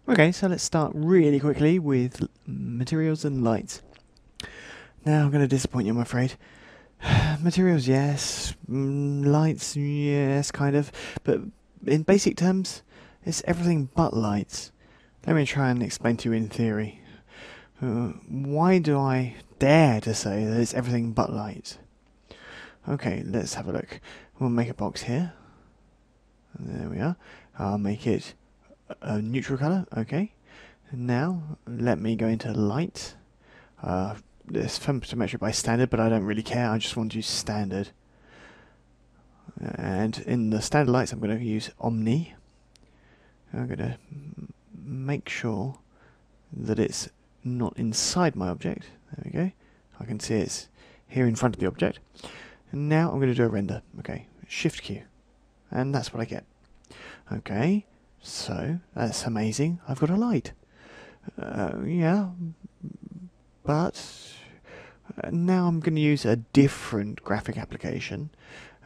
Okay, so let's start really quickly with materials and lights. Now I'm going to disappoint you, I'm afraid. Materials, yes. Lights, yes, kind of. But in basic terms, it's everything but lights. Let me try and explain to you in theory. Why do I dare to say that it's everything but lights? Okay, let's have a look. We'll make a box here. There we are. I'll make it a neutral colour, okay. Now, let me go into light. It's photometric by standard, but I don't really care. I just want to use standard. And in the standard lights, I'm going to use Omni. I'm going to make sure that it's not inside my object. There we go. I can see it's here in front of the object. And now I'm going to do a render. Okay, Shift Q. And that's what I get. Okay, so that's amazing. I've got a light. Yeah, but now I'm going to use a different graphic application.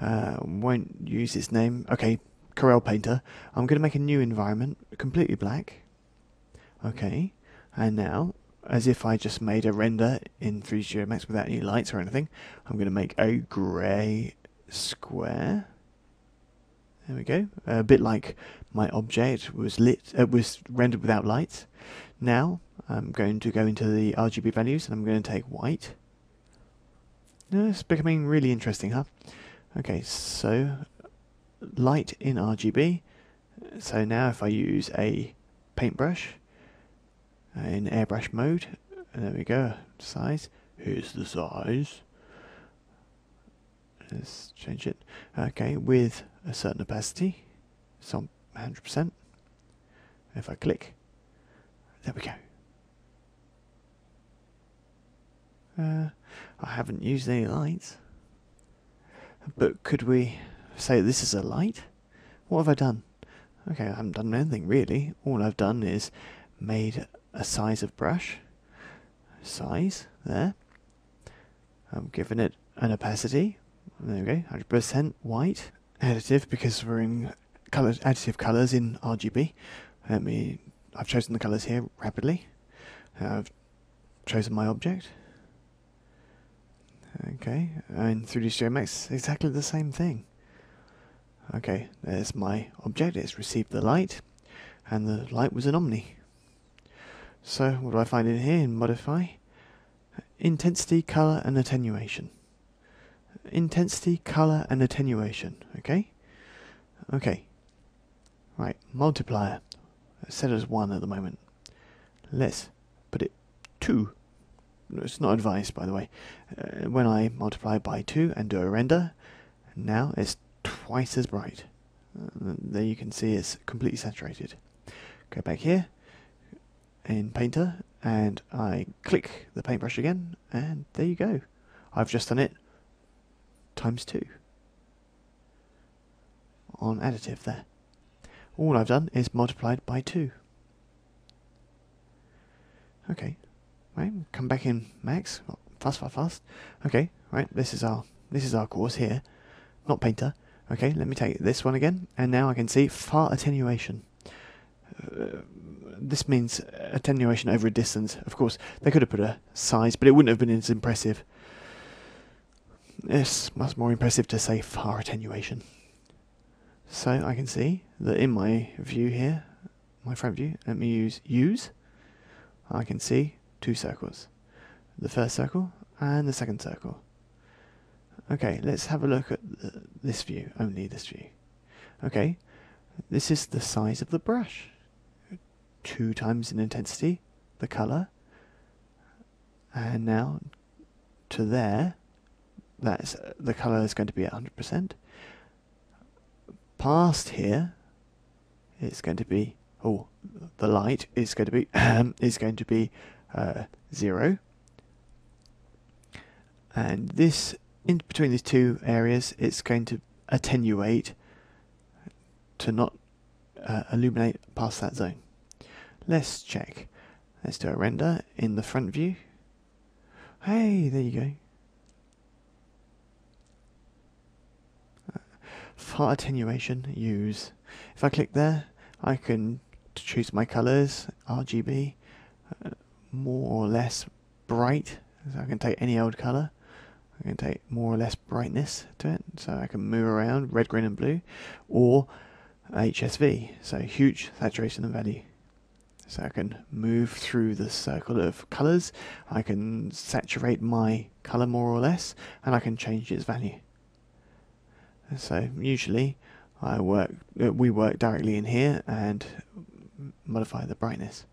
Won't use its name. Okay, Corel Painter. I'm going to make a new environment, completely black. Okay, and now, as if I just made a render in 3ds Studio Max without any lights or anything, I'm going to make a grey square. There we go. A bit like my object was was rendered without lights. Now I'm going to go into the RGB values and I'm going to take white. It's becoming really interesting, huh? Okay, so light in RGB. So now if I use a paintbrush in airbrush mode, there we go, size. Here's the size. Let's change it. Okay, with a certain opacity, so 100%. If I click, there we go. I haven't used any lights, but could we say this is a light? What have I done? Okay, I haven't done anything really. All I've done is made a size of brush, size, there. I'm giving it an opacity, there we go, 100% white. Additive, because we're in additive colours in RGB. I've chosen the colours here rapidly. I've chosen my object. Okay, and 3D Studio Max, exactly the same thing. Okay, there's my object, it's received the light, and the light was an Omni. So, what do I find in here in Modify? Intensity, Colour, and Attenuation. Intensity, Colour, and Attenuation, okay? Okay. Right, multiplier. It's set as 1 at the moment. Let's put it 2. It's not advised, by the way. When I multiply by 2 and do a render, now it's twice as bright. There you can see it's completely saturated. Go back here in Painter and I click the paintbrush again, and there you go. I've just done it times 2 on additive there. All I've done is multiplied by 2. Okay, right, come back in Max. Fast. Okay, right, this is our course here, not Painter. Okay, let me take this one again, and now I can see far attenuation. This means attenuation over a distance. Of course, they could have put a size, but it wouldn't have been as impressive. It's much more impressive to say far attenuation. So I can see that in my view here, my front view, let me use. I can see 2 circles. The first circle and the second circle. Okay, let's have a look at this view, only this view. Okay, this is the size of the brush. 2 times in intensity, the colour. And now to there, that's the colour is going to be at 100%. Past here, it's going to be, the light is going to be 0. And this, in between these 2 areas, it's going to attenuate to not illuminate past that zone. Let's check. Let's do a render in the front view. Hey, there you go. Far attenuation, use. If I click there, I can to choose my colours, RGB, more or less bright, so I can take any old colour. I can take more or less brightness to it, so I can move around red, green and blue, or HSV, so huge saturation and value. So I can move through the circle of colours, I can saturate my colour more or less, and I can change its value. So usually we work directly in here and modify the brightness.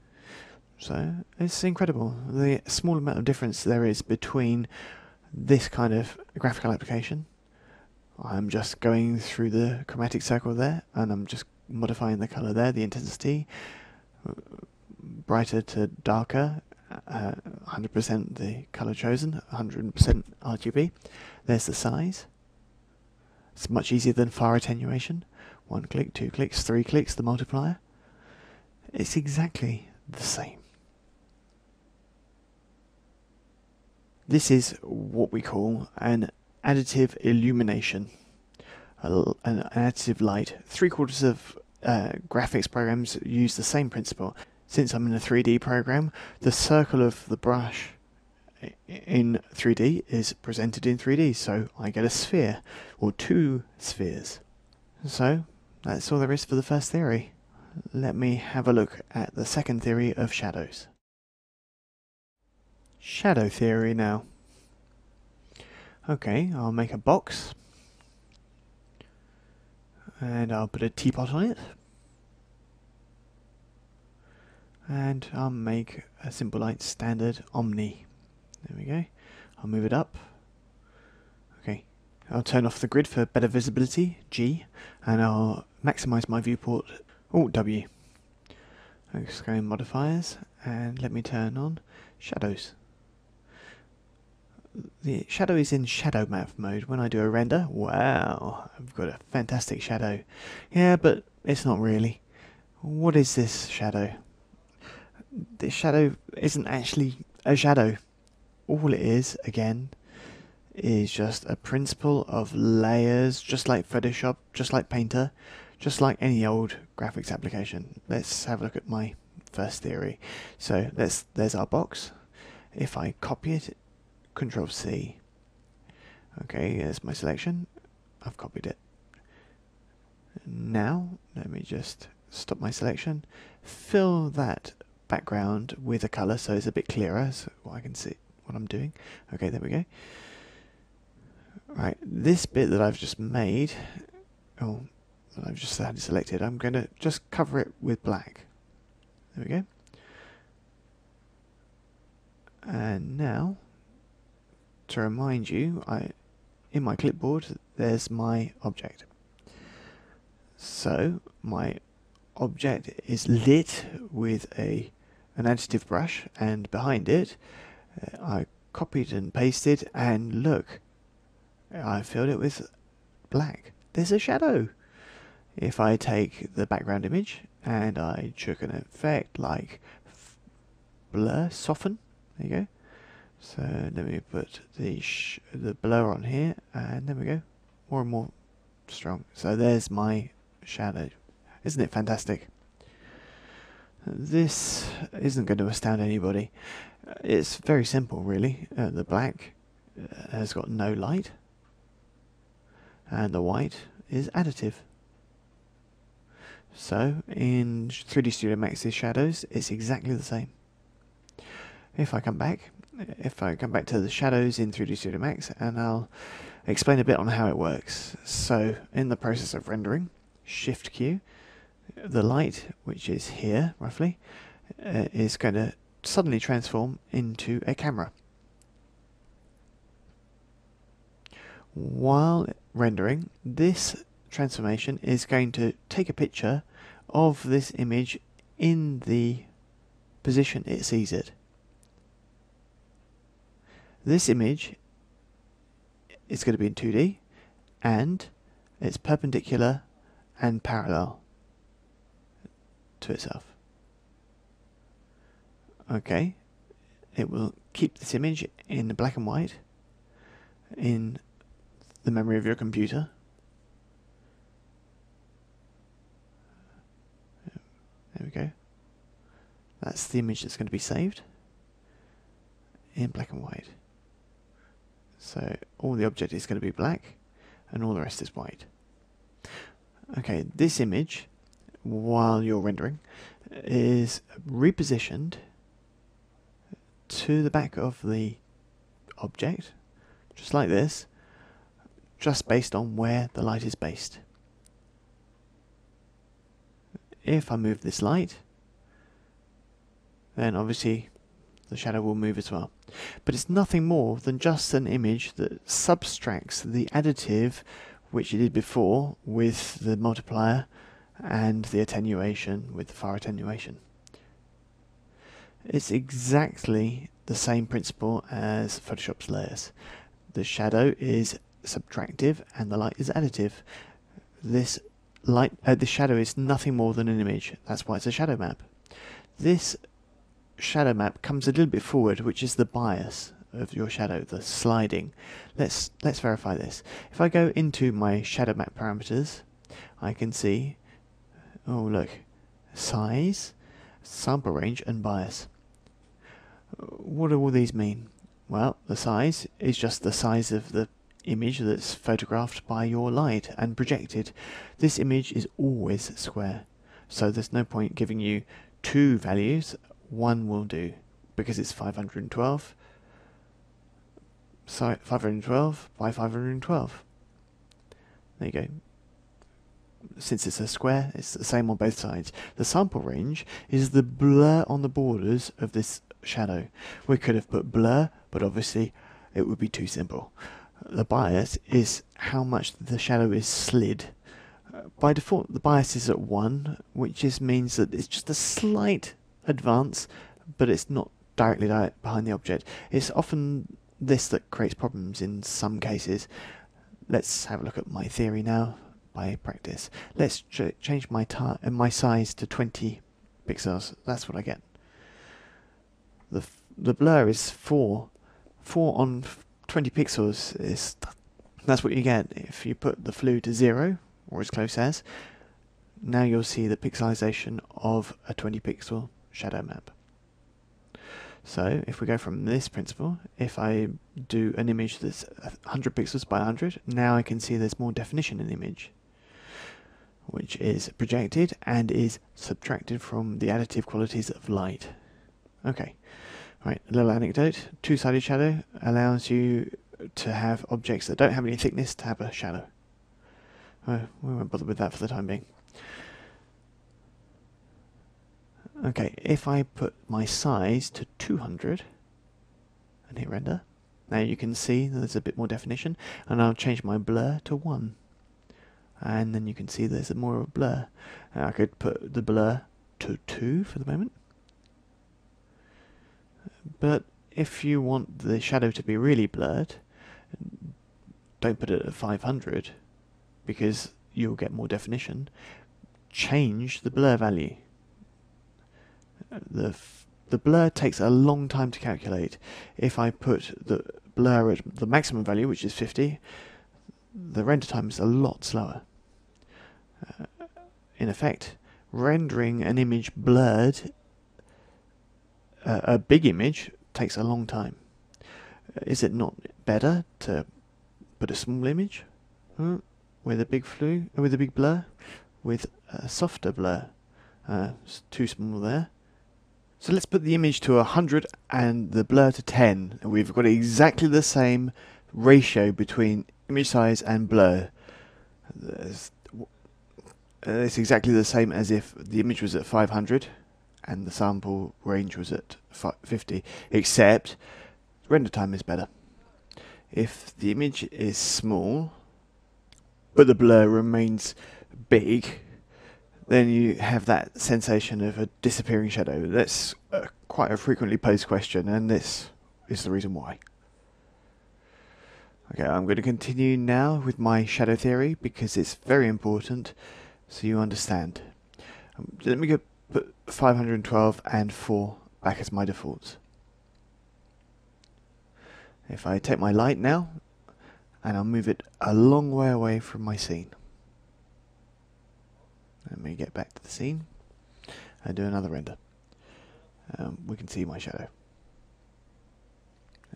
So it's incredible the small amount of difference there is between this kind of graphical application. I'm just going through the chromatic circle there and I'm just modifying the colour there, the intensity, brighter to darker, 100% the colour chosen, 100% RGB. There's the size. It's much easier than far attenuation. 1 click, 2 clicks, 3 clicks, the multiplier. It's exactly the same. This is what we call an additive illumination, an additive light. 3/4 of graphics programs use the same principle. Since I'm in a 3D program, the circle of the brush in 3D is presented in 3D, so I get a sphere, or 2 spheres. So that's all there is for the first theory. Let me have a look at the second theory of shadows. Shadow theory now. Okay, I'll make a box and I'll put a teapot on it and I'll make a simple light standard Omni. There we go. I'll move it up. Okay, I'll turn off the grid for better visibility, G, and I'll maximize my viewport, Alt W. I'll just go in modifiers and let me turn on shadows. The shadow is in shadow map mode. When I do a render, wow, I've got a fantastic shadow. Yeah, but it's not really. What is this shadow? This shadow isn't actually a shadow. All it is, again, is just a principle of layers, just like Photoshop, just like Painter, just like any old graphics application. Let's have a look at my first theory. So there's our box. If I copy it, Control C. Okay, here's my selection. I've copied it. Now, let me just stop my selection. Fill that background with a colour so it's a bit clearer, so I can see what I'm doing. Okay, there we go. Right, this bit that I've just made, that I've just had selected, I'm going to just cover it with black. There we go. And now, to remind you, in my clipboard there's my object. So my object is lit with an additive brush, and behind it I copied and pasted, and look, I filled it with black. There's a shadow. If I take the background image and I chuck an effect like blur, soften, there you go. So let me put the blur on here, and there we go, more and more strong. So there's my shadow. Isn't it fantastic? This isn't going to astound anybody. It's very simple, really. The black has got no light, and the white is additive. So in 3D Studio Max's shadows, it's exactly the same. If I come back to the shadows in 3D Studio Max, and I'll explain a bit on how it works. So in the process of rendering, Shift Q, the light, which is here roughly, is going to suddenly transform into a camera. While rendering, this transformation is going to take a picture of this image in the position it sees it. This image is going to be in 2D, and it's perpendicular and parallel to itself. Okay, it will keep this image in black and white in the memory of your computer. There we go. That's the image that's going to be saved in black and white. So all the object is going to be black and all the rest is white. Okay, this image, while you're rendering, is repositioned to the back of the object, just like this, just based on where the light is based. If I move this light, then obviously the shadow will move as well. But it's nothing more than just an image that subtracts the additive which you did before with the multiplier and the attenuation with the far attenuation. It's exactly the same principle as Photoshop's layers. The shadow is subtractive and the light is additive. This shadow is nothing more than an image. That's why it's a shadow map. This shadow map comes a little bit forward, which is the bias of your shadow, the sliding. Let's verify this. If I go into my shadow map parameters, I can see, oh look, size, sample range and bias. What do all these mean? Well, the size is just the size of the image that's photographed by your light and projected. This image is always square, so there's no point giving you two values. One will do, because it's 512. So 512 by 512. There you go. Since it's a square, it's the same on both sides. The sample range is the blur on the borders of this shadow. We could have put blur, but obviously it would be too simple. The bias is how much the shadow is slid. By default, the bias is at 1, which just means that it's just a slight advance, but it's not directly behind the object. It's often this that creates problems in some cases. Let's have a look at my theory now by practice. Let's change my size to 20 pixels. That's what I get. The blur is 4 on 20 pixels. That's what you get if you put the flue to 0 or as close as. Now you'll see the pixelization of a 20 pixel shadow map. So if we go from this principle, if I do an image that's 100 pixels by 100, now I can see there's more definition in the image, which is projected and is subtracted from the additive qualities of light. Okay, right, a little anecdote. Two-sided shadow allows you to have objects that don't have any thickness to have a shadow. We won't bother with that for the time being. Okay, if I put my size to 200 and hit render, now you can see there's a bit more definition, and I'll change my blur to 1. And then you can see there's more of a blur. I could put the blur to 2 for the moment. But if you want the shadow to be really blurred, don't put it at 500 because you'll get more definition. Change the blur value. The blur takes a long time to calculate. If I put the blur at the maximum value, which is 50, the render time is a lot slower. In effect, rendering an image blurred, a big image, takes a long time. Is it not better to put a small image with a big flue, with a big blur, with a softer blur? It's too small there. So let's put the image to 100 and the blur to 10. And we've got exactly the same ratio between image size and blur. It's exactly the same as if the image was at 500 and the sample range was at 50, except render time is better. If the image is small, but the blur remains big, then you have that sensation of a disappearing shadow. That's quite a frequently posed question, and this is the reason why. Okay, I'm going to continue now with my shadow theory because it's very important so you understand. Let me go put 512 and 4 back as my defaults. If I take my light now, and I'll move it a long way away from my scene. Let me get back to the scene. and do another render. We can see my shadow.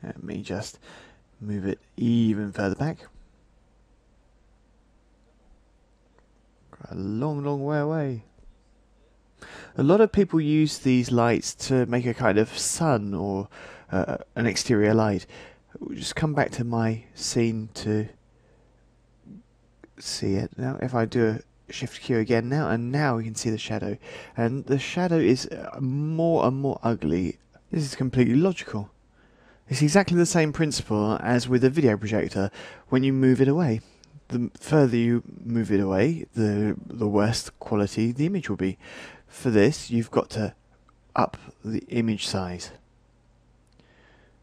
Let me just move it even further back. A long, long way away. A lot of people use these lights to make a kind of sun or an exterior light. We'll just come back to my scene to see it. Now if I do a Shift Q again now, and now we can see the shadow. And the shadow is more and more ugly. This is completely logical. It's exactly the same principle as with a video projector. When you move it away, the further you move it away, the worse quality the image will be. For this, you've got to up the image size.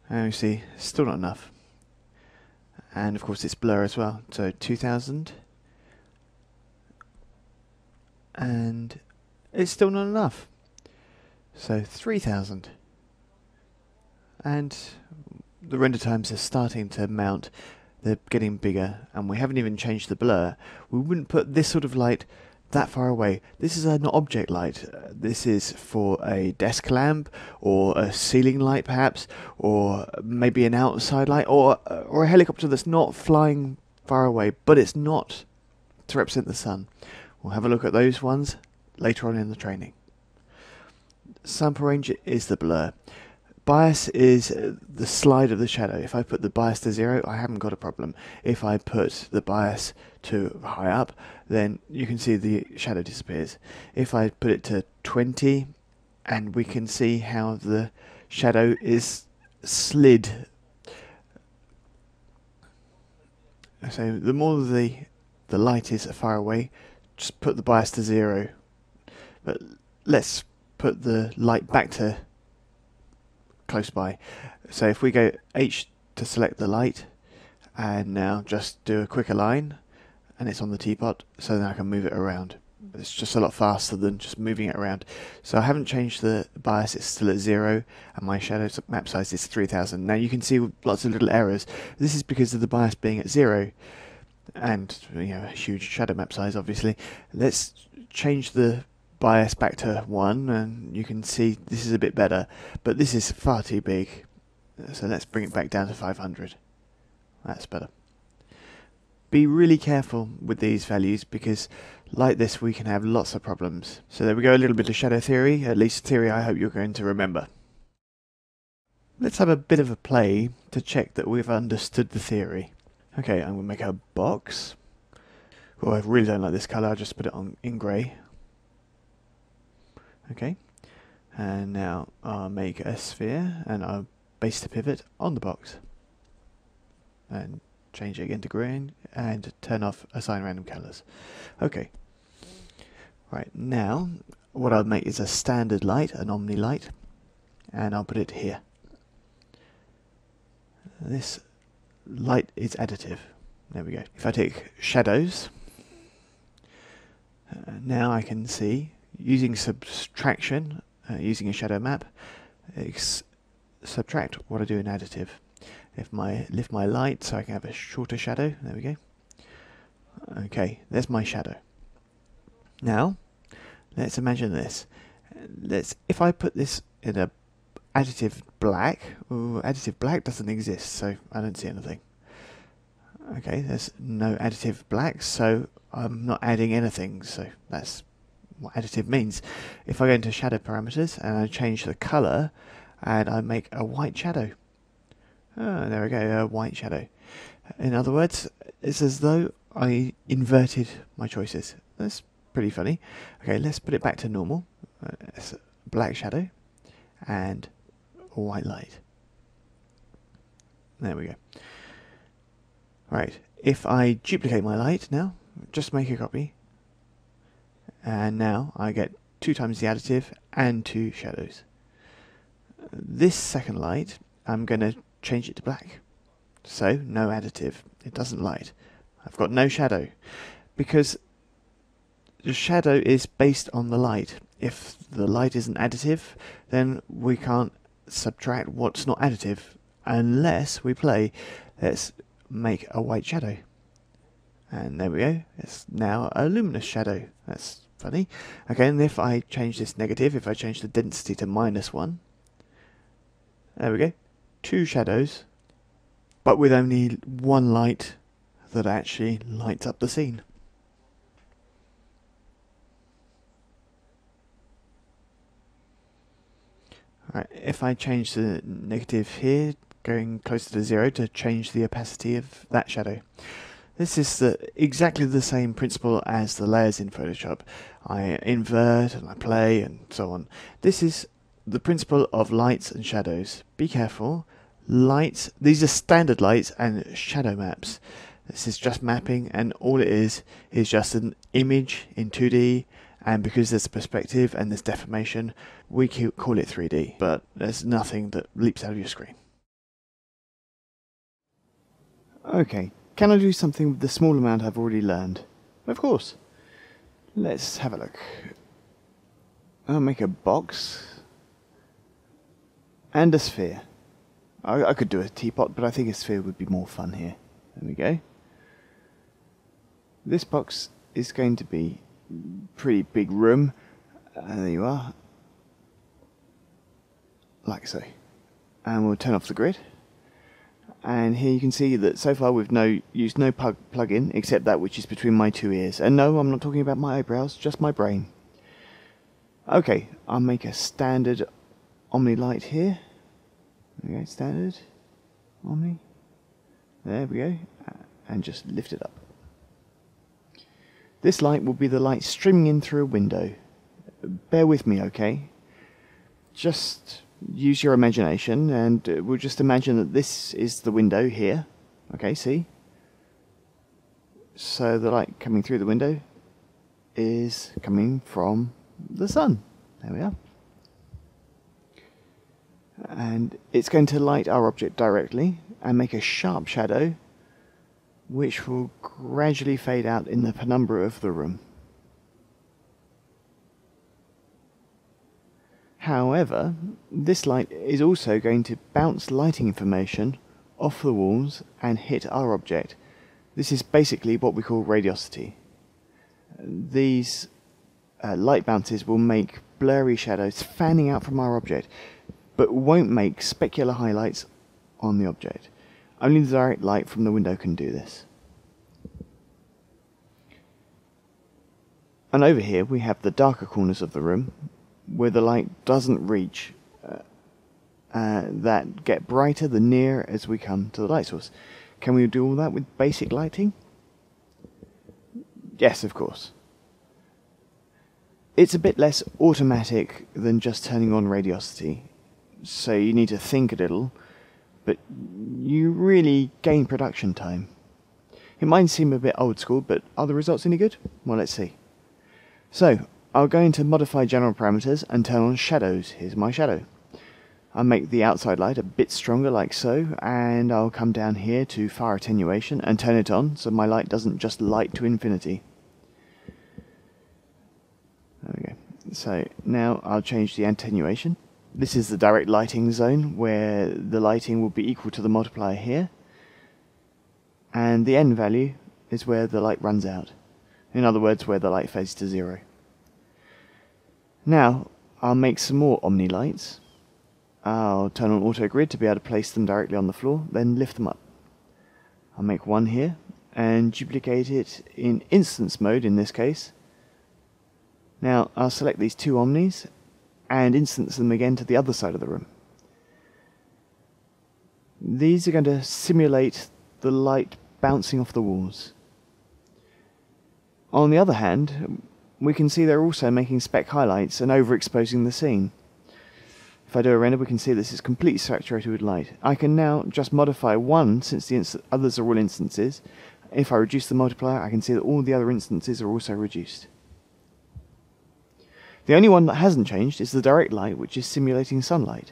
And you see, still not enough. And of course it's blur as well. So 2000. And it's still not enough. So 3000. And the render times are starting to mount. They're getting bigger, and we haven't even changed the blur. We wouldn't put this sort of light that far away. This is an object light. This is for a desk lamp, or a ceiling light perhaps, or maybe an outside light, or a helicopter that's not flying far away, but it's not to represent the sun. We'll have a look at those ones later on in the training. Sample range is the blur. Bias is the slide of the shadow. If I put the bias to 0, I haven't got a problem. If I put the bias to high up, then you can see the shadow disappears. If I put it to 20, and we can see how the shadow is slid. So the more the light is far away, just put the bias to 0. But let's put the light back to close by. So if we go H to select the light, and now just do a quick align, and it's on the teapot, so then I can move it around. It's just a lot faster than just moving it around. So I haven't changed the bias, it's still at 0, and my shadow map size is 3000. Now you can see lots of little errors. This is because of the bias being at 0, and a huge shadow map size obviously. Let's change the bias back to 1, and you can see this is a bit better, but this is far too big, so let's bring it back down to 500. That's better. Be really careful with these values, because like this we can have lots of problems. So there we go, a little bit of shadow theory, at least theory I hope you're going to remember. Let's have a bit of a play to check that we've understood the theory. Okay, I'm going to make a box. Oh, I really don't like this colour, I'll just put it on in grey. Okay, and now I'll make a sphere, and I'll base the pivot on the box, and change it again to green, and turn off assign random colors. Okay, right, now what I'll make is a standard light, an omni light, and I'll put it here. This light is additive. There we go. If I take shadows, now I can see, using subtraction, using a shadow map, subtract what I do in additive. If I lift my light so I can have a shorter shadow, there we go. Okay, there's my shadow. Now, let's imagine this. If I put this in a additive black, additive black doesn't exist, so I don't see anything. Okay, there's no additive black, so I'm not adding anything, so that's what additive means. If I go into shadow parameters and I change the color and I make a white shadow. Oh, there we go, a white shadow. In other words, it's as though I inverted my choices. That's pretty funny. Okay, let's put it back to normal. It's a black shadow and a white light. There we go. Right, if I duplicate my light now, just make a copy, and now I get 2 times the additive and 2 shadows. This second light, I'm going to change it to black. So, no additive. It doesn't light. I've got no shadow, because the shadow is based on the light. If the light isn't additive, then we can't subtract what's not additive, unless we play. Let's make a white shadow. And there we go. It's now a luminous shadow. That's Funny. Okay, and if I change this negative, if I change the density to -1, there we go. 2 shadows, but with only one light that actually lights up the scene. Right, if I change the negative here, going closer to 0 to change the opacity of that shadow. This is exactly the same principle as the layers in Photoshop. I invert and I play and so on. This is the principle of lights and shadows. Be careful. Lights, these are standard lights and shadow maps. This is just mapping, and all it is just an image in 2D, and because there's a perspective and there's deformation, we call it 3D, but there's nothing that leaps out of your screen. Okay, can I do something with the small amount I've already learned? Of course. Let's have a look. I'll make a box and a sphere. I could do a teapot, but I think a sphere would be more fun here. There we go. This box is going to be a pretty big room. There you are. Like so. And we'll turn off the grid. And here you can see that so far we've used no plug-in except that which is between my 2 ears. And no, I'm not talking about my eyebrows, just my brain. Okay, I'll make a standard Omni light here. Okay, standard Omni. There we go. And just lift it up. This light will be the light streaming in through a window. Bear with me, okay? Just use your imagination, and we'll just imagine that this is the window here. Okay, see? So the light coming through the window is coming from the sun. There we are. And it's going to light our object directly and make a sharp shadow which will gradually fade out in the penumbra of the room. However, this light is also going to bounce lighting information off the walls and hit our object. This is basically what we call radiosity. These light bounces will make blurry shadows fanning out from our object, but won't make specular highlights on the object. Only the direct light from the window can do this. And over here we have the darker corners of the room, where the light doesn't reach, that get brighter the nearer as we come to the light source. Can we do all that with basic lighting? Yes, of course. It's a bit less automatic than just turning on radiosity, so you need to think a little, but you really gain production time. It might seem a bit old school, but are the results any good? Well, let's see. So, I'll go into Modify General Parameters and turn on Shadows. Here's my shadow. I'll make the outside light a bit stronger like so, and I'll come down here to Far Attenuation and turn it on so my light doesn't just light to infinity. There we go. So now I'll change the attenuation. This is the direct lighting zone where the lighting will be equal to the multiplier here, and the end value is where the light runs out. In other words, where the light fades to 0. Now I'll make some more Omni lights. I'll turn on Auto Grid to be able to place them directly on the floor, then lift them up. I'll make one here and duplicate it in instance mode in this case. Now I'll select these 2 Omnis and instance them again to the other side of the room. These are going to simulate the light bouncing off the walls. On the other hand, we can see they're also making spec highlights and overexposing the scene. If I do a render, we can see this is completely saturated with light. I can now just modify one since the others are all instances. If I reduce the multiplier, I can see that all the other instances are also reduced. The only one that hasn't changed is the direct light, which is simulating sunlight.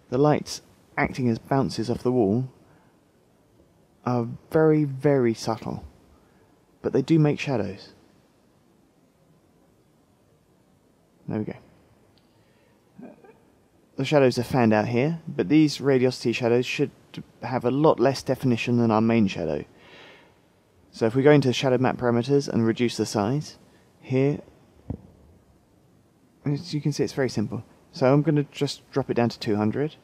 The lights acting as bounces off the wall are very, very subtle, but they do make shadows. There we go. The shadows are fanned out here, but these radiosity shadows should have a lot less definition than our main shadow. So if we go into shadow map parameters and reduce the size, here As you can see, it's very simple. So I'm going to just drop it down to 200,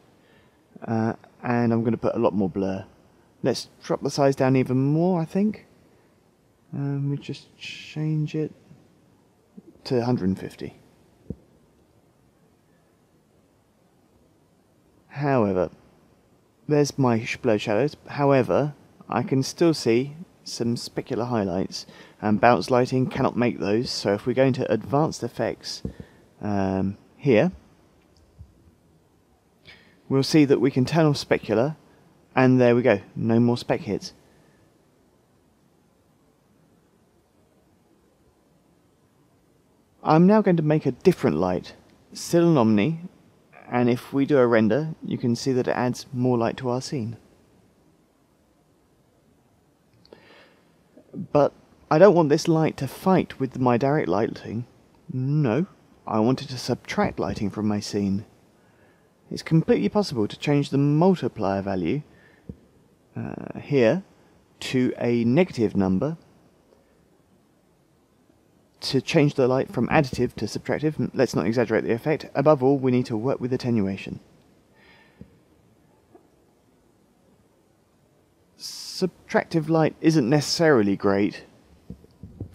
and I'm going to put a lot more blur. Let's drop the size down even more, I think. We just change it to 150. However, there's my blur shadows. However, I can still see some specular highlights, and bounce lighting cannot make those. So if we go into advanced effects here, we'll see that we can turn off specular, and there we go, no more spec hits. I'm now going to make a different light, still an Omni, and if we do a render, you can see that it adds more light to our scene. But I don't want this light to fight with my direct lighting. No, I want it to subtract lighting from my scene. It's completely possible to change the multiplier value here to a negative number to change the light from additive to subtractive. Let's not exaggerate the effect. Above all, we need to work with attenuation. Subtractive light isn't necessarily great,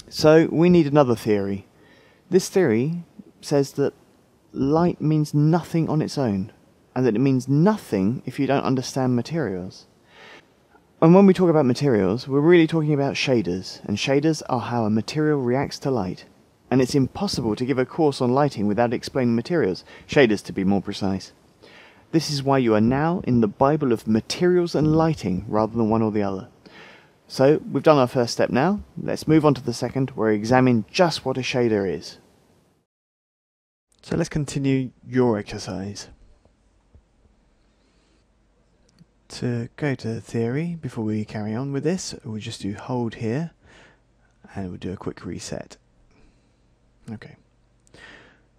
so we need another theory. This theory says that light means nothing on its own, and that it means nothing if you don't understand materials. And when we talk about materials, we're really talking about shaders, and shaders are how a material reacts to light. And it's impossible to give a course on lighting without explaining materials, shaders to be more precise. This is why you are now in the Bible of materials and lighting rather than one or the other. So we've done our first step now. Let's move on to the second, where we examine just what a shader is. So let's continue your exercise. To go to theory, before we carry on with this, we'll just do hold here, and we'll do a quick reset. Okay.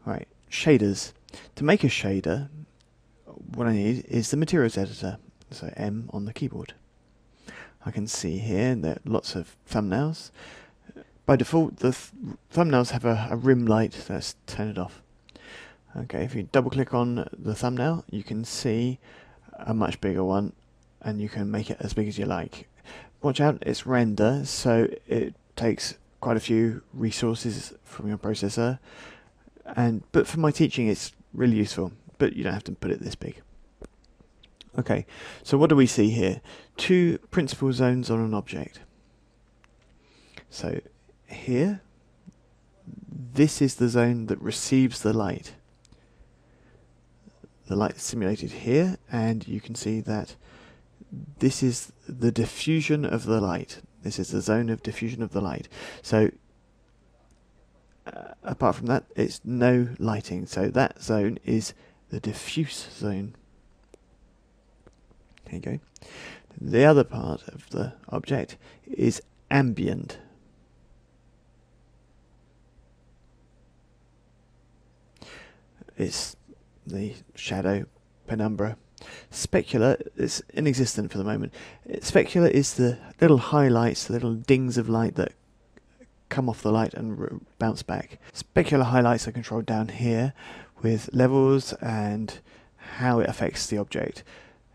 Right, shaders. To make a shader, what I need is the materials editor, so M on the keyboard. I can see here that lots of thumbnails. By default, the thumbnails have a rim light. Let's turn it off. Okay, if you double click on the thumbnail, you can see a much bigger one, and you can make it as big as you like. Watch out, it's render, so it takes quite a few resources from your processor, but for my teaching it's really useful, but you don't have to put it this big. Okay, so what do we see here? Two principal zones on an object. So here, this is the zone that receives the light. The light is simulated here, and you can see that this is the diffusion of the light. This is the zone of diffusion of the light. So apart from that, it's no lighting. So that zone is the diffuse zone. There you go. The other part of the object is ambient. It's the shadow, penumbra. Specular is inexistent for the moment. Specular is the little highlights, the little dings of light that come off the light and bounce back. Specular highlights are controlled down here with levels and how it affects the object.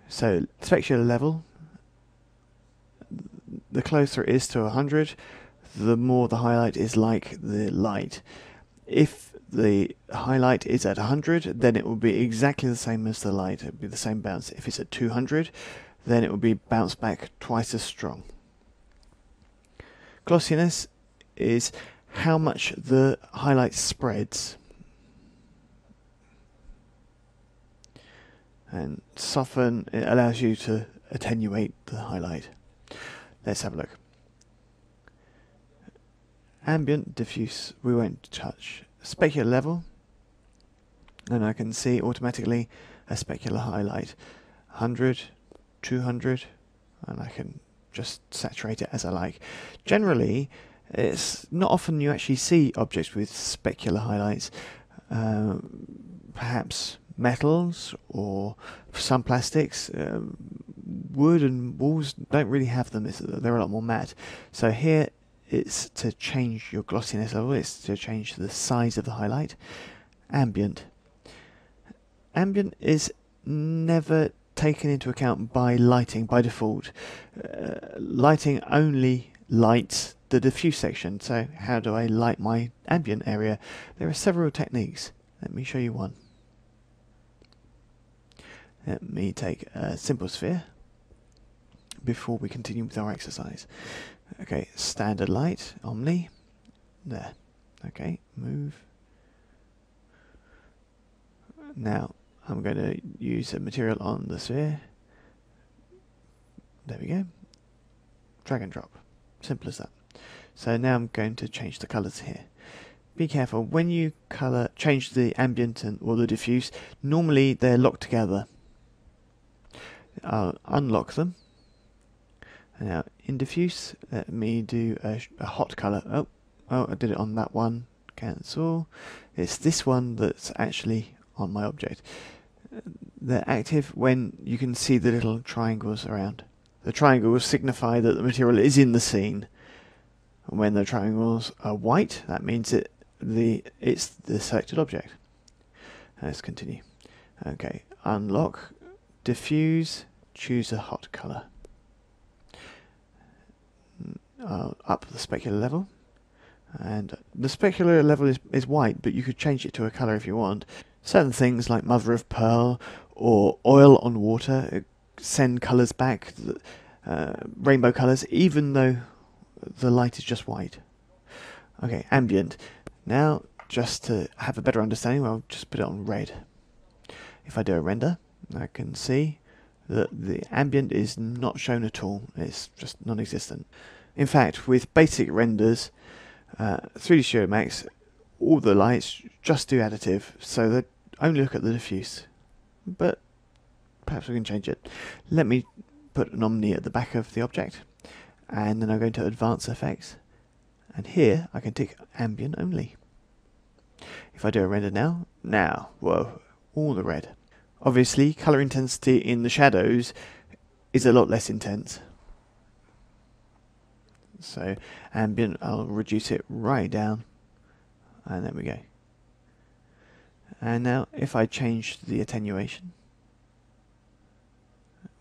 So specular level, the closer it is to 100, the more the highlight is like the light. If the highlight is at 100, then it will be exactly the same as the light. It will be the same bounce. If it's at 200, then it will be bounced back twice as strong. Glossiness is how much the highlight spreads. And soften, it allows you to attenuate the highlight. Let's have a look. Ambient, diffuse, we won't touch. Specular level, and I can see automatically a specular highlight. 100, 200, and I can just saturate it as I like. Generally, it's not often you actually see objects with specular highlights. Perhaps metals or some plastics. Wood and walls don't really have them. They're a lot more matte. So here it's to change your glossiness level, it's to change the size of the highlight. ambient. Ambient is never taken into account by lighting by default. Lighting only lights the diffuse section. So how do I light my ambient area? There are several techniques. Let me show you one. Let me take a simple sphere before we continue with our exercise. Okay, standard light, Omni. There. Okay, move. Now I'm going to use a material on the sphere. There we go. Drag and drop. Simple as that. So now I'm going to change the colours here. Be careful, when you change the ambient or the diffuse, normally they're locked together. I'll unlock them. And now in diffuse, let me do a hot colour. Oh, I did it on that one. Cancel. It's this one that's actually on my object. They're active when you can see the little triangles around. The triangles signify that the material is in the scene. When the triangles are white, that means it's the selected object. Let's continue. Okay, unlock, diffuse, choose a hot colour. I'll up the specular level. And the specular level is white, but you could change it to a colour if you want. Certain things like mother of pearl or oil on water send colours back, rainbow colours, even though the light is just white. Okay, ambient. Now, just to have a better understanding, I'll just put it on red. If I do a render, I can see that the ambient is not shown at all. It's just non-existent. In fact, with basic renders, 3D Studio Max, all the lights just do additive, so they only look at the diffuse. But perhaps we can change it. Let me put an Omni at the back of the object, and then I'm going to Advanced Effects, and here I can tick Ambient Only. If I do a render now, whoa, all the red. Obviously, colour intensity in the shadows is a lot less intense. So ambient, I'll reduce it right down, and there we go. And now if I change the attenuation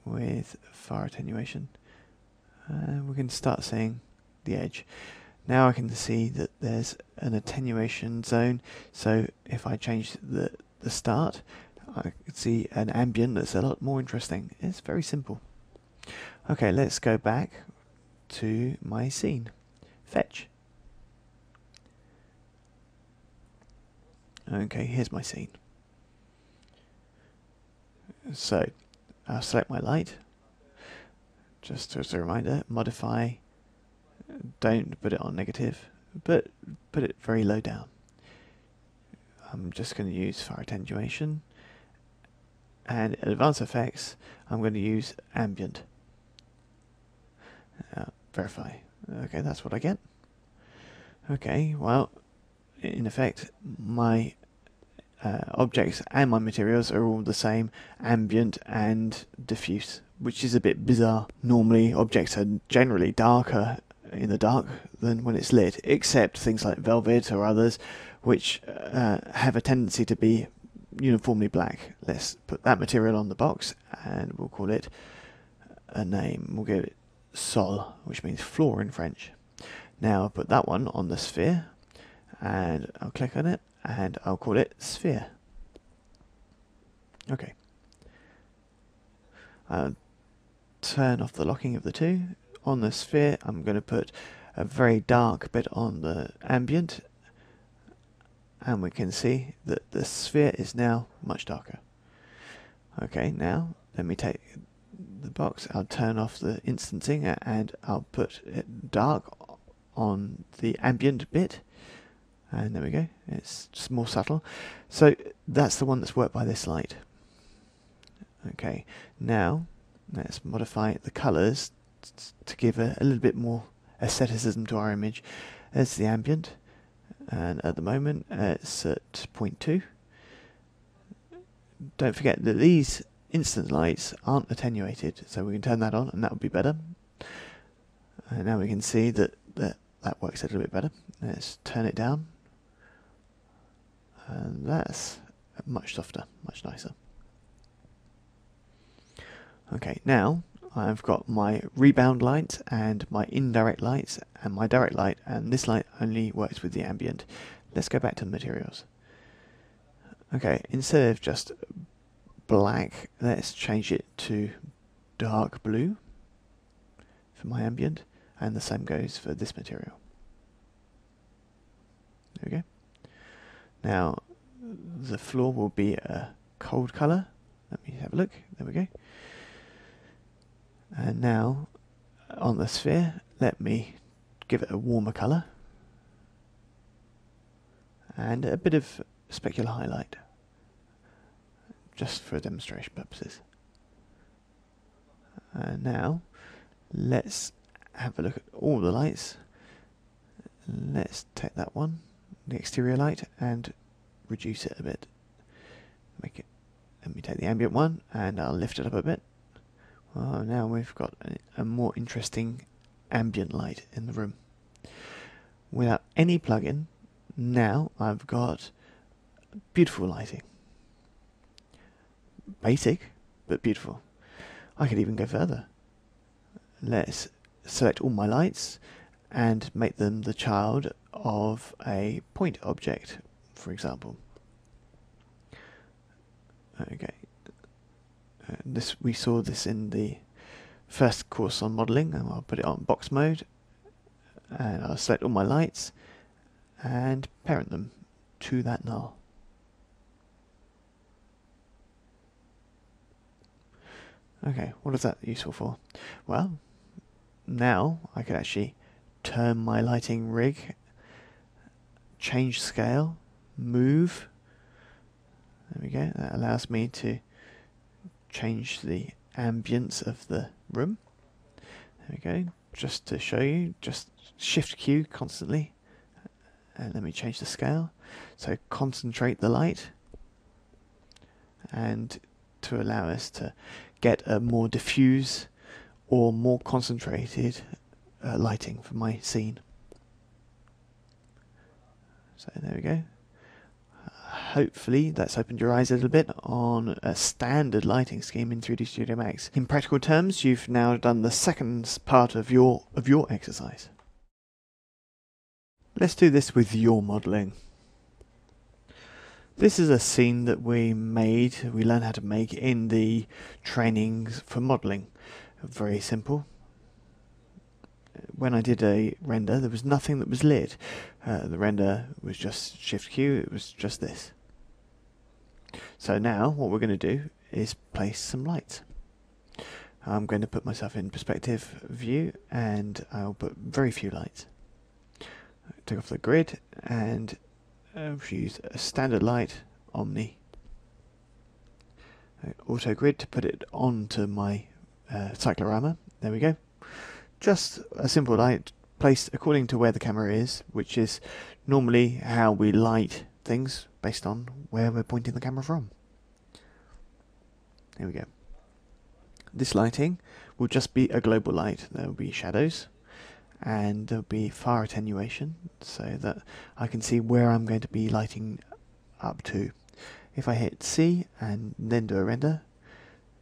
with far attenuation, we can start seeing the edge. Now I can see that there's an attenuation zone, so if I change the start, I can see an ambient that's a lot more interesting. It's very simple. Okay, let's go back to my scene. Fetch. Okay, here's my scene. So, I'll select my light. Just as a reminder, modify. Don't put it on negative, but put it very low down. I'm just going to use far attenuation. And in Advanced Effects, I'm going to use ambient. Verify. Okay, that's what I get. Okay, well, in effect, my objects and my materials are all the same, ambient and diffuse, which is a bit bizarre. Normally, objects are generally darker in the dark than when it's lit, except things like velvet or others, which have a tendency to be uniformly black. Let's put that material on the box, and we'll call it a name. We'll give it Sol, which means floor in French. Now I'll put that one on the sphere, and I'll click on it, and I'll call it sphere. Okay. I'll turn off the locking of the two. On the sphere, I'm going to put a very dark bit on the ambient, and we can see that the sphere is now much darker. Okay, now let me take the box, I'll turn off the instancing, and I'll put it dark on the ambient bit, and there we go, it's just more subtle. So that's the one that's worked by this light. Okay, now let's modify the colours to give a little bit more aestheticism to our image. There's the ambient, and at the moment it's at 0.2. Don't forget that these instant lights aren't attenuated, so we can turn that on and that would be better. And now we can see that works a little bit better. Let's turn it down. And that's much softer, much nicer. Okay, now I've got my rebound light and my indirect lights and my direct light, and this light only works with the ambient. Let's go back to materials. Okay, instead of just black, let's change it to dark blue for my ambient, and the same goes for this material. There we go. Now the floor will be a cold colour. Let me have a look. There we go. And now on the sphere, let me give it a warmer colour and a bit of specular highlight, just for demonstration purposes. And now let's have a look at all the lights. Let's take that one, the exterior light, and reduce it a bit. Make it. Let me take the ambient one and I'll lift it up a bit. Well, now we've got a more interesting ambient light in the room. Without any plugin, now I've got beautiful lighting. Basic, but beautiful. I could even go further. Let's select all my lights and make them the child of a point object, for example. Okay. We saw this in the first course on modelling, and I'll put it on box mode, and I'll select all my lights and parent them to that null. Okay, what is that useful for? Well, now I can actually turn my lighting rig, change scale, move. There we go. That allows me to change the ambience of the room. There we go. Just to show you, just Shift Q constantly, and let me change the scale. So concentrate the light, and to allow us to get a more diffuse or more concentrated lighting for my scene. So there we go. Hopefully that's opened your eyes a little bit on a standard lighting scheme in 3D Studio Max. In practical terms, you've now done the second part of your exercise. Let's do this with your modelling. This is a scene that we learned how to make in the trainings for modelling. Very simple. When I did a render, there was nothing that was lit. The render was just Shift Q, it was just this. So now what we're going to do is place some lights. I'm going to put myself in perspective view, and I'll put very few lights. Take off the grid and use a standard light, Omni. Auto grid to put it onto my cyclorama. There we go. Just a simple light placed according to where the camera is, which is normally how we light things based on where we're pointing the camera from. There we go. This lighting will just be a global light. There will be shadows and there will be far attenuation so that I can see where I'm going to be lighting up to. If I hit C and then do a render,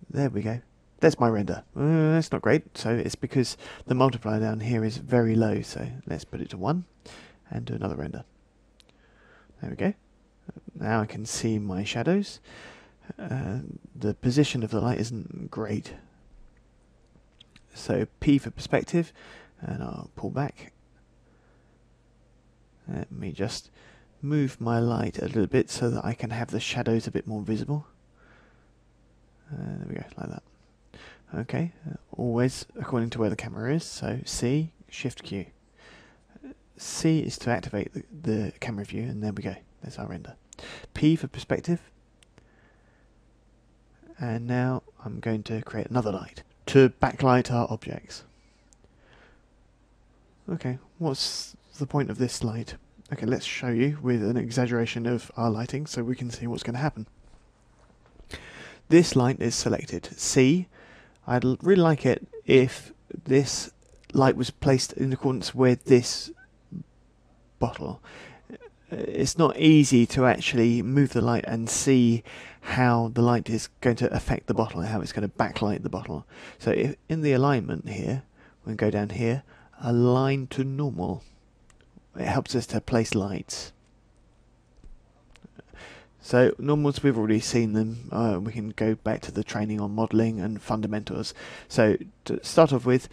there we go. There's my render. That's not great, so it's because the multiplier down here is very low, so let's put it to 1 and do another render. There we go. Now I can see my shadows. The position of the light isn't great. So P for perspective, and I'll pull back. Let me just move my light a little bit so that I can have the shadows a bit more visible. There we go, like that. Okay, always according to where the camera is, so C, Shift Q. C is to activate the camera view, and there we go, there's our render. P for perspective, and now I'm going to create another light to backlight our objects. Okay, what's the point of this light? Okay, let's show you with an exaggeration of our lighting so we can see what's going to happen. This light is selected, C. I'd really like it if this light was placed in accordance with this bottle. it's not easy to actually move the light and see how the light is going to affect the bottle, how it's going to backlight the bottle. So if in the alignment here, we can go down here, align to normal. It helps us to place lights. So normals, we've already seen them. We can go back to the training on modelling and fundamentals. So to start off with,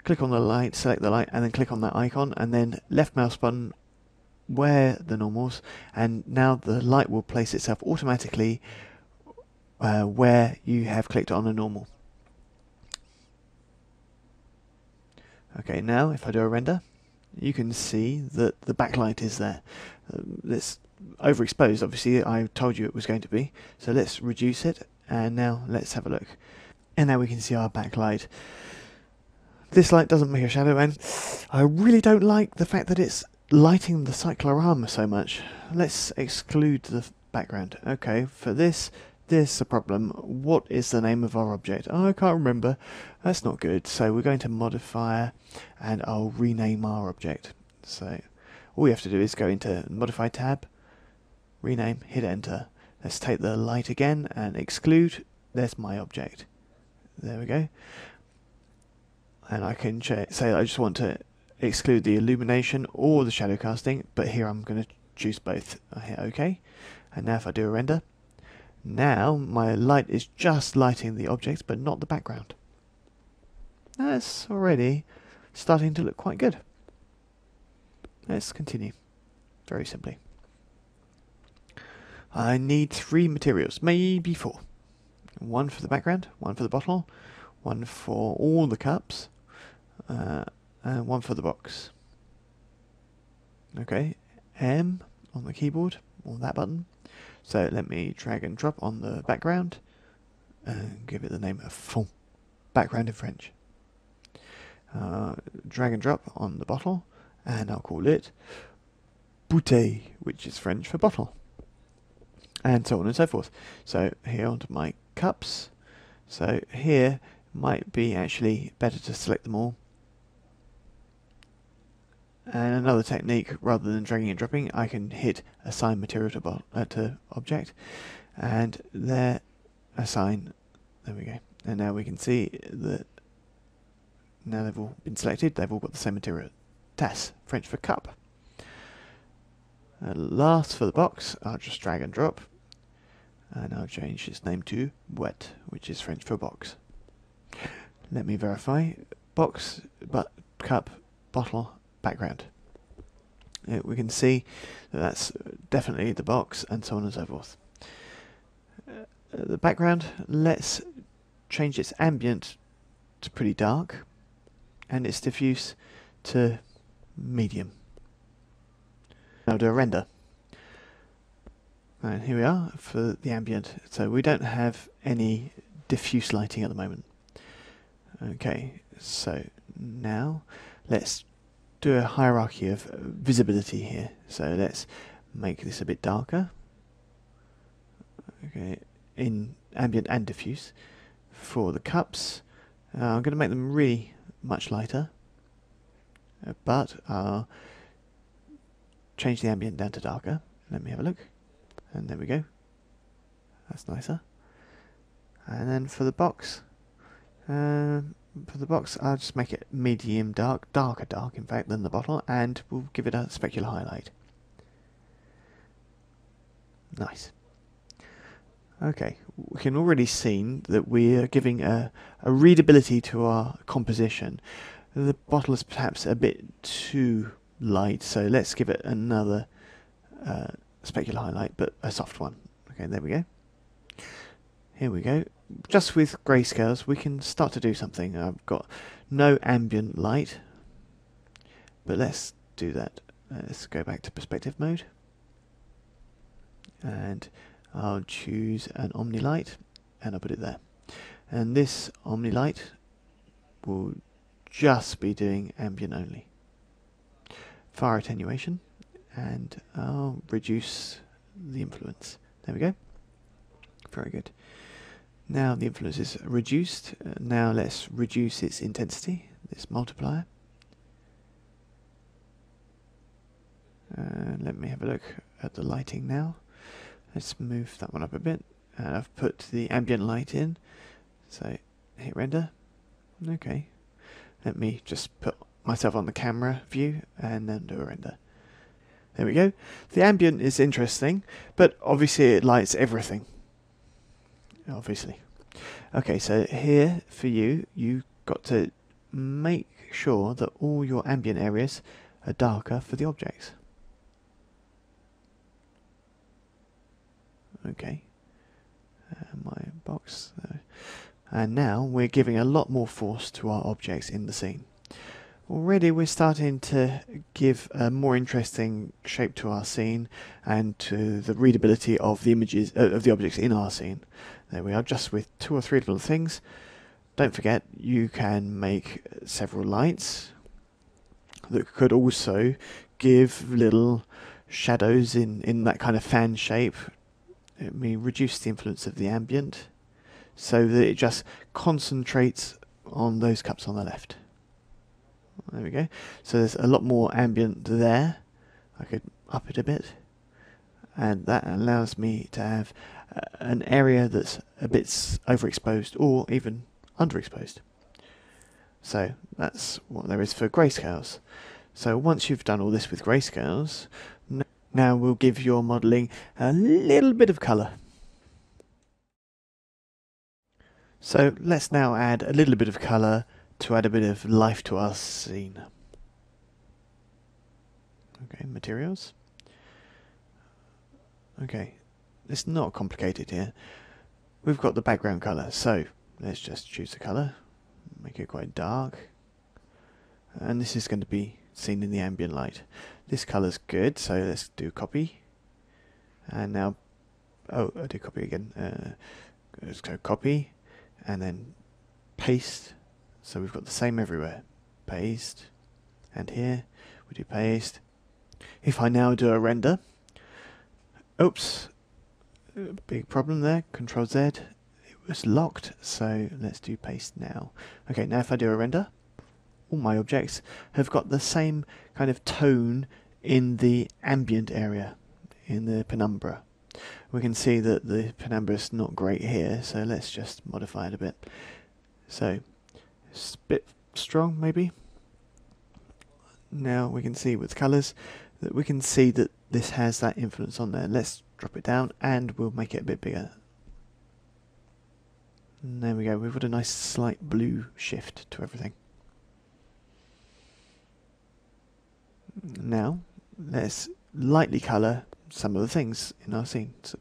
click on the light, select the light, and then click on that icon, and then left mouse button where the normals, and now the light will place itself automatically where you have clicked on a normal. Okay, now if I do a render, you can see that the backlight is there. It's overexposed, obviously. I told you it was going to be. So let's reduce it, and now let's have a look. And now we can see our backlight. This light doesn't make a shadow, and I really don't like the fact that it's lighting the cyclorama so much. Let's exclude the background. Okay, for this, there's a problem. What is the name of our object? Oh, I can't remember. That's not good. So we're going to modifier, and I'll rename our object. So all we have to do is go into Modify tab, rename, hit enter. Let's take the light again and exclude. There's my object. There we go. And I can say I just want to exclude the illumination or the shadow casting, but here I'm going to choose both. I hit OK. And now if I do a render, now my light is just lighting the object but not the background. That's already starting to look quite good. Let's continue very simply. I need 3 materials, maybe 4. 1 for the background, 1 for the bottle, 1 for all the cups, and 1 for the box. Okay, M on the keyboard, or that button. So let me drag and drop on the background and give it the name of fond, background in French. Drag and drop on the bottle, and I'll call it bouteille, which is French for bottle, and so on and so forth. So here onto my cups. So here might be actually better to select them all. And another technique, rather than dragging and dropping, I can hit assign material to object, and there assign. There we go. And now we can see that now they've all been selected. They've all got the same material. Tasse, French for cup. Last for the box, I'll just drag and drop, and I'll change its name to Boîte, which is French for box. Let me verify. Box, cup, bottle, background. We can see that that's definitely the box, and so on and so forth. The background, let's change its ambient to pretty dark, and its diffuse to medium. Now do a render. And here we are for the ambient. So we don't have any diffuse lighting at the moment. Okay, so now let's do a hierarchy of visibility here. So let's make this a bit darker. Okay, in ambient and diffuse. For the cups, I'm going to make them really much lighter, but I'll change the ambient down to darker. Let me have a look, and there we go. That's nicer. And then for the box, I'll just make it medium dark, darker dark in fact than the bottle, and we'll give it a specular highlight. Nice. Okay, we can already see that we are giving a readability to our composition. The bottle is perhaps a bit too light, so let's give it another specular highlight, but a soft one. Okay, there we go. Here we go. Just with grayscales, we can start to do something. I've got no ambient light, but let's do that. Let's go back to perspective mode, and I'll choose an omni-light, and I'll put it there. And this omni-light will just be doing ambient only. Fire attenuation, and I'll reduce the influence. There we go. Very good. Now the influence is reduced. Now let's reduce its intensity, this multiplier. Let me have a look at the lighting now. Let's move that one up a bit. And I've put the ambient light in. So hit render. Okay. Let me just put myself on the camera view and then do a render. There we go. The ambient is interesting, but obviously it lights everything. Obviously. Okay, so here for you, you've got to make sure that all your ambient areas are darker for the objects. Okay. My box. And now we're giving a lot more force to our objects in the scene. Already we're starting to give a more interesting shape to our scene and to the readability of the images of the objects in our scene. There we are, just with 2 or 3 little things. Don't forget, you can make several lights that could also give little shadows in that kind of fan shape. Let me reduce the influence of the ambient so that it just concentrates on those cups on the left. There we go. So there's a lot more ambient there. I could up it a bit. And that allows me to have an area that's a bit overexposed or even underexposed. So that's what there is for grayscales. So once you've done all this with grayscales, now we'll give your modelling a little bit of colour. So let's now add a little bit of colour to add a bit of life to our scene. Okay, materials. Okay, it's not complicated here. We've got the background colour, so let's just choose a colour, make it quite dark, and this is going to be seen in the ambient light. This colour's good, so let's do copy, and now, oh, I do copy again, let's go copy, and then paste, so we've got the same everywhere, paste, and here we do paste. If I now do a render, oops, big problem there, Control Z, it was locked, so let's do paste now. Okay, now if I do a render, all my objects have got the same kind of tone in the ambient area, in the penumbra. We can see that the penumbra is not great here, so let's just modify it a bit. So, it's a bit strong maybe. Now we can see with colours that we can see that this has that influence on there. Let's drop it down and we'll make it a bit bigger. And there we go, we've got a nice slight blue shift to everything. Now let's lightly colour some of the things in our scene. So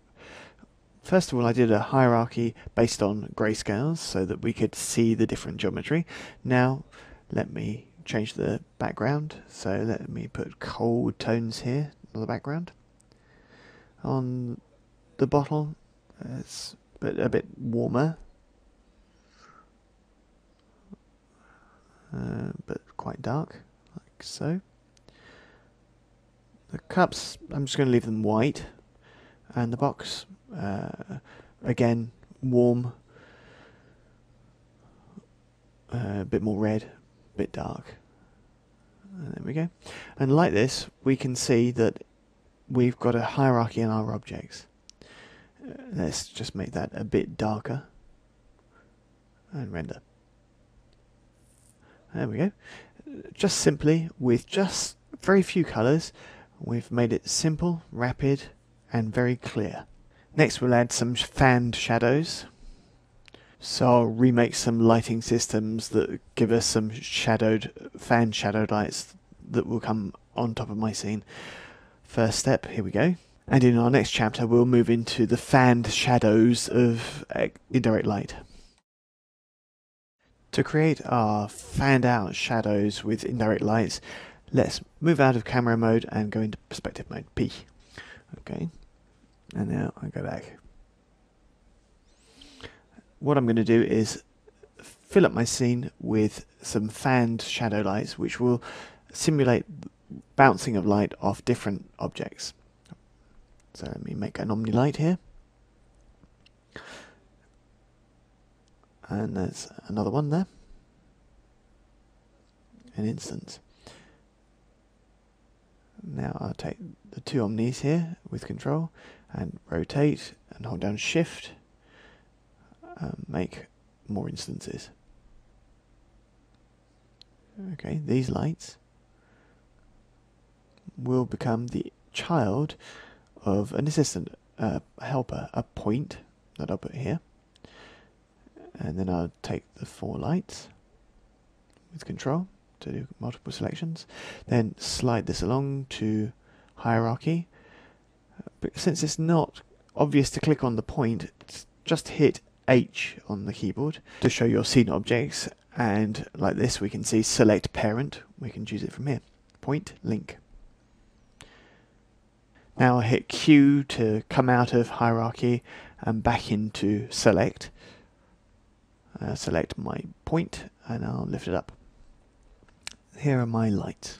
first of all, I did a hierarchy based on grayscales so that we could see the different geometry. Now let me change the background, so let me put cold tones here on the background. On the bottle, it's a bit warmer, but quite dark, like so. The cups, I'm just going to leave them white, and the box, again, warm, a bit more red, a bit dark. And there we go. And like this, we can see that we've got a hierarchy in our objects. Let's just make that a bit darker, and render. There we go. Just simply, with just very few colours, we've made it simple, rapid, and very clear. Next we'll add some fanned shadows. So I'll remake some lighting systems that give us some fan shadowed lights that will come on top of my scene. First step, here we go. And in our next chapter we'll move into the fanned shadows of indirect light. To create our fanned out shadows with indirect lights, let's move out of camera mode and go into perspective mode, P. Okay, and now I go back. What I'm going to do is fill up my scene with some fanned shadow lights which will simulate bouncing of light off different objects. So let me make an omni light here. And there's another one there. An instance. Now I'll take the two omnis here with control and rotate and hold down shift, make more instances. Okay, these lights will become the child of an assistant, a helper, a point that I'll put here. And then I'll take the 4 lights with control to do multiple selections, then slide this along to hierarchy. But since it's not obvious to click on the point, just hit H on the keyboard to show your scene objects, and like this we can see select parent. We can choose it from here. Point, link. Now I'll hit Q to come out of hierarchy and back into select. Select my point and I'll lift it up. Here are my lights.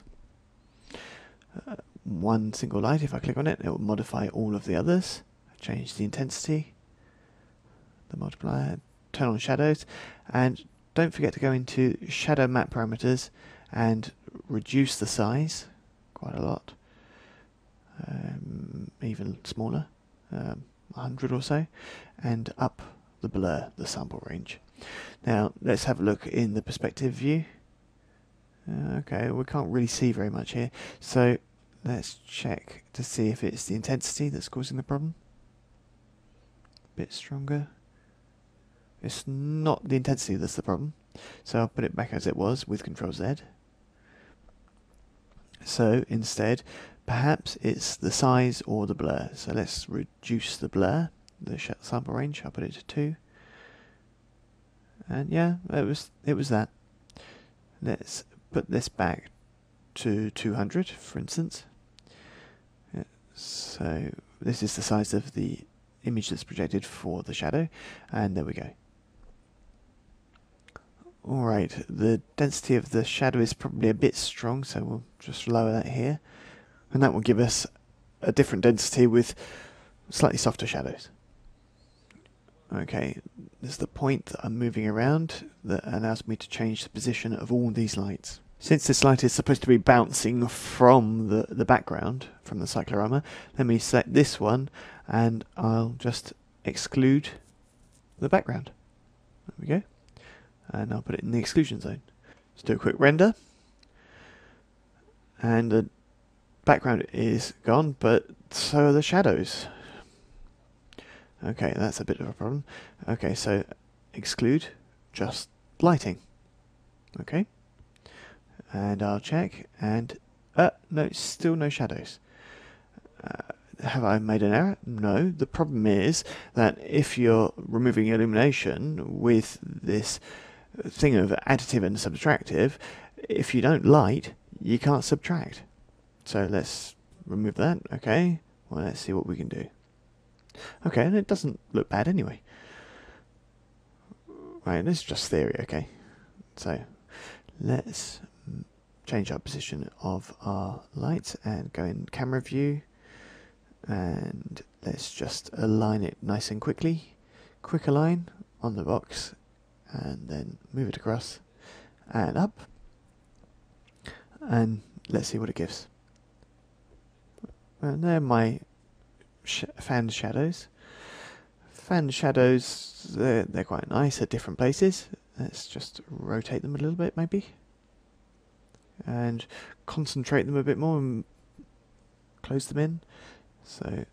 One single light, if I click on it, it will modify all of the others. Change the intensity, the multiplier, turn on shadows, and don't forget to go into shadow map parameters and reduce the size quite a lot, even smaller, 100 or so, and up the blur, the sample range. Now let's have a look in the perspective view. Okay, we can't really see very much here, so let's check to see if it's the intensity that's causing the problem. A bit stronger. It's not the intensity that's the problem, so I'll put it back as it was with Control Z. So instead, perhaps it's the size or the blur. So let's reduce the blur, the sample range. I'll put it to 2. And yeah, it was that. Let's put this back to 200, for instance. So this is the size of the image that's projected for the shadow, and there we go. Alright, the density of the shadow is probably a bit strong, so we'll just lower that here, and that will give us a different density with slightly softer shadows. Okay, there's the point that I'm moving around that allows me to change the position of all these lights. Since this light is supposed to be bouncing from the background, from the cyclorama, let me select this one and I'll just exclude the background. There we go. And I'll put it in the exclusion zone. Let's do a quick render. And the background is gone, but so are the shadows. Okay, that's a bit of a problem. Okay, so exclude just lighting. Okay. And I'll check, and no, still no shadows. Have I made an error? No. The problem is that if you're removing illumination with this thing of additive and subtractive, if you don't light, you can't subtract. So let's remove that. Okay. Well, let's see what we can do. Okay, and it doesn't look bad anyway. Right, this is just theory, okay. So let's change our position of our lights and go in camera view, and let's just align it nice and quickly. Quick align on the box and then move it across and up, and let's see what it gives. And there are my fan shadows. Fan shadows, they're quite nice at different places. Let's just rotate them a little bit maybe, and concentrate them a bit more and close them in. So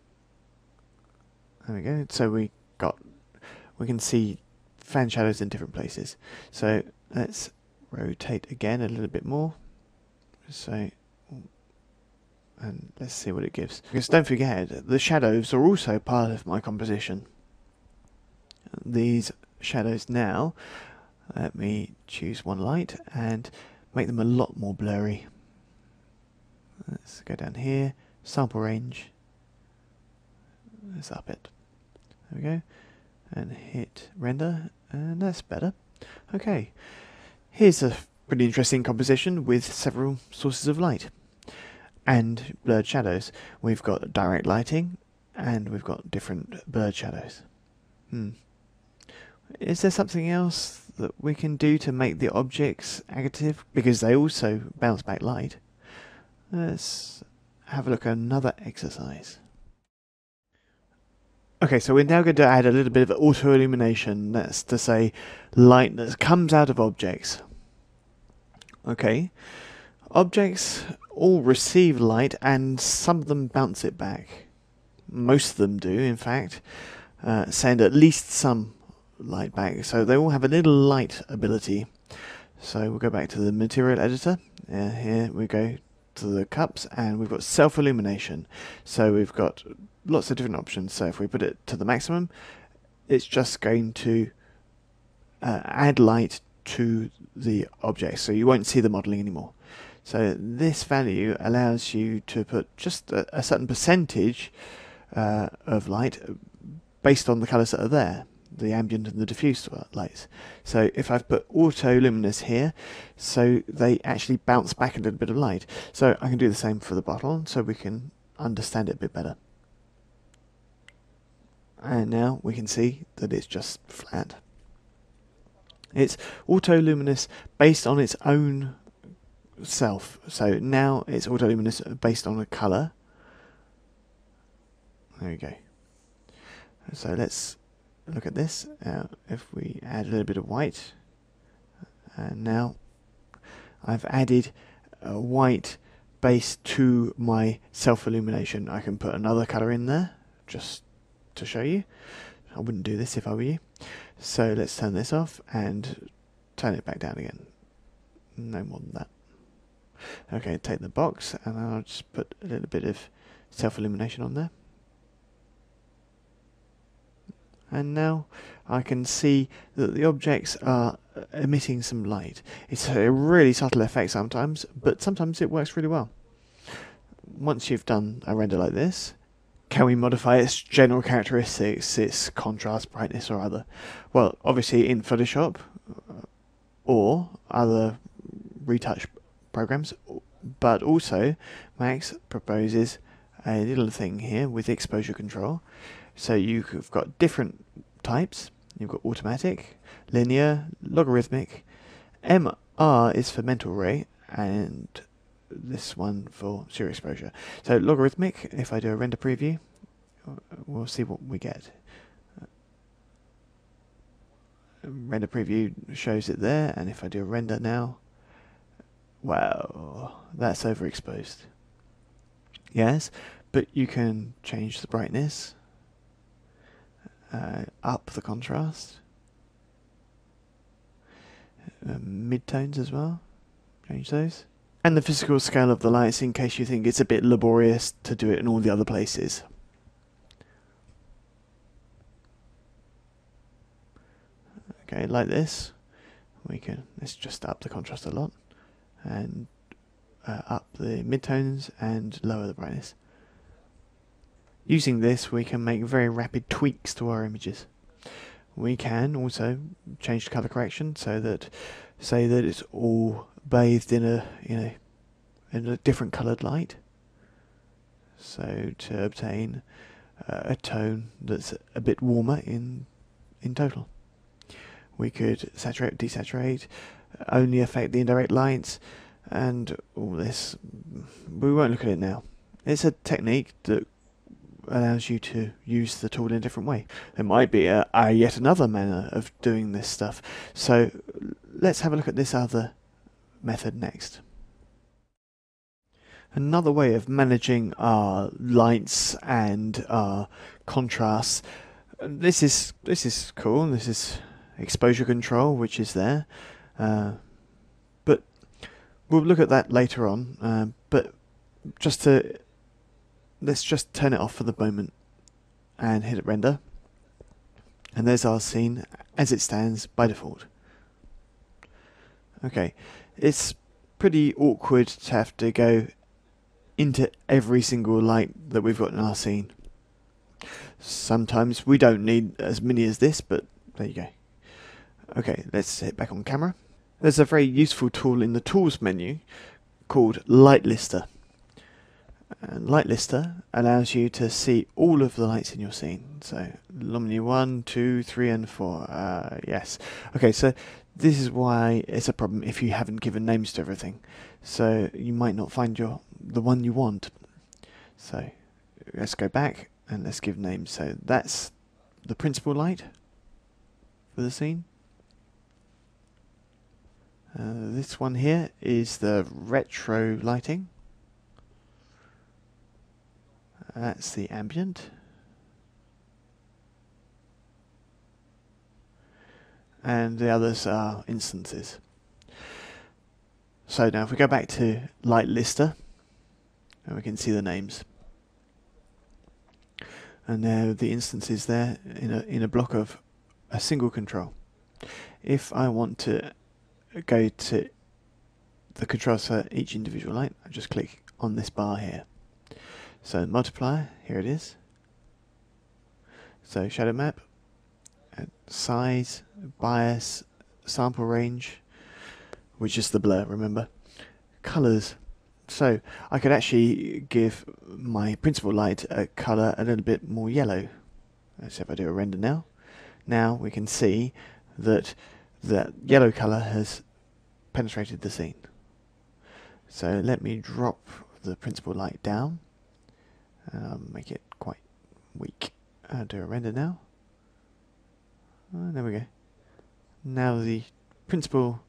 there we go. So we can see fan shadows in different places. So let's rotate again a little bit more. So, and let's see what it gives. Because don't forget, the shadows are also part of my composition. These shadows now, let me choose one light and make them a lot more blurry. Let's go down here, sample range, let's up it. There we go, and hit render, and that's better. Okay, here's a pretty interesting composition with several sources of light and blurred shadows. We've got direct lighting and we've got different blurred shadows. Is there something else that we can do to make the objects additive? Because they also bounce back light. Let's have a look at another exercise. Okay, so we're now going to add a little bit of auto illumination. That's to say, light that comes out of objects. Okay, objects all receive light and some of them bounce it back. Most of them do, in fact, send at least some light back. So they all have a little light ability. So we'll go back to the material editor. Here we go to the cups and we've got self-illumination. So we've got lots of different options. So if we put it to the maximum, it's just going to add light to the object, so you won't see the modelling anymore. So this value allows you to put just a certain percentage of light based on the colours that are there, the ambient and the diffuse lights. So if I've put auto luminous here, so they actually bounce back a little bit of light. So I can do the same for the bottle so we can understand it a bit better. And now we can see that it's just flat. It's auto-luminous based on its own self. So now it's auto-luminous based on a colour. There we go. So let's look at this. If we add a little bit of white, and now I've added a white base to my self-illumination. I can put another colour in there just to show you. I wouldn't do this if I were you. So let's turn this off and turn it back down again. No more than that. Okay, take the box and I'll just put a little bit of self-illumination on there. And now I can see that the objects are emitting some light. It's a really subtle effect sometimes, but sometimes it works really well. Once you've done a render like this, can we modify its general characteristics, its contrast, brightness or other? Well, obviously in Photoshop or other retouch programs, but also Max proposes a little thing here with exposure control. So you've got different types. You've got automatic, linear, logarithmic. MR is for mental ray, and this one for serial exposure. So logarithmic, if I do a render preview, we'll see what we get. Render preview shows it there, and if I do a render now, wow, that's overexposed. Yes, but you can change the brightness, up the contrast, midtones as well, change those, and the physical scale of the lights in case you think it's a bit laborious to do it in all the other places. Okay, like this, let's just up the contrast a lot, and up the midtones and lower the brightness. Using this, we can make very rapid tweaks to our images. We can also change the color correction so that, say that it's all bathed in a different colored light. So to obtain a tone that's a bit warmer in total. We could saturate, desaturate, only affect the indirect lights, and all this. We won't look at it now. It's a technique that allows you to use the tool in a different way. There might be yet another manner of doing this stuff. So let's have a look at this other method next. Another way of managing our lights and our contrasts. This is cool. This is exposure control, which is there, but we'll look at that later on. But let's just turn it off for the moment and hit render, and there's our scene as it stands by default. Okay, it's pretty awkward to have to go into every single light that we've got in our scene. Sometimes we don't need as many as this, but there you go. Okay, let's hit back on camera. There's a very useful tool in the Tools menu called Light Lister. And Light Lister allows you to see all of the lights in your scene. So, Lumini 1, 2, 3 and 4. Yes. Okay, so this is why it's a problem if you haven't given names to everything. So you might not find the one you want. So let's go back and let's give names. So that's the principal light for the scene. This one here is the retro lighting. That's the ambient. And the others are instances. So now if we go back to light lister, and we can see the names. And now the instances there in a block of a single control. If I want to go to the controls for each individual light, I just click on this bar here. So multiplier, here it is. So shadow map, size, bias, sample range, which is the blur, remember. Colors. So I could actually give my principal light a color a little bit more yellow. So if I do a render now we can see that the yellow color has penetrated the scene. So let me drop the principal light down and make it quite weak. I'll do a render now. There we go. Now the principal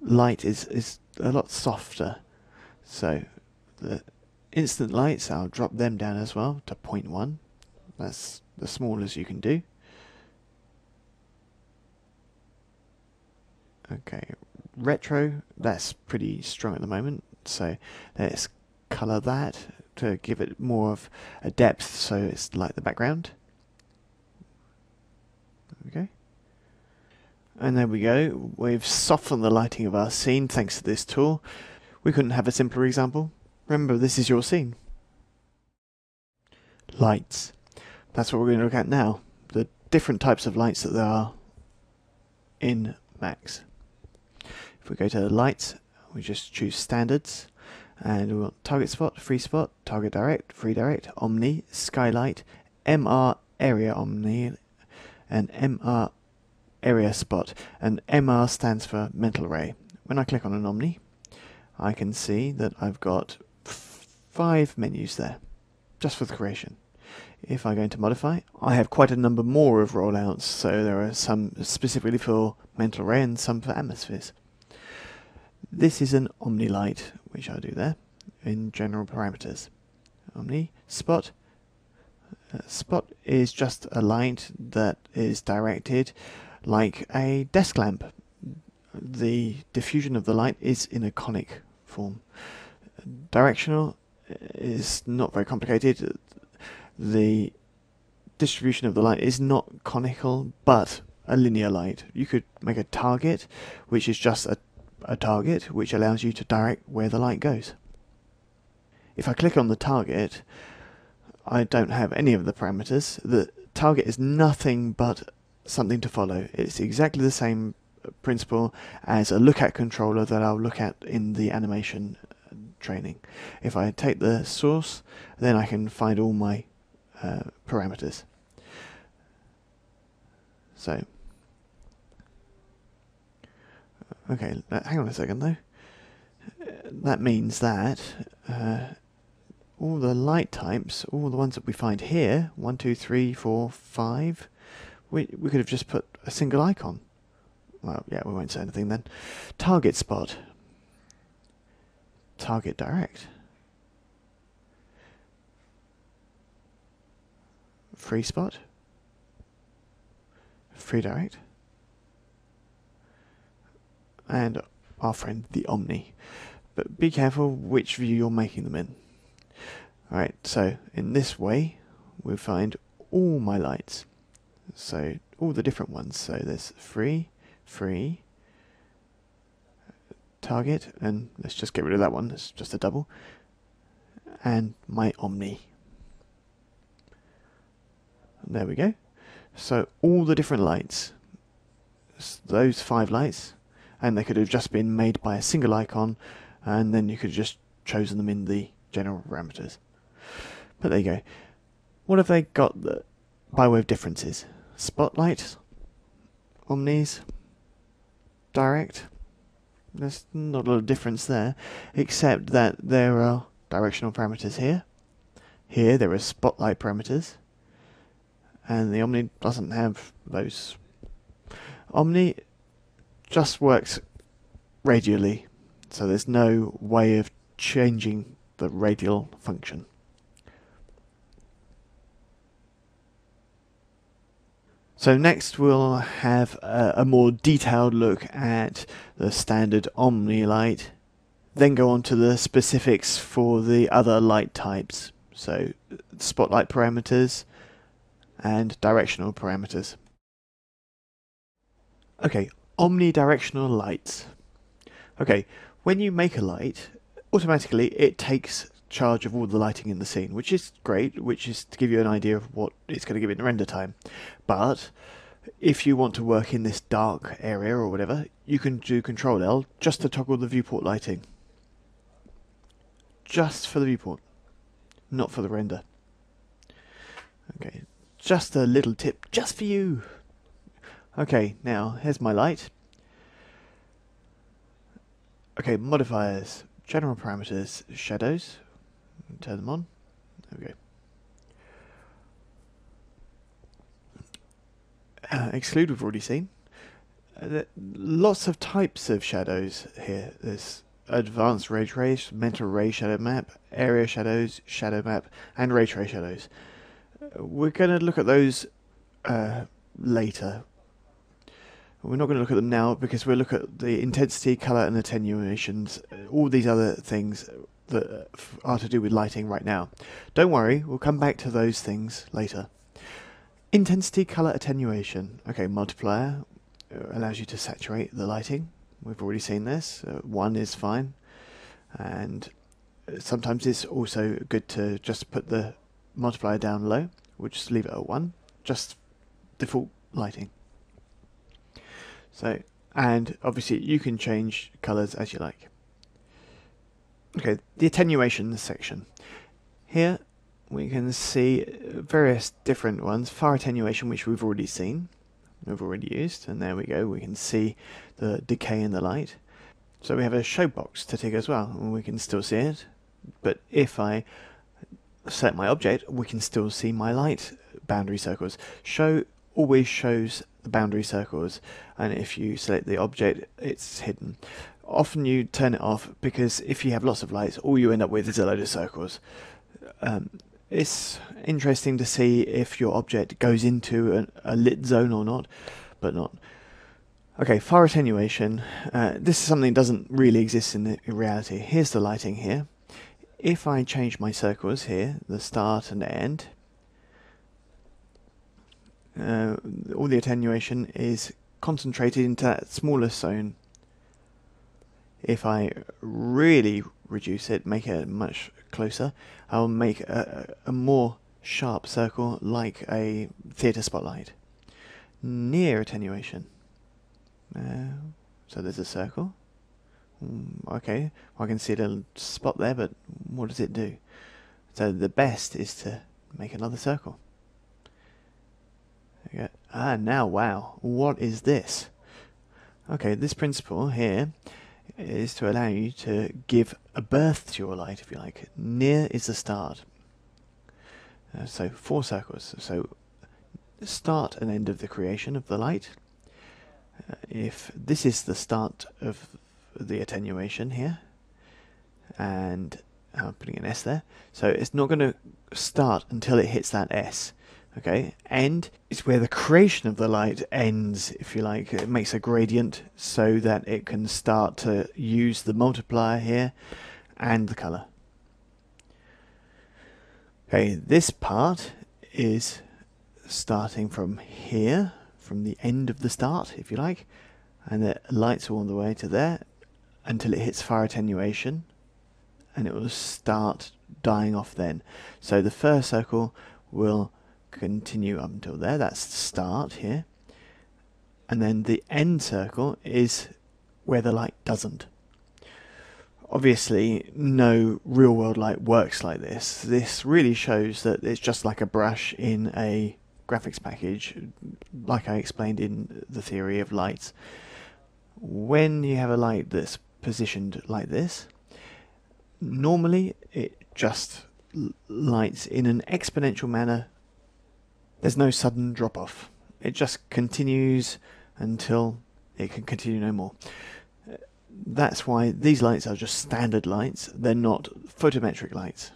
light is a lot softer. So the instant lights, I'll drop them down as well to 0.1. That's the smallest you can do. Okay, retro, that's pretty strong at the moment. So let's colour that to give it more of a depth so it's like the background. There we go. And there we go. We've softened the lighting of our scene thanks to this tool. We couldn't have a simpler example. Remember, this is your scene. Lights. That's what we're going to look at now. The different types of lights that there are in Max. If we go to lights, we just choose standards. And we want target spot, free spot, target direct, free direct, omni, skylight, MR area omni, and MR area spot. And MR stands for mental ray. When I click on an omni, I can see that I've got 5 menus there, just for the creation. If I go into modify, I have quite a number more of rollouts, so there are some specifically for mental ray and some for atmospheres. This is an omni light, which I'll do there, in general parameters. Omni, spot. Spot is just a light that is directed like a desk lamp. The diffusion of the light is in a conic form. Directional is not very complicated. The distribution of the light is not conical, but a linear light. You could make a target, which is just a target, which allows you to direct where the light goes. If I click on the target, I don't have any of the parameters. The target is nothing but something to follow. It's exactly the same principle as a look at controller that I'll look at in the animation training. If I take the source, then I can find all my parameters. So, okay, hang on a second though. That means that all the light types, all the ones that we find here, 1, 2, 3, 4, 5, we could have just put a single icon. Well, yeah, we won't say anything then. Target spot. Target direct. Free spot. Free direct. And our friend the Omni. But be careful which view you're making them in. Alright, so in this way we'll find all my lights. So all the different ones. So there's free, target, and let's just get rid of that one, it's just a double, and my Omni. And there we go. So all the different lights, those 5 lights, and they could have just been made by a single icon, and then you could have just chosen them in the general parameters. But there you go. What have they got by way of differences? Spotlight, Omnis, direct. There's not a lot of difference there, except that there are directional parameters here. Here there are spotlight parameters, and the Omni doesn't have those. Omni just works radially, so there's no way of changing the radial function. So next we'll have a more detailed look at the standard Omni light, then go on to the specifics for the other light types, so spotlight parameters and directional parameters. Okay, omnidirectional lights. Okay, when you make a light, automatically it takes charge of all the lighting in the scene, which is great, which is to give you an idea of what it's going to give in render time. But if you want to work in this dark area or whatever, you can do Control L just to toggle the viewport lighting. Just for the viewport, not for the render. Okay, just a little tip just for you. Okay, now here's my light. Okay, modifiers, general parameters, shadows. Turn them on. There we go. Exclude we've already seen. Lots of types of shadows here. There's advanced ray trace, mental ray shadow map, area shadows, shadow map, and ray trace shadows. We're going to look at those later. We're not going to look at them now because we'll look at the intensity, color, and attenuations, all these other things that are to do with lighting right now. Don't worry, we'll come back to those things later. Intensity, color, attenuation. Okay, multiplier allows you to saturate the lighting. We've already seen this. 1 is fine. And sometimes it's also good to just put the multiplier down low. We'll just leave it at 1. Just default lighting. So, and obviously you can change colors as you like. Okay, the attenuation section. Here we can see various different ones. Far attenuation, which we've already seen, we've already used, and there we go. We can see the decay in the light. So we have a show box to tick as well, and we can still see it. But if I select my object, we can still see my light boundary circles. Show always shows the boundary circles, and if you select the object, it's hidden. Often you turn it off because if you have lots of lights, all you end up with is a load of circles. It's interesting to see if your object goes into a lit zone or not, but not. Okay, far attenuation. This is something that doesn't really exist in reality. Here's the lighting here. If I change my circles here, the start and end, all the attenuation is concentrated into that smallest zone. If I really reduce it, make it much closer, I'll make a more sharp circle like a theatre spotlight. Near attenuation. So there's a circle. Okay, well, I can see a little spot there, but what does it do? So the best is to make another circle. Okay. Ah, now, wow, what is this? Okay, this principle here is to allow you to give a birth to your light, if you like. Near is the start. So 4 circles. So start and end of the creation of the light. If this is the start of the attenuation here, and I'm putting an S there, so it's not going to start until it hits that S. Okay, end is where the creation of the light ends, if you like. It makes a gradient so that it can start to use the multiplier here and the color. Okay, this part is starting from here, from the end of the start, if you like, and it lights all the way to there until it hits far attenuation, and it will start dying off then. So the first circle will continue up until there, that's the start here, and then the end circle is where the light doesn't. Obviously no real world light works like this. This really shows that it's just like a brush in a graphics package, like I explained in the theory of lights. When you have a light that's positioned like this, normally it just lights in an exponential manner. There's no sudden drop off. It just continues until it can continue no more. That's why these lights are just standard lights. They're not photometric lights.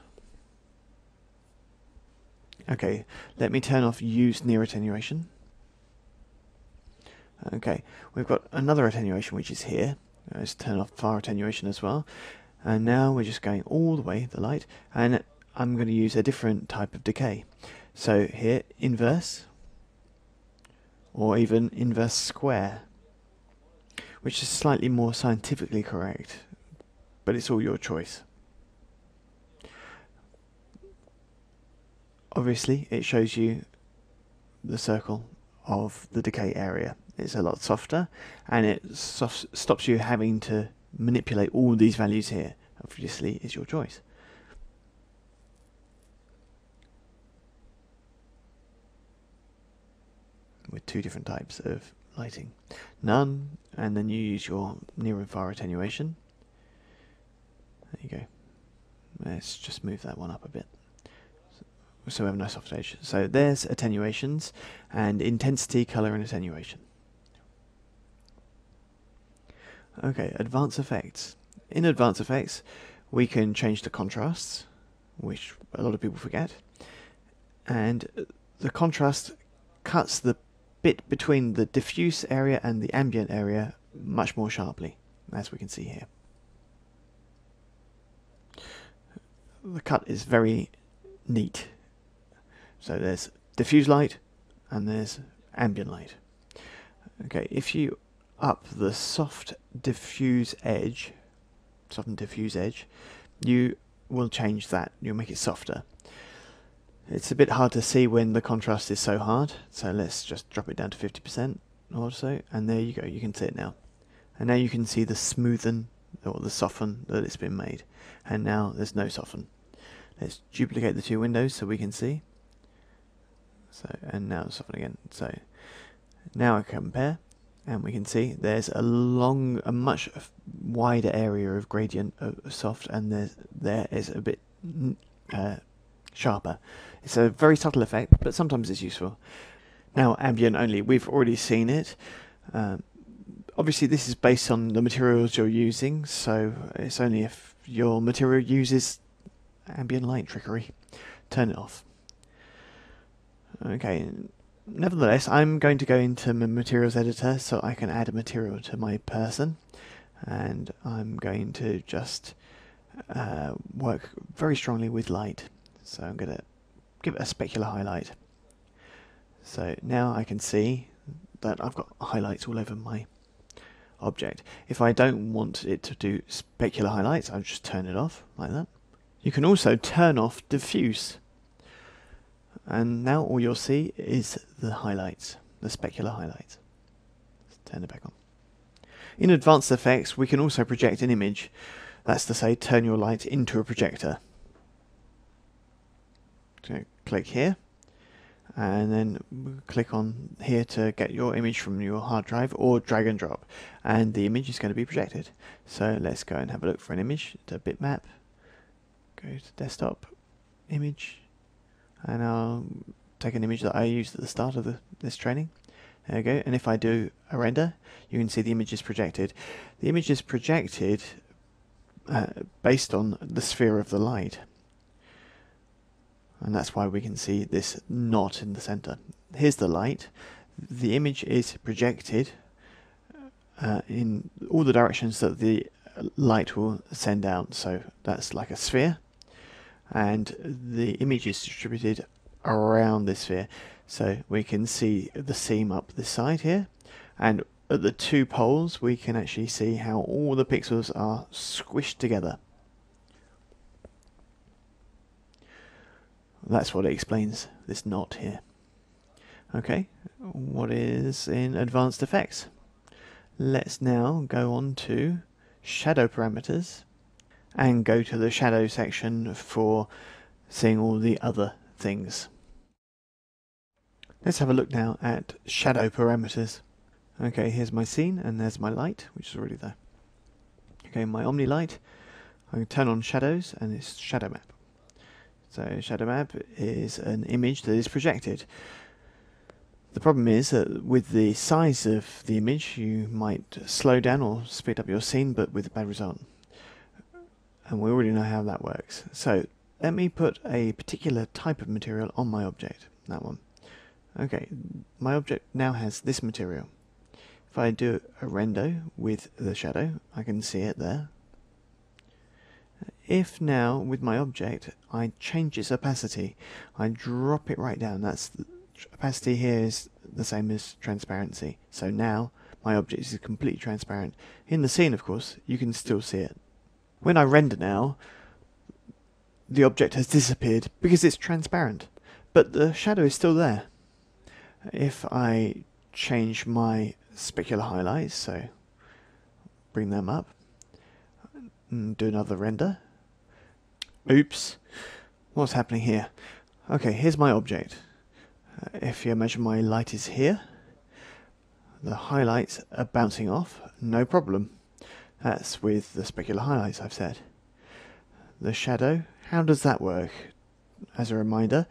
Okay, let me turn off use near attenuation. Okay, we've got another attenuation which is here. Let's turn off far attenuation as well. And now we're just going all the way, the light, and I'm going to use a different type of decay. So here, inverse, or even inverse square, which is slightly more scientifically correct, but it's all your choice. Obviously, it shows you the circle of the decay area. It's a lot softer, and it stops you having to manipulate all these values here. Obviously, it's your choice. With two different types of lighting. None, and then you use your near and far attenuation. There you go. Let's just move that one up a bit. So we have a nice soft edge. So there's attenuations and intensity, color, and attenuation. Okay, advanced effects. In advanced effects, we can change the contrasts, which a lot of people forget. And the contrast cuts the bit between the diffuse area and the ambient area much more sharply, as we can see here. The cut is very neat. So there's diffuse light and there's ambient light. Okay, if you up the softened diffuse edge, you will change that. You'll make it softer. It's a bit hard to see when the contrast is so hard, so let's just drop it down to 50% or so, and there you go, you can see it now. And now you can see the smoothen, or the soften that it's been made. And now there's no soften. Let's duplicate the two windows so we can see. So, and now soften again. So now I compare, and we can see there's a much wider area of gradient of soft, and there is a bit sharper. It's a very subtle effect, but sometimes it's useful. Now ambient only, we've already seen it. Obviously this is based on the materials you're using, so it's only if your material uses ambient light trickery. Turn it off. Okay, nevertheless, I'm going to go into my materials editor so I can add a material to my person, and I'm going to just work very strongly with light. So I'm going to give it a specular highlight. So now I can see that I've got highlights all over my object. If I don't want it to do specular highlights, I'll just turn it off like that. You can also turn off diffuse. And now all you'll see is the highlights, the specular highlights. Let's turn it back on. In advanced effects, we can also project an image. That's to say, turn your light into a projector. So click here, and then click on here to get your image from your hard drive, or drag and drop, and the image is going to be projected. So let's go and have a look for an image. To bitmap, go to desktop, image, and I'll take an image that I used at the start of this training. There we go, and if I do a render, you can see the image is projected. The image is projected based on the sphere of the light. And that's why we can see this knot in the center. Here's the light. The image is projected in all the directions that the light will send out. So that's like a sphere. And the image is distributed around this sphere. So we can see the seam up this side here. And at the two poles, we can actually see how all the pixels are squished together. That's what explains this knot here. Okay, what is in advanced effects? Let's now go on to shadow parameters and go to the shadow section for seeing all the other things. Let's have a look now at shadow parameters. Okay, here's my scene and there's my light, which is already there. Okay, my Omni light, I can turn on shadows and it's shadow map. So shadow map is an image that is projected. The problem is that with the size of the image you might slow down or speed up your scene, but with a bad result. And we already know how that works. So let me put a particular type of material on my object, that one. Okay, my object now has this material. If I do a render with the shadow, I can see it there. If now, with my object, I change its opacity, I drop it right down, that's the opacity here is the same as transparency. So now, my object is completely transparent. In the scene, of course, you can still see it. When I render now, the object has disappeared because it's transparent, but the shadow is still there. If I change my specular highlights, so bring them up, and do another render. Oops, what's happening here? Okay, here's my object. If you imagine my light is here, the highlights are bouncing off, no problem. That's with the specular highlights I've said. The shadow, how does that work? As a reminder,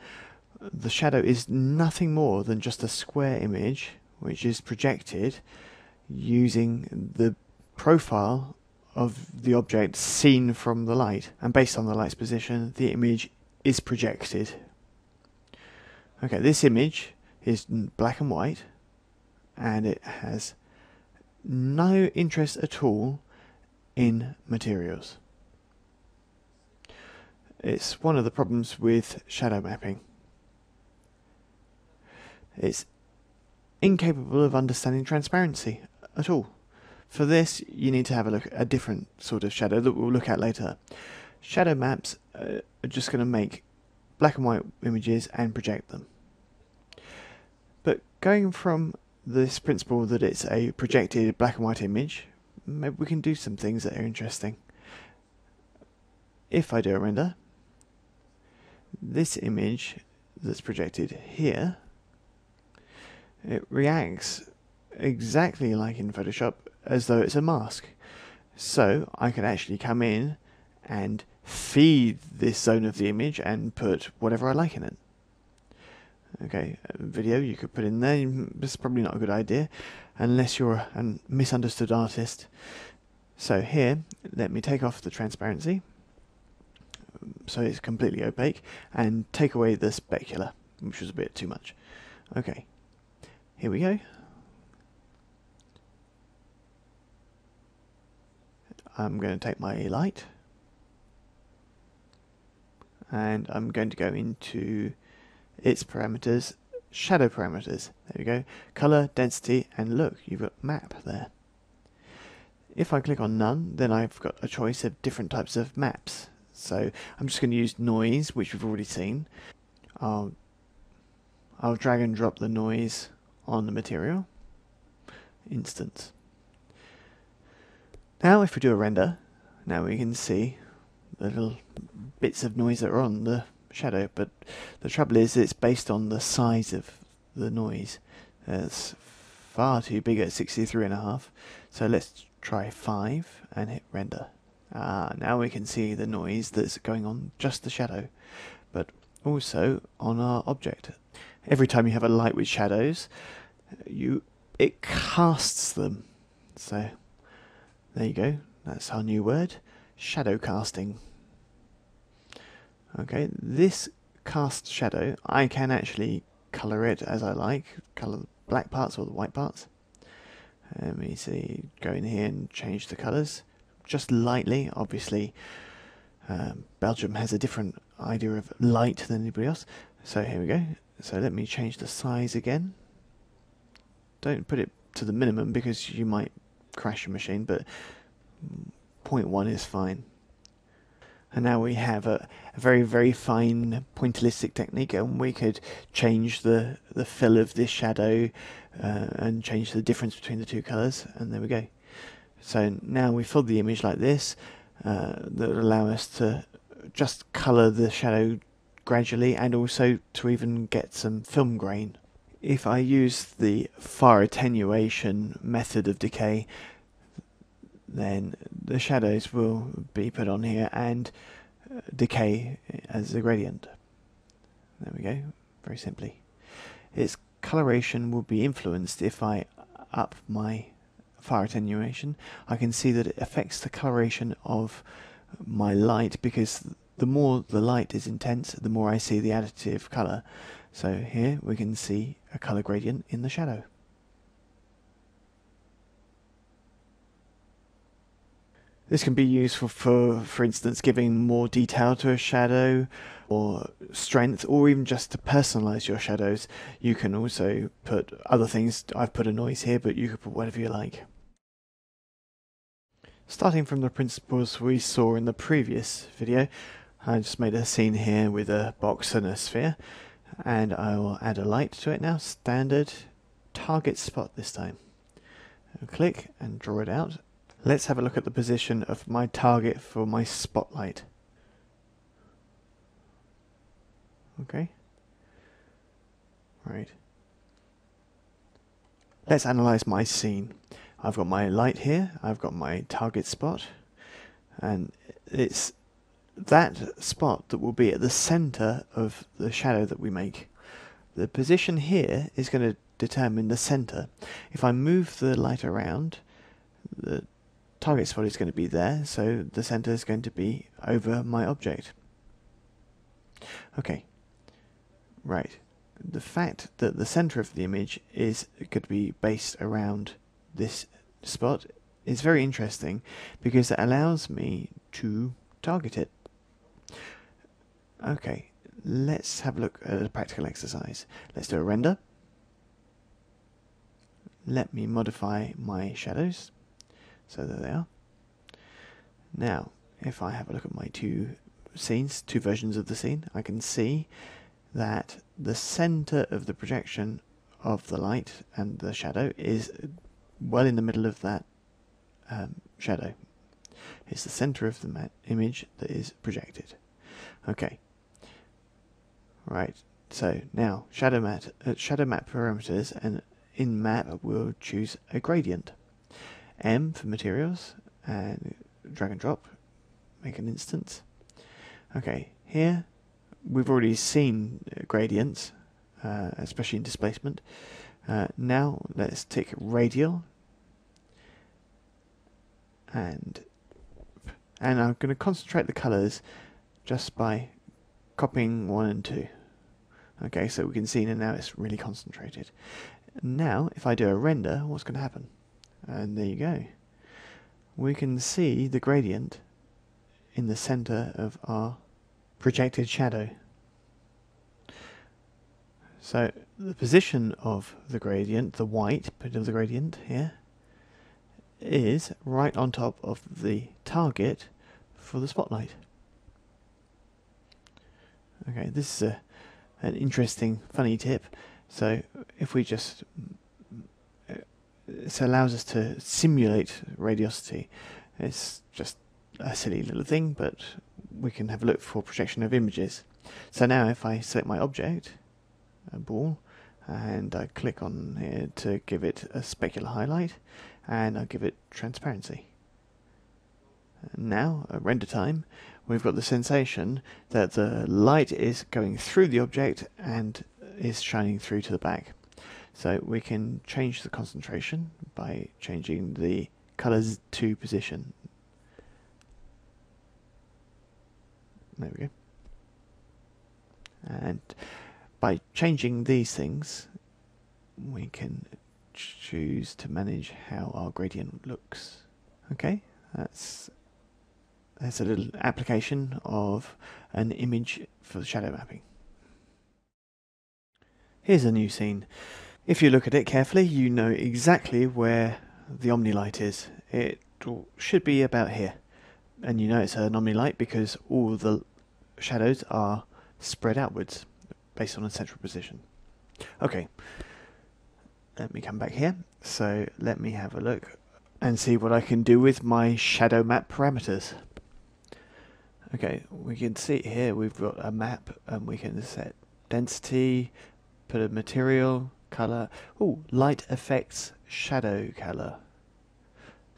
the shadow is nothing more than just a square image which is projected using the profile of the object seen from the light, and based on the light's position the image is projected. Okay, this image is black and white and it has no interest at all in materials. It's one of the problems with shadow mapping. It's incapable of understanding transparency at all. For this, you need to have a different sort of shadow that we'll look at later. Shadow maps are just going to make black and white images and project them. But going from this principle that it's a projected black and white image, maybe we can do some things that are interesting. If I do a render, this image that's projected here, it reacts exactly like in Photoshop as though it's a mask. So I can actually come in and feed this zone of the image and put whatever I like in it. Okay, video you could put in there, it's probably not a good idea unless you're a misunderstood artist. So here, let me take off the transparency so it's completely opaque and take away the specular, which was a bit too much. Okay, here we go. I'm going to take my light and I'm going to go into its parameters, shadow parameters. There we go. Color, density, and look, you've got map there. If I click on none, then I've got a choice of different types of maps. So I'm just going to use noise, which we've already seen. I'll drag and drop the noise on the material. Instance. Now if we do a render, now we can see the little bits of noise that are on the shadow, but the trouble is it's based on the size of the noise. It's far too big at 63.5, so let's try 5 and hit render. Now we can see the noise that's going on just the shadow, but also on our object. Every time you have a light with shadows, it casts them. So there you go, that's our new word, shadow casting. Okay, this cast shadow, I can actually colour it as I like, colour the black parts or the white parts. Let me see, go in here and change the colours, just lightly. Obviously Belgium has a different idea of light than anybody else, so here we go. So let me change the size again. Don't put it to the minimum because you might crash your machine, but 0.1 is fine. And now we have a very, very fine pointillistic technique, and we could change the fill of this shadow and change the difference between the two colours, and there we go. So now we fill the image like this, that will allow us to just colour the shadow gradually and also to even get some film grain. If I use the far attenuation method of decay, then the shadows will be put on here and decay as a gradient. There we go, very simply. Its coloration will be influenced if I up my fire attenuation. I can see that it affects the coloration of my light, because the more the light is intense, the more I see the additive colour. So here we can see a colour gradient in the shadow. This can be useful for instance, giving more detail to a shadow, or strength, or even just to personalize your shadows. You can also put other things. I've put a noise here, but you could put whatever you like. Starting from the principles we saw in the previous video, I just made a scene here with a box and a sphere, and I will add a light to it now. Standard target spot this time. I'll click and draw it out. Let's have a look at the position of my target for my spotlight. Okay. Right. Let's analyze my scene. I've got my light here, I've got my target spot, and it's that spot that will be at the center of the shadow that we make. The position here is going to determine the center. If I move the light around, the target spot is going to be there, so the center is going to be over my object. Okay, right. The fact that the center of the image is going to be based around this spot is very interesting, because it allows me to target it. Okay, let's have a look at a practical exercise. Let's do a render. Let me modify my shadows. So there they are. Now, if I have a look at my two scenes, two versions of the scene, I can see that the center of the projection of the light and the shadow is well in the middle of that shadow. It's the center of the image that is projected. Okay. Right. So now shadow map parameters, and in map we'll choose a gradient. M for materials, and drag and drop, make an instance. Okay, here we've already seen gradients, especially in displacement. Now let's take radial, and I'm going to concentrate the colors just by copying 1 and 2. Okay, so we can see now it's really concentrated. Now, if I do a render, what's going to happen? And there you go. We can see the gradient in the center of our projected shadow. So the position of the gradient, the white bit of the gradient here, is right on top of the target for the spotlight. Okay, this is an interesting, funny tip. So if we just, this allows us to simulate radiosity. It's just a silly little thing, but we can have a look for projection of images. So now if I select my object, a ball, and I click on here to give it a specular highlight, and I'll give it transparency. And now, at render time, we've got the sensation that the light is going through the object and is shining through to the back. So we can change the concentration by changing the colors to position. There we go. And by changing these things, we can choose to manage how our gradient looks. Okay, that's a little application of an image for the shadow mapping. Here's a new scene. If you look at it carefully, you know exactly where the omni-light is. It should be about here. And you know it's an omni-light because all the shadows are spread outwards based on a central position. Okay, let me come back here. So let me have a look and see what I can do with my shadow map parameters. Okay, we can see here we've got a map, and we can set density, put a material, color. Oh, light effects, shadow color.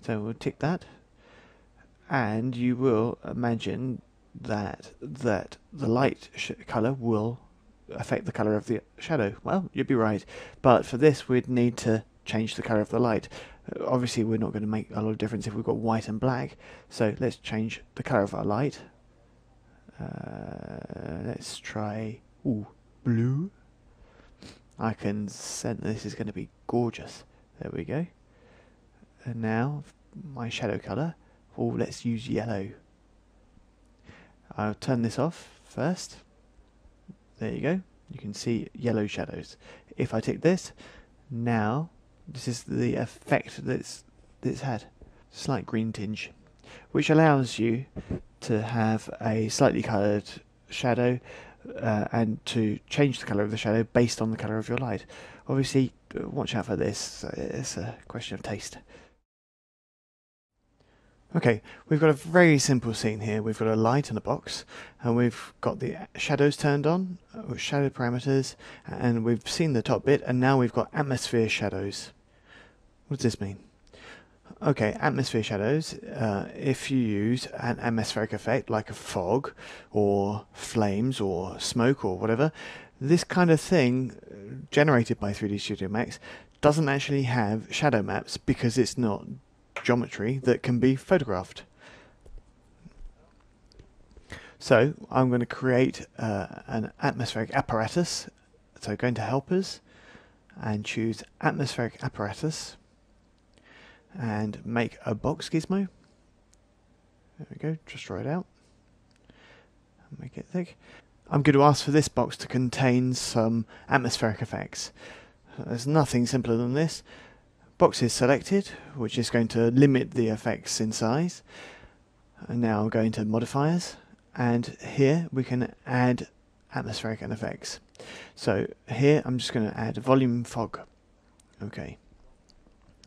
So we'll tick that, and you will imagine that the light color will affect the color of the shadow. Well, you'd be right, but for this we'd need to change the color of the light. Obviously we're not going to make a lot of difference if we've got white and black, so let's change the color of our light. Let's try blue. I can sense this is going to be gorgeous. There we go. And now my shadow color. Let's use yellow. I'll turn this off first. There you go. You can see yellow shadows. If I tick this, now this is the effect that it's had. Slight green tinge, which allows you to have a slightly coloured shadow and to change the colour of the shadow based on the colour of your light. Obviously, watch out for this. It's a question of taste. Okay, we've got a very simple scene here. We've got a light and a box, and we've got the shadows turned on, shadow parameters, and we've seen the top bit, and now we've got atmosphere shadows. What does this mean? Okay, atmosphere shadows, if you use an atmospheric effect like a fog, or flames, or smoke, or whatever, this kind of thing, generated by 3D Studio Max, doesn't actually have shadow maps because it's not geometry that can be photographed. So I'm going to create an atmospheric apparatus. So go into helpers and choose atmospheric apparatus and make a box gizmo. There we go, just draw it out. Make it thick. I'm going to ask for this box to contain some atmospheric effects. There's nothing simpler than this. Box is selected, which is going to limit the effects in size. And now I'll go into modifiers, and here we can add atmospheric and effects. So here I'm just going to add volume fog. Okay.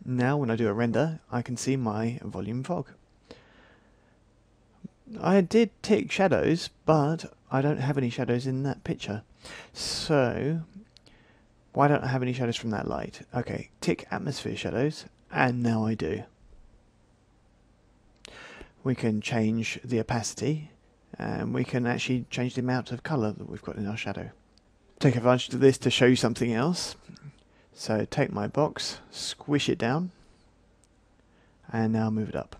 Now when I do a render, I can see my volume fog. I did tick shadows, but I don't have any shadows in that picture. So why don't I have any shadows from that light? Okay, tick atmosphere shadows, and now I do. We can change the opacity, and we can actually change the amount of colour that we've got in our shadow. Take advantage of this to show you something else. So take my box, squish it down, and now move it up.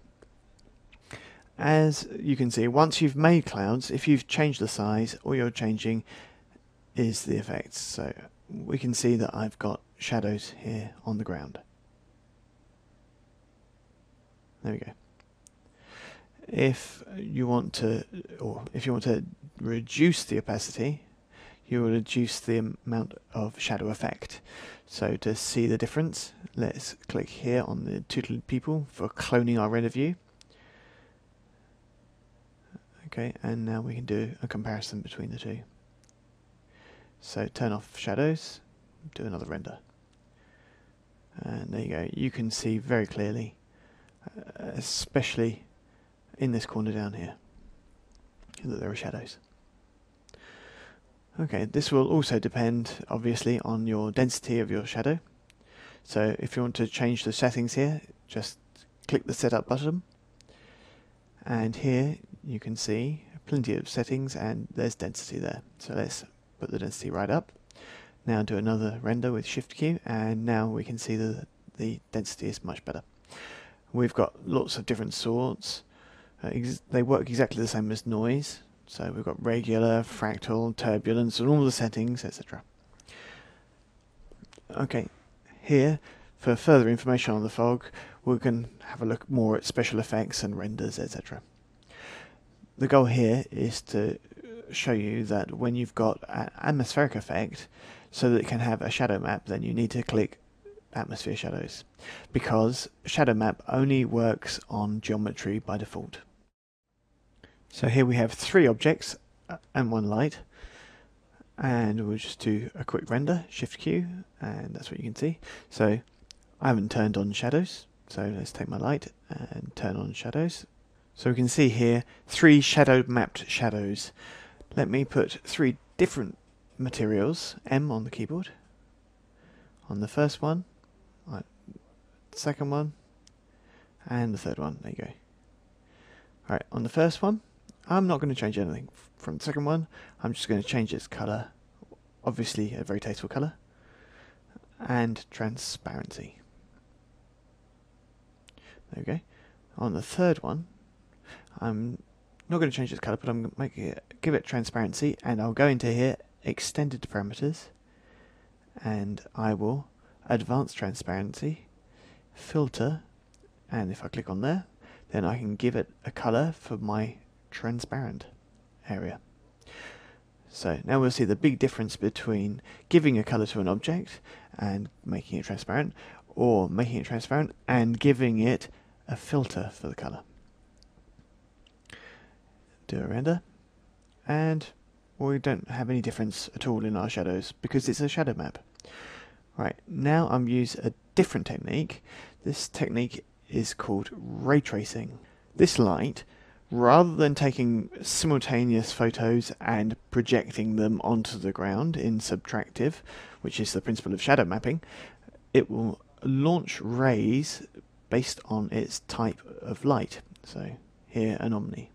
As you can see, once you've made clouds, if you've changed the size, all you're changing is the effects. So we can see that I've got shadows here on the ground. There we go. If you want to reduce the opacity, you will reduce the amount of shadow effect. So to see the difference, let's click here on the two little people for cloning our render view. Okay, and now we can do a comparison between the two. So turn off shadows, do another render. And there you go. You can see very clearly, especially in this corner down here, that there are shadows. Okay, this will also depend obviously on your density of your shadow. So if you want to change the settings here, just click the setup button, and here you can see plenty of settings and there's density there. So let's put the density right up. Now do another render with Shift Q, and now we can see the density is much better. We've got lots of different sorts. They work exactly the same as noise. So we've got regular, fractal, turbulence, and all the settings, etc. Okay, here, for further information on the fog, we can have a look more at special effects and renders, etc. The goal here is to show you that when you've got an atmospheric effect, so that it can have a shadow map, then you need to click atmosphere shadows, because shadow map only works on geometry by default. So here we have 3 objects and 1 light, and we'll just do a quick render, Shift Q, and that's what you can see. So I haven't turned on shadows, so let's take my light and turn on shadows. So we can see here 3 shadow mapped shadows. Let me put 3 different materials, M on the keyboard, on the first one, second one, and the third one. There you go. Alright, on the first one, I'm not going to change anything from the second one. I'm just going to change its colour, obviously a very tasteful colour, and transparency. There we go. On the third one, I'm not going to change its colour, but I'm going to give it transparency, and I'll go into here, extended parameters, and I will advance transparency, filter, and if I click on there, then I can give it a colour for my transparent area. So now we'll see the big difference between giving a colour to an object and making it transparent, or making it transparent and giving it a filter for the colour. Do a render, and we don't have any difference at all in our shadows because it's a shadow map. Right, now I'm using a different technique. This technique is called ray tracing. This light, rather than taking simultaneous photos and projecting them onto the ground in subtractive, which is the principle of shadow mapping, it will launch rays based on its type of light. So here an omni.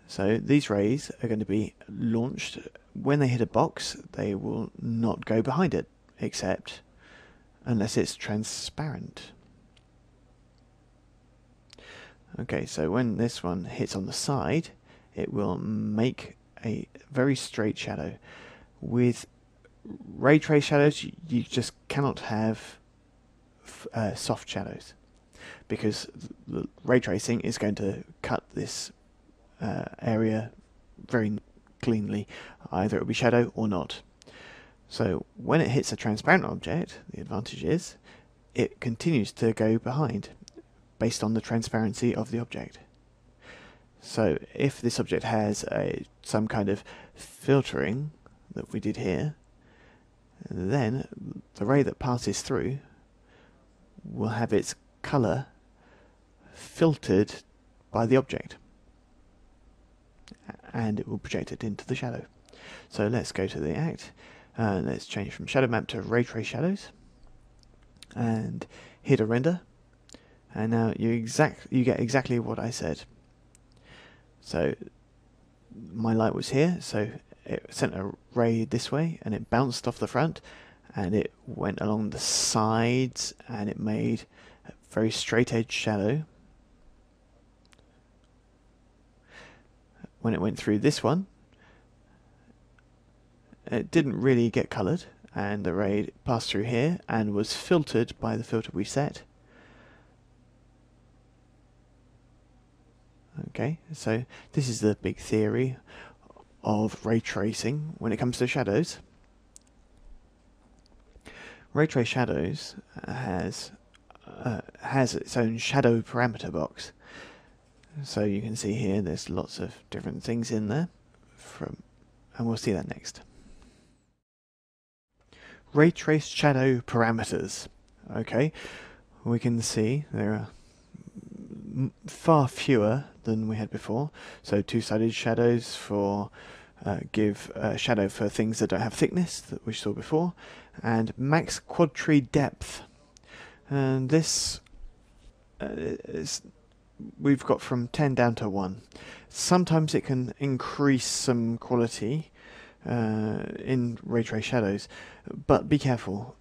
So these rays are going to be launched. When they hit a box, they will not go behind it, except unless it's transparent. Okay, so when this one hits on the side, it will make a very straight shadow. With ray trace shadows, you just cannot have soft shadows, because the ray tracing is going to cut this area very cleanly. Either it will be shadow or not. So when it hits a transparent object, the advantage is it continues to go behind based on the transparency of the object. So if this object has some kind of filtering that we did here, then the ray that passes through will have its colour filtered by the object, and it will project it into the shadow. So let's go to the act, let's change from shadow map to ray trace shadows, and hit a render, and now you get exactly what I said. So my light was here, so it sent a ray this way, and it bounced off the front, and it went along the sides, and it made a very straight edge shadow. When it went through this one, it didn't really get coloured, and the ray passed through here and was filtered by the filter we set. Okay, so this is the big theory of ray tracing when it comes to shadows. Ray trace shadows has its own shadow parameter box. So you can see here there's lots of different things in there, and we'll see that next. Ray trace shadow parameters. Okay, we can see there are far fewer than we had before. So two-sided shadows for give shadow for things that don't have thickness, that we saw before, and max quad tree depth. And this we've got from 10 down to 1. Sometimes it can increase some quality in ray trace shadows, but be careful.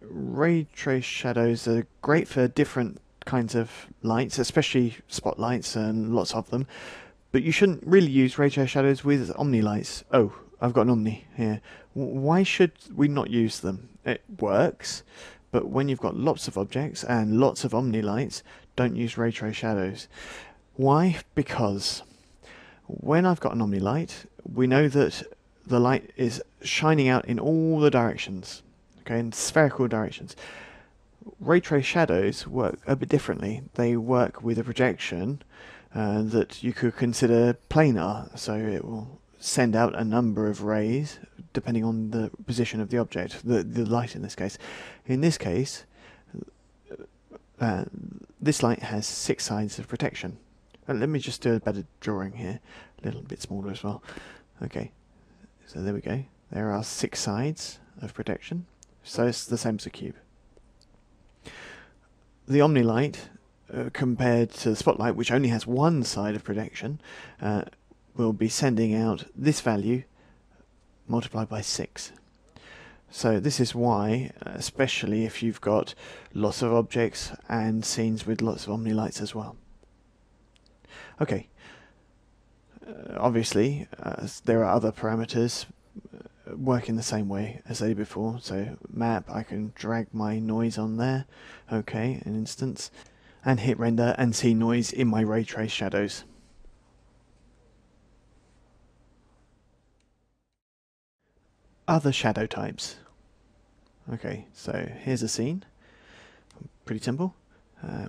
Ray trace shadows are great for different kinds of lights, especially spotlights and lots of them, but you shouldn't really use ray trace shadows with omni lights. Oh, I've got an omni here. Why should we not use them? It works, but when you've got lots of objects and lots of omni lights, don't use ray trace shadows. Why? Because when I've got an omni light, we know that the light is shining out in all the directions, okay, in spherical directions. Ray trace shadows work a bit differently. They work with a projection that you could consider planar, so it will send out a number of rays depending on the position of the object, the light in this case. In this case, this light has 6 sides of protection. Let me just do a better drawing here, a little bit smaller as well. Okay, so there we go. There are 6 sides of protection, so it's the same as a cube. The omni light compared to the spotlight, which only has one side of projection, will be sending out this value multiplied by 6. So this is why, especially if you've got lots of objects and scenes with lots of Omni lights as well. Okay, obviously there are other parameters working the same way as I did before. So map, I can drag my noise on there, okay, an instance, and hit render and see noise in my ray trace shadows. Other shadow types. Okay, so here's a scene, pretty simple.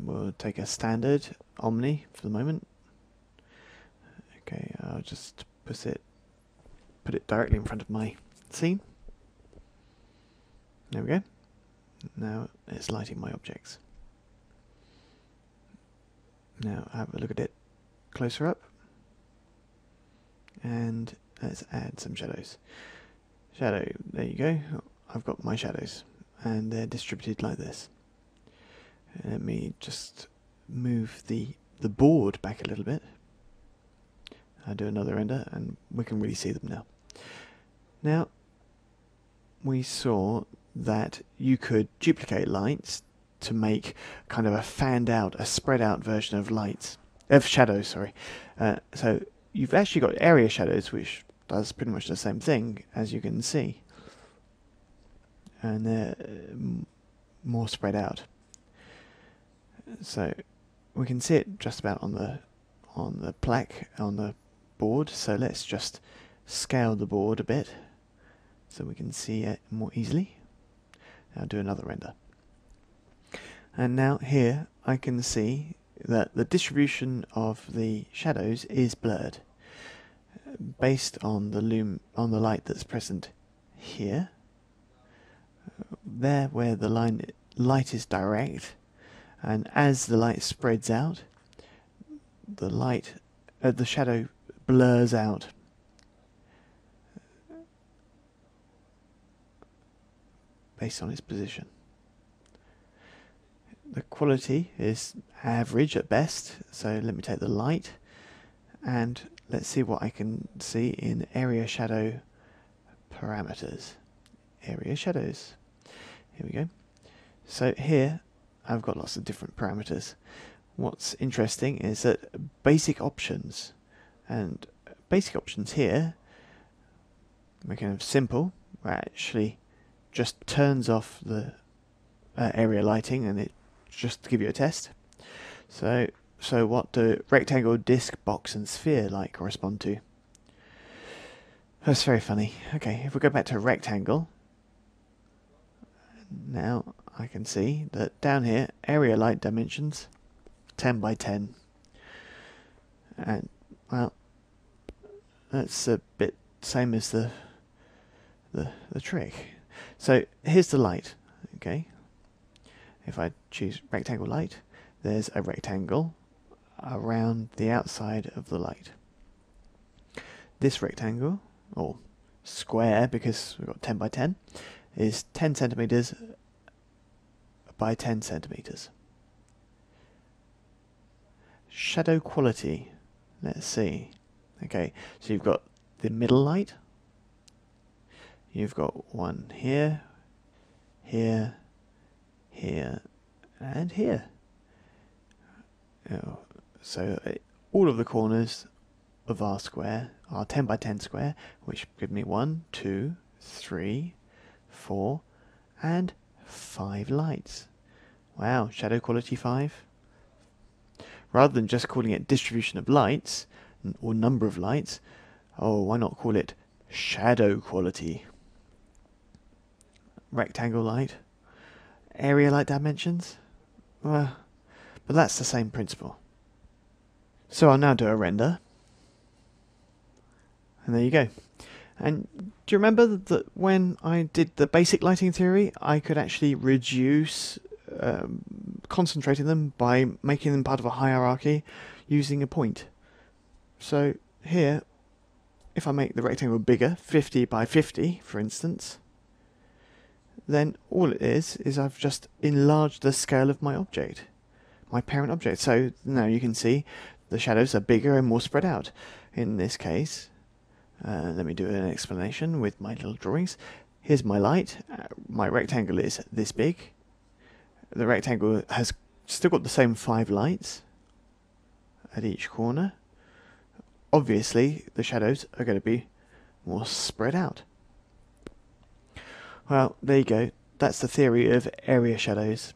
We'll take a standard Omni for the moment. Okay, I'll just put it directly in front of my scene. There we go. Now it's lighting my objects. Now have a look at it closer up, and let's add some shadows. Shadow, there you go. I've got my shadows, and they're distributed like this. Let me just move the board back a little bit. I'll do another render, and we can really see them now. Now, we saw that you could duplicate lights to make kind of a fanned out, a spread out version of lights, of shadows, sorry. So you've actually got area shadows, which does pretty much the same thing, as you can see. And they're more spread out. So we can see it just about on the plaque, on the board. So let's just scale the board a bit so we can see it more easily. I'll do another render. And now here I can see that the distribution of the shadows is blurred based on the light that's present here. There where the light is direct, and as the light spreads out, the shadow blurs out. Based on its position. The quality is average at best, so let me take the light and let's see what I can see in area shadow parameters. Area shadows. Here we go. So here I've got lots of different parameters. What's interesting is that basic options, and basic options here, we're kind of simple, where it actually just turns off the area lighting, and it just to give you a test. So what do rectangle, disc, box and sphere light correspond to? That's very funny. Okay, if we go back to rectangle, now I can see that down here, area light dimensions 10 by 10. And well, that's a bit same as the trick. So here's the light, okay? If I choose rectangle light, there's a rectangle around the outside of the light. This rectangle, or square, because we've got 10 by 10, is 10 centimeters by 10 centimeters. Shadow quality, let's see. Okay, so you've got the middle light, you've got one here, here, here, and here. So all of the corners of our square are 10 by 10 square, which give me 1, 2, 3, 4, and 5 lights. Wow, shadow quality 5. Rather than just calling it distribution of lights, or number of lights, oh, why not call it shadow quality? Rectangle light, area light dimensions, well, but that's the same principle. So I'll now do a render, and there you go. And do you remember that when I did the basic lighting theory, I could actually reduce concentrating them by making them part of a hierarchy using a point? So here, if I make the rectangle bigger, 50 by 50 for instance, then all it is I've just enlarged the scale of my object. my parent object. So now you can see the shadows are bigger and more spread out. In this case, let me do an explanation with my little drawings. Here's my light. My rectangle is this big. The rectangle has still got the same 5 lights at each corner. Obviously, the shadows are going to be more spread out. Well, there you go. That's the theory of area shadows.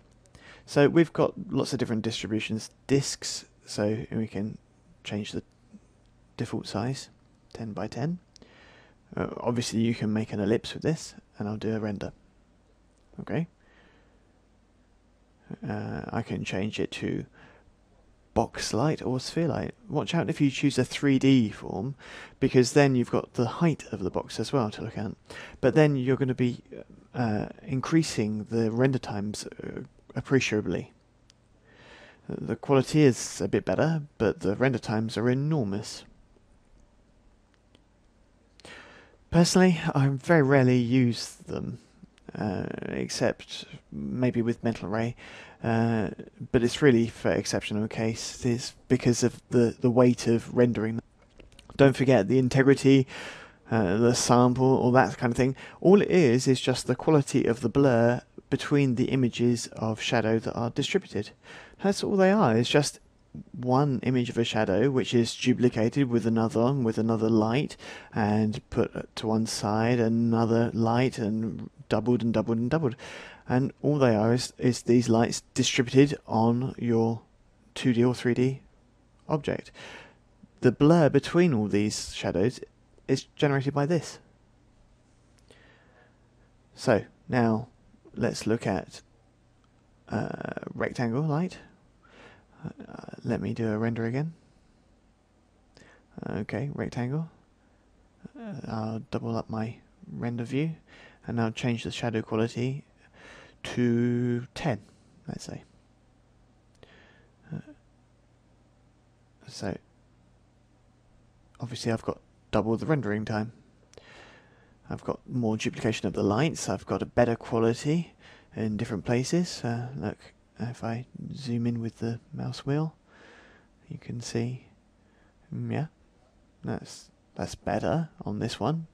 So we've got lots of different distributions, disks, so we can change the default size, 10 by 10. Obviously you can make an ellipse with this, and I'll do a render. Okay. I can change it to box light or sphere light. Watch out if you choose a 3D form, because then you've got the height of the box as well to look at. But then you're going to be increasing the render times appreciably. The quality is a bit better, but the render times are enormous. Personally, I very rarely use them, except maybe with Mental Ray, but it's really for exceptional cases because of the weight of rendering. Don't forget the integrity, the sample, all that kind of thing. All it is just the quality of the blur between the images of shadow that are distributed. That's all they are. It's just one image of a shadow which is duplicated with another light, and put to one side another light, and doubled and doubled and doubled, and all they are is these lights distributed on your 2D or 3D object. The blur between all these shadows is generated by this. So now let's look at rectangle light. Let me do a render again. Okay, rectangle. I'll double up my render view, and I'll change the shadow quality to 10, let's say. So obviously I've got double the rendering time. I've got more duplication of the lights. I've got a better quality in different places. Look, if I zoom in with the mouse wheel, you can see, yeah, that's better on this one.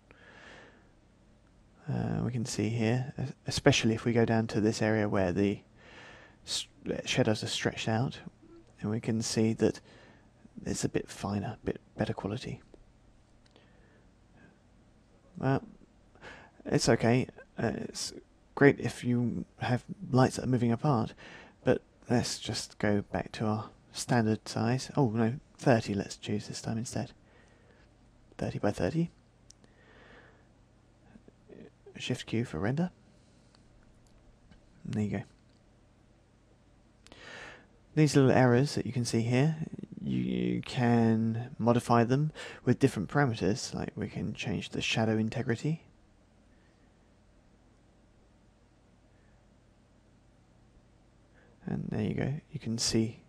We can see here, especially if we go down to this area where the shadows are stretched out, and we can see that it's a bit finer, a bit better quality. Well, it's okay. It's great if you have lights that are moving apart, but let's just go back to our standard size. Oh no, 30 let's choose this time instead. 30 by 30. Shift Q for render. There you go. These little errors that you can see here, you can modify them with different parameters, like we can change the shadow integrity. And there you go, you can see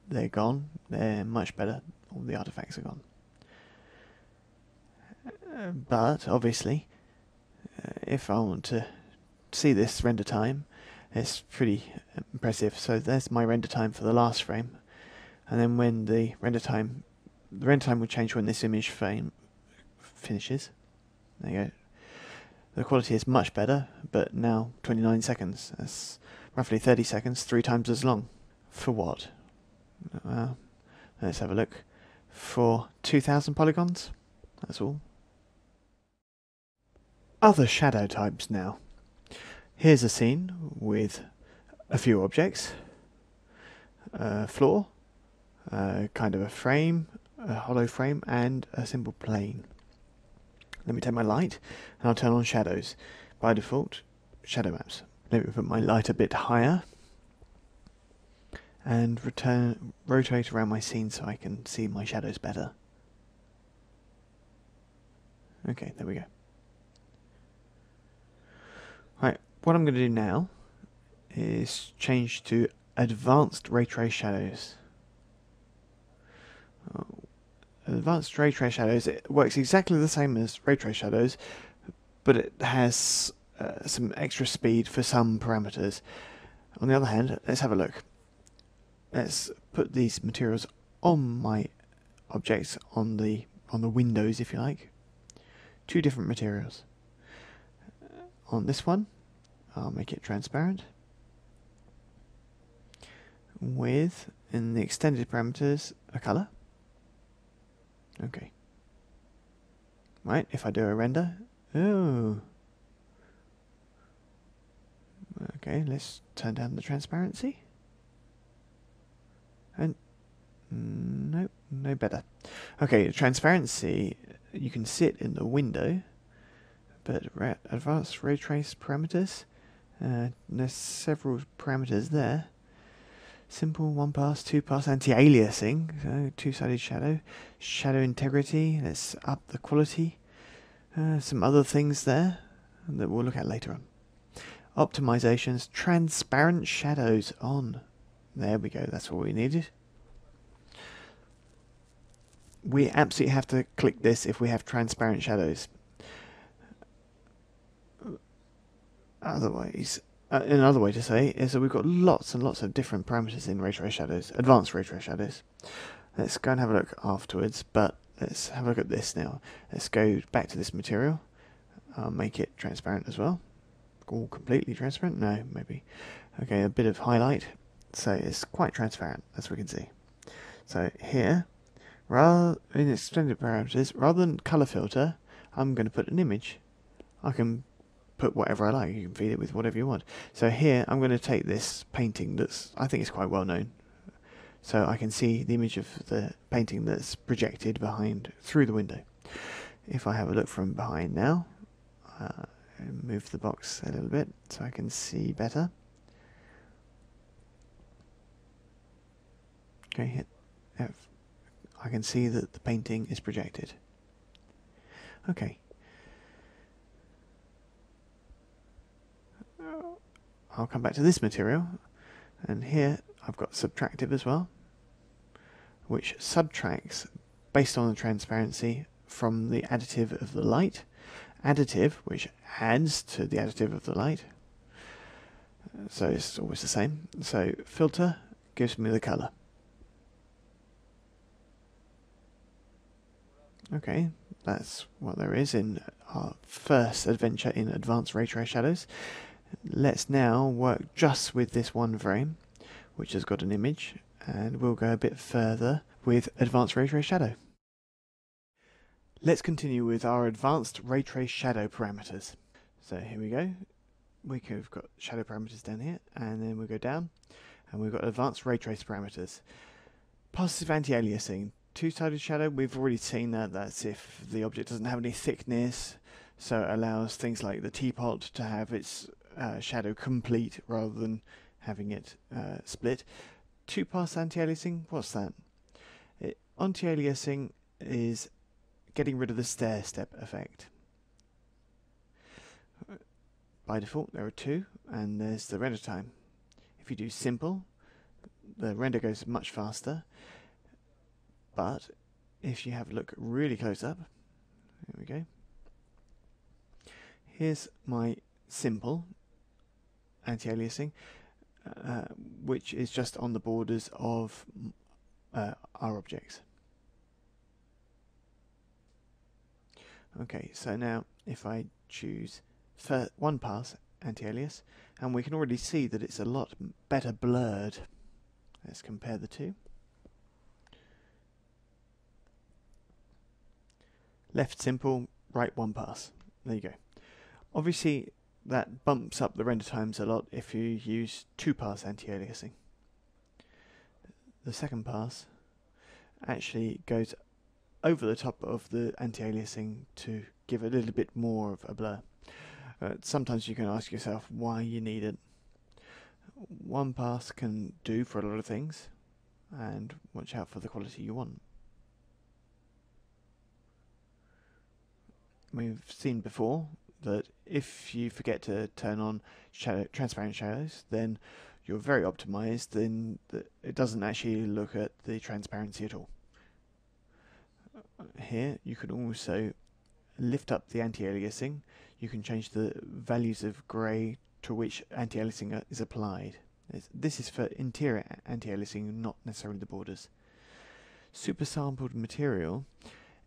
they're gone, they're much better, all the artifacts are gone. But obviously, if I want to see this render time, it's pretty impressive. So there's my render time for the last frame, and then when the render time will change when this image frame finishes. There you go. The quality is much better, but now 29 seconds. That's roughly 30 seconds, 3 times as long. For what? Let's have a look. For 2,000 polygons. That's all. Other shadow types now. Here's a scene with a few objects. A floor, kind of a frame, a hollow frame, and a simple plane. Let me take my light, and I'll turn on shadows. By default, shadow maps. Let me put my light a bit higher, and rotate around my scene so I can see my shadows better. Okay, there we go. Right, what I'm going to do now is change to advanced ray trace shadows. Advanced ray trace shadows, it works exactly the same as ray trace shadows, but it has some extra speed for some parameters. On the other hand, let's have a look. let's put these materials on my objects, on the windows, if you like. Two different materials. On this one, I'll make it transparent with, in the extended parameters, a color. Okay. Right, if I do a render, oh. Okay, let's turn down the transparency. And nope, no better. Okay, transparency, you can see it in the window, but advanced ray trace parameters, there's several parameters there. Simple, one pass, two pass, anti-aliasing, so two-sided shadow, shadow integrity, let's up the quality, some other things there that we'll look at later on. Optimizations, transparent shadows on. There we go, that's what we needed. We absolutely have to click this if we have transparent shadows. Otherwise, another way to say is that we've got lots and lots of different parameters in ray trace shadows, advanced ray trace shadows. Let's go and have a look afterwards, but let's have a look at this now. Let's go back to this material. I'll make it transparent as well. All completely transparent? No, maybe. Okay, a bit of highlight. So it's quite transparent, as we can see. So here, rather in extended parameters, rather than color filter, I'm going to put an image. I can put whatever I like. You can feed it with whatever you want. So here, I'm going to take this painting that's, I think is quite well known. So I can see the image of the painting that's projected behind, through the window. If I have a look from behind now, move the box a little bit so I can see better. Okay, hit F. I can see that the painting is projected. Okay. I'll come back to this material, and here I've got subtractive as well, which subtracts based on the transparency from the additive of the light. Additive, which adds to the additive of the light. So it's always the same. So filter gives me the color. Okay, that's what there is in our first adventure in advanced ray trace shadows. Let's now work just with this one frame, which has got an image, and we'll go a bit further with advanced ray trace shadow. Let's continue with our advanced ray trace shadow parameters. So here we go. We've got shadow parameters down here, and then we go down, and we've got advanced ray trace parameters. Positive anti-aliasing. Two-sided shadow, we've already seen that. That's if the object doesn't have any thickness, so it allows things like the teapot to have its shadow complete rather than having it split. Two-pass anti-aliasing, what's that? Anti-aliasing is getting rid of the stair-step effect. By default there are two, and there's the render time. If you do simple, the render goes much faster, but if you have a look really close up, here we go. Here's my simple anti-aliasing, which is just on the borders of our objects. Okay, so now if I choose one pass anti-alias, and we can already see that it's a lot better blurred. Let's compare the two. Left simple, right one pass. There you go. Obviously that bumps up the render times a lot if you use two pass anti-aliasing. The second pass actually goes over the top of the anti-aliasing to give a little bit more of a blur. Sometimes you can ask yourself why you need it. One pass can do for a lot of things, and watch out for the quality you want. We've seen before that if you forget to turn on transparent shadows, then you're very optimized, then it doesn't actually look at the transparency at all. Here you can also lift up the anti-aliasing. You can change the values of grey to which anti-aliasing is applied. This is for interior anti-aliasing, not necessarily the borders. Supersampled material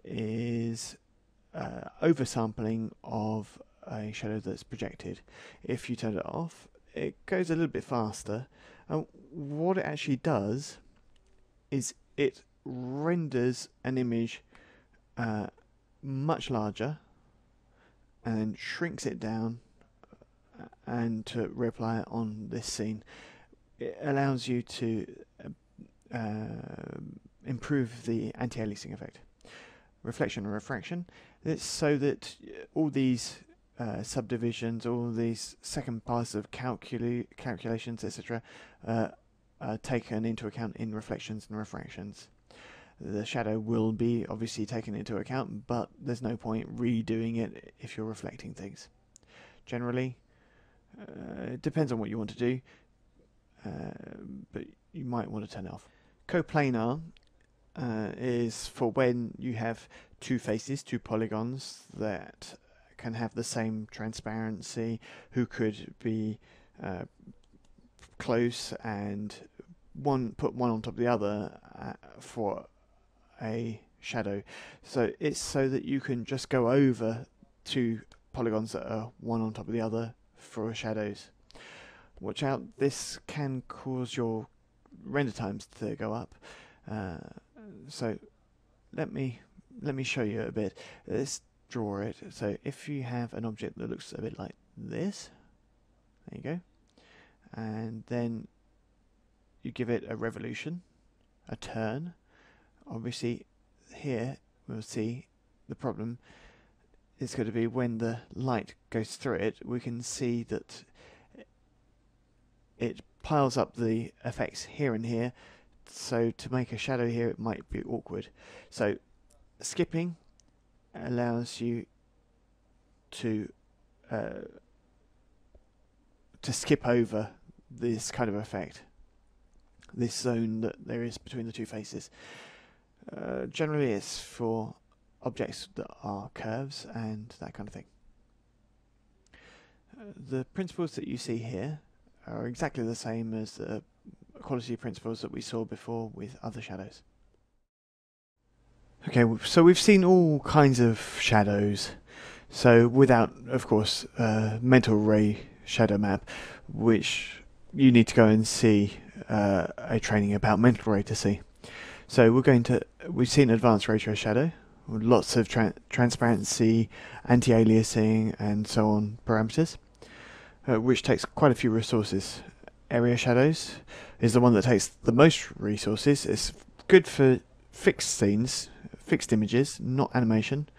is oversampling of a shadow that's projected. If you turn it off, it goes a little bit faster. And what it actually does is it renders an image much larger and shrinks it down and to reapply it on this scene. It allows you to improve the anti-aliasing effect. Reflection and refraction. It's so that all these subdivisions, all these second pass of calculations, etc., are taken into account in reflections and refractions. The shadow will be obviously taken into account, but there's no point redoing it if you're reflecting things. Generally, it depends on what you want to do, but you might want to turn it off. Coplanar is for when you have two faces, two polygons that can have the same transparency, who could be close and put one on top of the other for a shadow. So it's so that you can just go over two polygons that are one on top of the other for shadows. Watch out, this can cause your render times to go up. So let me show you a bit. Let's draw it. So if you have an object that looks a bit like this, there you go, and then you give it a revolution, a turn. Obviously here we'll see the problem is going to be when the light goes through it, we can see that it piles up the effects here and here, so to make a shadow here it might be awkward. So skipping allows you to skip over this kind of effect, this zone that there is between the two faces. Generally it's for objects that are curves and that kind of thing. The principles that you see here are exactly the same as the quality principles that we saw before with other shadows. Okay, so we've seen all kinds of shadows. So without, of course, mental ray shadow map, which you need to go and see a training about mental ray to see. So we've seen advanced ray trace shadow, with lots of transparency, anti-aliasing, and so on parameters, which takes quite a few resources. Area shadows is the one that takes the most resources. It's good for fixed scenes, fixed images, not animation.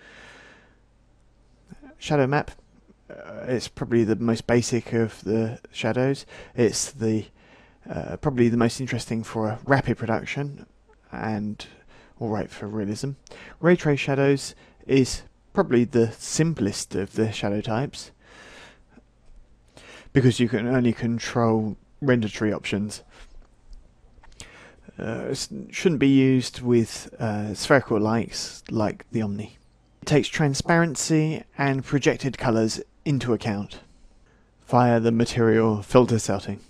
Shadow map, it's probably the most basic of the shadows. It's the probably the most interesting for a rapid production and alright for realism. Ray trace shadows is probably the simplest of the shadow types because you can only control render tree options. Shouldn't be used with spherical lights like the Omni. It takes transparency and projected colours into account via the material filter setting.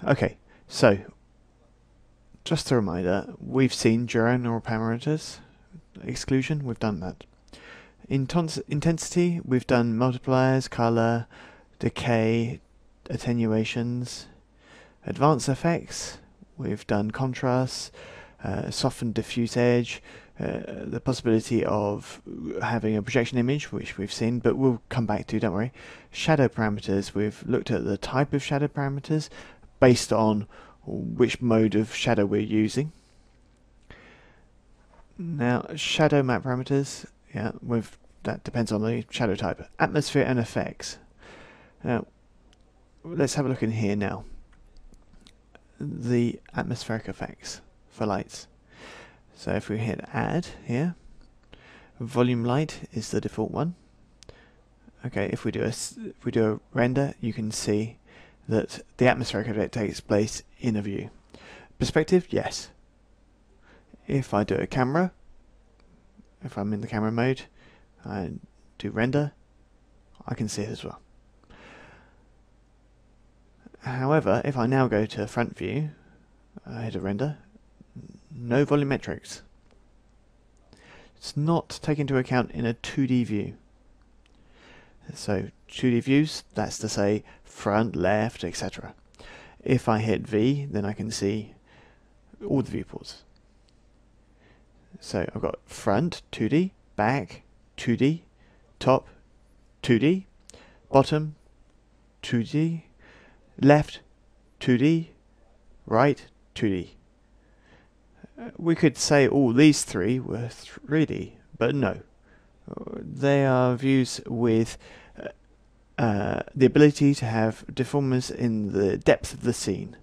Okay, so just a reminder, we've seen diurnal parameters, exclusion, we've done that. Intensity, we've done multipliers, colour, decay, attenuations. Advanced effects, we've done contrast, soften diffuse edge, the possibility of having a projection image, which we've seen, but we'll come back to, don't worry. Shadow parameters, we've looked at the type of shadow parameters based on which mode of shadow we're using. Now, shadow map parameters, yeah, that depends on the shadow type. Atmosphere and effects. Now, let's have a look in here now. The atmospheric effects for lights. So if we hit add here, volume light is the default one. Okay, if we do a render, you can see that the atmospheric effect takes place in a view. Perspective, yes. If I do a camera, if I'm in the camera mode, I do render, I can see it as well. However, if I now go to front view, hit a render, no volumetrics. It's not taken into account in a 2D view. So 2D views, that's to say front, left, etc. If I hit V, then I can see all the viewports. So I've got front, 2D, back, 2D, top, 2D, bottom, 2D, left, 2D, right, 2D. We could say all these three were 3D, but no. They are views with the ability to have deformers in the depth of the scene.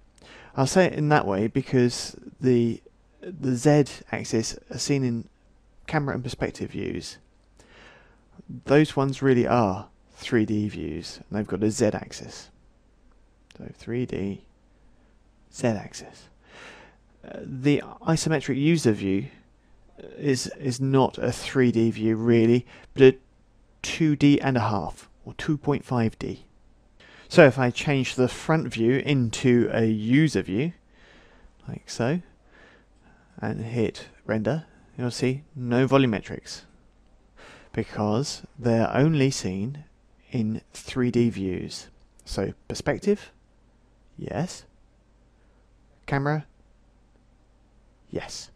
I'll say it in that way because the Z-axis are seen in camera and perspective views. Those ones really are 3D views, and they've got a Z-axis. So 3D, Z-axis. The isometric user view is not a 3D view really, but a 2D and a half, or 2.5D. So if I change the front view into a user view, like so, and hit render, you'll see no volumetrics, because they're only seen in 3D views. So perspective, yes. Camera, yes.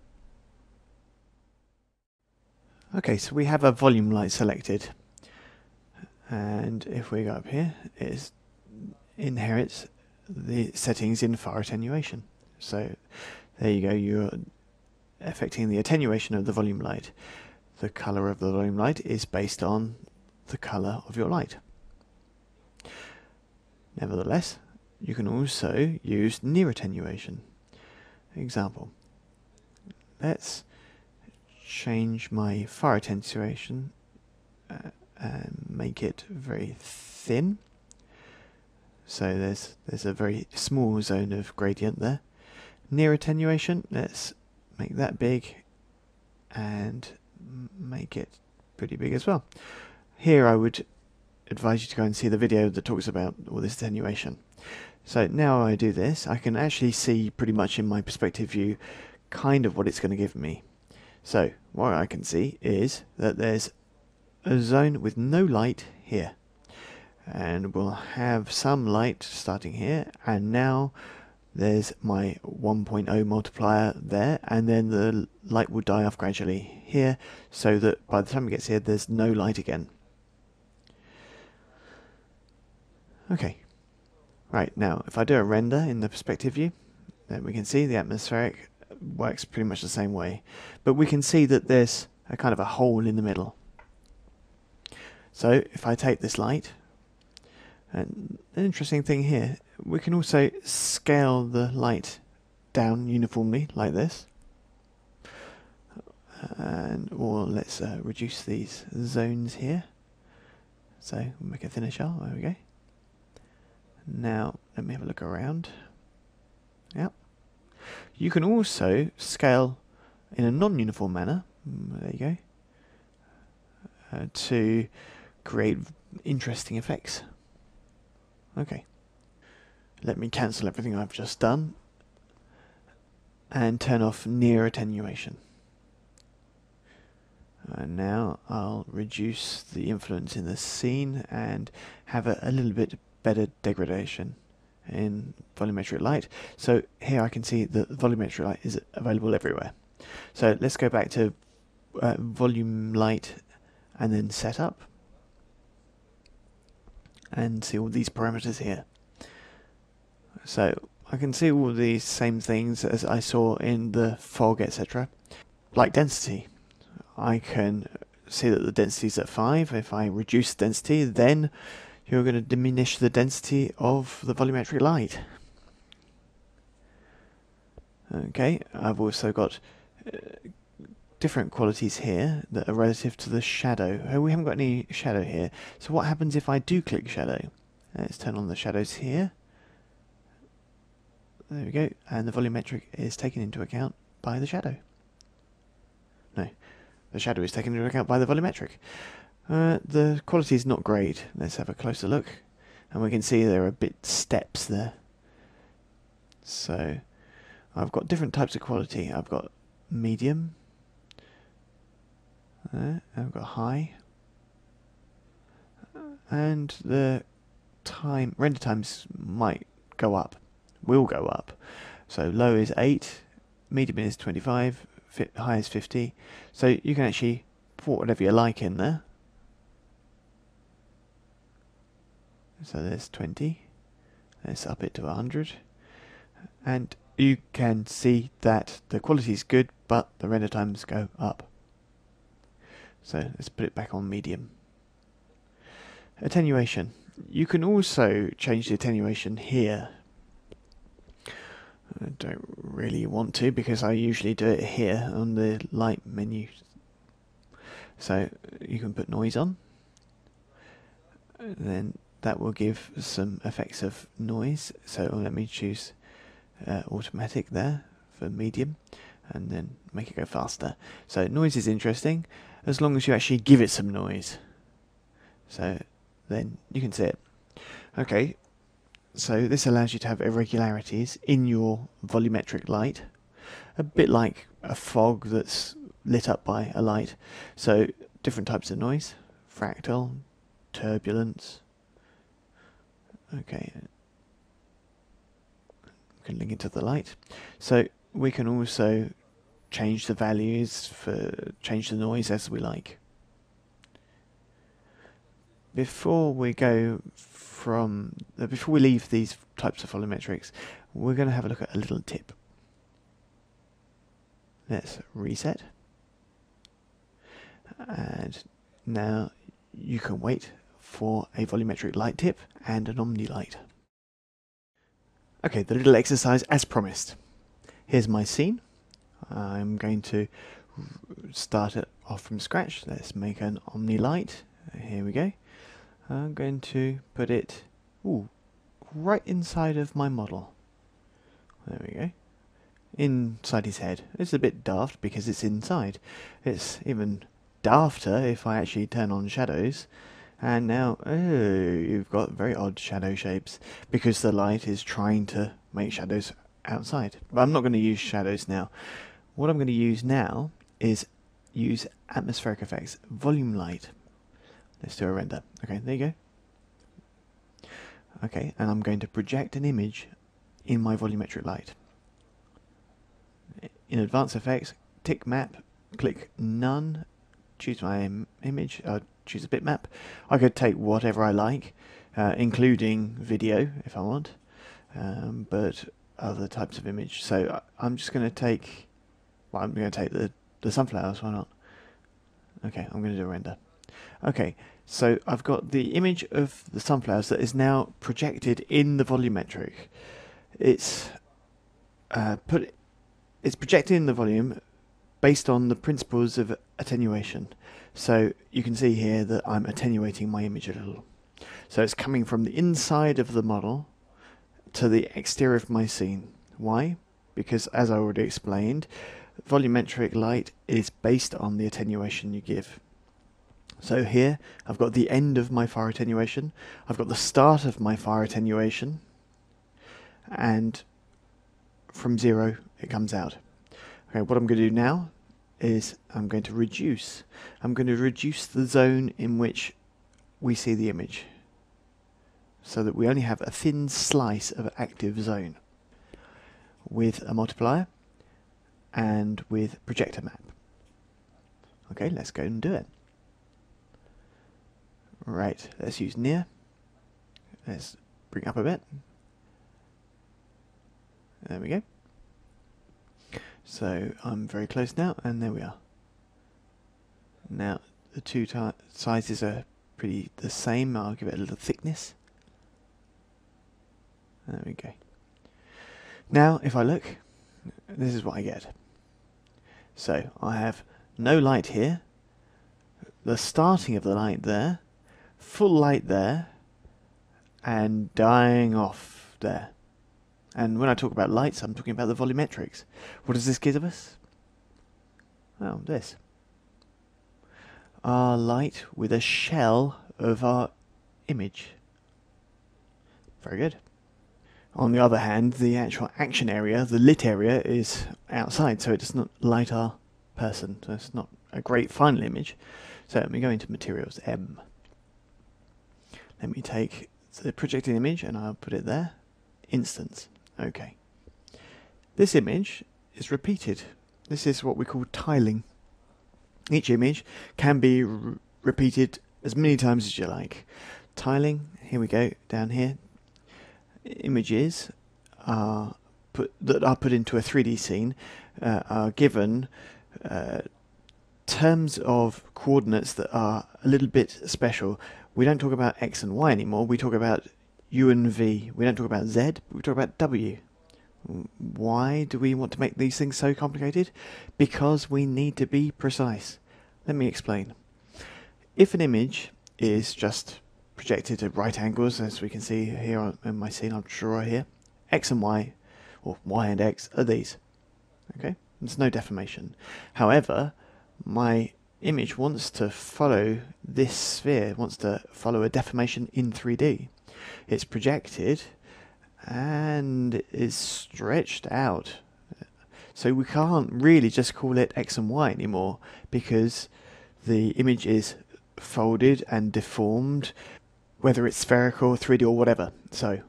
Okay, so we have a volume light selected, and if we go up here, it inherits the settings in far attenuation. So there you go, you're affecting the attenuation of the volume light. The color of the volume light is based on the color of your light. Nevertheless, you can also use near attenuation. Example, let's change my far attenuation and make it very thin. So there's a very small zone of gradient there. Near attenuation, let's make that big and make it pretty big as well. Here I would advise you to go and see the video that talks about all this attenuation. So now I do this, I can actually see pretty much in my perspective view kind of what it's going to give me. So what I can see is that there's a zone with no light here, and we'll have some light starting here, and now there's my 1.0 multiplier there, and then the light will die off gradually here, so that by the time it gets here there's no light again. Okay, right, now if I do a render in the perspective view, then we can see the atmospheric works pretty much the same way, but we can see that there's a kind of a hole in the middle. So if I take this light, and an interesting thing here, we can also scale the light down uniformly like this, or let's reduce these zones here, so we'll make a thinner shell. There we go. Now let me have a look around. Yep. You can also scale in a non-uniform manner, there you go, to create interesting effects. Okay, let me cancel everything I've just done and turn off near attenuation. And now I'll reduce the influence in the scene and have a little bit better degradation in volumetric light. So here I can see that volumetric light is available everywhere. So let's go back to volume light and then setup, and see all these parameters here. So I can see all these same things as I saw in the fog, etc. Like density, I can see that the density is at 5. If I reduce density, then you're going to diminish the density of the volumetric light. Okay, I've also got different qualities here that are relative to the shadow. Oh, we haven't got any shadow here. So what happens if I do click shadow? Let's turn on the shadows here. There we go. And the volumetric is taken into account by the shadow. No, the shadow is taken into account by the volumetric. The quality is not great. Let's have a closer look. And we can see there are bit steps there. So I've got different types of quality. I've got medium, I've got high, and the render times might go up, will go up. So low is 8, medium is 25, high is 50. So you can actually put whatever you like in there. So there's 20. Let's up it to 100. And you can see that the quality is good, but the render times go up. So let's put it back on medium. Attenuation. You can also change the attenuation here. I don't really want to because I usually do it here on the light menu. So you can put noise on. Then that will give some effects of noise. So let me choose automatic there for medium and then make it go faster. So noise is interesting as long as you actually give it some noise. So then you can see it. Okay, so this allows you to have irregularities in your volumetric light, a bit like a fog that's lit up by a light. So different types of noise, fractal, turbulence. Okay, we can link it to the light. So we can also change the values change the noise as we like. Before we leave these types of volumetrics, we're going to have a look at a little tip. Let's reset. And now you can wait for a volumetric light tip and an Omni light. Okay, the little exercise as promised. Here's my scene. I'm going to start it off from scratch. Let's make an Omni light. Here we go. I'm going to put it right inside of my model. There we go. Inside his head. It's a bit daft because it's inside. It's even dafter if I actually turn on shadows. And now, you've got very odd shadow shapes because the light is trying to make shadows outside. But I'm not going to use shadows now. What I'm going to use now is use atmospheric effects, volume light. Let's do a render. Okay, there you go. Okay, and I'm going to project an image in my volumetric light. In Advanced Effects, tick map, click none, choose my image, choose a bitmap. I could take whatever I like, including video if I want, but other types of image. So I'm just going to take, well, I'm going to take the sunflowers, why not? Okay, I'm going to do a render. Okay, so I've got the image of the sunflowers that is now projected in the volumetric. It's projected in the volume based on the principles of attenuation. So you can see here that I'm attenuating my image a little. So it's coming from the inside of the model to the exterior of my scene. Why? Because as I already explained, volumetric light is based on the attenuation you give. So here I've got the end of my far attenuation, I've got the start of my far attenuation, and from 0 it comes out. Okay, what I'm going to do now is I'm going to reduce. I'm going to reduce the zone in which we see the image so that we only have a thin slice of active zone with a multiplier and with projector map. Okay, let's go and do it. Right, let's use near. Let's bring it up a bit. There we go. So I'm very close now, and there we are. Now the two sizes are pretty the same. I'll give it a little thickness. There we go. Now if I look, this is what I get. So I have no light here, the starting of the light there, full light there, and dying off there. And when I talk about lights, I'm talking about the volumetrics. What does this give us? Well, this. Our light with a shell of our image. Very good. On the other hand, the actual action area, the lit area, is outside, so it does not light our person. So it's not a great final image. So let me go into Materials M. Let me take the projected image and I'll put it there. Instance. Okay. This image is repeated. This is what we call tiling. Each image can be repeated as many times as you like. Tiling, here we go, down here. Images are put into a 3D scene are given terms of coordinates that are a little bit special. We don't talk about X and Y anymore, we talk about U and V. We don't talk about Z, we talk about W. Why do we want to make these things so complicated? Because we need to be precise. Let me explain. If an image is just projected at right angles, as we can see here in my scene I'll draw here, X and Y, or Y and X, are these. Okay? There's no deformation. However, my image wants to follow this sphere, wants to follow a deformation in 3D. It's projected and is stretched out. So we can't really just call it X and Y anymore, because the image is folded and deformed, whether it's spherical, 3D or whatever. So,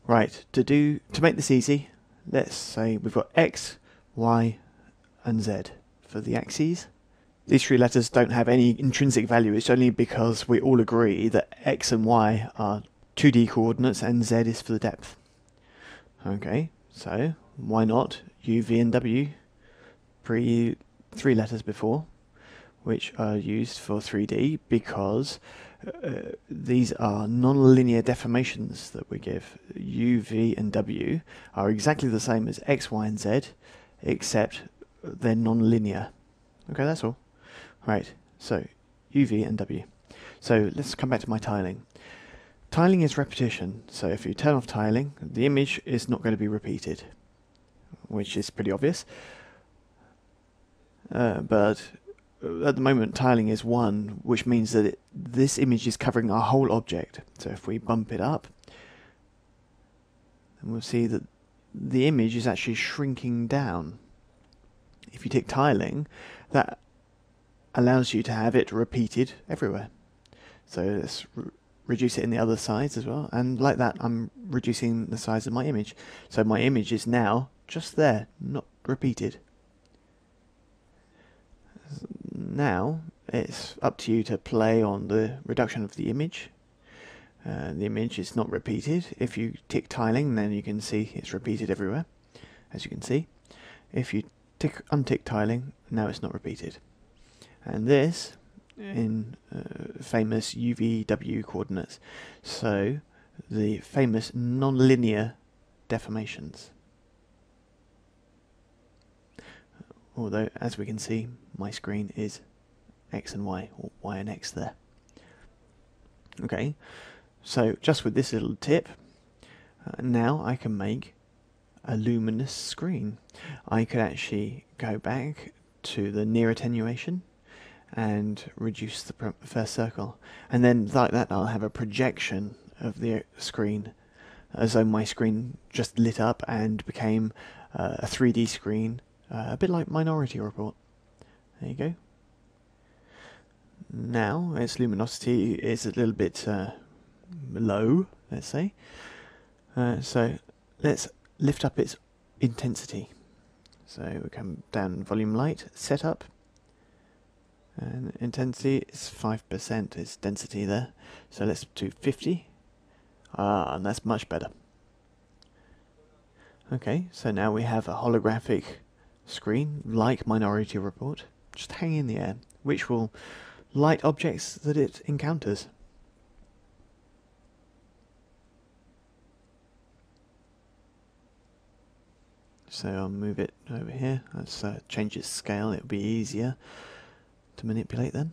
right, to make this easy, let's say we've got X, Y and Z for the axes. These three letters don't have any intrinsic value, it's only because we all agree that X and Y are 2D coordinates and Z is for the depth. Okay, so why not U, V and W, three letters before, which are used for 3D because these are non-linear deformations that we give. U, V and W are exactly the same as X, Y and Z, except they're non-linear. Okay, that's all. Right, so U, V and W. So let's come back to my tiling. Tiling is repetition, so if you turn off tiling, the image is not going to be repeated, which is pretty obvious. But at the moment tiling is 1, which means that this image is covering our whole object. So if we bump it up, then we'll see that the image is actually shrinking down. If you tick tiling, that allows you to have it repeated everywhere. So let's reduce it in the other sides as well, and like that I'm reducing the size of my image. So my image is now just there, not repeated. Now it's up to you to play on the reduction of the image. The image is not repeated. If you tick tiling, then you can see it's repeated everywhere, as you can see. If you untick tiling, now it's not repeated. And this in famous UVW coordinates, so the famous non-linear deformations. Although, as we can see, my screen is X and Y, or Y and X there. Okay, so just with this little tip, now I can make a luminous screen. I could actually go back to the near attenuation and reduce the first circle, and then like that I'll have a projection of the screen, as though my screen just lit up and became a 3D screen, a bit like Minority Report. There you go. Now its luminosity is a little bit low, let's say, so let's lift up its intensity. So we come down volume light, setup, and intensity is 5%, its density there. So let's do 50. And that's much better. Okay, so now we have a holographic screen, like Minority Report, just hanging in the air, which will light objects that it encounters. So I'll move it over here. Let's change its scale, it'll be easier to manipulate then.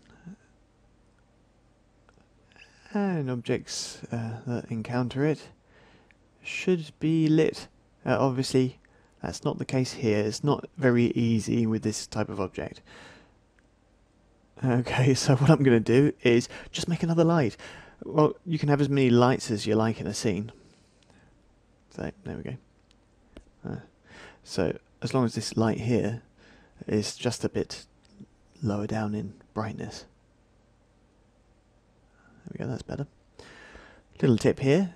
And objects that encounter it should be lit. Obviously that's not the case here. It's not very easy with this type of object. Okay, so what I'm going to do is just make another light. Well, you can have as many lights as you like in a scene. So there we go. So as long as this light here is just a bit lower down in brightness. There we go, that's better. Little tip here,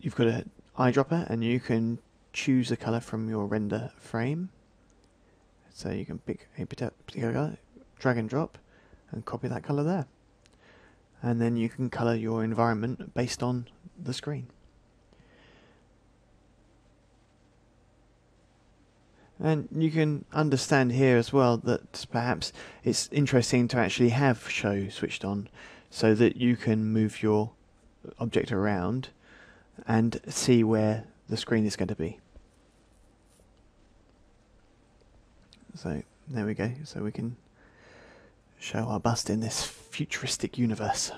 you've got an eyedropper and you can choose a colour from your render frame. So you can pick a particular colour, drag and drop, and copy that colour there. And then you can colour your environment based on the screen. And you can understand here as well that perhaps it's interesting to actually have show switched on so that you can move your object around and see where the screen is going to be. So there we go, so we can show our bust in this futuristic universe.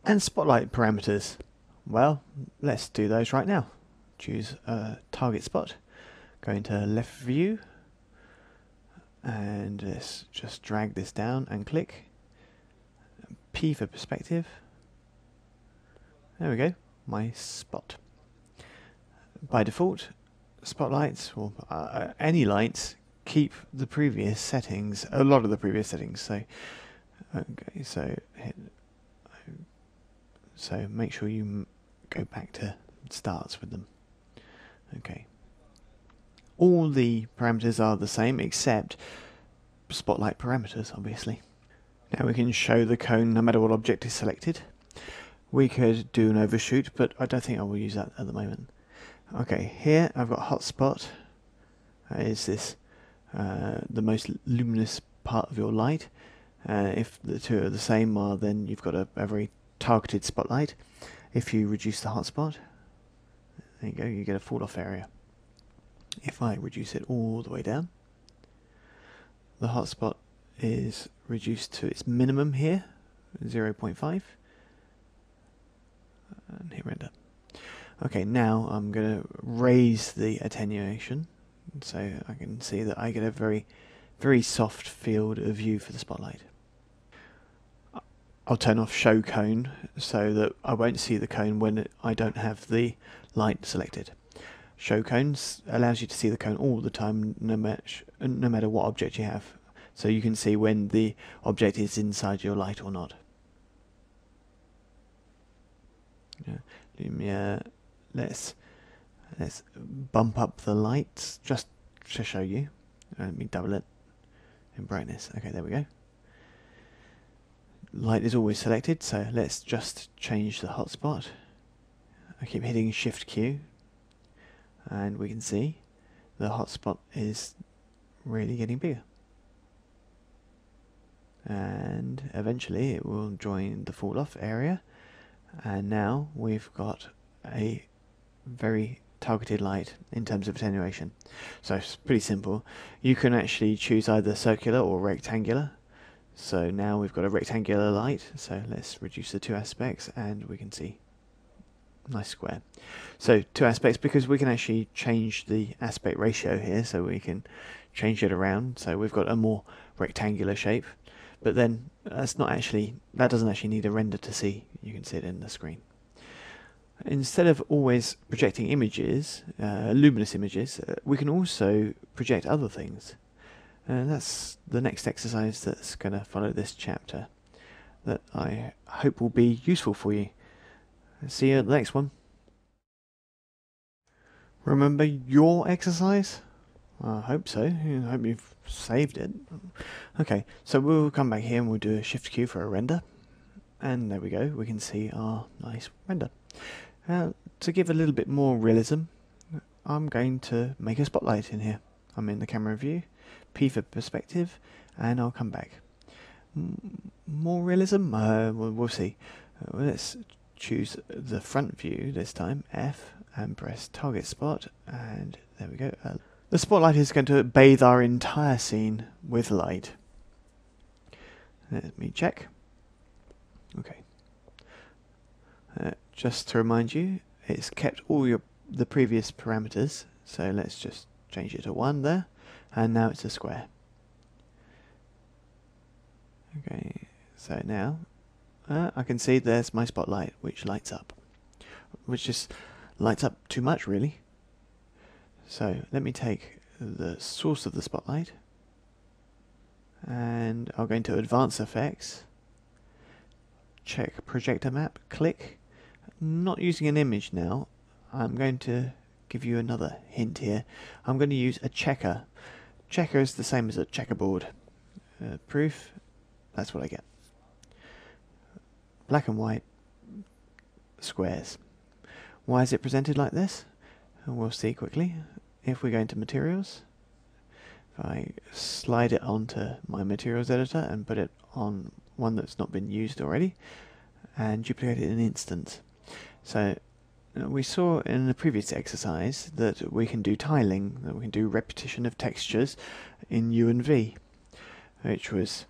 And spotlight parameters. Well, let's do those right now. Choose a target spot, go into left view, and let's just drag this down and click. P for perspective. There we go, my spot. By default, spotlights, or any lights, keep the previous settings, a lot of the previous settings. So, okay, so make sure you go back to starts with them. Okay. All the parameters are the same except spotlight parameters, obviously. Now we can show the cone no matter what object is selected. We could do an overshoot, but I don't think I will use that at the moment. Okay, here I've got hotspot. Is this the most luminous part of your light? If the two are the same, well, then you've got a very targeted spotlight. If you reduce the hotspot, there you go, you get a fall off area. If I reduce it all the way down, the hotspot is reduced to its minimum here, 0.5, and hit render. Okay, now I'm going to raise the attenuation so I can see that I get a very, very soft field of view for the spotlight. I'll turn off show cone so that I won't see the cone when I don't have the light selected. Show cones allows you to see the cone all the time, no matter what object you have. So you can see when the object is inside your light or not. Let's bump up the lights just to show you. Let me double it in brightness. Okay, there we go. Light is always selected, so let's just change the hotspot. I keep hitting Shift Q, and we can see the hotspot is really getting bigger. And eventually it will join the fall off area, and now we've got a very targeted light in terms of attenuation. So it's pretty simple. You can actually choose either circular or rectangular. So now we've got a rectangular light, so let's reduce the two aspects and we can see nice square. So two aspects because we can actually change the aspect ratio here, so we can change it around, so we've got a more rectangular shape. But then that doesn't actually need a render to see. You can see it in the screen. Instead of always projecting images, luminous images, we can also project other things. And that's the next exercise that's going to follow this chapter that I hope will be useful for you. See you at the next one. Remember your exercise? I hope so. I hope you've saved it. Okay, so we'll come back here and we'll do a Shift Q for a render. And there we go, we can see our nice render. To give a little bit more realism, I'm going to make a spotlight in here. I'm in the camera view, P for perspective, and I'll come back. More realism? We'll see. Let's choose the front view this time, F, and press target spot, and there we go. The spotlight is going to bathe our entire scene with light. Let me check. Okay. Just to remind you, it's kept all the previous parameters, so let's just change it to 1 there, and now it's a square. Okay, so now I can see there's my spotlight which lights up. which just lights up too much, really. So let me take the source of the spotlight, and I'll go into Advanced Effects, check Projector Map, click. Not using an image now. I'm going to give you another hint here. I'm going to use a checker. Checker is the same as a checkerboard. Proof, that's what I get. Black and white squares. Why is it presented like this? We'll see quickly. If we go into Materials, if I slide it onto my Materials editor and put it on one that's not been used already, and duplicate it in an instant. So we saw in the previous exercise that we can do tiling, that we can do repetition of textures in U and V, which was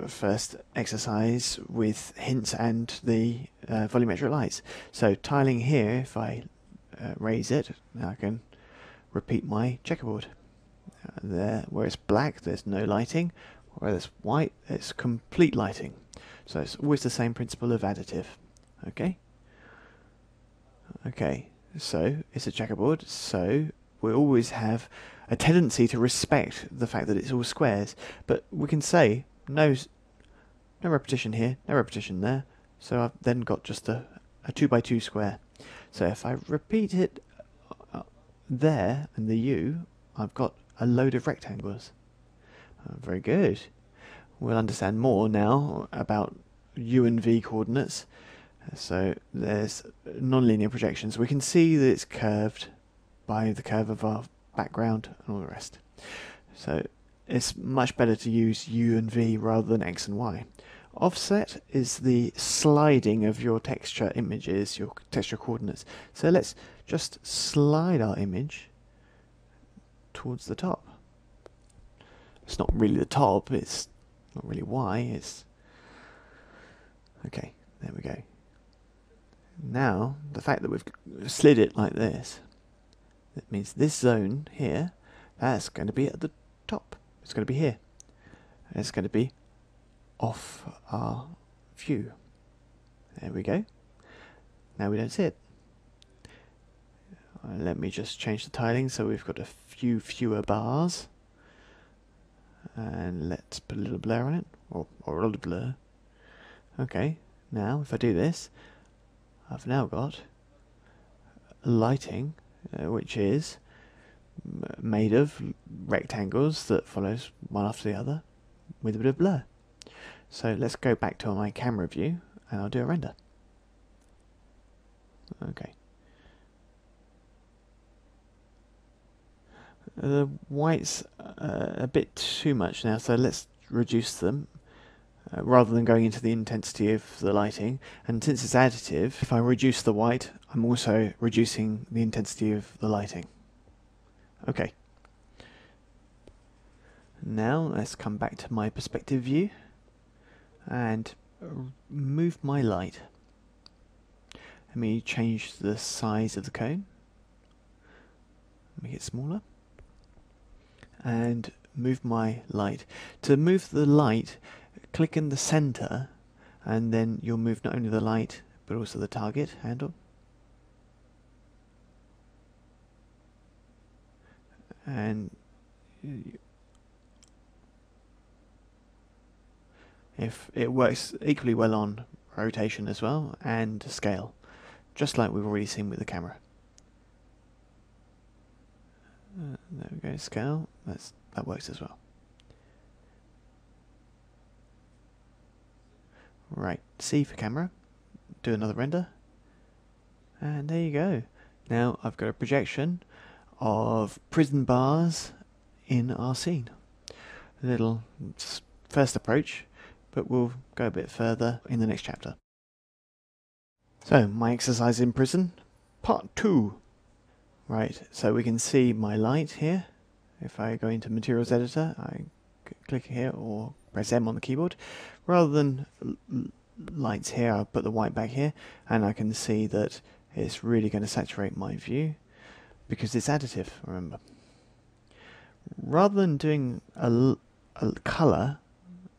first exercise with hints and the volumetric lights. So tiling here, if I raise it, now I can repeat my checkerboard. There, where it's black, there's no lighting. Where it's white, it's complete lighting. So it's always the same principle of additive. Okay? Okay, so it's a checkerboard, so we always have a tendency to respect the fact that it's all squares, but we can say no repetition here, no repetition there, so I've then got just a 2x2 square. So if I repeat it there in the U, I've got a load of rectangles. Very good. We'll understand more now about U and V coordinates. So there's nonlinear projections. We can see that it's curved by the curve of our background and all the rest. So it's much better to use U and V rather than X and Y. Offset is the sliding of your texture images, your texture coordinates. So let's just slide our image towards the top. It's not really the top, it's not really Y, it's... Okay, there we go. Now, the fact that we've slid it like this, that means this zone here, that's going to be at the top. It's going to be here. It's going to be off our view. There we go. Now we don't see it. Let me just change the tiling so we've got a few fewer bars. And let's put a little blur on it, or a little blur. Okay, now if I do this, I've now got lighting, which is made of rectangles that follows one after the other with a bit of blur. So let's go back to my camera view and I'll do a render. Okay. The whites a bit too much now, so let's reduce them. Rather than going into the intensity of the lighting, and since it's additive, if I reduce the white, I'm also reducing the intensity of the lighting. Okay. Now let's come back to my perspective view and move my light. Let me change the size of the cone, make it smaller, and move my light. To move the light, click in the center, and then you'll move not only the light but also the target handle. And if it works equally well on rotation as well and scale, just like we've already seen with the camera. There we go, scale, that works as well. Right, C for camera, do another render, and there you go. Now I've got a projection of prison bars in our scene. A little first approach, but we'll go a bit further in the next chapter. So, my exercise in prison, part 2. Right, so we can see my light here. If I go into Materials Editor, I click here or press M on the keyboard. Rather than lights here, I'll put the white back here, and I can see that it's really going to saturate my view because it's additive, remember. Rather than doing a colour,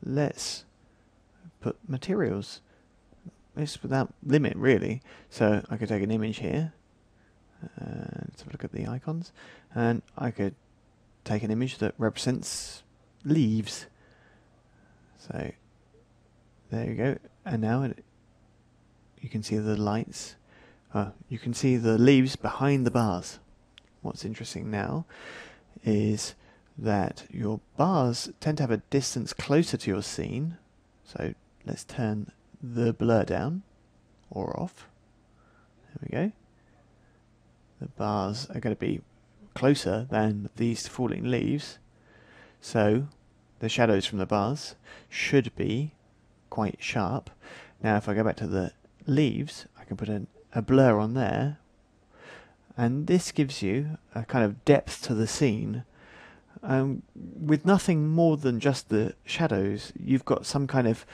let's put materials it's without limit really. So I could take an image here. Let's have a look at the icons, and I could take an image that represents leaves. So there you go, and now you can see the lights. You can see the leaves behind the bars. What's interesting now is that your bars tend to have a distance closer to your scene. So let's turn the blur down or off. There we go. The bars are going to be closer than these falling leaves, so the shadows from the bars should be quite sharp. Now if I go back to the leaves, I can put a blur on there, and this gives you a kind of depth to the scene. With nothing more than just the shadows, you've got some kind of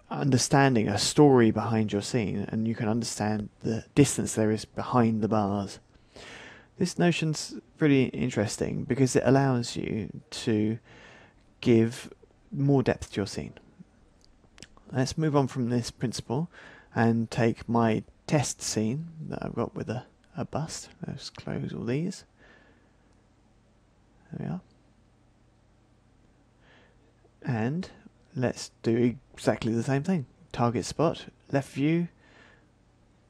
understanding, a story behind your scene, and you can understand the distance there is behind the bars. This notion's pretty interesting because it allows you to give more depth to your scene. Let's move on from this principle and take my test scene that I've got with a bust. Let's close all these. There we are. And let's do exactly the same thing. Target spot, left view,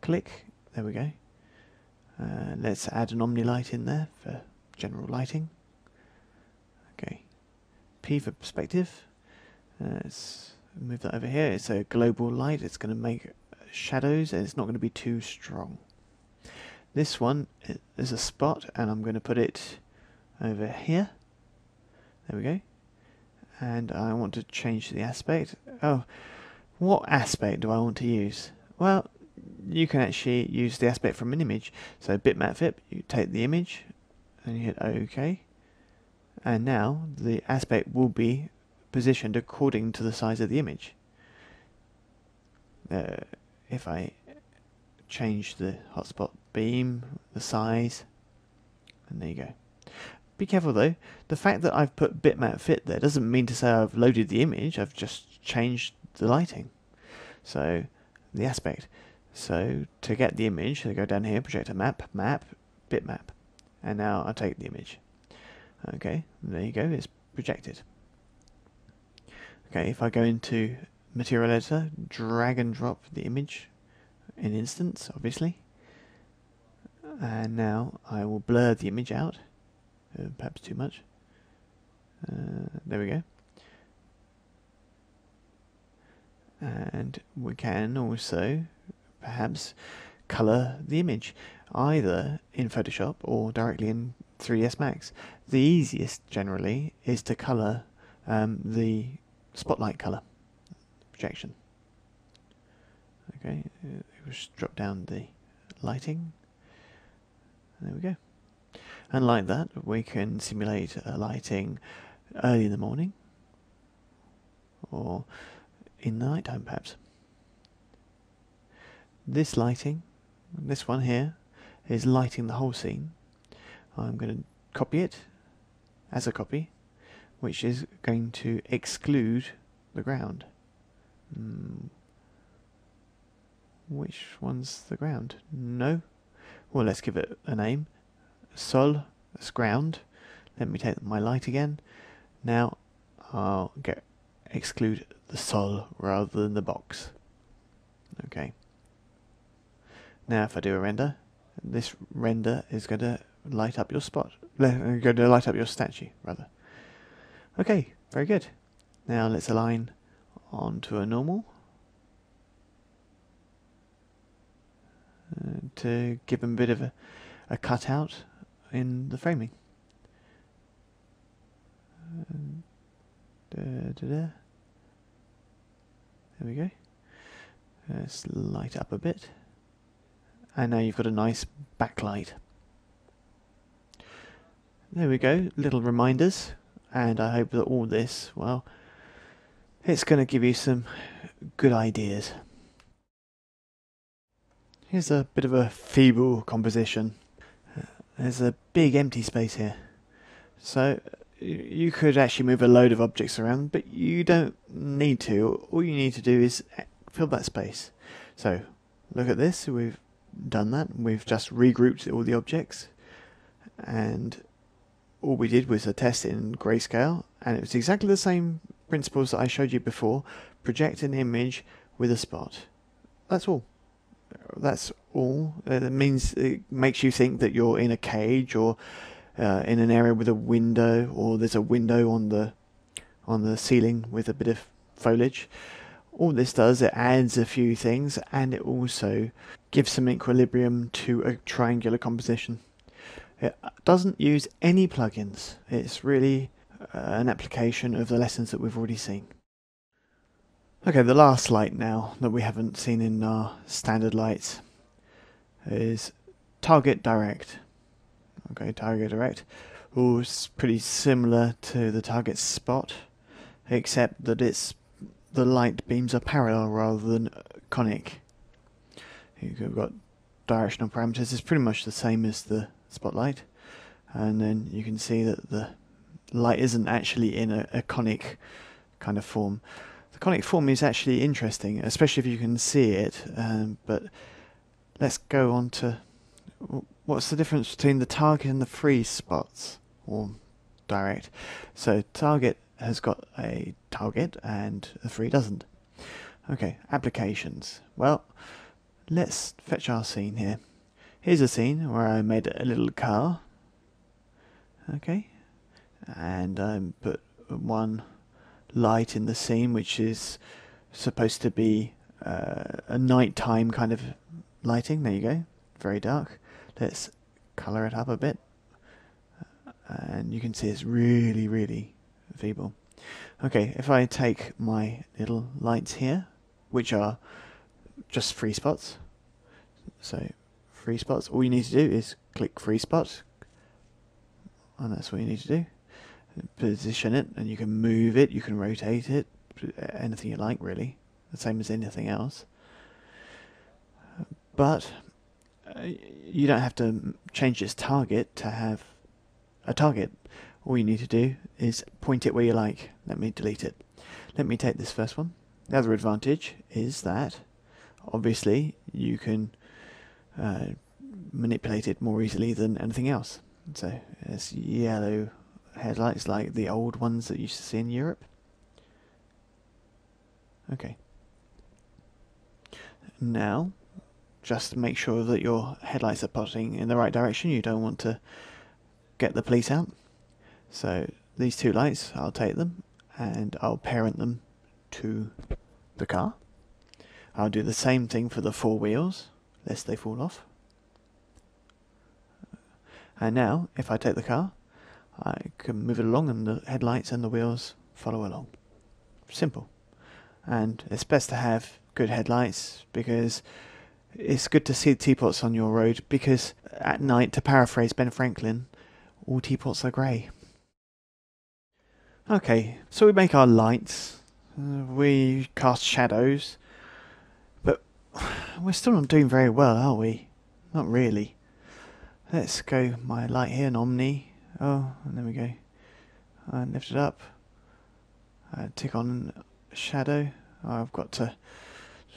click, there we go. Let's add an Omni light in there for general lighting. Okay, P for perspective. Let's move that over here. It's a global light. It's going to make shadows and it's not going to be too strong. This one is a spot and I'm going to put it over here. There we go. And I want to change the aspect. Oh, what aspect do I want to use? Well, you can actually use the aspect from an image. So bitmap flip, you take the image and you hit OK. And now the aspect will be positioned according to the size of the image. If I change the hotspot beam, the size, and there you go. Be careful though, the fact that I've put bitmap fit there doesn't mean to say I've loaded the image, I've just changed the lighting. So, the aspect. So, to get the image, I go down here, projector map, bitmap. And now I take the image. Okay, there you go, it's projected. Okay, if I go into material editor, drag and drop the image in instance, obviously. And now I will blur the image out. Perhaps too much. There we go. And we can also perhaps colour the image either in Photoshop or directly in 3ds Max. The easiest generally is to colour the spotlight colour projection. Okay, just drop down the lighting. There we go. And like that, we can simulate lighting early in the morning or in the night time perhaps. This lighting, this one here, is lighting the whole scene. I'm going to copy it as a copy, which is going to exclude the ground. Which one's the ground? No? Well, let's give it a name. Sol, that's ground. Let me take my light again. Now I'll exclude the sol rather than the box. Okay. Now if I do a render, this render is going to light up your spot. Going to light up your statue, rather. Okay, very good. Now let's align onto a normal to give them a bit of a cutout in the framing. There we go. Let's light up a bit. And now you've got a nice backlight. There we go, little reminders. And I hope that all this, well, it's going to give you some good ideas. Here's a bit of a feeble composition. There's a big empty space here. So you could actually move a load of objects around, but you don't need to. All you need to do is fill that space. So look at this, we've done that. We've just regrouped all the objects, and all we did was a test in grayscale, and it was exactly the same principles that I showed you before. Project an image with a spot. That's all. That's all. It means it makes you think that you're in a cage, or in an area with a window, or there's a window on the ceiling with a bit of foliage. All this does, it adds a few things, and it also gives some equilibrium to a triangular composition. It doesn't use any plugins. It's really an application of the lessons that we've already seen. Okay, the last light now that we haven't seen in our standard lights is Target Direct. Okay, Target Direct. It's pretty similar to the Target Spot, except that the light beams are parallel rather than conic. You've got directional parameters. It's pretty much the same as the spotlight, and then you can see that the light isn't actually in a conic kind of form. The conic form is actually interesting, especially if you can see it, but let's go on to what's the difference between the target and the free spots, or direct. So target has got a target and the free doesn't. Okay, applications. Well, let's fetch our scene here. Here's a scene where I made a little car. Okay, and I put one light in the scene, which is supposed to be a nighttime kind of lighting. There you go, very dark. Let's colour it up a bit, and you can see it's really, really feeble. Okay, if I take my little lights here, which are just free spots, so free spots, all you need to do is click free spot, and that's what you need to do. Position it, and you can move it, you can rotate it, anything you like really, the same as anything else. But you don't have to change its target to have a target. All you need to do is point it where you like. Let me delete it. Let me take this first one. The other advantage is that obviously you can manipulate it more easily than anything else. So it's yellow headlights like the old ones that you used to see in Europe. Okay. Now, just make sure that your headlights are pointing in the right direction. You don't want to get the police out. So these two lights, I'll take them and I'll parent them to the car. I'll do the same thing for the four wheels, lest they fall off. And now, if I take the car, I can move it along and the headlights and the wheels follow along. Simple. And it's best to have good headlights, because it's good to see teapots on your road, because at night, to paraphrase Ben Franklin, all teapots are grey. Okay, so we make our lights, we cast shadows, but we're still not doing very well, are we? Not really. Let's go, my light here, an Omni. Oh, and there we go. I lift it up. I tick on shadow. I've got to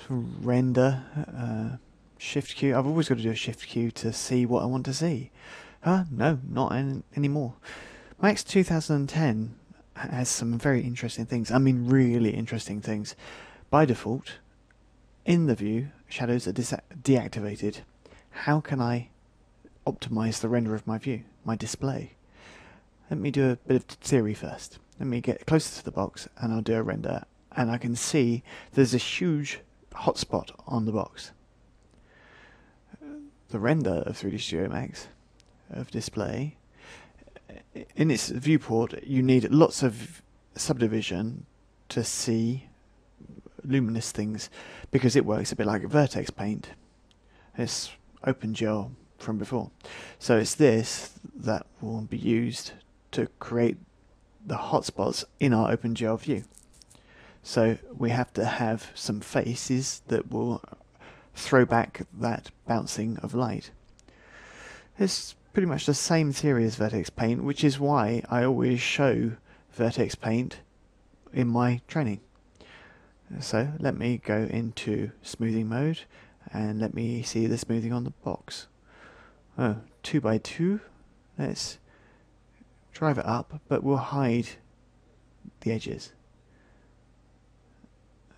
render Shift Q. I've always got to do a Shift Q to see what I want to see. No, not anymore. Max 2010 has some very interesting things. I mean, really interesting things. By default, in the view, shadows are deactivated. How can I optimize the render of my view, my display? Let me do a bit of theory first. Let me get closer to the box and I'll do a render, and I can see there's a huge hotspot on the box. The render of 3D Studio Max of display, in its viewport, you need lots of subdivision to see luminous things, because it works a bit like a vertex paint. It's OpenGL from before. So it's this that will be used to create the hotspots in our OpenGL view. So we have to have some faces that will throw back that bouncing of light. It's pretty much the same theory as vertex paint, which is why I always show vertex paint in my training. So let me go into smoothing mode and let me see the smoothing on the box. Oh, 2 by 2. Let's drive it up, but we'll hide the edges.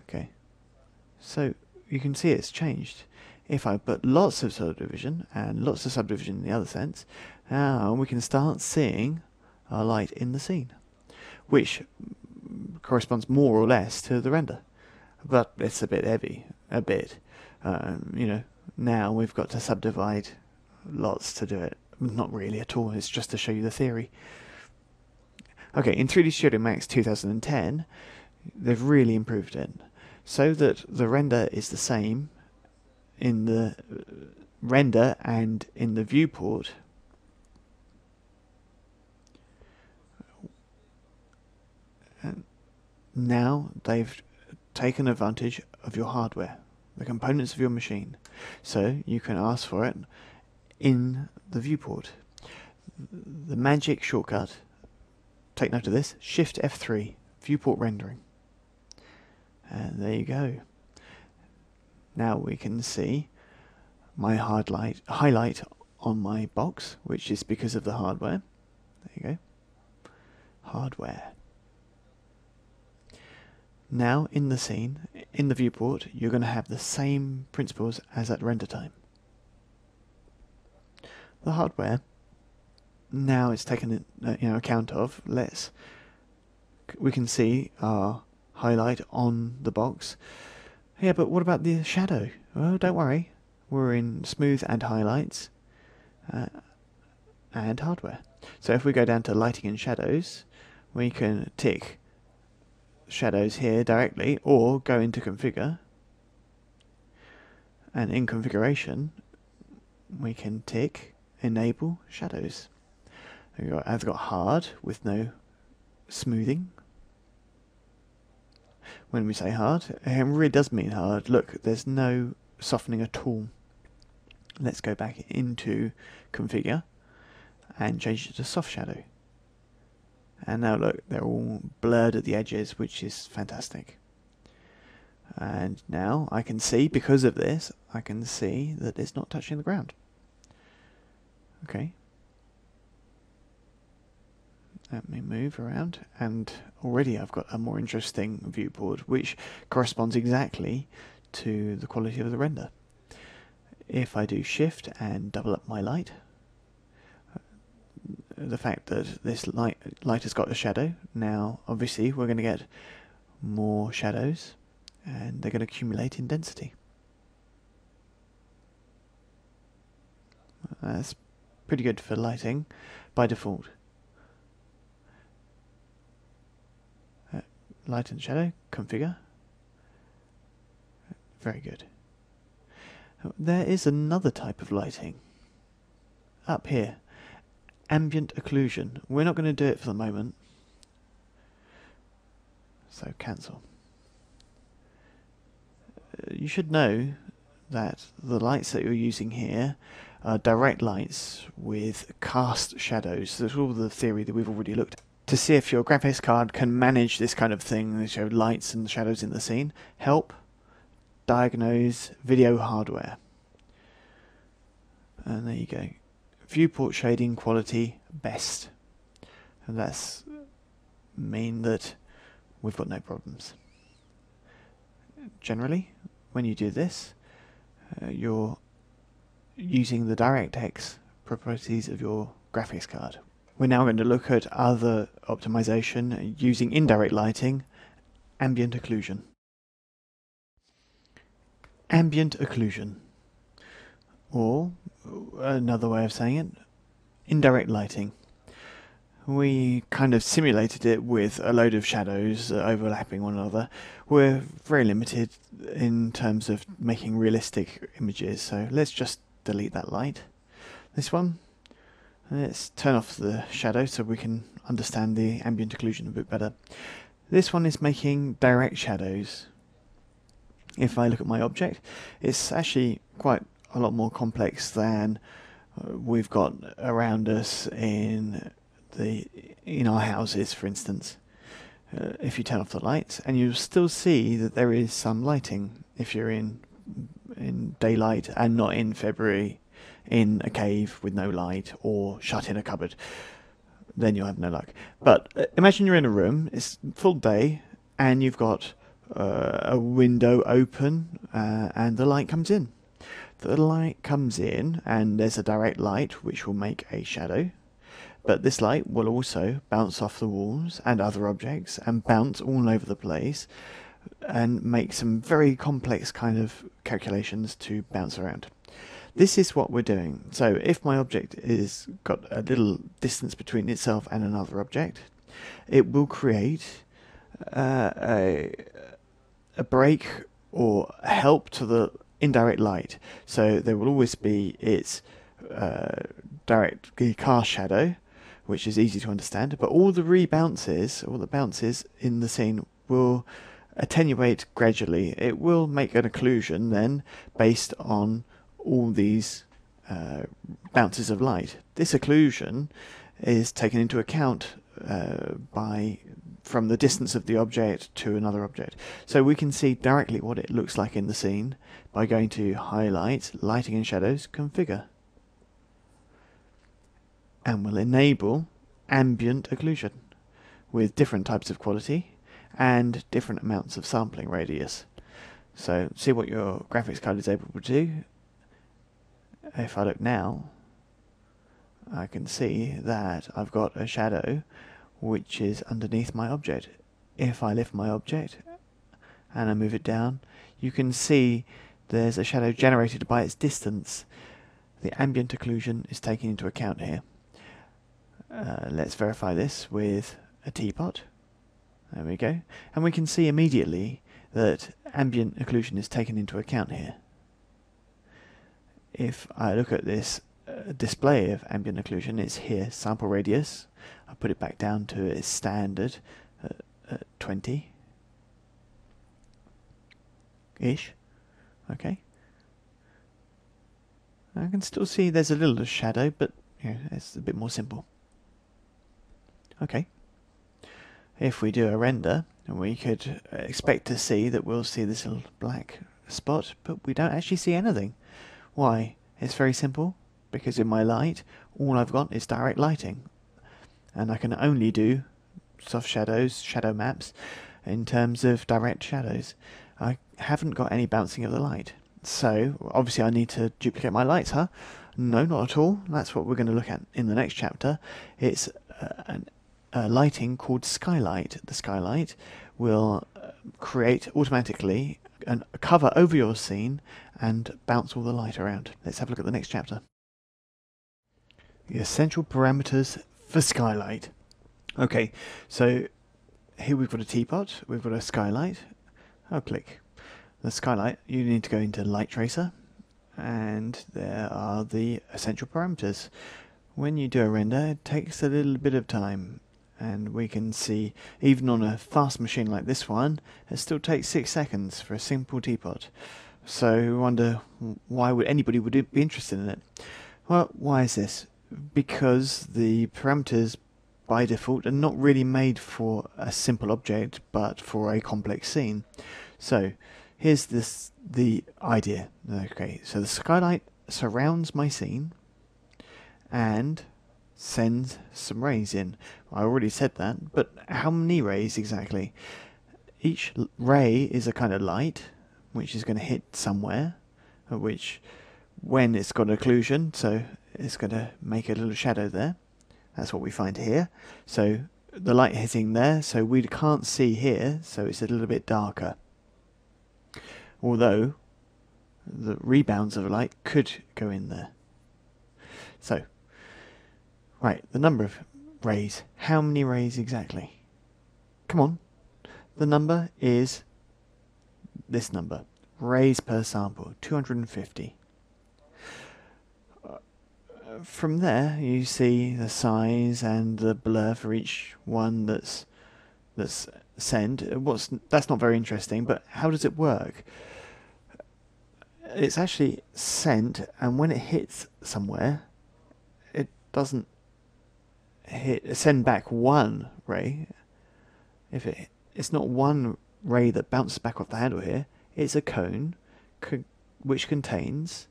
Okay, so you can see it's changed. If I put lots of subdivision and lots of subdivision in the other sense, now we can start seeing our light in the scene, which corresponds more or less to the render. But it's a bit heavy, a bit. You know, now we've got to subdivide lots to do it. Not really at all, it's just to show you the theory. Okay, in 3D Studio Max 2010, they've really improved it, so that the render is the same in the render and in the viewport. And now they've taken advantage of your hardware, the components of your machine, so you can ask for it in the viewport. The magic shortcut, take note of this, Shift F3, viewport rendering. And there you go. Now we can see my highlight on my box, which is because of the hardware. There you go. Hardware. Now in the scene, in the viewport, you're going to have the same principles as at render time. The hardware now it's taken account of. We can see our highlight on the box. Yeah, but what about the shadow? Oh, don't worry, we're in smooth and highlights and hardware. So if we go down to lighting and shadows, we can tick shadows here directly, or go into configure, and in configuration we can tick enable shadows. I've got hard with no smoothing. When we say hard, it really does mean hard. Look, there's no softening at all. Let's go back into configure and change it to soft shadow. And now look, they're all blurred at the edges, which is fantastic. And now I can see, because of this, I can see that it's not touching the ground. Okay. Let me move around, and already I've got a more interesting viewport, which corresponds exactly to the quality of the render. If I do shift and double up my light, the fact that this light has got a shadow, now obviously we're going to get more shadows, and they're going to accumulate in density. That's pretty good for lighting by default. Light and shadow, configure. Very good. There is another type of lighting up here, ambient occlusion. We're not going to do it for the moment, so cancel. You should know that the lights that you're using here are direct lights with cast shadows. That's all the theory that we've already looked at. To see if your graphics card can manage this kind of thing, they show lights and shadows in the scene. Help, diagnose video hardware. And there you go. Viewport shading quality best. And that's mean that we've got no problems. Generally, when you do this, you're using the DirectX properties of your graphics card. We're now going to look at other optimization using indirect lighting, ambient occlusion. Ambient occlusion, or another way of saying it, indirect lighting. We kind of simulated it with a load of shadows overlapping one another. We're very limited in terms of making realistic images, so let's just delete that light. This one. Let's turn off the shadow so we can understand the ambient occlusion a bit better. This one is making direct shadows. If I look at my object, it's actually quite a lot more complex than we've got around us in our houses, for instance. if you turn off the lights, and you'll still see that there is some lighting if you're in daylight and not in February in a cave with no light or shut in a cupboard. Then you'll have no luck. But imagine you're in a room, it's full day, and you've got a window open and the light comes in. The light comes in and there's a direct light which will make a shadow. But this light will also bounce off the walls and other objects and bounce all over the place and make some very complex kind of calculations to bounce around. This is what we're doing. So if my object is got a little distance between itself and another object, it will create a break or help to the indirect light. So there will always be its direct cast shadow, which is easy to understand, but all the bounces in the scene will attenuate gradually. It will make an occlusion then based on all these bounces of light. This occlusion is taken into account from the distance of the object to another object. So we can see directly what it looks like in the scene by going to Highlight, Lighting and Shadows, Configure. And we'll enable ambient occlusion with different types of quality and different amounts of sampling radius. So see what your graphics card is able to do. If I look now, I can see that I've got a shadow which is underneath my object. If I lift my object and I move it down, you can see there's a shadow generated by its distance. The ambient occlusion is taken into account here. Let's verify this with a teapot. There we go. And we can see immediately that ambient occlusion is taken into account here. If I look at this display of ambient occlusion, it's here, sample radius. I put it back down to its standard at 20-ish. Okay. I can still see there's a little shadow, but it's a bit more simple. Okay. If we do a render, we could expect to see that we'll see this little black spot, but we don't actually see anything. Why? It's very simple, because in my light, all I've got is direct lighting. And I can only do soft shadows, shadow maps, in terms of direct shadows. I haven't got any bouncing of the light. So, obviously I need to duplicate my lights, huh? No, not at all. That's what we're going to look at in the next chapter. It's a lighting called Skylight. The Skylight will create automatically a cover over your scene and bounce all the light around. Let's have a look at the next chapter. The essential parameters for Skylight. Okay, so here we've got a teapot, we've got a skylight. I'll click the skylight. You need to go into Light Tracer, and there are the essential parameters. When you do a render, it takes a little bit of time, and we can see even on a fast machine like this one, it still takes 6 seconds for a simple teapot. So I wonder why would anybody be interested in it? Well, why is this? Because the parameters by default are not really made for a simple object, but for a complex scene. So here's the idea. Okay, so the skylight surrounds my scene and sends some rays in. I already said that, but how many rays exactly? Each ray is a kind of light which is going to hit somewhere, which when it's got occlusion, so it's going to make a little shadow there. That's what we find here. So the light hitting there, so we can't see here, so it's a little bit darker. Although the rebounds of the light could go in there. So, right, the number of rays. How many rays exactly? Come on. The number is this number. Rays per sample, 250. From there, you see the size and the blur for each one that's sent. That's not very interesting, but how does it work? It's actually sent, and when it hits somewhere, it doesn't send back one ray. it's not one ray that bounces back off the handle here, it's a cone which contains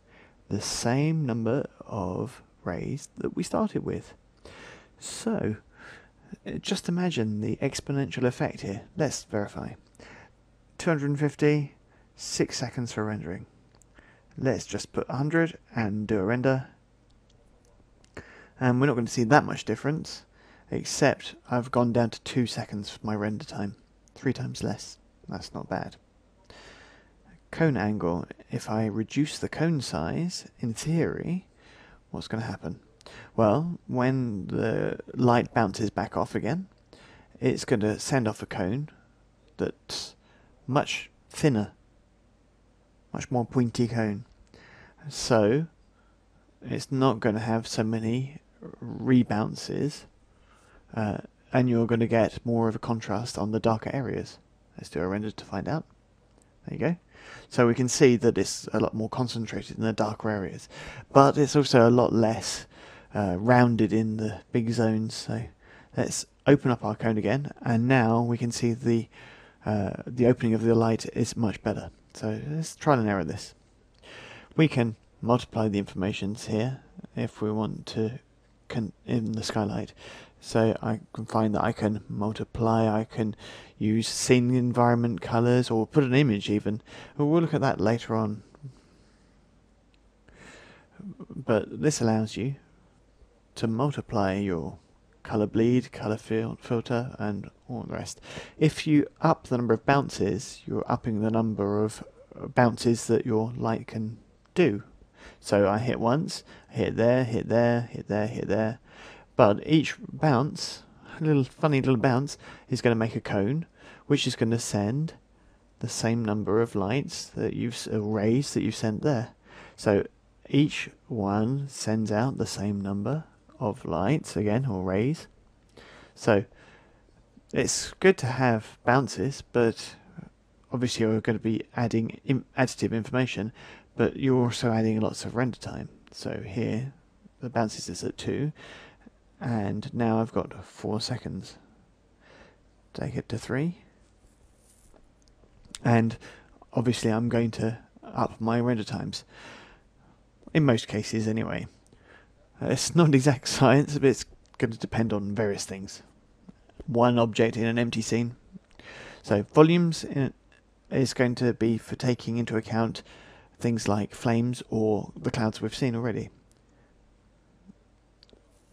the same number of rays that we started with. So, just imagine the exponential effect here. Let's verify. 250, 6 seconds for rendering. Let's just put 100 and do a render. And we're not going to see that much difference, except I've gone down to 2 seconds for my render time. 3 times less. That's not bad. Cone angle. If I reduce the cone size, in theory, what's going to happen? Well, when the light bounces back off again, it's going to send off a cone that's much thinner, much more pointy cone. So, it's not going to have so many rebounces, and you're going to get more of a contrast on the darker areas. Let's do a render to find out. There you go. So we can see that it's a lot more concentrated in the darker areas, but it's also a lot less rounded in the big zones. So let's open up our cone again, and now we can see the opening of the light is much better. So let's try and error this. We can multiply the informations here if we want to in the skylight. So I can find that I can multiply, I can use scene environment colors, or put an image even. We'll look at that later on. But this allows you to multiply your color bleed, color filter, and all the rest. If you up the number of bounces, you're upping the number of bounces that your light can do. So I hit once, I hit there, hit there, hit there, hit there. But each bounce, funny little bounce, is going to make a cone, which is going to send the same number of lights that rays that you've sent there. So each one sends out the same number of lights again, or rays. So it's good to have bounces, but obviously you're going to be adding additive information, but you're also adding lots of render time. So here the bounces is at 2, and now I've got 4 seconds. Take it to 3, and obviously I'm going to up my render times, in most cases anyway. It's not exact science, but it's going to depend on various things. One object in an empty scene. So volumes is going to be for taking into account things like flames or the clouds we've seen already.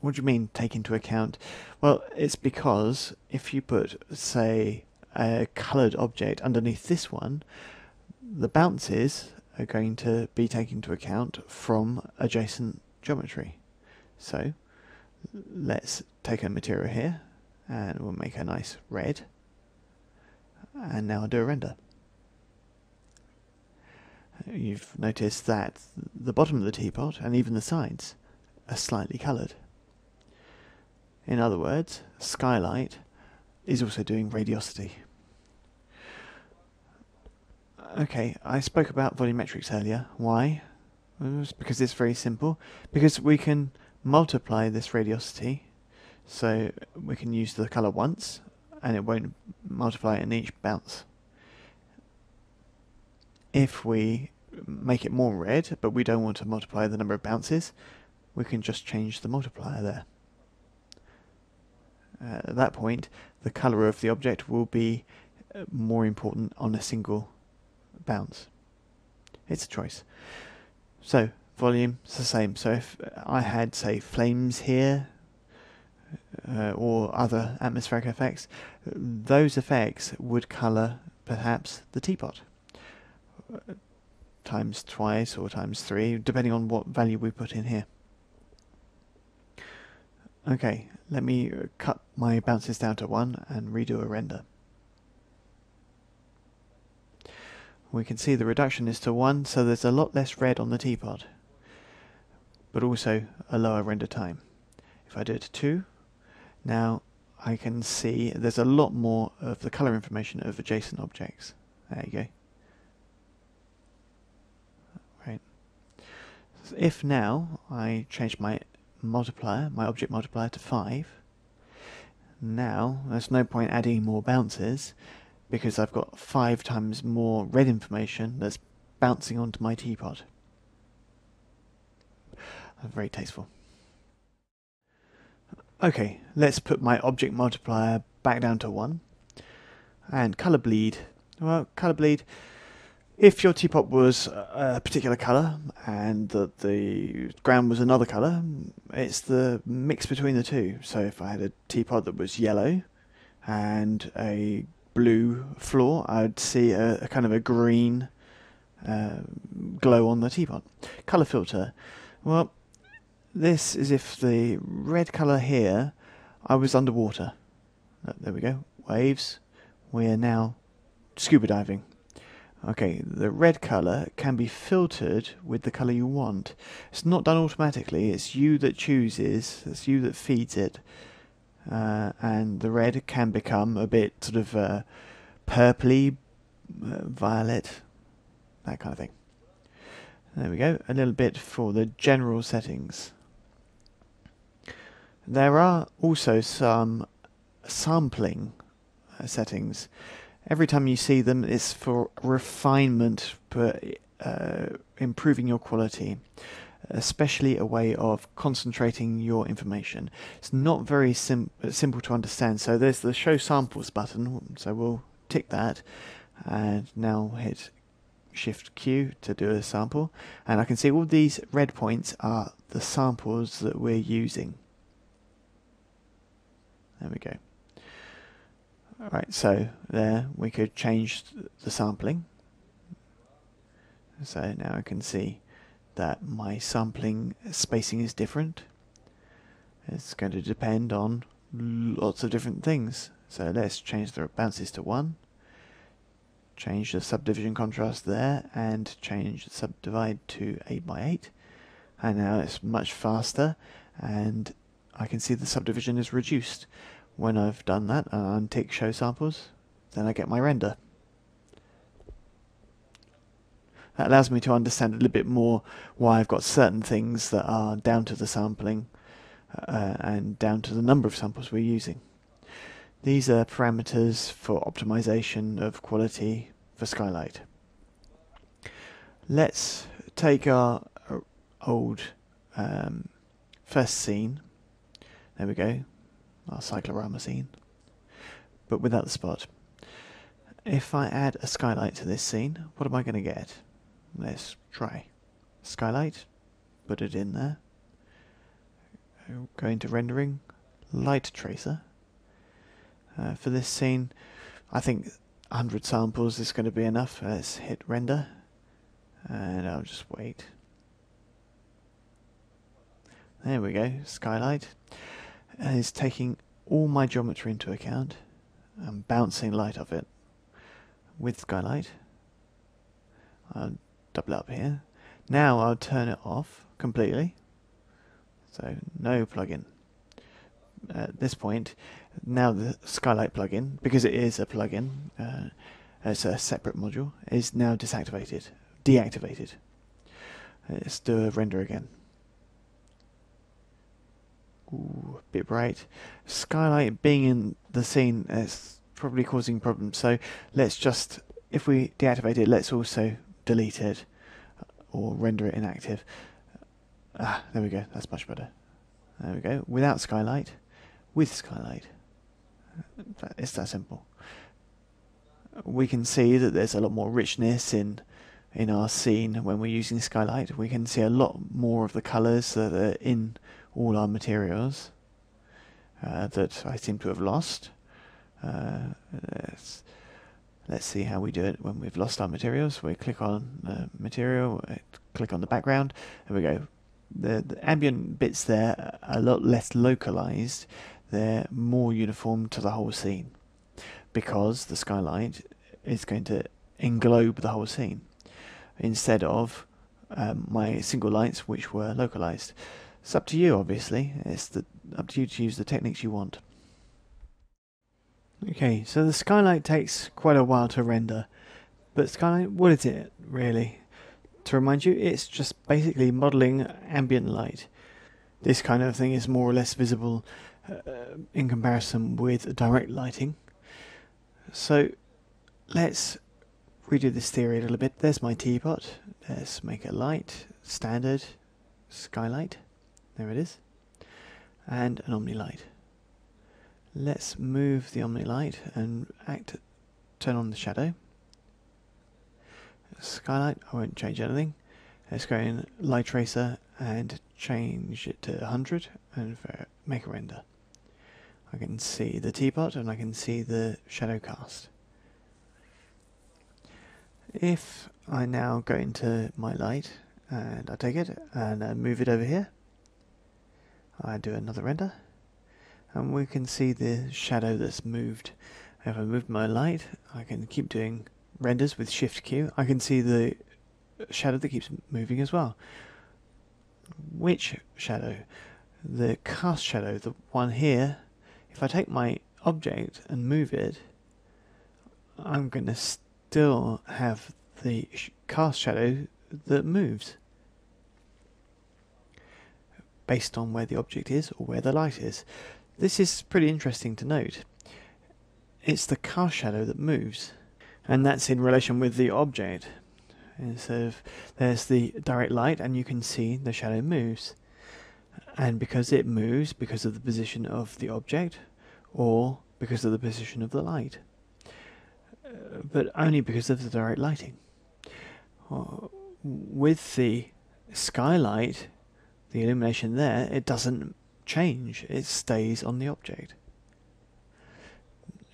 What do you mean take into account? Well, it's because if you put, say, a coloured object underneath this one, the bounces are going to be taken into account from adjacent geometry. So let's take a material here, and we'll make a nice red, and now I'll do a render. You've noticed that the bottom of the teapot and even the sides are slightly coloured. In other words, skylight is also doing radiosity. Okay, I spoke about volumetrics earlier. Why? Well, it's because it's very simple. Because we can multiply this radiosity, so we can use the colour once, and it won't multiply in each bounce. If we make it more red, but we don't want to multiply the number of bounces, we can just change the multiplier there. At that point, the colour of the object will be more important on a single bounce. It's a choice. So, volume is the same. So if I had, say, flames here, or other atmospheric effects, those effects would colour perhaps the teapot. Times twice or times 3, depending on what value we put in here. Okay, let me cut my bounces down to 1 and redo a render. We can see the reduction is to 1, so there's a lot less red on the teapot, but also a lower render time. If I do it to 2, now I can see there's a lot more of the colour information of adjacent objects. There you go. Right. So if now I change my multiplier, my object multiplier, to 5, Now, there's no point adding more bounces because I've got 5 times more red information that's bouncing onto my teapot. Very tasteful. Okay, let's put my object multiplier back down to 1. And colour bleed. Well, colour bleed, if your teapot was a particular colour and the ground was another colour, it's the mix between the two. So if I had a teapot that was yellow and a blue floor, I'd see a kind of a green glow on the teapot. Colour filter. Well, this is if the red colour here, I was underwater. There we go. Waves. We are now scuba diving. Okay, the red colour can be filtered with the colour you want. It's not done automatically, it's you that chooses, it's you that feeds it. And the red can become a bit sort of purpley, violet, that kind of thing. There we go, a little bit for the general settings. There are also some sampling settings. Every time you see them, it's for refinement, improving your quality, especially a way of concentrating your information. It's not very simple to understand. So there's the Show Samples button, so we'll tick that, and now hit Shift Q to do a sample, and I can see all these red points are the samples that we're using. There we go. Alright, so there we could change the sampling. So now I can see that my sampling spacing is different. It's going to depend on lots of different things. So let's change the bounces to 1. Change the subdivision contrast there and change the subdivide to 8x8. And now it's much faster and I can see the subdivision is reduced. When I've done that and untick Show Samples, then I get my render. That allows me to understand a little bit more why I've got certain things that are down to the sampling and down to the number of samples we're using. These are parameters for optimization of quality for Skylight. Let's take our old first scene. There we go. Our cyclorama scene, but without the spot. If I add a skylight to this scene, what am I going to get? Let's try. Skylight, put it in there. Go into rendering, light tracer. For this scene, I think 100 samples is going to be enough. Let's hit render, and I'll just wait. There we go, skylight. And it's taking all my geometry into account and bouncing light off it with skylight. I'll double up here. Now I'll turn it off completely. So no plugin. At this point, now the skylight plugin, because it is a plugin, it's a separate module, is now deactivated. Let's do a render again. Ooh, a bit bright. Skylight being in the scene is probably causing problems, so let's just, if we deactivate it, let's also delete it or render it inactive. There we go, that's much better. There we go, without skylight, with skylight. It's that simple. We can see that there's a lot more richness in our scene when we're using skylight. We can see a lot more of the colours that are in all our materials that I seem to have lost. Let's see how we do it when we've lost our materials. We click on material, click on the background. There we go. The ambient bits there are a lot less localized. They're more uniform to the whole scene because the skylight is going to englobe the whole scene instead of my single lights which were localized. It's up to you, obviously. It's up to you to use the techniques you want. Okay, so the skylight takes quite a while to render. But skylight, what is it, really? To remind you, it's just basically modeling ambient light. This kind of thing is more or less visible in comparison with direct lighting. So let's redo this theory a little bit. There's my teapot. Let's make it light, standard, skylight. There it is. And an omni-light. Let's move the omni-light and turn on the shadow. Skylight, I won't change anything. Let's go in light tracer and change it to 100 and make a render. I can see the teapot and I can see the shadow cast. If I now go into my light and I take it and move it over here, I do another render and we can see the shadow that's moved. If I move my light, I can keep doing renders with Shift Q. I can see the shadow that keeps moving as well. Which shadow? The cast shadow, the one here. If I take my object and move it, I'm going to still have the cast shadow that moves based on where the object is or where the light is. This is pretty interesting to note. It's the cast shadow that moves, and that's in relation with the object. Instead of, there's the direct light and you can see the shadow moves, and because it moves because of the position of the object or because of the position of the light, but only because of the direct lighting. With the skylight, the illumination there, it doesn't change, it stays on the object.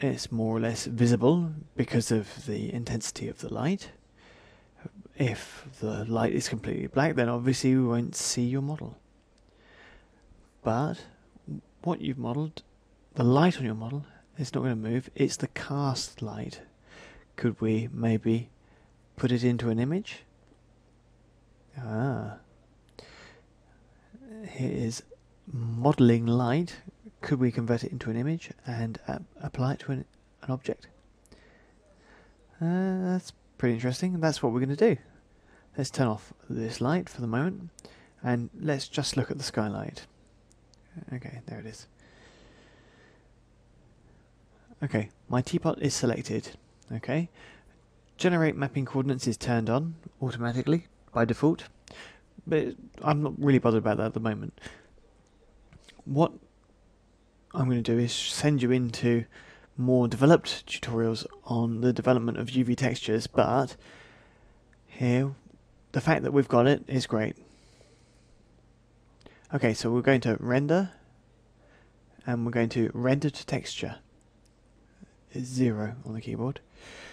It's more or less visible because of the intensity of the light. If the light is completely black, then obviously we won't see your model. But what you've modelled, the light on your model, is not going to move. It's the cast light. Could we maybe put it into an image? Here is modelling light. Could we convert it into an image and apply it to an object? That's pretty interesting. That's what we're going to do. Let's turn off this light for the moment and let's just look at the skylight. Okay, there it is. Okay, my teapot is selected. Okay, generate mapping coordinates is turned on automatically by default, but I'm not really bothered about that at the moment. What I'm going to do is send you into more developed tutorials on the development of UV textures, but here, the fact that we've got it is great. Okay, so we're going to render, and we're going to render to texture. It's 0 on the keyboard.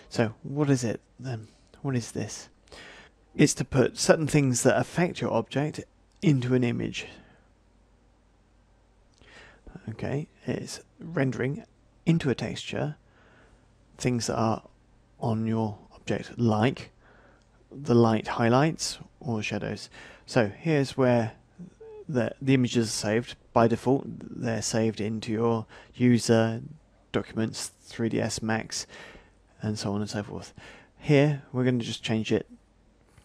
So what is it then? What is this? It's to put certain things that affect your object into an image. Okay, it's rendering into a texture things that are on your object, like the light highlights or shadows. So here's where the images are saved. By default, they're saved into your user, documents, 3ds Max, and so on and so forth. Here, we're going to just change it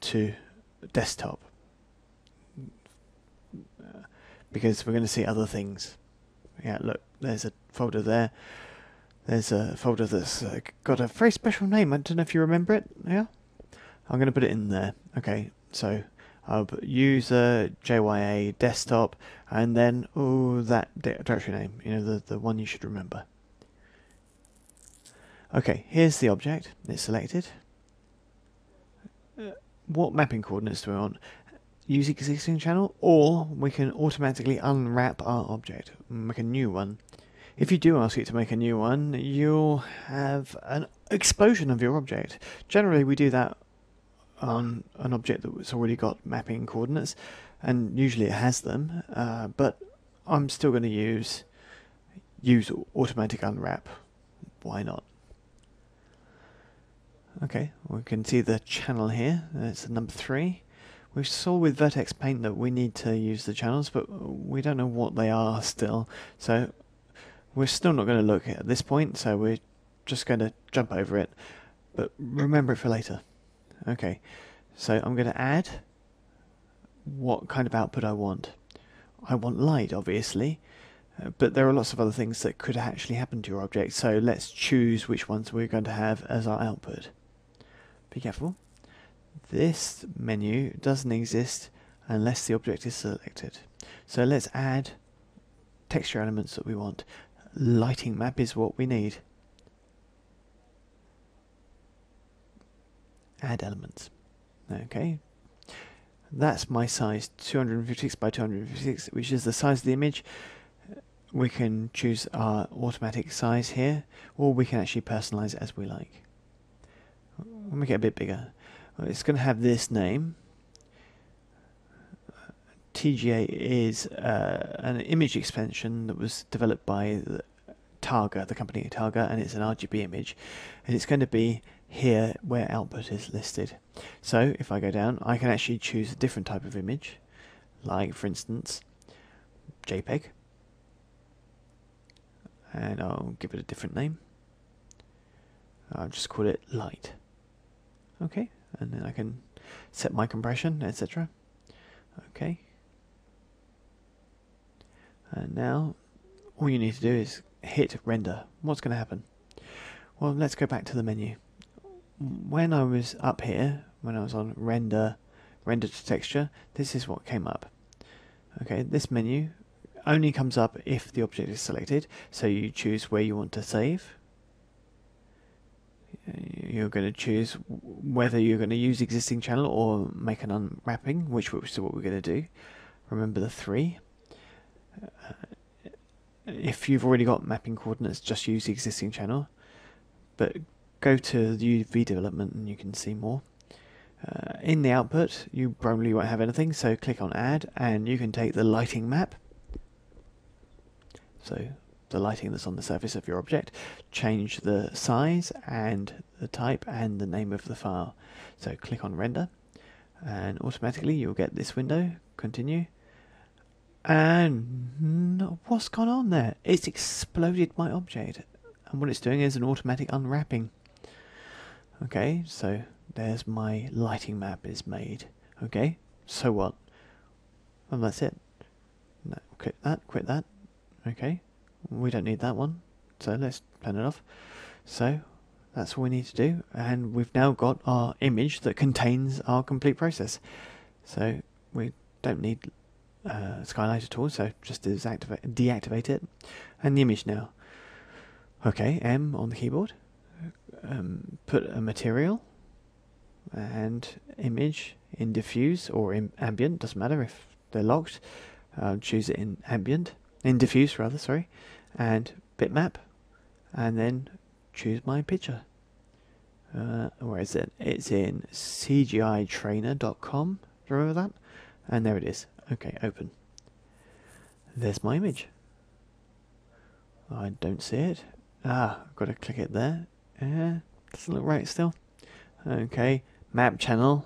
to desktop because we're going to see other things. Yeah, look, there's a folder there. There's a folder that's got a very special name. I don't know if you remember it. Yeah, I'm going to put it in there. Okay, so I'll put user JYA desktop, and then that directory name. You know, the one you should remember. Okay, here's the object. It's selected. What mapping coordinates do we want? Use existing channel, or we can automatically unwrap our object and make a new one. If you do ask it to make a new one, you'll have an explosion of your object. Generally, we do that on an object that's already got mapping coordinates, and usually it has them, but I'm still going to use automatic unwrap. Why not? Okay, we can see the channel here. It's number 3. We saw with Vertex Paint that we need to use the channels, but we don't know what they are still. So we're still not going to look at this point, so we're just going to jump over it. But remember it for later. Okay, so I'm going to add what kind of output I want. I want light, obviously, but there are lots of other things that could actually happen to your object, so let's choose which ones we're going to have as our output. Be careful. This menu doesn't exist unless the object is selected. So let's add texture elements that we want. Lighting map is what we need. Add elements. Okay. That's my size, 256 by 256, which is the size of the image. We can choose our automatic size here, or we can actually personalize it as we like. We'll make it a bit bigger. It's going to have this name. TGA is an image extension that was developed by Targa, the company Targa, and it's an RGB image, and it's going to be here where output is listed. So if I go down, I can actually choose a different type of image, like for instance JPEG, and I'll give it a different name. I'll just call it light. Okay, and then I can set my compression, etc. Okay, and now all you need to do is hit render. What's going to happen? Well, let's go back to the menu. When I was up here, when I was on render to texture, this is what came up. Okay, this menu only comes up if the object is selected, so you choose where you want to save. You're going to choose whether you're going to use existing channel or make an unwrapping, which is what we're going to do. Remember the 3. If you've already got mapping coordinates, just use the existing channel, but go to the UV development and you can see more. In the output you probably won't have anything, so click on add and you can take the lighting map, so the lighting that's on the surface of your object, change the size and the type and the name of the file. So click on render and automatically you'll get this window, continue, and what's gone on there? It's exploded my object, and what it's doing is an automatic unwrapping. Okay, so there's my lighting map is made. Okay, so what? And that's it. No, quit that. Okay, we don't need that one, so let's turn it off. So that's all we need to do, and we've now got our image that contains our complete process. So we don't need skylight at all, so just deactivate it, and the image now. Okay, M on the keyboard, put a material and image in diffuse or in ambient, doesn't matter if they're locked. Choose it in ambient, in diffuse rather, sorry, and bitmap, and then choose my picture. Where is it? It's in cgitrainer.com, remember that? And there it is. Okay, open. There's my image. I don't see it. I've got to click it there. Doesn't look right still. Okay, map channel.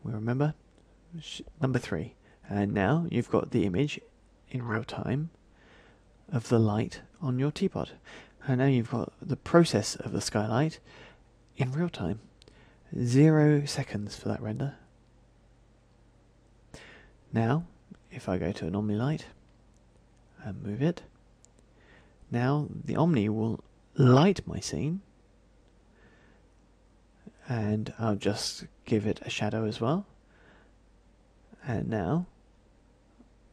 We remember. Number 3. And now you've got the image in real time of the light on your teapot. And now you've got the process of the skylight in real time. 0 seconds for that render. Now, if I go to an Omni light and move it, now the Omni will light my scene, and I'll just give it a shadow as well. And now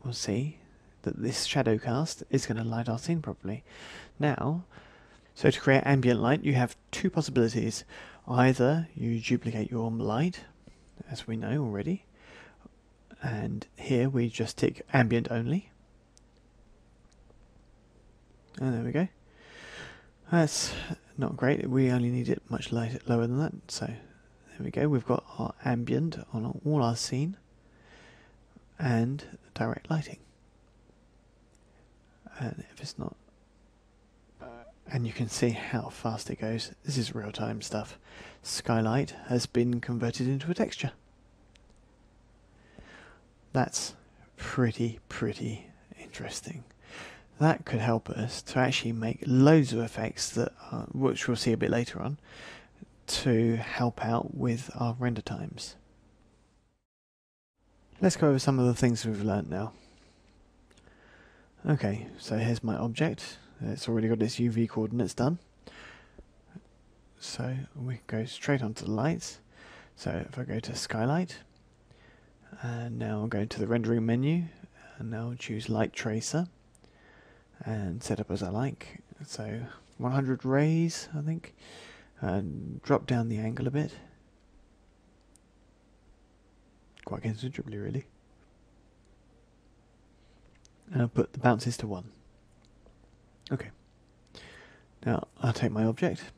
we'll see that this shadow cast is going to light our scene properly. Now, so to create ambient light, you have 2 possibilities. Either you duplicate your light, as we know already, and here we just tick ambient only, and there we go. That's not great, we only need it much lower than that, so there we go. We've got our ambient on all our scene and direct lighting. And if it's not, and you can see how fast it goes. This is real-time stuff. Skylight has been converted into a texture. That's pretty interesting. That could help us to actually make loads of effects that, which we'll see a bit later on, to help out with our render times. Let's go over some of the things we've learnt now. Okay, so here's my object. It's already got its UV coordinates done. So we can go straight onto the lights. So if I go to Skylight, and now I'll go to the rendering menu, and now choose Light Tracer, and set up as I like. So 100 rays, I think, and drop down the angle a bit. Quite considerably, really. And I'll put the bounces to 1. Okay. Now I'll take my object,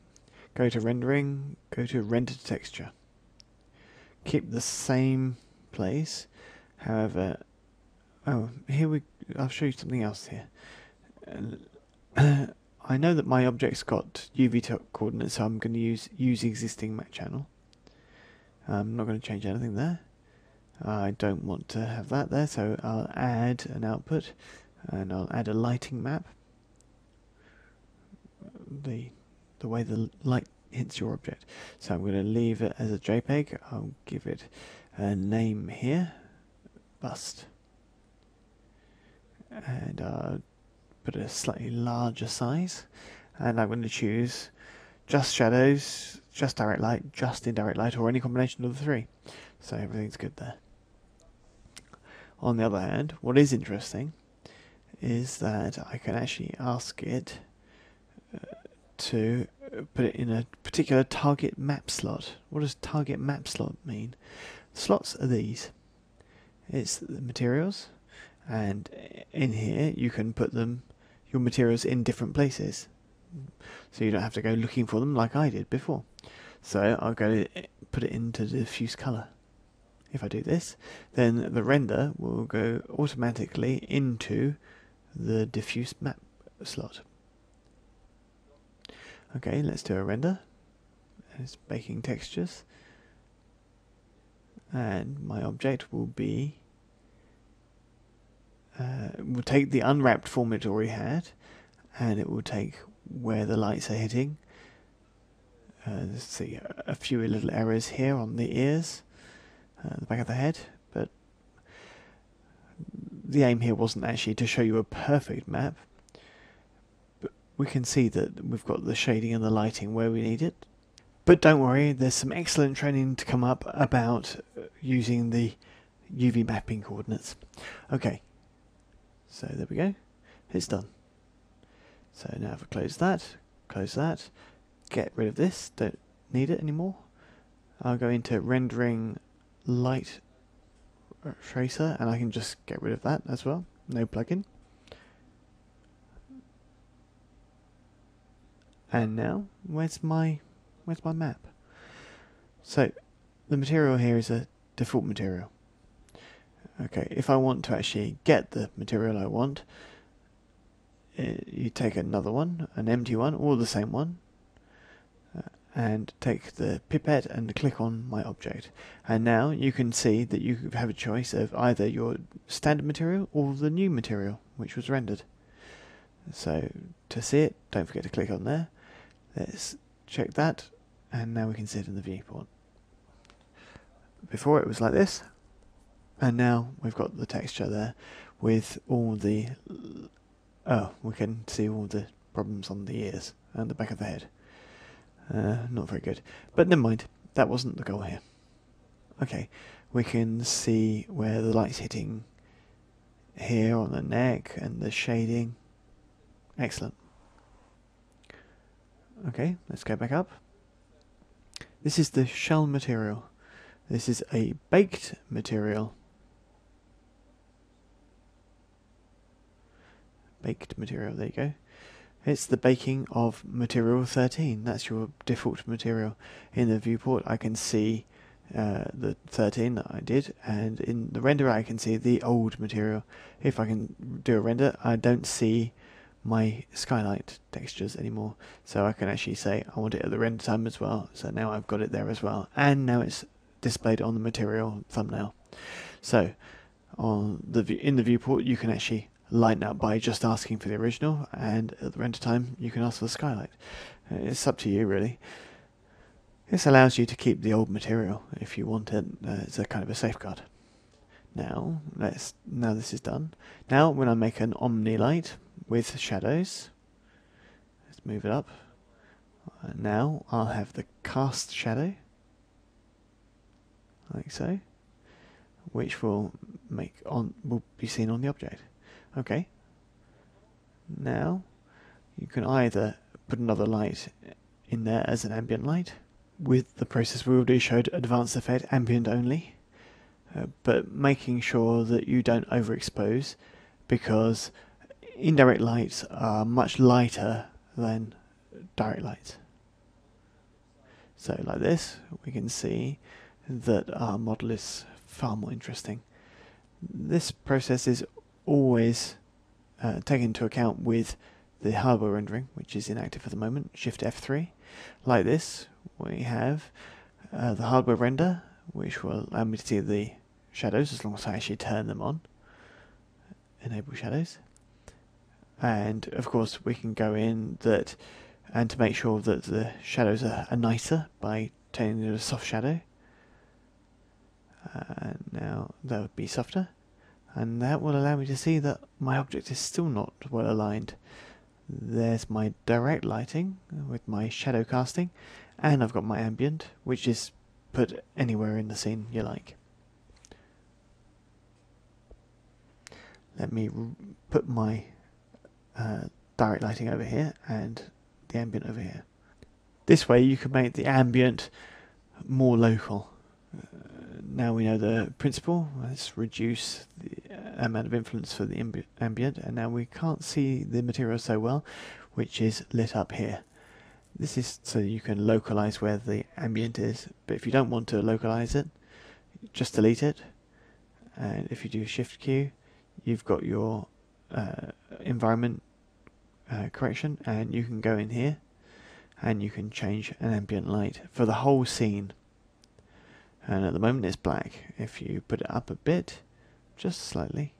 go to rendering, go to render to texture. Keep the same place, however, I'll show you something else here. I know that my object's got UV coordinates, so I'm going to use existing map channel. I'm not going to change anything there. I don't want to have that there, so I'll add an output, and I'll add a lighting map. The way the light hits your object. So I'm going to leave it as a JPEG. I'll give it a name here, bust, and I'll put a slightly larger size, and I'm going to choose just shadows, just direct light, just indirect light, or any combination of the three. So everything's good there. On the other hand, what is interesting is that I can actually ask it to put it in a particular target map slot. What does target map slot mean? Slots are these. It's the materials, and in here you can put your materials in different places, so you don't have to go looking for them like I did before. So I'll go put it into the diffuse color. If I do this, then the render will go automatically into the diffuse map slot. Okay, let's do a render. It's baking textures, and my object will be will take the unwrapped form it already had, and it will take where the lights are hitting. Let's see, a few little errors here on the ears, the back of the head, but the aim here wasn't actually to show you a perfect map. We can see that we've got the shading and the lighting where we need it. But don't worry, there's some excellent training to come up about using the UV mapping coordinates. Okay, so there we go, it's done. So now if I close that, get rid of this, don't need it anymore. I'll go into rendering light tracer, and I can just get rid of that as well, no plugin. And now, where's my map? So, the material here is a default material. Okay, if I want to actually get the material I want, you take another one, an empty one, or the same one, and take the pipette and click on my object. And now you can see that you have a choice of either your standard material or the new material, which was rendered. So, to see it, don't forget to click on there. Let's check that, and now we can see it in the viewport. Before it was like this, and now we've got the texture there with all the... oh, we can see all the problems on the ears and the back of the head. Not very good. But never mind, that wasn't the goal here. Okay, we can see where the light's hitting here on the neck and the shading. Excellent. Okay, let's go back up. This is the shell material. This is a baked material. Baked material, there you go. It's the baking of material 13. That's your default material. In the viewport I can see the 13 that I did, and in the render I can see the old material. If I can do a render, I don't see my skylight textures anymore, so I can actually say I want it at the render time as well. So now I've got it there as well, and now it's displayed on the material thumbnail. So on in the viewport you can actually lighten up by just asking for the original, and at the render time you can ask for the skylight. It's up to you really. This allows you to keep the old material if you want it. It's a kind of a safeguard. Now this is done. Now when I make an Omni light with shadows, let's move it up. Now I'll have the cast shadow, like so, which will be seen on the object. Okay. Now you can either put another light in there as an ambient light. With the process we already showed, advanced effect, ambient only, but making sure that you don't overexpose, because indirect lights are much lighter than direct lights. So like this, we can see that our model is far more interesting. This process is always taken into account with the hardware rendering, which is inactive at the moment. Shift F3. Like this, we have the hardware render, which will allow me to see the shadows as long as I actually turn them on. Enable shadows. And of course we can go in and to make sure that the shadows are nicer by turning it to a soft shadow. Now that would be softer, and that will allow me to see that my object is still not well aligned. There's my direct lighting with my shadow casting, and I've got my ambient, which is put anywhere in the scene you like. Let me put my direct lighting over here and the ambient over here. This way you can make the ambient more local. Now we know the principle. Let's reduce the amount of influence for the ambient, and now we can't see the material so well, which is lit up here. This is so you can localize where the ambient is, but if you don't want to localize it, just delete it, and if you do Shift Q, you've got your environment correction, and you can go in here and you can change an ambient light for the whole scene. And at the moment it's black. If you put it up a bit, just slightly,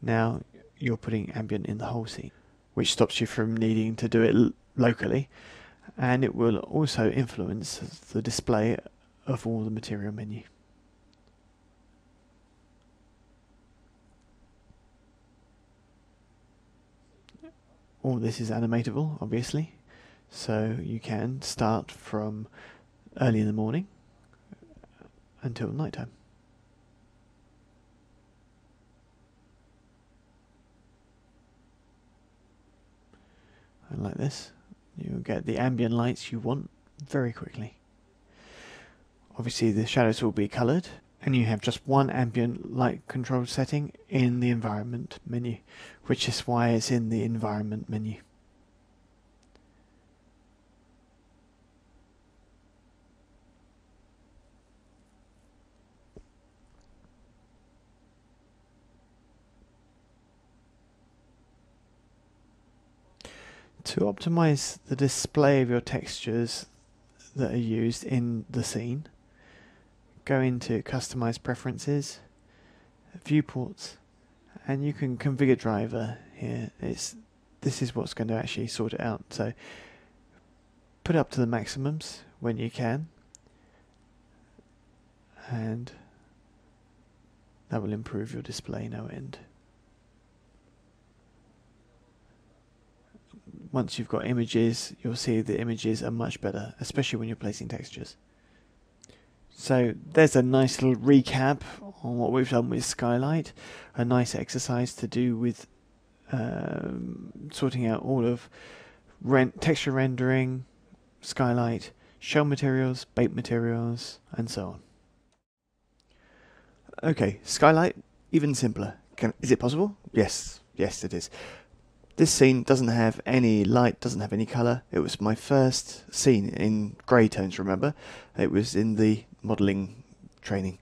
now you're putting ambient in the whole scene, which stops you from needing to do it locally, and it will also influence the display of all the material menu. All this is animatable, obviously, so you can start from early in the morning until nighttime. And like this, you'll get the ambient lights you want very quickly. Obviously the shadows will be coloured, and you have just one ambient light control setting in the environment menu, which is why it's in the environment menu. To optimize the display of your textures that are used in the scene, go into Customize Preferences, Viewports, and you can configure driver here. This is what's going to actually sort it out. So put it up to the maximums when you can, and that will improve your display no end. Once you've got images, you'll see the images are much better, especially when you're placing textures. So there's a nice little recap on what we've done with Skylight, a nice exercise to do with sorting out all of texture rendering, Skylight, shell materials, bait materials, and so on. Okay, Skylight, even simpler. Is it possible? Yes, it is. This scene doesn't have any light, doesn't have any colour. It was my first scene in grey tones, remember? It was in the modelling training.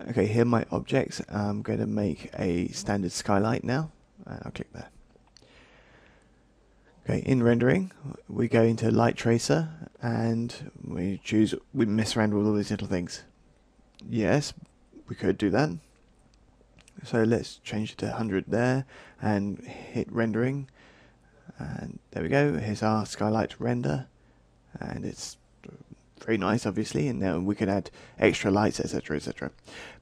Okay, here are my objects. I'm going to make a standard skylight now. I'll click there. Okay, in rendering, we go into Light Tracer, and we mess around with all these little things. Yes, we could do that. So let's change it to 100 there, and hit rendering. And there we go, here's our skylight render, and it's very nice, obviously, and now we can add extra lights, etc., etc.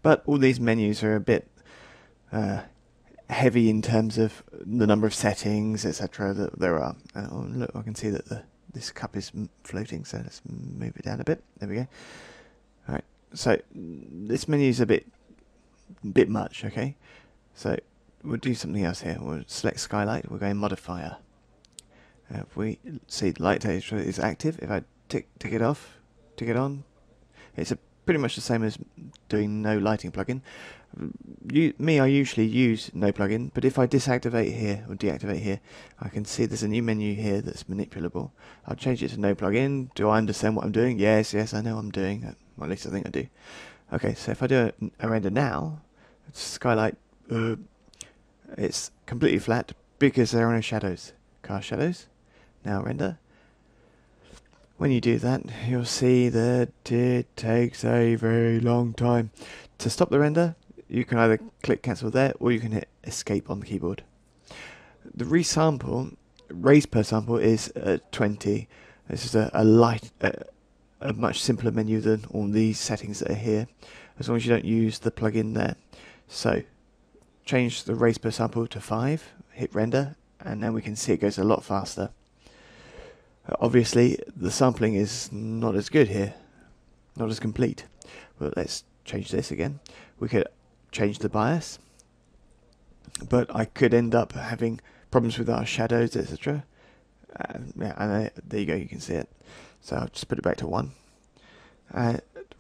But all these menus are a bit heavy in terms of the number of settings, etc. that there are. Oh, look, I can see that this cup is floating, so let's move it down a bit. There we go. All right, so this menu is a bit much, okay? So we'll do something else here. We'll select skylight. We'll go in modifier. If we see the light texture is active, if I tick it off, tick it on, it's pretty much the same as doing no lighting plugin. I usually use no plugin, but if I disactivate here or deactivate here, I can see there's a new menu here that's manipulable. I'll change it to no plugin. Do I understand what I'm doing? Yes, I know I'm doing. Well, at least I think I do. Okay, so if I do a render now, skylight, it's completely flat because there are no shadows. Cast shadows. Now render. When you do that, you'll see that it takes a very long time. To stop the render, you can either click cancel there, or you can hit escape on the keyboard. The resample, raise per sample, is 20. This is a much simpler menu than all these settings that are here, as long as you don't use the plugin there. So change the raise per sample to 5, hit render, and now we can see it goes a lot faster. Obviously, the sampling is not as good here, not as complete. But let's change this again. We could change the bias, but I could end up having problems with our shadows, etc. There you go, you can see it. So I'll just put it back to 1.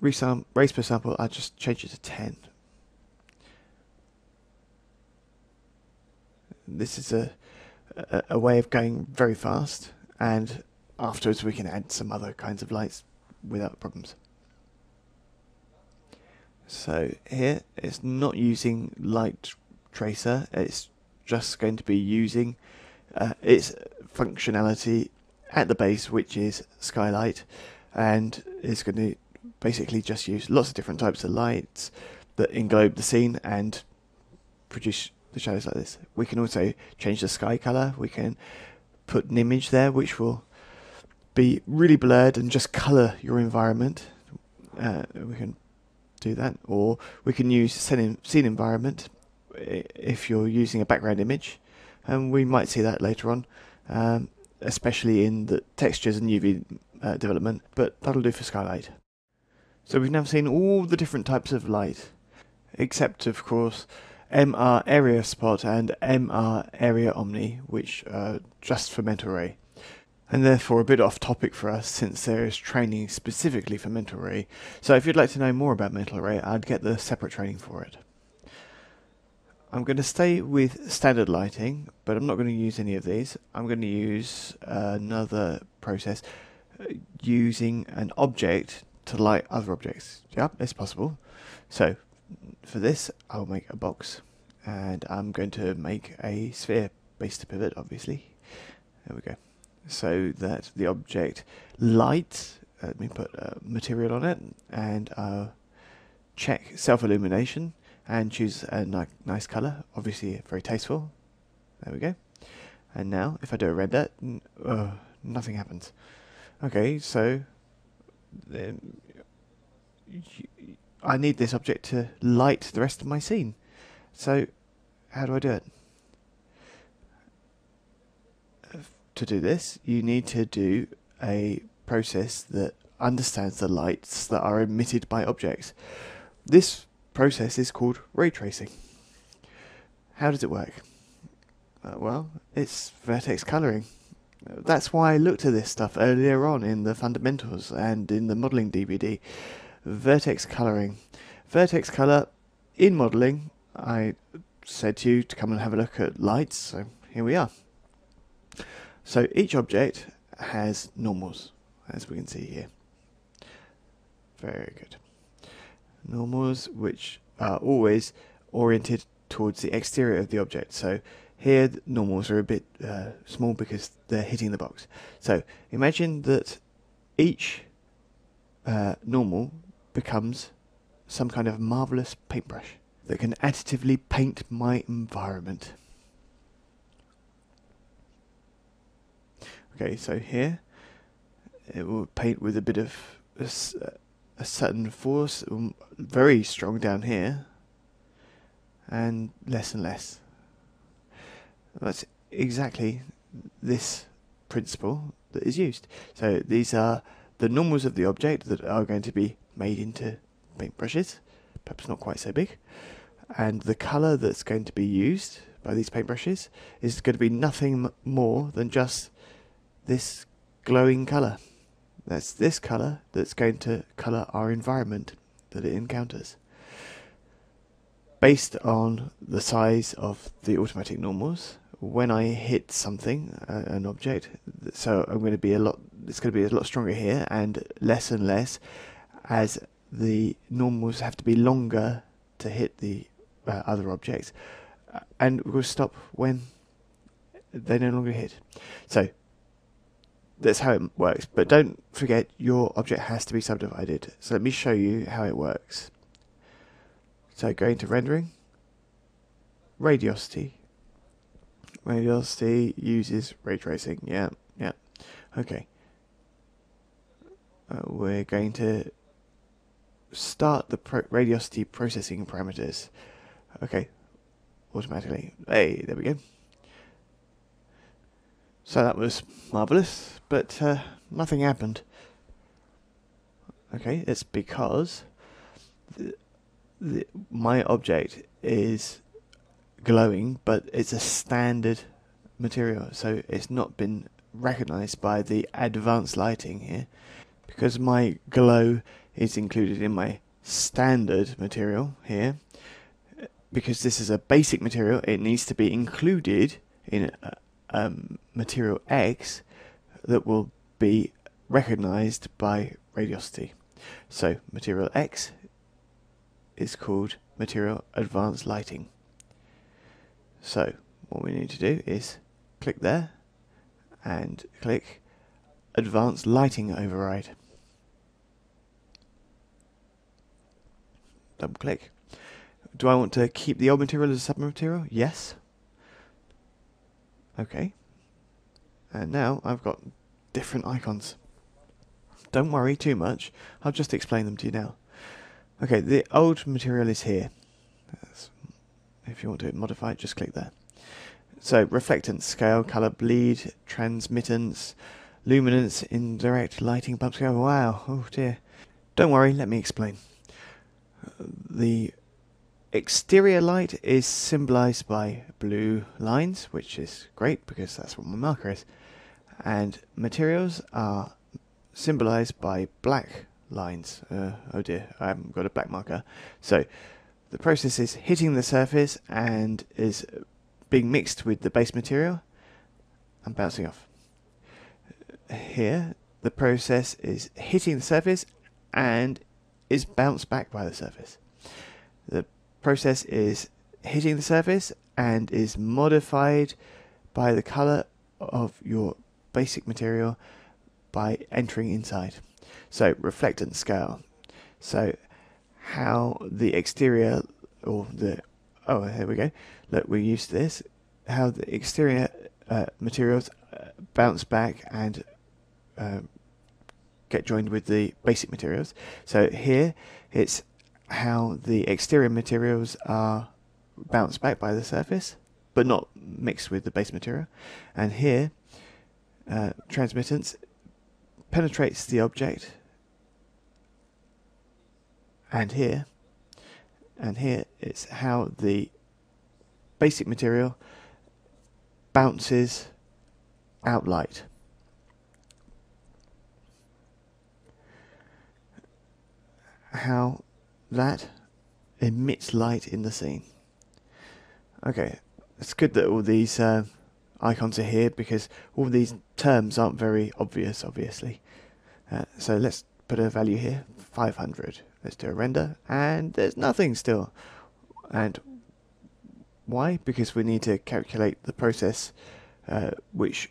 Raise per sample, I'll just change it to 10. This is a way of going very fast, and afterwards we can add some other kinds of lights without problems. So here it's not using light tracer, it's just going to be using its functionality at the base, which is skylight, and it's going to basically just use lots of different types of lights that englobe the scene and produce the shadows like this. We can also change the sky color. We can put an image there which will be really blurred and just color your environment. We can do that, or we can use scene environment if you're using a background image, and we might see that later on, especially in the textures and UV development, but that'll do for skylight. So we've now seen all the different types of light, except of course MR area spot and MR area omni, which are just for mental ray, and therefore a bit off topic for us since there is training specifically for mental ray. So if you'd like to know more about mental ray, I'd get the separate training for it. I'm going to stay with standard lighting, but I'm not going to use any of these. I'm going to use another process using an object to light other objects. Yep, it's possible. So for this, I'll make a box, and I'm going to make a sphere base to pivot, obviously. There we go. So that the object light, let me put material on it, and I'll check self-illumination and choose a nice color, obviously very tasteful. There we go. And now if I do a render, nothing happens. Okay, so I need this object to light the rest of my scene. So how do I do it? To do this, you need to do a process that understands the lights that are emitted by objects. This process is called ray tracing. How does it work? Well, it's vertex coloring. That's why I looked at this stuff earlier on in the fundamentals and in the modeling DVD. Vertex coloring. Vertex color in modeling, I said to you to come and have a look at lights, so here we are. So each object has normals, as we can see here. Very good. Normals which are always oriented towards the exterior of the object. So here the normals are a bit small because they're hitting the box. So imagine that each normal becomes some kind of marvelous paintbrush that can additively paint my environment. Okay, so here it will paint with a bit of a certain force, very strong down here, and less. That's exactly this principle that is used. So these are the normals of the object that are going to be made into paintbrushes, perhaps not quite so big, and the colour that's going to be used by these paintbrushes is going to be nothing more than just this glowing colour. That's this colour that's going to colour our environment that it encounters. Based on the size of the automatic normals, when I hit something, an object, so I'm going to be it's going to be a lot stronger here and less as the normals have to be longer to hit the other objects, and will stop when they no longer hit. So that's how it works, but don't forget your object has to be subdivided. So let me show you how it works. So go into rendering, radiosity. Radiosity uses ray tracing. Yeah. Okay. We're going to start the radiosity processing parameters. Okay, automatically. Hey, there we go. So that was marvellous, but nothing happened. Okay, it's because my object is glowing, but it's a standard material, so it's not been recognized by the advanced lighting here. Because my glow is included in my standard material here, because this is a basic material, it needs to be included in material X that will be recognized by radiosity. So material X is called material advanced lighting. So what we need to do is click there and click advanced lighting override. Double click. Do I want to keep the old material as a submaterial? Yes. Okay. And now I've got different icons. Don't worry too much. I'll just explain them to you now. Okay, the old material is here. If you want to modify it, just click there. So reflectance, scale, color, bleed, transmittance, luminance, indirect lighting, bump scale. Wow, oh dear. Don't worry, let me explain. The exterior light is symbolized by blue lines, which is great because that's what my marker is. And materials are symbolized by black lines. Oh dear, I haven't got a black marker. So the process is hitting the surface and is being mixed with the base material and bouncing off. Here, the process is hitting the surface and is bounced back by the surface. The process is hitting the surface and is modified by the color of your basic material by entering inside. So reflectance scale. So how the exterior or the here we go. Look, we're used to this. How the exterior materials bounce back and get joined with the basic materials. So here it's how the exterior materials are bounced back by the surface, but not mixed with the base material. And here, transmittance penetrates the object. And here it's how the basic material bounces out light. How that emits light in the scene. Okay, it's good that all these icons are here because all these terms aren't very obvious, obviously. So let's put a value here, 500. Let's do a render, and there's nothing still. And why? Because we need to calculate the process which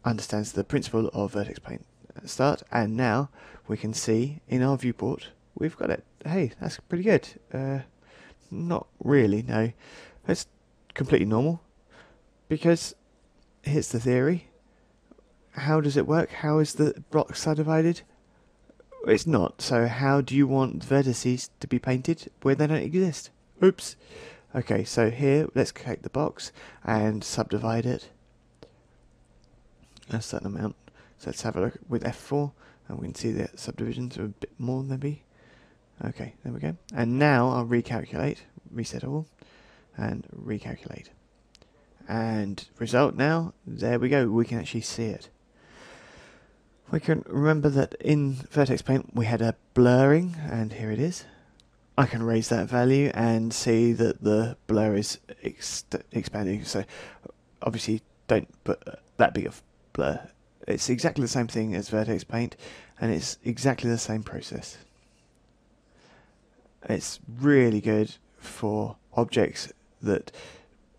understands the principle of vertex paint. Start, and now we can see in our viewport we've got it. Hey, that's pretty good. Not really, no. It's completely normal. Because here's the theory. How does it work? How is the block subdivided? it's not. So how do you want vertices to be painted where they don't exist? Oops. Okay, so here, let's click the box and subdivide it a certain amount. So let's have a look with F4, and we can see the subdivisions are a bit more, maybe. Okay, there we go. And now I'll recalculate, reset all, and recalculate. And result now, there we go, we can actually see it. We can remember that in Vertex Paint we had a blurring, and here it is. I can raise that value and see that the blur is expanding. So obviously don't put that big of blur. It's exactly the same thing as Vertex Paint, and it's exactly the same process. It's really good for objects that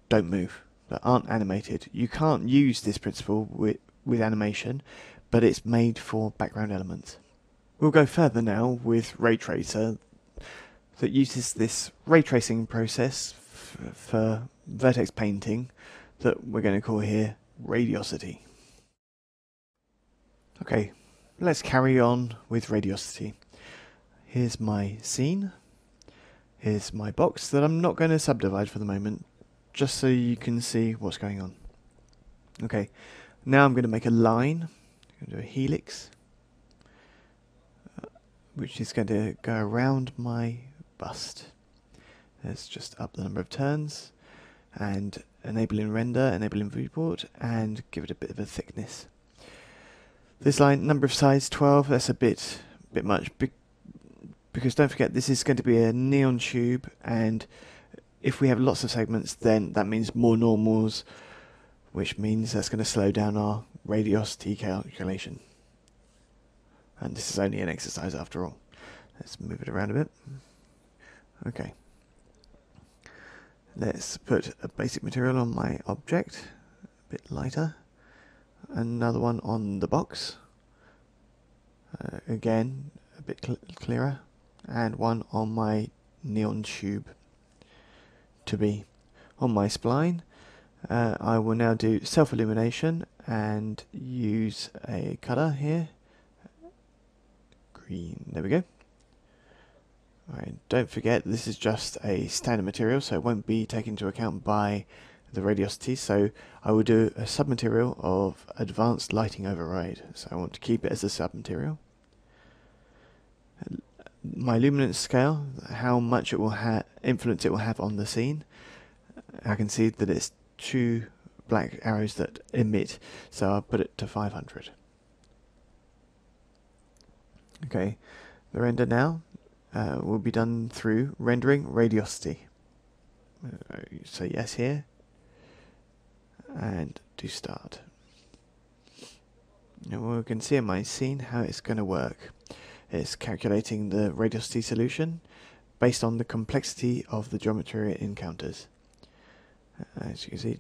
don't move, that aren't animated. You can't use this principle with animation, but it's made for background elements. We'll go further now with Ray Tracer, that uses this ray tracing process for vertex painting that we're going to call here radiosity. Okay, let's carry on with radiosity. Here's my scene. Here's my box that I'm not going to subdivide for the moment, just so you can see what's going on. Okay, now I'm going to make a line. I'm going to do a helix, which is going to go around my bust. Let's just up the number of turns and enabling render, enabling viewport, and give it a bit of a thickness. This line, number of sides 12, that's a bit much, because don't forget this is going to be a neon tube, and if we have lots of segments then that means more normals, which means that's going to slow down our radiosity calculation. And this is only an exercise after all. Let's move it around a bit. Okay, let's put a basic material on my object, a bit lighter, another one on the box, again a bit clearer, and one on my neon tube to be on my spline. I will now do self-illumination and use a cutter here, green, there we go. Alright, don't forget this is just a standard material, so it won't be taken into account by the radiosity, so I will do a submaterial of advanced lighting override. So I want to keep it as a submaterial. My luminance scale, how much it will influence it will have on the scene. I can see that it's 2 black arrows that emit, so I'll put it to 500. Okay, the render now will be done through rendering radiosity. Say yes here, and do start. Now we can see in my scene how it's going to work. It's calculating the radiosity solution based on the complexity of the geometry it encounters. As you can see,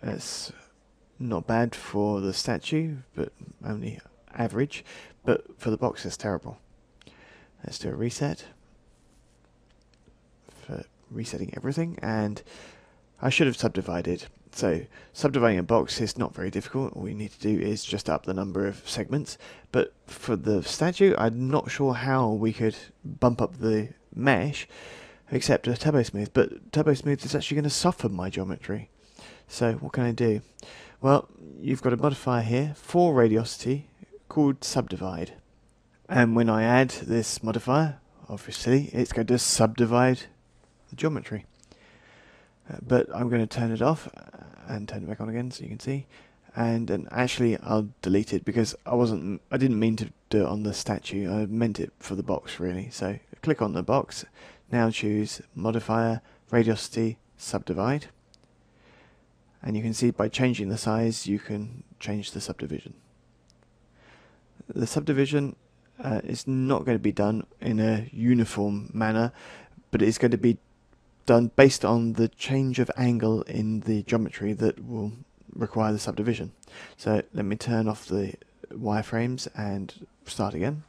it's not bad for the statue, but only average, but for the box it's terrible. Let's do a reset for resetting everything, and I should have subdivided. So subdividing a box is not very difficult. All you need to do is just up the number of segments, but for the statue I'm not sure how we could bump up the mesh except a turbo smooth, but turbo smooth is actually going to soften my geometry. So what can I do? Well, you've got a modifier here for radiosity called subdivide, and when I add this modifier, obviously it's going to subdivide the geometry. But I'm going to turn it off and turn it back on again so you can see, and actually I'll delete it because I didn't mean to do it on the statue. I meant it for the box really. So click on the box, now choose modifier radiosity subdivide, and you can see by changing the size you can change the subdivision. The subdivision is not going to be done in a uniform manner, but it's going to be done based on the change of angle in the geometry that will require the subdivision. So let me turn off the wireframes and start again.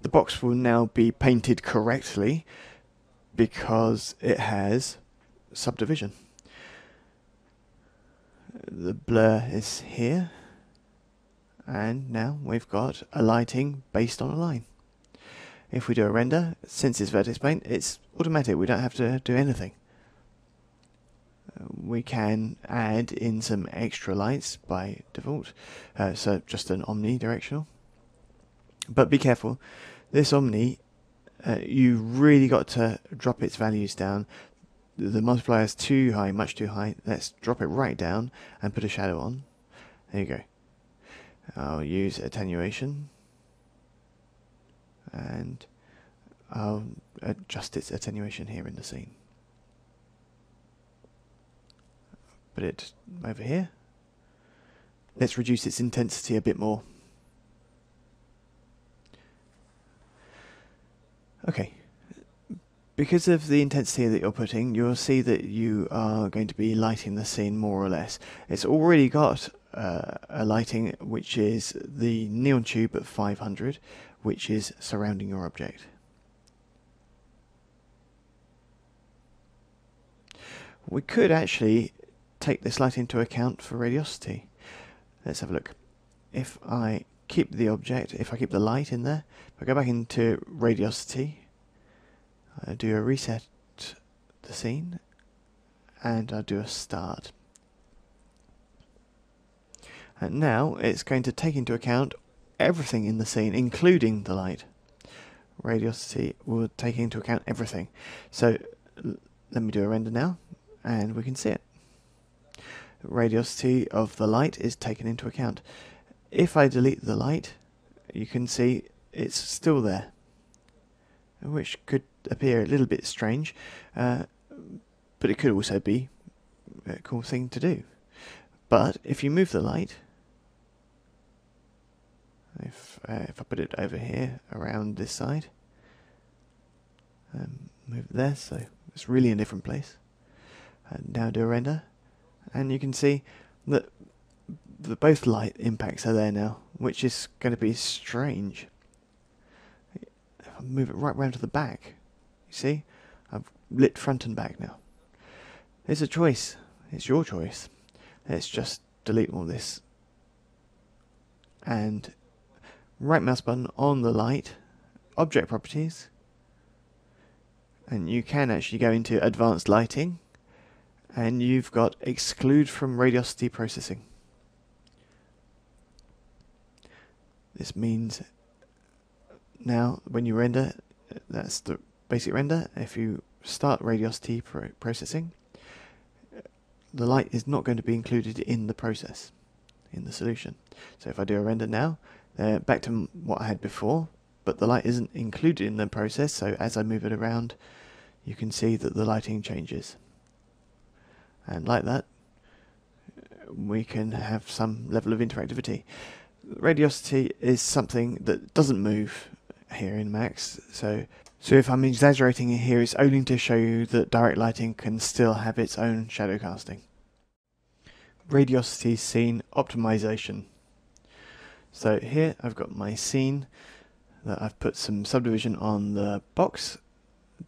The box will now be painted correctly because it has subdivision. The blur is here, and now we've got a lighting based on a line. If we do a render, since it's vertex paint, it's automatic, we don't have to do anything. We can add in some extra lights by default, so just an omnidirectional. But be careful, this omni, you really got to drop its values down. The multiplier is too high, much too high. Let's drop it right down and put a shadow on. There you go. I'll use attenuation, and I'll adjust its attenuation here in the scene. Put it over here. Let's reduce its intensity a bit more. Okay. Because of the intensity that you're putting, you'll see that you are going to be lighting the scene more or less. It's already got a lighting which is the neon tube at 500, which is surrounding your object. We could actually take this light into account for radiosity. Let's have a look. If I keep the object, if I keep the light in there, if I go back into radiosity, I do a reset the scene, and I do a start. And now it's going to take into account everything in the scene, including the light. Radiosity will take into account everything. So let me do a render now, and we can see it. Radiosity of the light is taken into account. If I delete the light, you can see it's still there, which could appear a little bit strange, but it could also be a cool thing to do. But if you move the light, if I put it over here around this side, move it there, so it's really in a different place, and now do a render, and you can see that both light impacts are there now, which is going to be strange. If I move it right round to the back, you see, I've lit front and back now. It's a choice. It's your choice. Let's just delete all this. And right mouse button on the light, object properties, and you can actually go into advanced lighting, and you've got exclude from radiosity processing. This means now when you render, that's the basic render, if you start radiosity processing, the light is not going to be included in the process, in the solution. So if I do a render now, back to what I had before, but the light isn't included in the process, so as I move it around, you can see that the lighting changes. And like that, we can have some level of interactivity. Radiosity is something that doesn't move here in Max, so if I'm exaggerating it here, it's only to show you that direct lighting can still have its own shadow casting. Radiosity scene optimization. So here I've got my scene that I've put some subdivision on the box.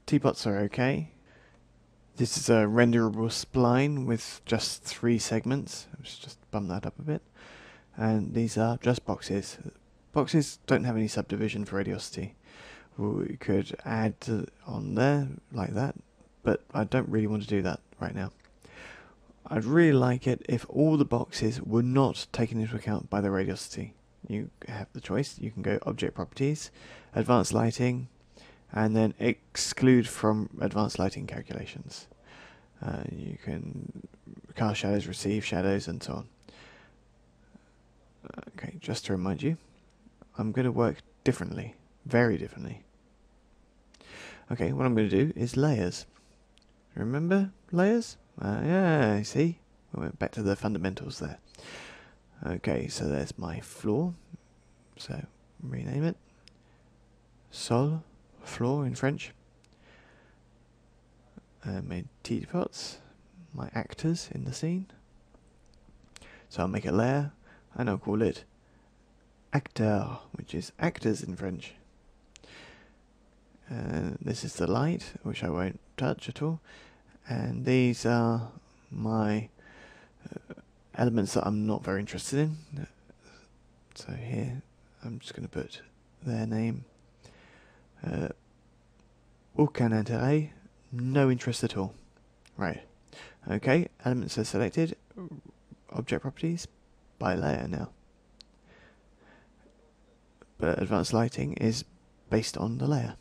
Teapots are okay. This is a renderable spline with just 3 segments. Let's just bump that up a bit. And these are just boxes. Boxes don't have any subdivision for radiosity. We could add on there like that, but I don't really want to do that right now. I'd really like it if all the boxes were not taken into account by the radiosity. You have the choice. You can go object properties, advanced lighting, and then exclude from advanced lighting calculations. You can cast shadows, receive shadows, and so on. Okay, just to remind you, I'm going to work differently, very differently. Okay, what I'm going to do is layers. Remember layers? Yeah, see? We went back to the fundamentals there. Okay, so there's my floor. So, rename it. Sol, floor in French. My teapots, my actors in the scene. So I'll make a layer, and I'll call it acteur, which is actors in French. This is the light, which I won't touch at all. And these are my elements that I'm not very interested in. So here, I'm just going to put their name. Aucun intérêt, no interest at all. Right. Okay, elements are selected. Object properties by layer now. But advanced lighting is based on the layer.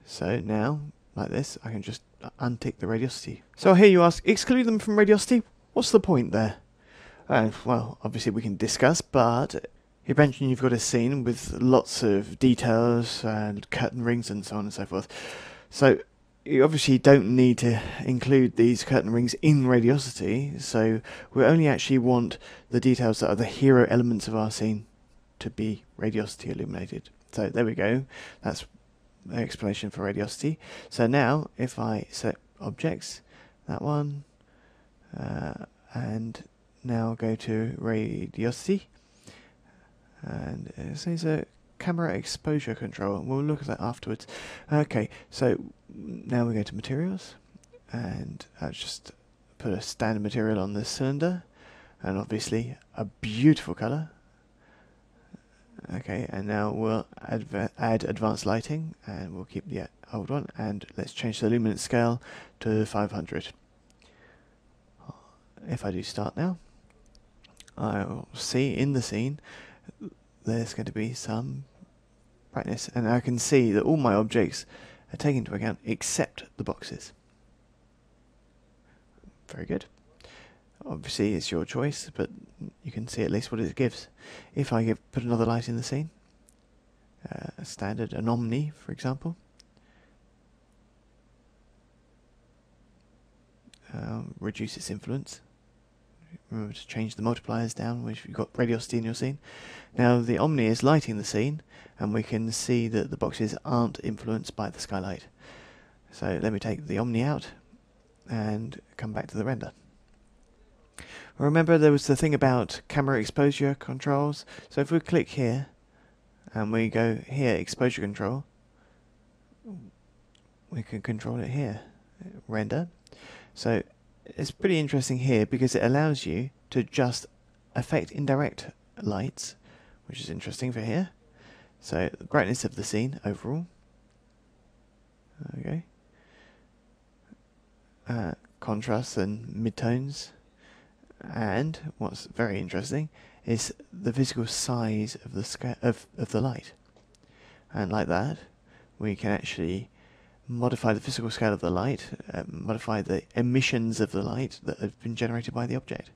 So now, like this, I can just untick the radiosity. So I hear you ask, exclude them from radiosity? What's the point there? Well, obviously we can discuss, but imagine you've got a scene with lots of details and curtain rings and so on and so forth. So you obviously don't need to include these curtain rings in radiosity, so we only actually want the details that are the hero elements of our scene to be radiosity illuminated. So there we go. That's the explanation for radiosity. So now if I select objects, that one, and now go to radiosity, and it says a camera exposure control. We'll look at that afterwards. Okay, so now we go to materials, and I'll just put a standard material on this cylinder, and obviously a beautiful colour. Okay, and now we'll add advanced lighting, and we'll keep the old one, and let's change the luminance scale to 500. If I do start now, I'll see in the scene there's going to be some brightness, and I can see that all my objects are taken into account except the boxes. Very good. Obviously it's your choice, but you can see at least what it gives. If I put another light in the scene, a standard, an omni for example, reduce its influence. Remember to change the multipliers down if you've got radiosity in your scene. Now the omni is lighting the scene, and we can see that the boxes aren't influenced by the skylight. So let me take the omni out and come back to the render. Remember there was the thing about camera exposure controls. So if we click here and we go here, exposure control, we can control it here, render. So it's pretty interesting here because it allows you to just affect indirect lights, which is interesting for here. So the brightness of the scene overall. Okay. Contrasts and midtones. And what's very interesting is the physical size of the of the light. And like that, we can actually modify the physical scale of the light, modify the emissions of the light that have been generated by the object.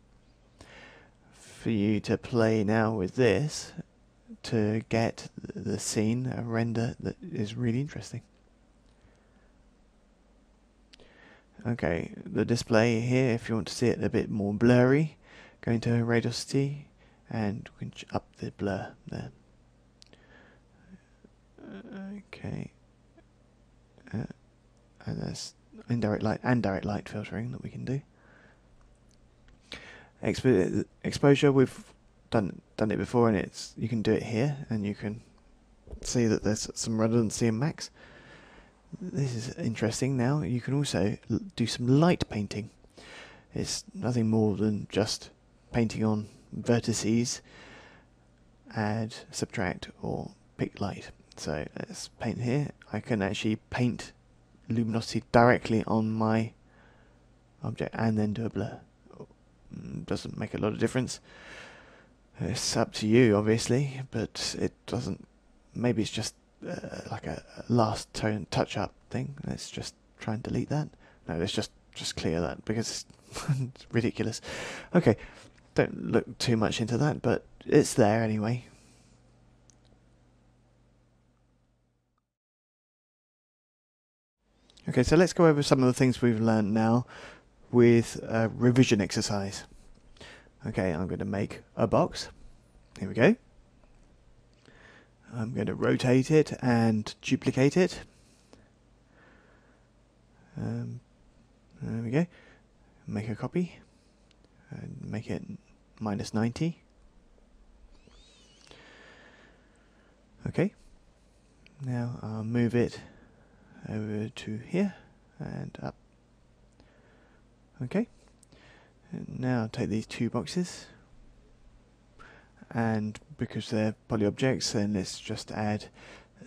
For you to play now with this to get the scene, a render that is really interesting. Okay, the display here, if you want to see it a bit more blurry, go into radiosity and we can up the blur there. Okay. And there's indirect light and direct light filtering that we can do. Exposure, we've done it before, and you can do it here, and you can see that there's some redundancy in max. This is interesting. Now you can also do some light painting. It's nothing more than just painting on vertices, add, subtract, or pick light. So let's paint here. I can actually paint luminosity directly on my object and then do a blur. Doesn't make a lot of difference. It's up to you, obviously, but it doesn't. Maybe it's just like a last tone touch-up thing. Let's just try and delete that. No, let's just clear that because it's ridiculous. Okay, don't look too much into that, but it's there anyway. Okay, so let's go over some of the things we've learned now with a revision exercise. Okay, I'm going to make a box. Here we go. I'm going to rotate it and duplicate it. There we go. Make a copy and make it -90. Okay. Now I'll move it over to here and up. Okay. And now take these two boxes and because they're poly objects, then let's just add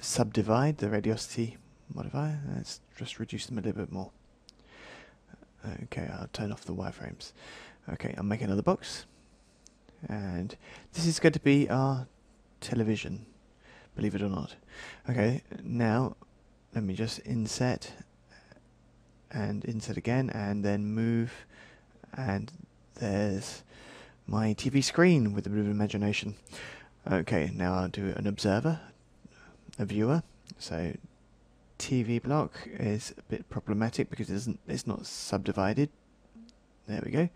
subdivide the radiosity modifier. Let's just reduce them a little bit more. Okay, I'll turn off the wireframes. Okay, I'll make another box, and this is going to be our television, believe it or not. Okay, now let me just inset and insert again, and then move, and there's my TV screen with a bit of imagination. Okay, now I'll do an observer, a viewer. So TV block is a bit problematic because it's not subdivided. There we go.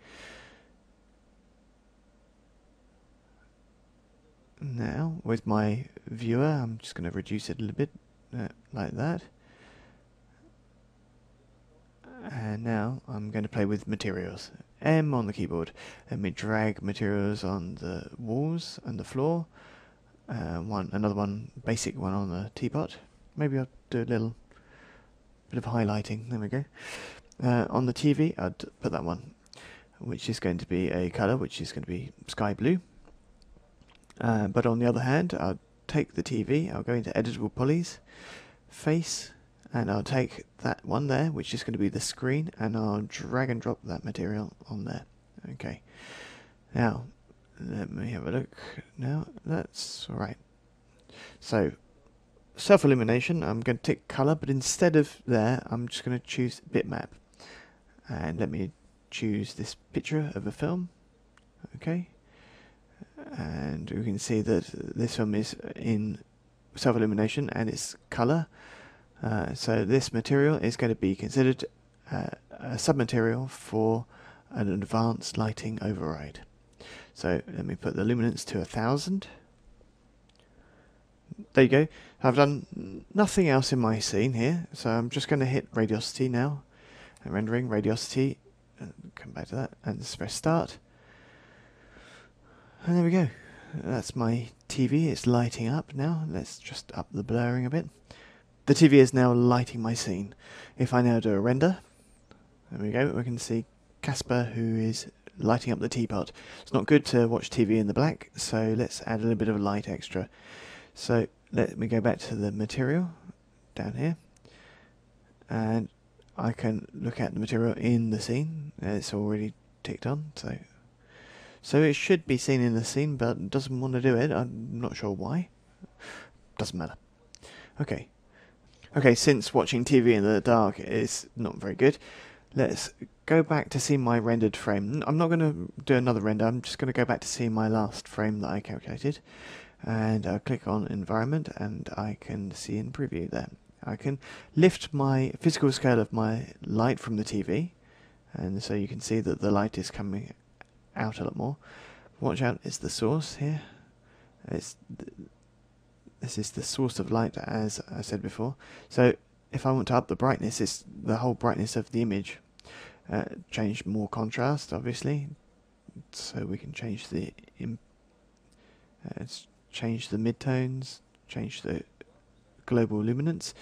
Now with my viewer, I'm just going to reduce it a little bit, like that. And now I'm going to play with materials. M on the keyboard. Let me drag materials on the walls and the floor. Another one, basic one on the teapot. Maybe I'll do a little bit of highlighting. There we go. On the TV, I'll put that one, which is going to be a colour, which is going to be sky blue. But on the other hand, I'll take the TV, I'll go into editable polys, face, and I'll take that one there, which is going to be the screen, and I'll drag and drop that material on there. Okay. Now, let me have a look. Now, that's alright. So, self-illumination, I'm going to take colour, but instead of there, I'm just going to choose bitmap. And let me choose this picture of a film. Okay. And we can see that this film is in self-illumination and it's colour. So this material is going to be considered a sub-material for an advanced lighting override. So let me put the luminance to 1000. There you go. I've done nothing else in my scene here, so I'm just going to hit radiosity now. Rendering radiosity, come back to that, and just press start. And there we go. That's my TV. It's lighting up now. Let's just up the blurring a bit. The TV is now lighting my scene. If I now do a render, there we go. We can see Casper, who is lighting up the teapot. It's not good to watch TV in the black, so let's add a little bit of light extra. So let me go back to the material down here, and I can look at the material in the scene. It's already ticked on, so it should be seen in the scene, but it doesn't want to do it. I'm not sure why. Doesn't matter. Okay. Okay, since watching TV in the dark is not very good, let's go back to see my rendered frame. I'm not going to do another render. I'm just going to go back to see my last frame that I calculated. And I'll click on environment, and I can see in preview there. I can lift my physical scale of my light from the TV, and so you can see that the light is coming out a lot more. Watch out, it's the source here. This is the source of light, as I said before. So if I want to up the brightness, it's the whole brightness of the image. Change more contrast, obviously, so we can change the change the midtones, change the global luminance.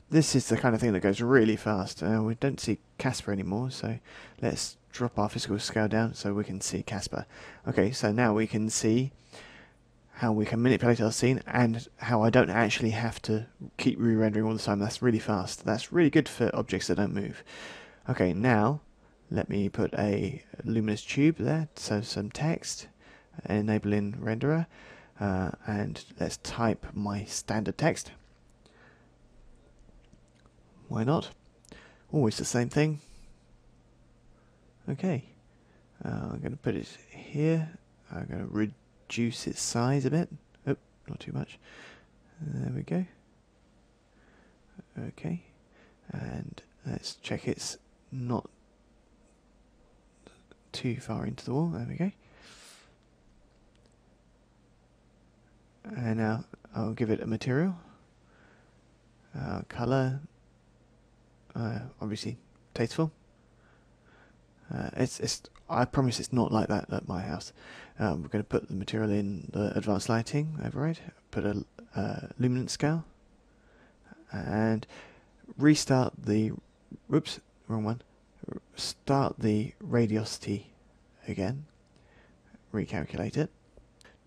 This is the kind of thing that goes really fast. We don't see Casper anymore, so let's drop our physical scale down so we can see Casper. Okay, so now we can see how we can manipulate our scene and how I don't actually have to keep re-rendering all the time. That's really fast. That's really good for objects that don't move. Okay, now let me put a luminous tube there, so some text, enabling renderer, and let's type my standard text. Why not? Always the same thing. Okay, I'm going to put it here. I'm going to reduce its size a bit. Oh, not too much. There we go. Okay, and let's check it's not too far into the wall. There we go. And now I'll give it a material. Colour. Obviously tasteful. I promise it's not like that at my house. We're going to put the material in the advanced lighting override, put a luminance scale, and restart the, whoops, wrong one, start the radiosity again, recalculate it,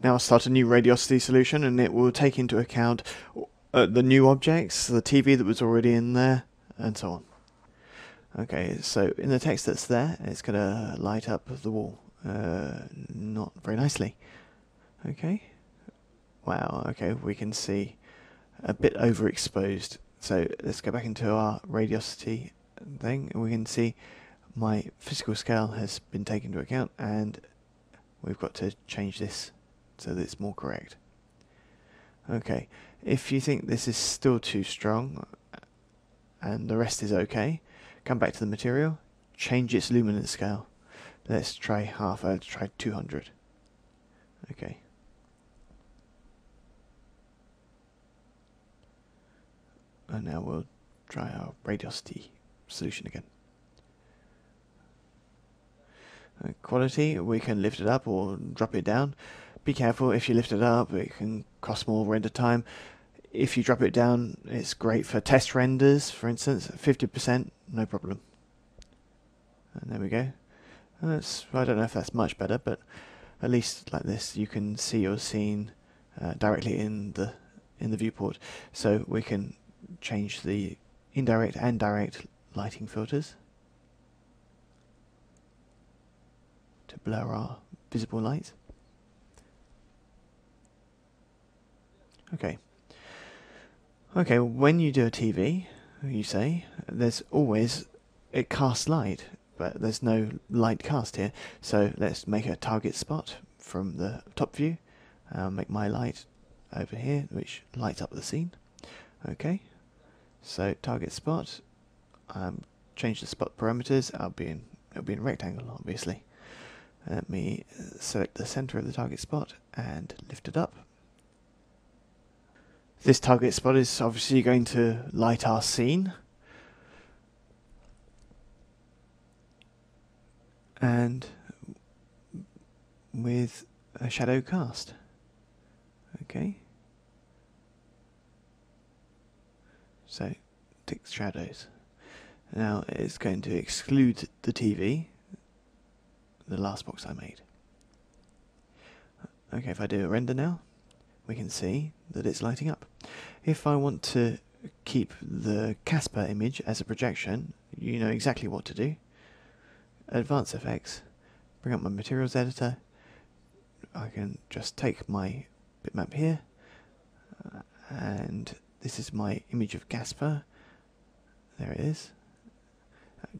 Now I'll start a new radiosity solution, and it will take into account the new objects, the TV that was already in there, and so on. Okay, so in the text that's there, it's going to light up the wall. Not very nicely. Okay. Wow, okay, we can see a bit overexposed. So let's go back into our radiosity thing, and we can see my physical scale has been taken into account, and we've got to change this so that it's more correct. Okay, if you think this is still too strong and the rest is okay, come back to the material, change its luminance scale. Let's try half, let's try 200. Okay. And now we'll try our radiosity solution again. Quality, we can lift it up or drop it down. Be careful, if you lift it up, it can cost more render time. If you drop it down, it's great for test renders, for instance, 50%, no problem. And there we go. And that's, I don't know if that's much better, but at least like this, you can see your scene directly in the viewport. So we can change the indirect and direct lighting filters to blur our visible light. Okay. Okay, when you do a TV, you say, there's always, it casts light, but there's no light cast here. So let's make a target spot from the top view. Make my light over here, which lights up the scene. Okay. So target spot, change the spot parameters. It'll be in rectangle, obviously. Let me select the center of the target spot and lift it up. This target spot is obviously going to light our scene. And with a shadow cast. Okay. So, tick shadows. Now it's going to exclude the TV, the last box I made. Okay, if I do a render now, we can see that it's lighting up. If I want to keep the Casper image as a projection, you know exactly what to do. Advanced Effects, bring up my materials editor. I can just take my bitmap here, and this is my image of Casper. There it is.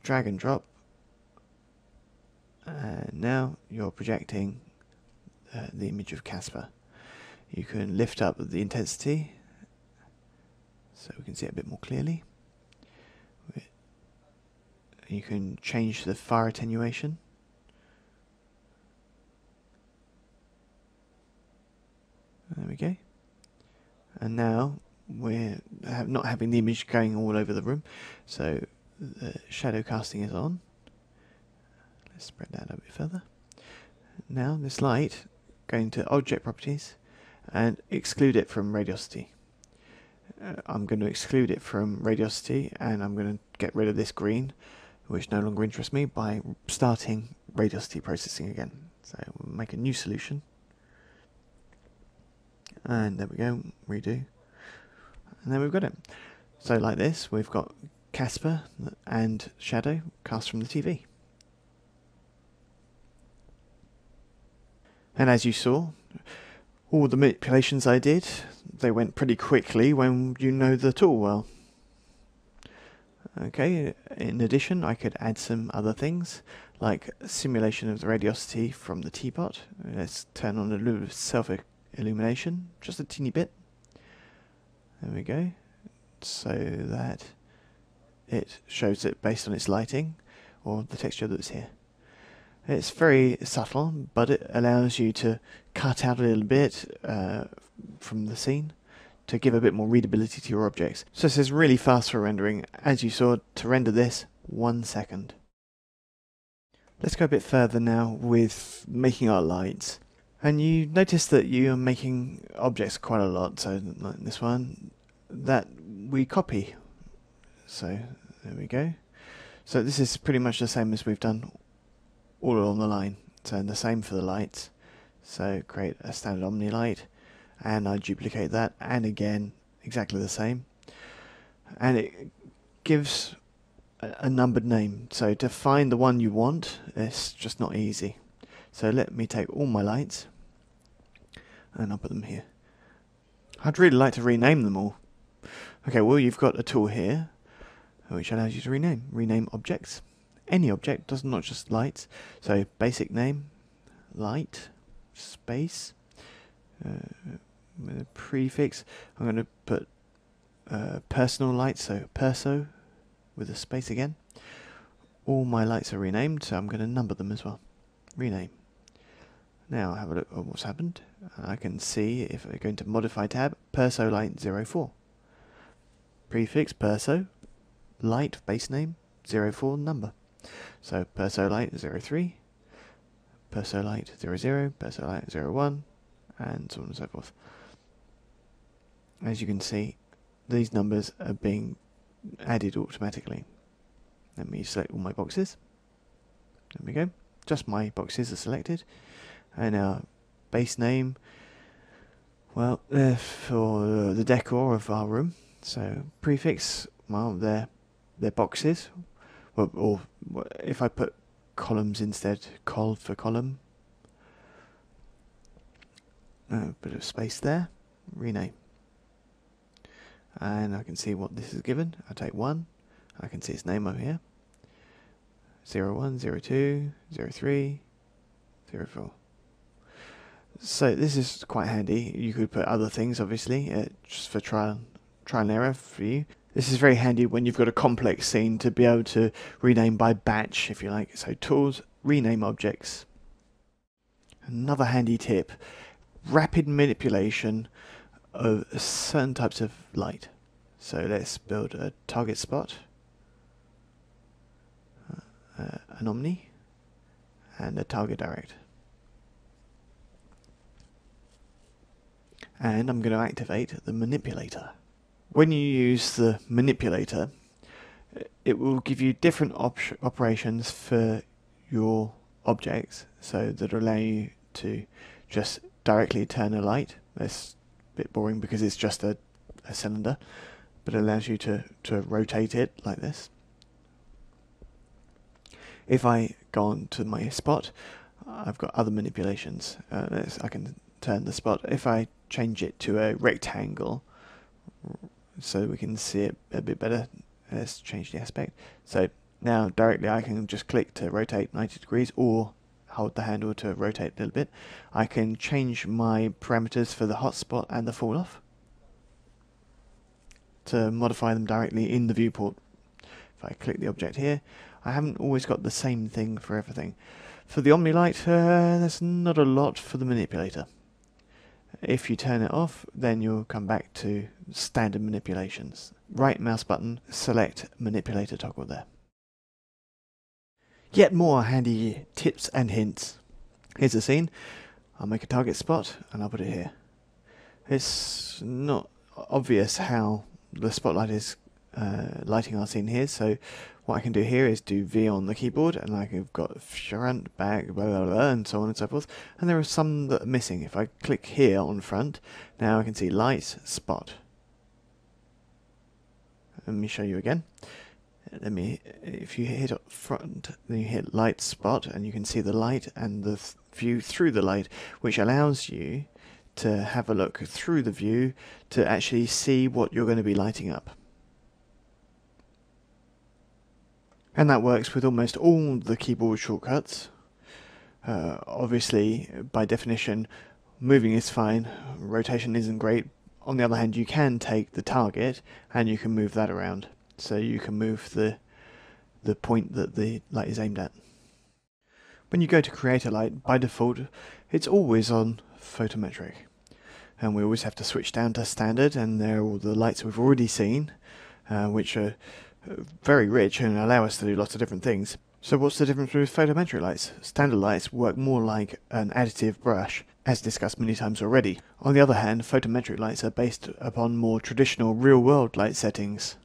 Drag and drop, and now you're projecting the image of Casper. You can lift up the intensity so we can see it a bit more clearly. You can change the fire attenuation. There we go. And now we're not having the image going all over the room, so the shadow casting is on. Let's spread that a bit further. Now this light, going to object properties and exclude it from radiosity. I'm going to exclude it from radiosity, and I'm going to get rid of this green, which no longer interests me, by starting radiosity processing again. So we'll make a new solution. And there we go, redo. And then we've got it. So like this, we've got Casper and shadow cast from the TV. And as you saw, all the manipulations I did, they went pretty quickly when you know the tool well. Okay, in addition, I could add some other things, like simulation of the radiosity from the teapot. Let's turn on a little bit of self-illumination, just a teeny bit. There we go, so that it shows it based on its lighting, or the texture that's here. It's very subtle, but it allows you to cut out a little bit from the scene to give a bit more readability to your objects. So this is really fast for rendering. As you saw, to render this, 1 second. Let's go a bit further now with making our lights. And you notice that you are making objects quite a lot, so like this one, that we copy. So there we go. So this is pretty much the same as we've done all along the line. So the same for the lights. So create a standard Omni light, and I duplicate that, and again exactly the same, and it gives a numbered name. So to find the one you want, it's just not easy. So let me take all my lights and I'll put them here. I'd really like to rename them all. Okay, well, you've got a tool here which allows you to rename objects. Any object, does not just lights. So basic name, light, space, with a prefix. I'm going to put personal light, so perso with a space again. All my lights are renamed, so I'm going to number them as well. Rename. Now have a look at what's happened. I can see, if I go into modify tab, perso light 04. Prefix perso, light base name 04 number. So perso light 03, perso light 00, perso light 01, and so on and so forth. As you can see, these numbers are being added automatically. Let me select all my boxes. There we go. Just my boxes are selected. And our base name, well, they're for the decor of our room. So prefix, well, they're boxes. Well, or if I put columns instead, col for column. A bit of space there. Rename. And I can see what this is given. I take 1. I can see its name over here. 01, 02, 03, 04. So this is quite handy. You could put other things, obviously, just for trial and error for you. This is very handy when you've got a complex scene to be able to rename by batch, if you like. So tools, rename objects. Another handy tip, rapid manipulation of certain types of light. So let's build a target spot, an Omni, and a target direct. And I'm going to activate the manipulator. When you use the manipulator, it will give you different operations for your objects, so that will allow you to just directly turn a light. That's a bit boring because it's just a cylinder, but it allows you to rotate it like this. If I go on to my spot, I've got other manipulations. I can turn the spot. If I change it to a rectangle, so we can see it a bit better, let's change the aspect. So now directly I can just click to rotate 90 degrees, or hold the handle to rotate a little bit. I can change my parameters for the hotspot and the fall off to modify them directly in the viewport. If I click the object here, I haven't always got the same thing for everything. For the Omni light, there's not a lot for the manipulator. If you turn it off, then you'll come back to standard manipulations. Right mouse button, select manipulator toggle there. Yet more handy tips and hints. Here's the scene. I'll make a target spot and I'll put it here. It's not obvious how the spotlight is lighting our scene here, so what I can do here is do V on the keyboard, and I've got front, back, blah, blah, blah, and so on and so forth. And there are some that are missing. If I click here on front, now I can see lights, spot. Let me show you again. If you hit up front, then you hit light, spot, and you can see the light and the view through the light, which allows you to have a look through the view to actually see what you're going to be lighting up. And that works with almost all the keyboard shortcuts. Obviously, by definition, moving is fine, rotation isn't great. On the other hand, you can take the target and you can move that around. So you can move the point that the light is aimed at. When you go to create a light, by default, it's always on photometric. And we always have to switch down to standard, and there are all the lights we've already seen, which are very rich and allow us to do lots of different things. So what's the difference with photometric lights? Standard lights work more like an additive brush, as discussed many times already. On the other hand, photometric lights are based upon more traditional real-world light settings.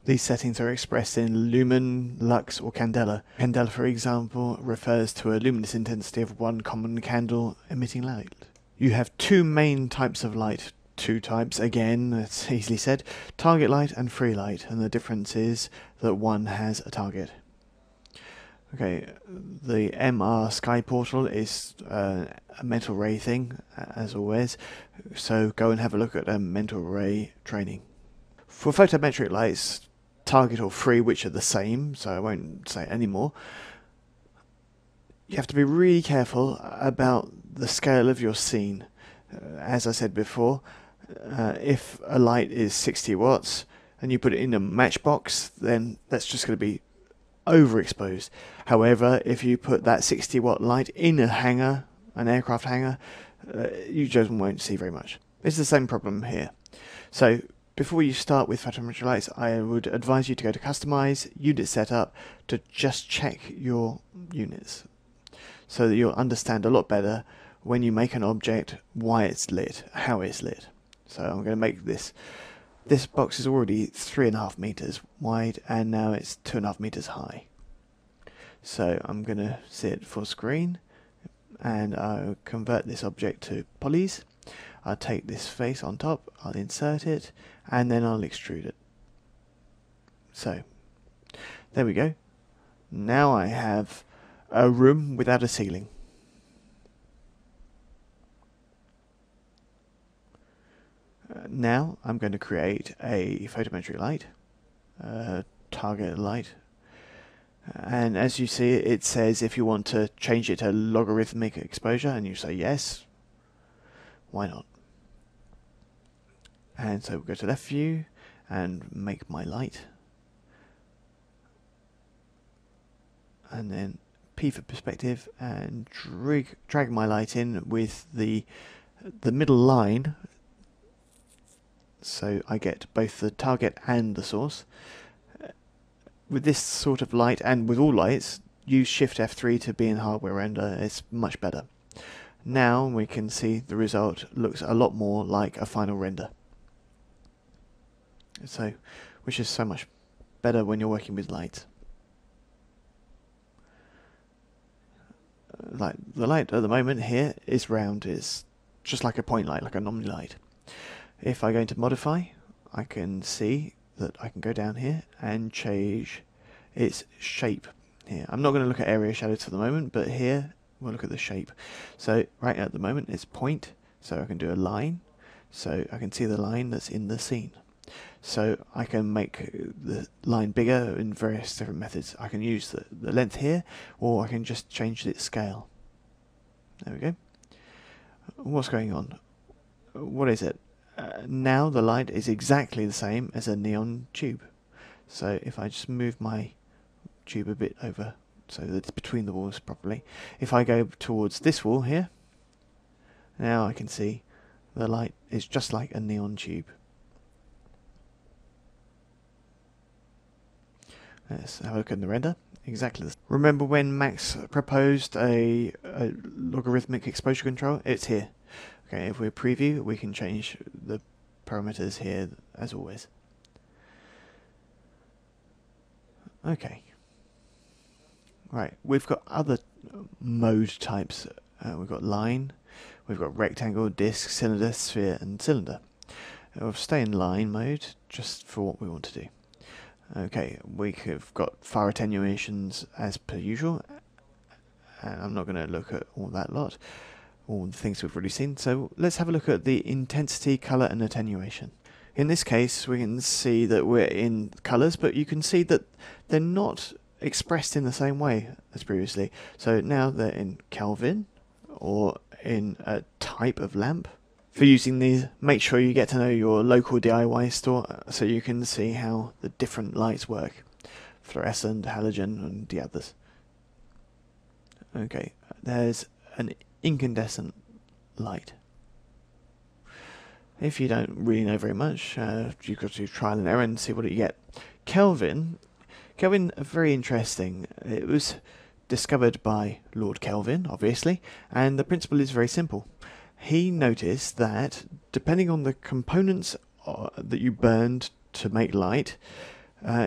These settings are expressed in lumen, lux, or candela. Candela, for example, refers to a luminous intensity of one common candle emitting light. You have two main types of light. Two types, again, it's easily said, target light and free light, and the difference is that one has a target. Okay, the MR Sky Portal is a mental ray thing, as always, so go and have a look at mental ray training. For photometric lights, target or free, which are the same, so I won't say it anymore, you have to be really careful about the scale of your scene. As I said before, if a light is 60 watts and you put it in a matchbox, then that's just going to be overexposed. However, if you put that 60 watt light in a hangar, an aircraft hangar, you just won't see very much. It's the same problem here. So before you start with photometric lights, I would advise you to go to Customize, Unit Setup, to just check your units, so that you'll understand a lot better when you make an object why it's lit, how it's lit. So I'm going to make this. This box is already 3.5 meters wide, and now it's 2.5 meters high. So I'm going to see it full screen, and I'll convert this object to polys. I'll take this face on top, I'll insert it, and then I'll extrude it. So, there we go. Now I have a room without a ceiling. Now I'm going to create a photometric light, target light, and as you see it says if you want to change it to logarithmic exposure, and you say yes, why not? And so we'll go to left view and make my light, and then P for perspective, and drag my light in with the middle line, so I get both the target and the source. With this sort of light, and with all lights, use Shift F3 to be in hardware render. It's much better. Now we can see the result looks a lot more like a final render. So, which is so much better when you're working with lights. Like the light at the moment here is round, is just like a point light, like a anomaly light. If I go into modify, I can see that I can go down here and change its shape here. I'm not going to look at area shadows for the moment, but here we'll look at the shape. So right at the moment it's point, so I can do a line, so I can see the line that's in the scene. So I can make the line bigger in various different methods. I can use the length here, or I can just change its scale. There we go. What's going on? What is it? Now the light is exactly the same as a neon tube. So if I just move my tube a bit over so that it's between the walls properly, if I go towards this wall here, now I can see the light is just like a neon tube. Let's have a look at the render. Exactly the same. Remember when Max proposed a logarithmic exposure control? It's here. Okay, if we preview, we can change the parameters here as always. Okay. Right, we've got other mode types. We've got line, we've got rectangle, disc, cylinder, sphere, and cylinder. We'll stay in line mode just for what we want to do. Okay, we've got fire attenuations as per usual, and I'm not going to look at all that lot, all the things we've already seen. So let's have a look at the intensity, color, and attenuation. In this case, we can see that we're in colors, but you can see that they're not expressed in the same way as previously. So now they're in Kelvin, or in a type of lamp. For using these, make sure you get to know your local DIY store so you can see how the different lights work. Fluorescent, halogen, and the others. Okay, there's an incandescent light. If you don't really know very much, you've got to do trial and error and see what you get. Kelvin, very interesting. It was discovered by Lord Kelvin, obviously, and the principle is very simple. He noticed that depending on the components that you burned to make light,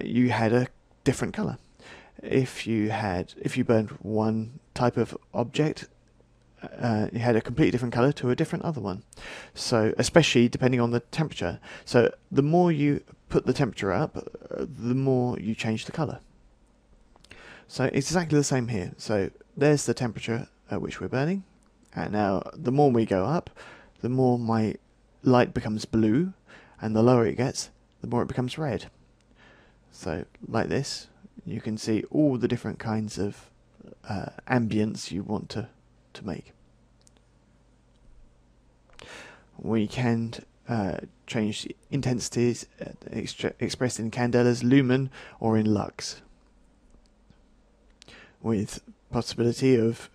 you had a different colour. If you burned one type of object, it had a completely different colour to a different other one. So, especially depending on the temperature. So, the more you put the temperature up, the more you change the colour. So, it's exactly the same here. So, there's the temperature at which we're burning. And now, the more we go up, the more my light becomes blue, and the lower it gets, the more it becomes red. So, like this, you can see all the different kinds of ambience you want to make. We can change the intensities expressed in candelas, lumen, or in lux, with possibility of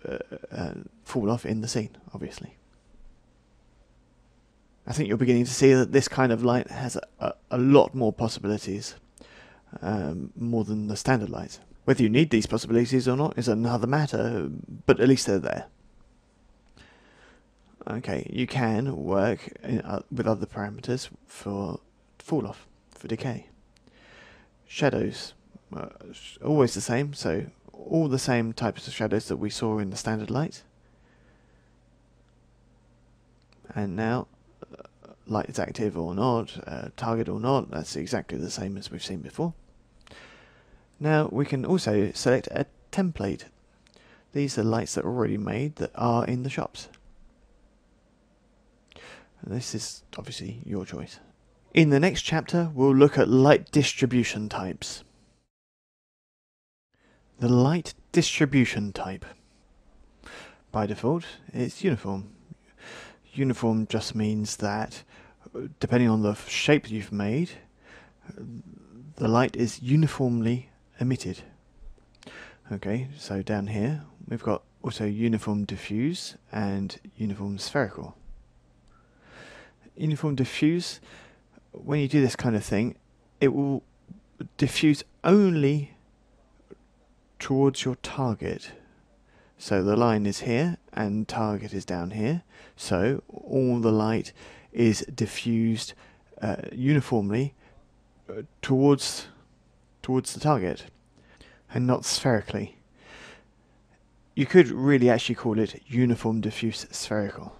fall off in the scene, obviously. I think you're beginning to see that this kind of light has a lot more possibilities, more than the standard lights. Whether you need these possibilities or not is another matter, but at least they're there. Okay, you can work with other parameters for fall off, for decay. Shadows, always the same, so all the same types of shadows that we saw in the standard light. And now, light is active or not, target or not, that's exactly the same as we've seen before. Now we can also select a template. These are lights that are already made that are in the shops. This is obviously your choice. In the next chapter, we'll look at light distribution types. The light distribution type. By default, it's uniform. Uniform just means that, depending on the shape you've made, the light is uniformly emitted. Okay, so down here, we've got also uniform diffuse and uniform spherical. Uniform diffuse, when you do this kind of thing, it will diffuse only towards your target. So the line is here and target is down here, so all the light is diffused uniformly towards the target and not spherically. You could really actually call it uniform diffuse spherical.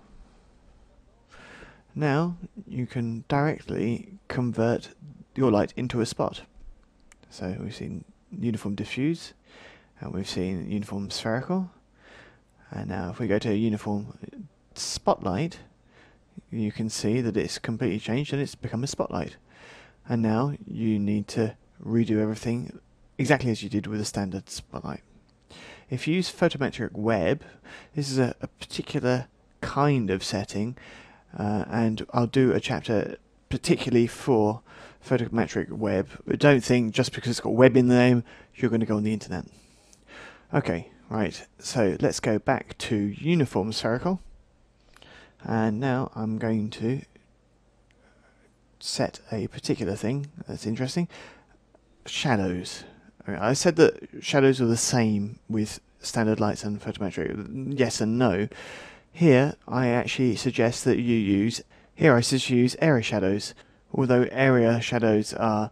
Now you can directly convert your light into a spot. So we've seen uniform diffuse and we've seen uniform spherical. And now if we go to uniform spotlight, you can see that it's completely changed and it's become a spotlight. And now you need to redo everything exactly as you did with a standard spotlight. If you use photometric web, this is a particular kind of setting, and I'll do a chapter particularly for photometric web. But don't think just because it's got web in the name, you're going to go on the internet. Okay, right, so let's go back to uniform spherical. And now I'm going to set a particular thing that's interesting. Shadows. I said that shadows are the same with standard lights and photometric. Yes and no. Here I actually suggest that you use area shadows. Although area shadows are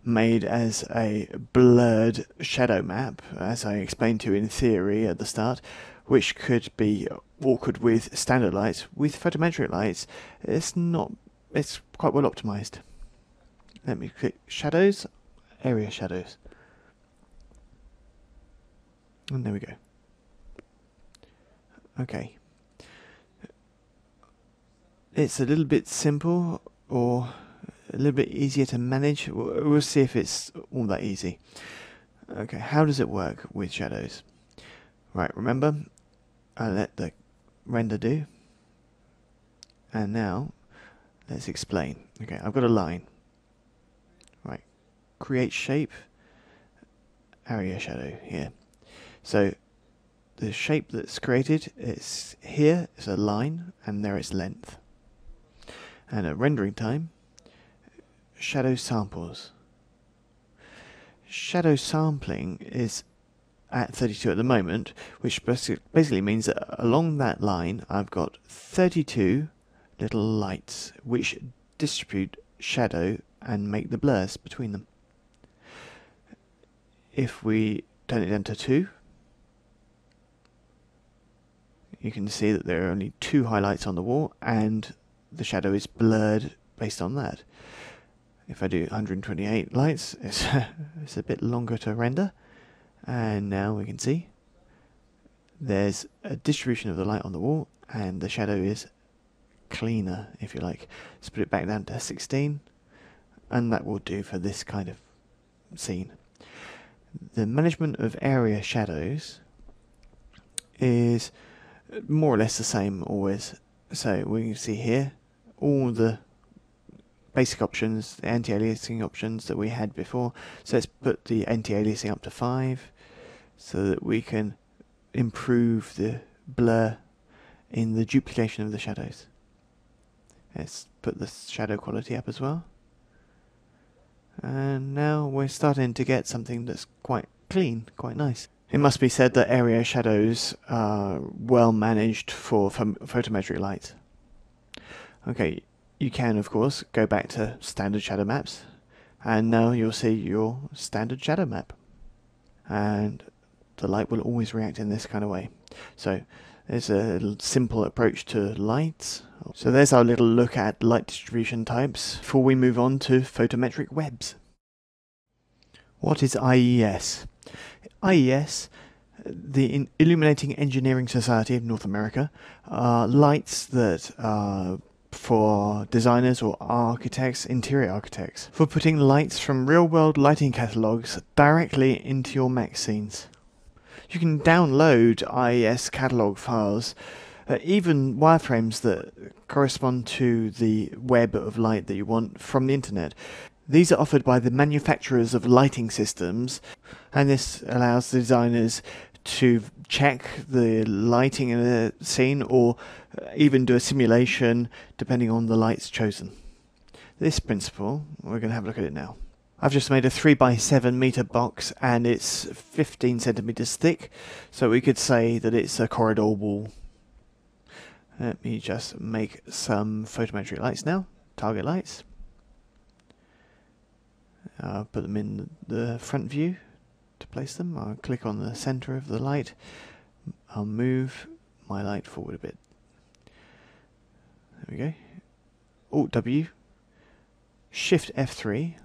made as a blurred shadow map, as I explained to you in theory at the start, which could be awkward with standard lights. With photometric lights, it's quite well optimized. Let me click shadows, area shadows. And there we go. Okay. It's a little bit simple or a little bit easier to manage. We'll see if it's all that easy. Okay, how does it work with shadows? Right, remember, I let the render do. And now, let's explain. Okay, I've got a line. Right, create shape, area shadow here. So, the shape that's created is here, it's a line, and there it's length. And at rendering time, shadow samples. Shadow sampling is at 32 at the moment, which basically means that along that line I've got 32 little lights which distribute shadow and make the blurs between them. if we turn it down to 2, you can see that there are only 2 highlights on the wall and the shadow is blurred based on that. If I do 128 lights, it's a bit longer to render, and now we can see there's a distribution of the light on the wall and the shadow is cleaner, if you like. Let's put it back down to 16, and that will do for this kind of scene. The management of area shadows is more or less the same always. So we can see here all the basic options, the anti-aliasing options that we had before. So let's put the anti-aliasing up to 5 so that we can improve the blur in the duplication of the shadows. Let's put the shadow quality up as well. And now we're starting to get something that's quite clean, quite nice. It must be said that area shadows are well managed for photometric light. Okay, you can of course go back to standard shadow maps, and now you'll see your standard shadow map. And the light will always react in this kind of way. So there's a simple approach to light. So there's our little look at light distribution types before we move on to photometric webs. What is IES? IES, the Illuminating Engineering Society of North America, are lights that are for designers or architects, interior architects, for putting lights from real-world lighting catalogues directly into your Mac scenes. You can download IES catalog files, even wireframes that correspond to the web of light that you want from the internet. These are offered by the manufacturers of lighting systems, and this allows the designers to check the lighting in a scene or even do a simulation depending on the lights chosen. This principle, we're going to have a look at it now. I've just made a 3x7 meter box and it's 15 centimeters thick, so we could say that it's a corridor wall. Let me just make some photometric lights now, target lights. I'll put them in the front view to place them. I'll click on the center of the light. I'll move my light forward a bit. There we go. Alt W, Shift F3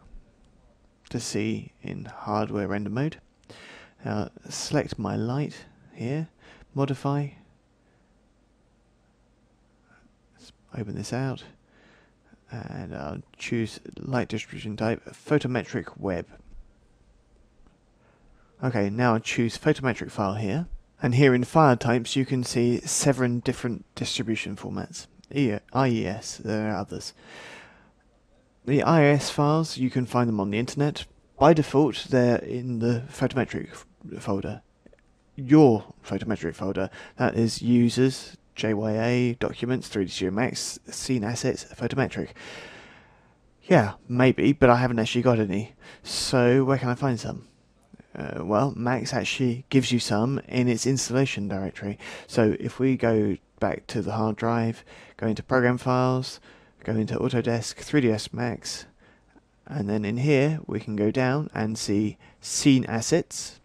to see in hardware render mode. Now select my light here, modify. Let's open this out. And I'll choose light distribution type, photometric web. Okay, now I'll choose photometric file here. And here in file types you can see 7 different distribution formats. IES, there are others. The IES files, you can find them on the internet. By default, they're in the photometric folder. Your photometric folder, that is users, JYA, documents, 3D Studio Max, scene assets, photometric. Yeah, maybe, but I haven't actually got any. So where can I find some? Well, Max actually gives you some in its installation directory. So if we go back to the hard drive, go into Program Files, go into Autodesk, 3ds Max, and then in here we can go down and see Scene Assets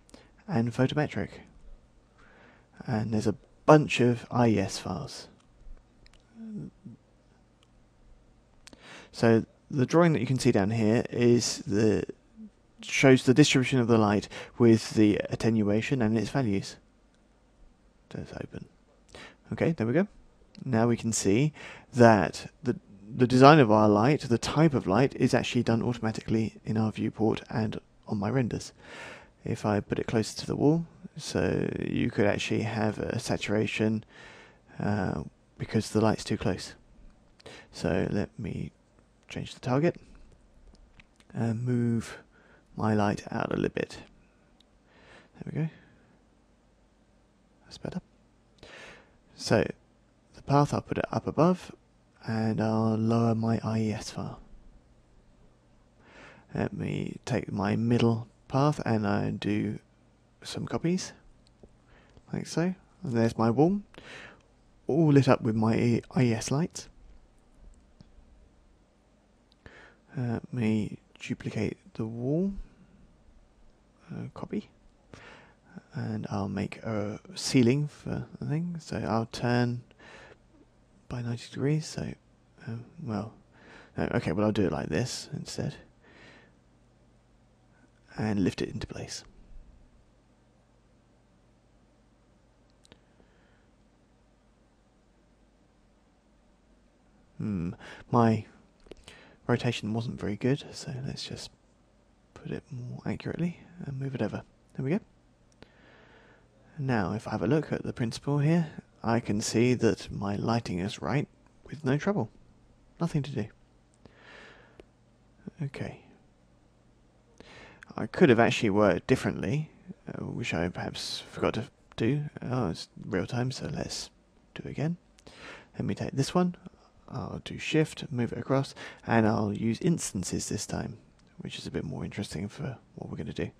and Photometric. And there's a bunch of IES files. So the drawing that you can see down here is shows the distribution of the light with the attenuation and its values. Let's open. Okay, there we go. Now we can see that the design of our light, the type of light, is actually done automatically in our viewport and on my renders. If I put it closer to the wall, so you could actually have a saturation because the light's too close. So let me change the target and move my light out a little bit. There we go. That's better. So the path, I'll put it up above and I'll lower my IES file. Let me take my middle path and I do some copies like so. And there's my wall, all lit up with my IES lights. Let me duplicate the wall copy, and I'll make a ceiling for the thing. So I'll turn by 90 degrees. So, well, no, okay, well I'll do it like this instead, and lift it into place. My rotation wasn't very good, so let's just put it more accurately and move it over. There we go. Now, if I have a look at the principle here, I can see that my lighting is right with no trouble. Nothing to do. Okay. I could have actually worked differently, which I perhaps forgot to do. Oh, it's real time, so let's do it again. Let me take this one. I'll do shift, move it across, and I'll use instances this time, which is a bit more interesting for what we're going to do.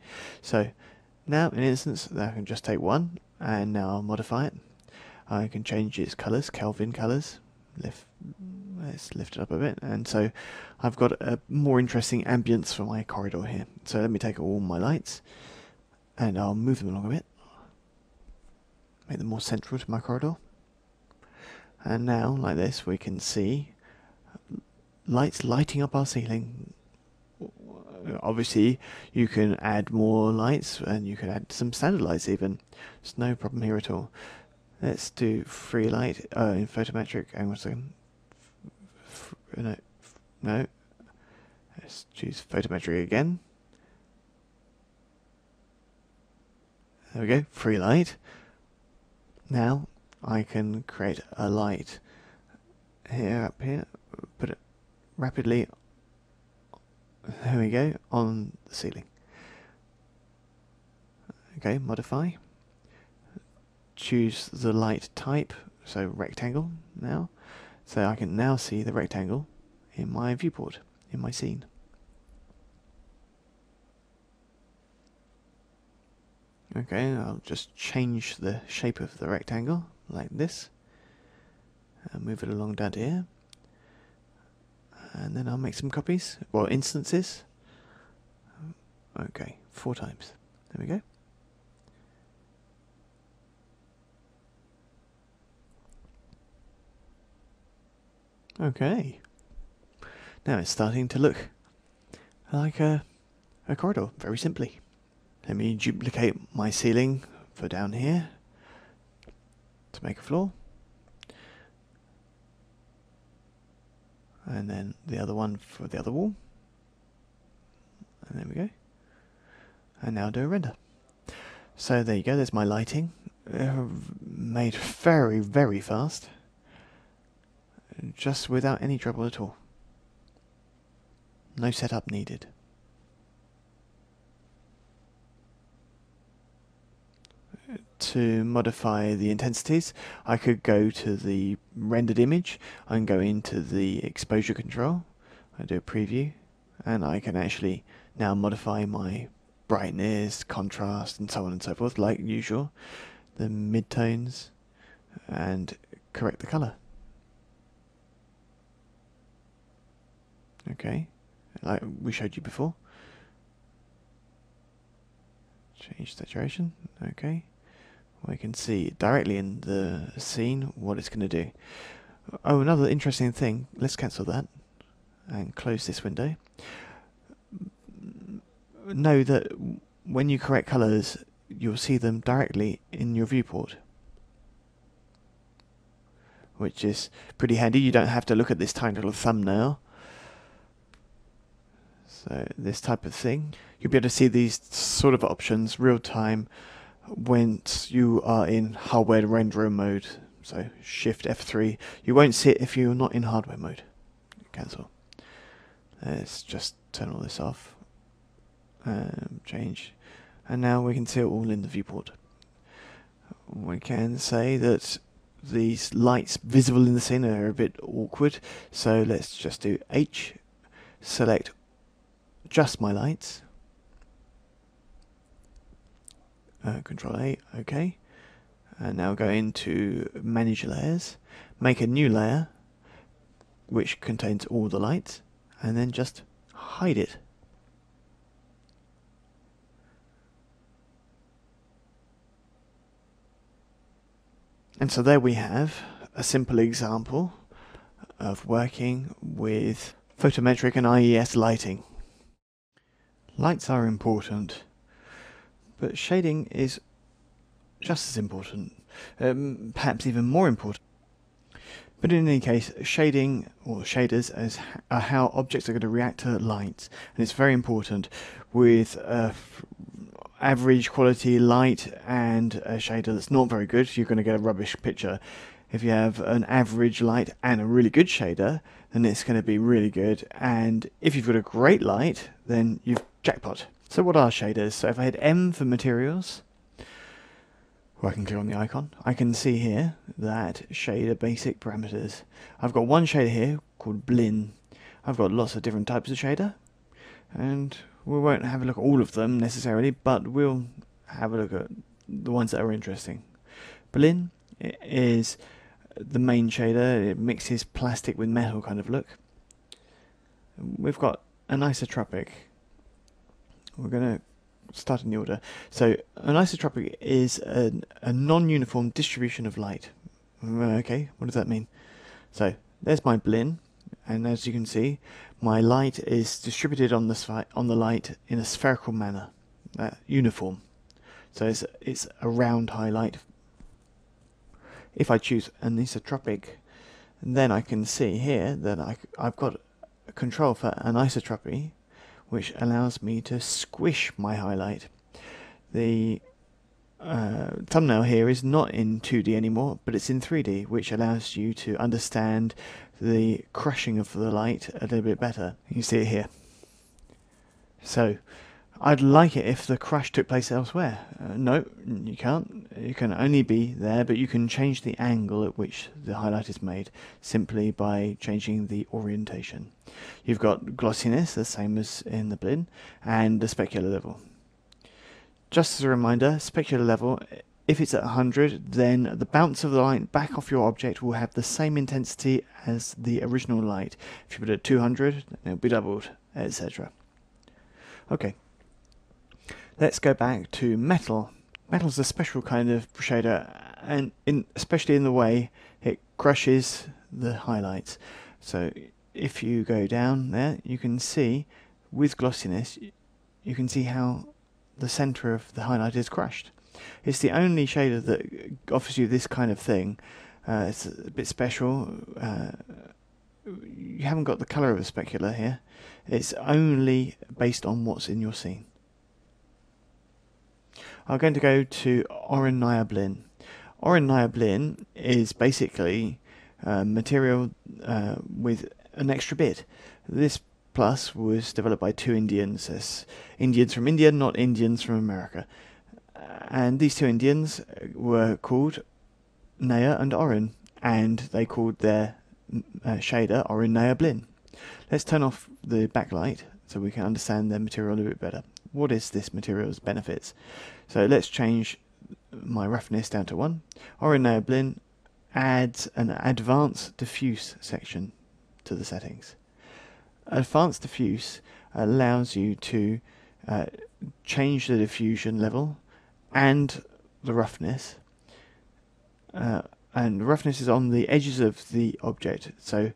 So now in instance, I can just take one, and now I'll modify it. I can change its colours, Kelvin colours. Let's lift it up a bit, and so I've got a more interesting ambience for my corridor here. So let me take all my lights, and I'll move them along a bit, make them more central to my corridor. And now, like this, we can see lights lighting up our ceiling. Obviously, you can add more lights, and you can add some standard lights even. There's no problem here at all. Let's do free light in photometric. Hang on a second. No. Let's choose photometric again. There we go, free light. Now I can create a light up here, put it rapidly, there we go, on the ceiling. Okay, modify. Choose the light type, so rectangle now. So I can now see the rectangle in my viewport, in my scene. Okay, I'll just change the shape of the rectangle like this, and move it along down to here, and then I'll make some copies, well, instances. Okay, 4 times. There we go. Okay, now it's starting to look like a corridor, very simply. Let me duplicate my ceiling for down here to make a floor, and then the other one for the other wall, and there we go. And now do a render. So there you go, there's my lighting, made very, very fast, just without any trouble at all. No setup needed. To modify the intensities, I could go to the rendered image, I can go into the exposure control, I do a preview, and I can actually now modify my brightness, contrast, and so on and so forth, like usual, the midtones, and correct the colour. Okay, like we showed you before. Change saturation, okay. We can see directly in the scene what it's going to do. Oh, another interesting thing, let's cancel that and close this window. Know that when you correct colours, you'll see them directly in your viewport, which is pretty handy. You don't have to look at this tiny little thumbnail. So this type of thing, you'll be able to see these sort of options real time once you are in hardware renderer mode. So shift F3. You won't see it if you're not in hardware mode. Cancel. Let's just turn all this off. Change. And now we can see it all in the viewport. We can say that these lights visible in the scene are a bit awkward. So let's just do H. Select just my lights. Control A, OK. And now go into Manage Layers, make a new layer which contains all the lights, and then just hide it. And so there we have a simple example of working with photometric and IES lighting. Lights are important, but shading is just as important, perhaps even more important. But in any case, shading, or shaders, are how objects are going to react to light, and it's very important. With average quality light and a shader that's not very good, you're going to get a rubbish picture. If you have an average light and a really good shader, then it's going to be really good, and if you've got a great light, then you've jackpot. So what are shaders? So if I hit M for materials, or I can click on the icon, I can see here that shader basic parameters. I've got one shader here called Blin. I've got lots of different types of shader, and we won't have a look at all of them necessarily, but we'll have a look at the ones that are interesting. Blin is the main shader. It mixes plastic with metal kind of look. We've got an isotropic. We're going to start in the order. So an isotropic is a non-uniform distribution of light. Okay, what does that mean? So there's my Blin, and as you can see, my light is distributed on the light in a spherical manner, uniform. So it's a round highlight. If I choose anisotropic, then I can see here that I've got a control for anisotropy, which allows me to squish my highlight. The thumbnail here is not in 2D anymore, but it's in 3D, which allows you to understand the crushing of the light a little bit better. You see it here. So I'd like it if the crush took place elsewhere. No, you can't. It can only be there, but you can change the angle at which the highlight is made simply by changing the orientation. You've got glossiness, the same as in the Blin, and the specular level. Just as a reminder, specular level, if it's at 100, then the bounce of the light back off your object will have the same intensity as the original light. If you put it at 200, it'll be doubled, etc. Okay. Let's go back to metal. Metal's a special kind of shader, and especially in the way it crushes the highlights. So if you go down there, you can see with glossiness, you can see how the center of the highlight is crushed. It's the only shader that offers you this kind of thing. It's a bit special. You haven't got the color of a specular here. It's only based on what's in your scene. I'm going to go to Oren Blin. Oren Blin is basically material with an extra bit. This plus was developed by two Indians. As Indians from India, not Indians from America. And these two Indians were called Naya and Oren, and they called their shader Oren Blin. Let's turn off the backlight so we can understand their material a little bit better. What is this material's benefits? So let's change my roughness down to 1. Oren Blin adds an advanced diffuse section to the settings. Advanced diffuse allows you to change the diffusion level and the roughness. And roughness is on the edges of the object, so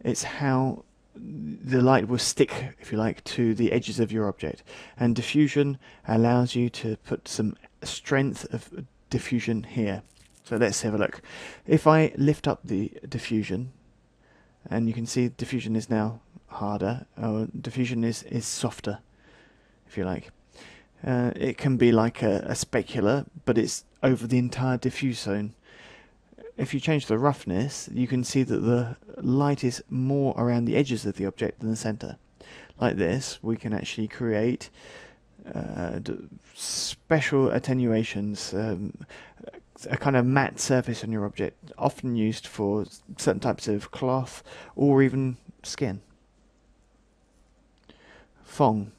it's how the light will stick, if you like, to the edges of your object. And diffusion allows you to put some strength of diffusion here. So let's have a look. If I lift up the diffusion, and you can see diffusion is now harder, or diffusion is softer, if you like. It can be like a specular, but it's over the entire diffuse zone. If you change the roughness, you can see that the light is more around the edges of the object than the center. Like this, we can actually create special attenuations, a kind of matte surface on your object, often used for certain types of cloth or even skin. Fong.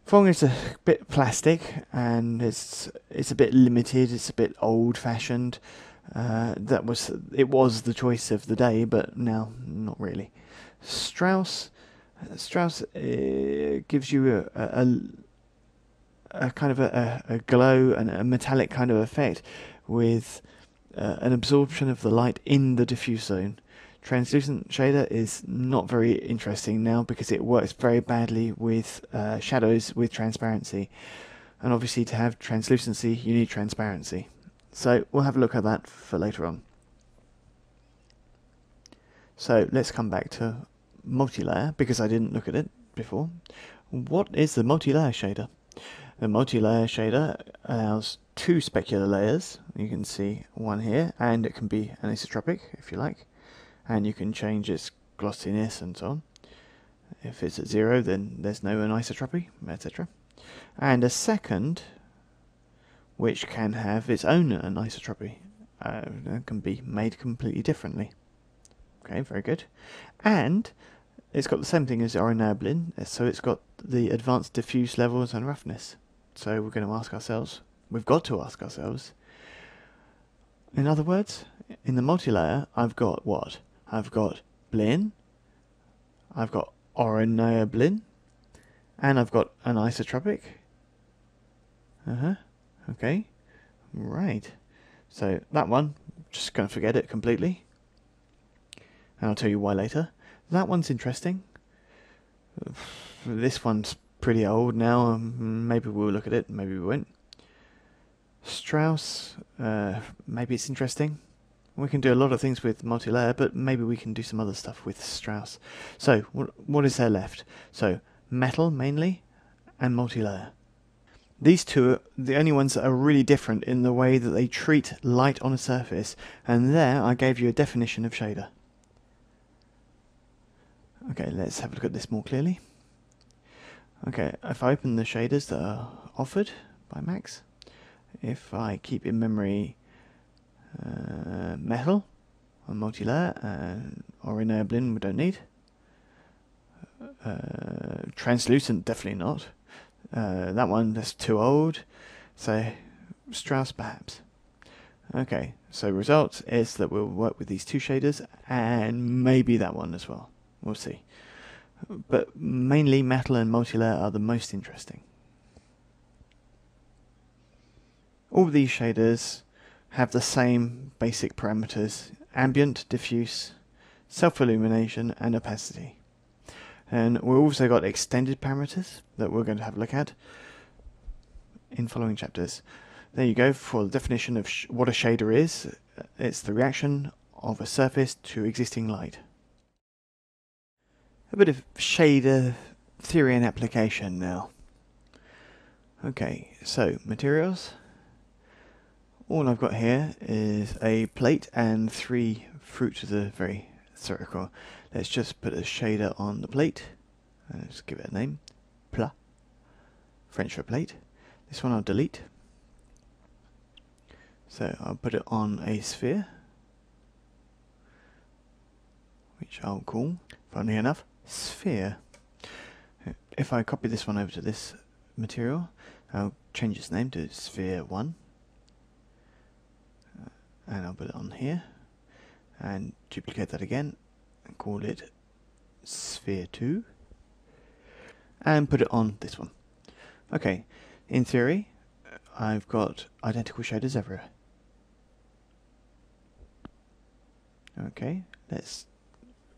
Fong is a bit plastic, and it's a bit limited. It's a bit old-fashioned. It was the choice of the day, but now not really. Strauss gives you a kind of a glow and a metallic kind of effect with an absorption of the light in the diffuse zone. Translucent shader is not very interesting now because it works very badly with shadows with transparency. And obviously to have translucency you need transparency. So we'll have a look at that for later on. So let's come back to multi-layer because I didn't look at it before. What is the multi-layer shader? The multi-layer shader allows two specular layers. You can see one here, and it can be anisotropic if you like, and you can change its glossiness and so on. If it's at 0 then there's no anisotropy, etc. And a second which can have its own anisotropy, can be made completely differently. Okay, very good. And it's got the same thing as orinoblin, so it's got the advanced diffuse levels and roughness. So we're going to ask ourselves, we've got to ask ourselves, in other words, in the multi-layer I've got what? I've got blin, I've got orinoblin, and I've got anisotropic. Okay, right. So that one, just going to forget it completely. And I'll tell you why later. That one's interesting. This one's pretty old now. Maybe we'll look at it, maybe we won't. Strauss, maybe it's interesting. We can do a lot of things with multi-layer, but maybe we can do some other stuff with Strauss. So, what is there left? So, metal mainly, and multi-layer. These two are the only ones that are really different in the way that they treat light on a surface, and there I gave you a definition of shader. Okay, let's have a look at this more clearly. Okay, if I open the shaders that are offered by Max, if I keep in memory metal on multi-layer, orinoblin we don't need, translucent definitely not, that one that's too old, so Strauss perhaps. Okay, so result is that we'll work with these two shaders and maybe that one as well. We'll see. But mainly metal and multi-layer are the most interesting. All these shaders have the same basic parameters: ambient, diffuse, self-illumination and opacity. And we've also got extended parameters that we're going to have a look at in following chapters. There you go for the definition of what a shader is. It's the reaction of a surface to existing light. A bit of shader theory and application now. Okay, so materials. All I've got here is a plate and 3 fruits of the very circle. Let's just put a shader on the plate. Let's give it a name. Plat. French for plate. This one I'll delete. So I'll put it on a sphere, which I'll call, funnily enough, sphere. If I copy this one over to this material, I'll change its name to sphere 1. And I'll put it on here. And duplicate that again. And call it sphere 2. And put it on this one. Okay, in theory, I've got identical shaders everywhere. Okay, let's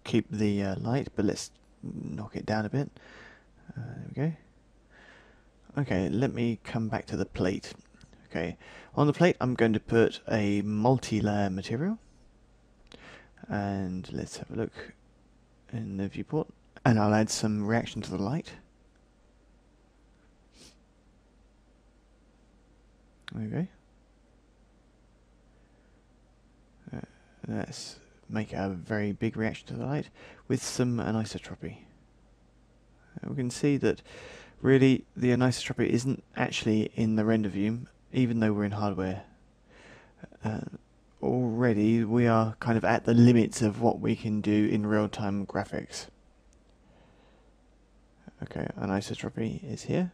keep the light, but let's knock it down a bit. There we go. Okay, let me come back to the plate. Okay, on the plate I'm going to put a multi-layer material. And let's have a look in the viewport. And I'll add some reaction to the light. There we go. Let's make a very big reaction to the light with some anisotropy. We can see that really the anisotropy isn't actually in the render view, even though we're in hardware. Already we are kind of at the limits of what we can do in real-time graphics. Okay, anisotropy is here.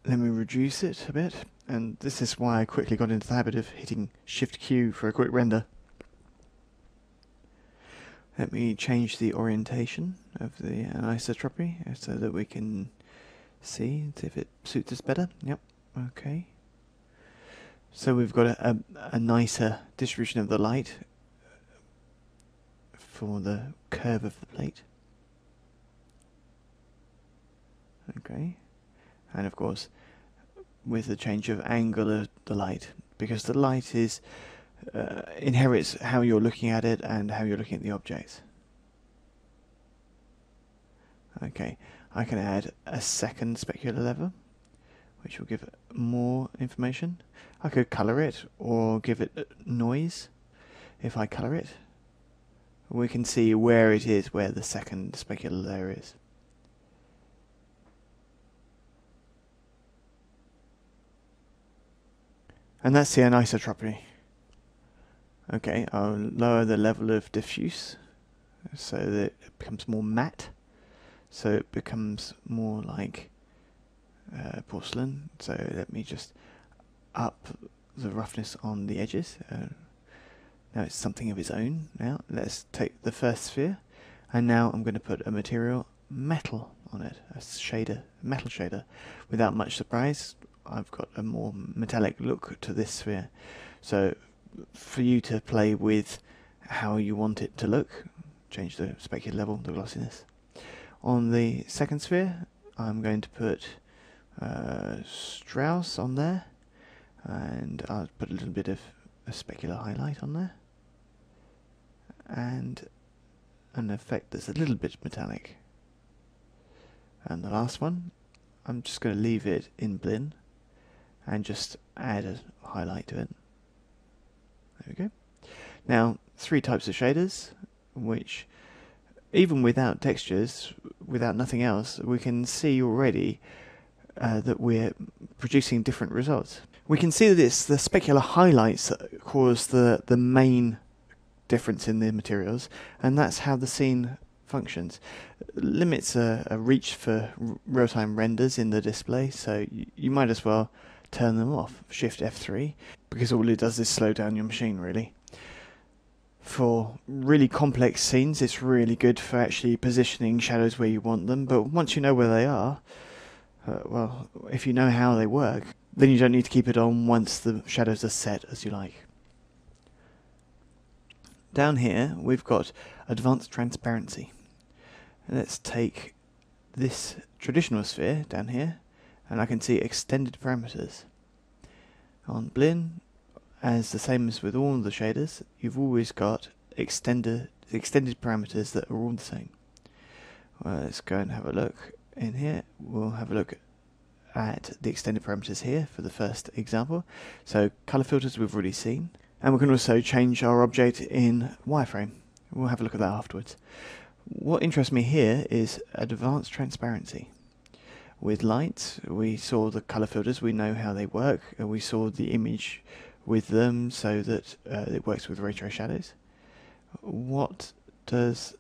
Let me reduce it a bit, and this is why I quickly got into the habit of hitting Shift Q for a quick render. Let me change the orientation of the anisotropy so that we can see if it suits us better. Yep, okay. So we've got a nicer distribution of the light for the curve of the plate. Okay, and of course with the change of angle of the light, because the light is inherits how you're looking at it and how you're looking at the object. Okay, I can add a second specular lever, which will give more information. I could colour it or give it noise. If I colour it, we can see where it is, where the second specular layer is. And that's the anisotropy. Okay, I'll lower the level of diffuse so that it becomes more matte. So it becomes more like porcelain. So let me just up the roughness on the edges. Now it's something of its own. Now let's take the first sphere, and now I'm going to put a material metal on it, a shader, metal shader. Without much surprise, I've got a more metallic look to this sphere. So for you to play with how you want it to look, change the specular level, the glossiness. On the second sphere, I'm going to put Strauss on there, and I'll put a little bit of a specular highlight on there, and an effect that's a little bit metallic. And the last one, I'm just going to leave it in Blinn and just add a highlight to it. There we go. Now, 3 types of shaders, which even without textures, without nothing else, we can see already that we're producing different results. We can see that it's the specular highlights that cause the main difference in the materials, and that's how the scene functions. Limits a reach for real-time renders in the display, so you might as well turn them off. Shift F3, because all it does is slow down your machine, really. For really complex scenes, it's really good for actually positioning shadows where you want them, but once you know where they are, well, if you know how they work, then you don't need to keep it on once the shadows are set as you like. Down here, we've got advanced transparency. Let's take this traditional sphere down here, and I can see extended parameters. On Blinn, as the same as with all the shaders, you've always got extended parameters that are all the same. Well, let's go and have a look in here. We'll have a look at the extended parameters here for the first example. So color filters we've already seen, and we can also change our object in wireframe. We'll have a look at that afterwards. What interests me here is advanced transparency. With light, we saw the color filters, we know how they work, and we saw the image with them so that it works with ray trace shadows. What does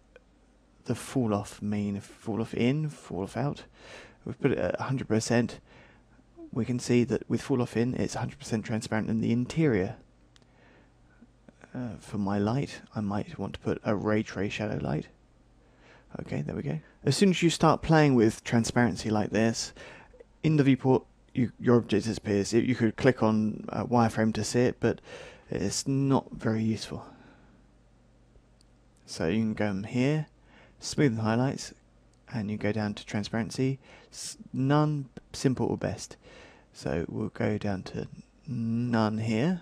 the fall off mean? Fall off in, fall off out? We've put it at 100%. We can see that with fall off in, it's 100% transparent in the interior. For my light, I might want to put a ray trace shadow light. Okay, there we go. As soon as you start playing with transparency like this, in the viewport, your object disappears. You could click on a wireframe to see it, but it's not very useful. So you can go here, smooth and highlights, and you go down to transparency. None, simple or best. So we'll go down to none here,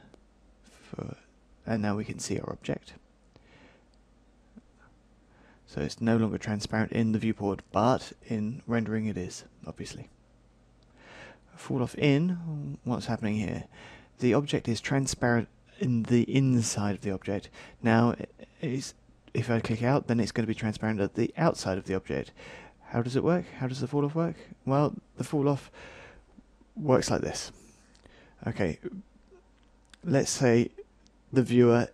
and now we can see our object. So it's no longer transparent in the viewport, but in rendering it is, obviously. Fall off in, what's happening here? The object is transparent in the inside of the object. Now, if I click out, then it's going to be transparent at the outside of the object. How does it work? How does the fall off work? Well, the fall off works like this. Okay, let's say the viewer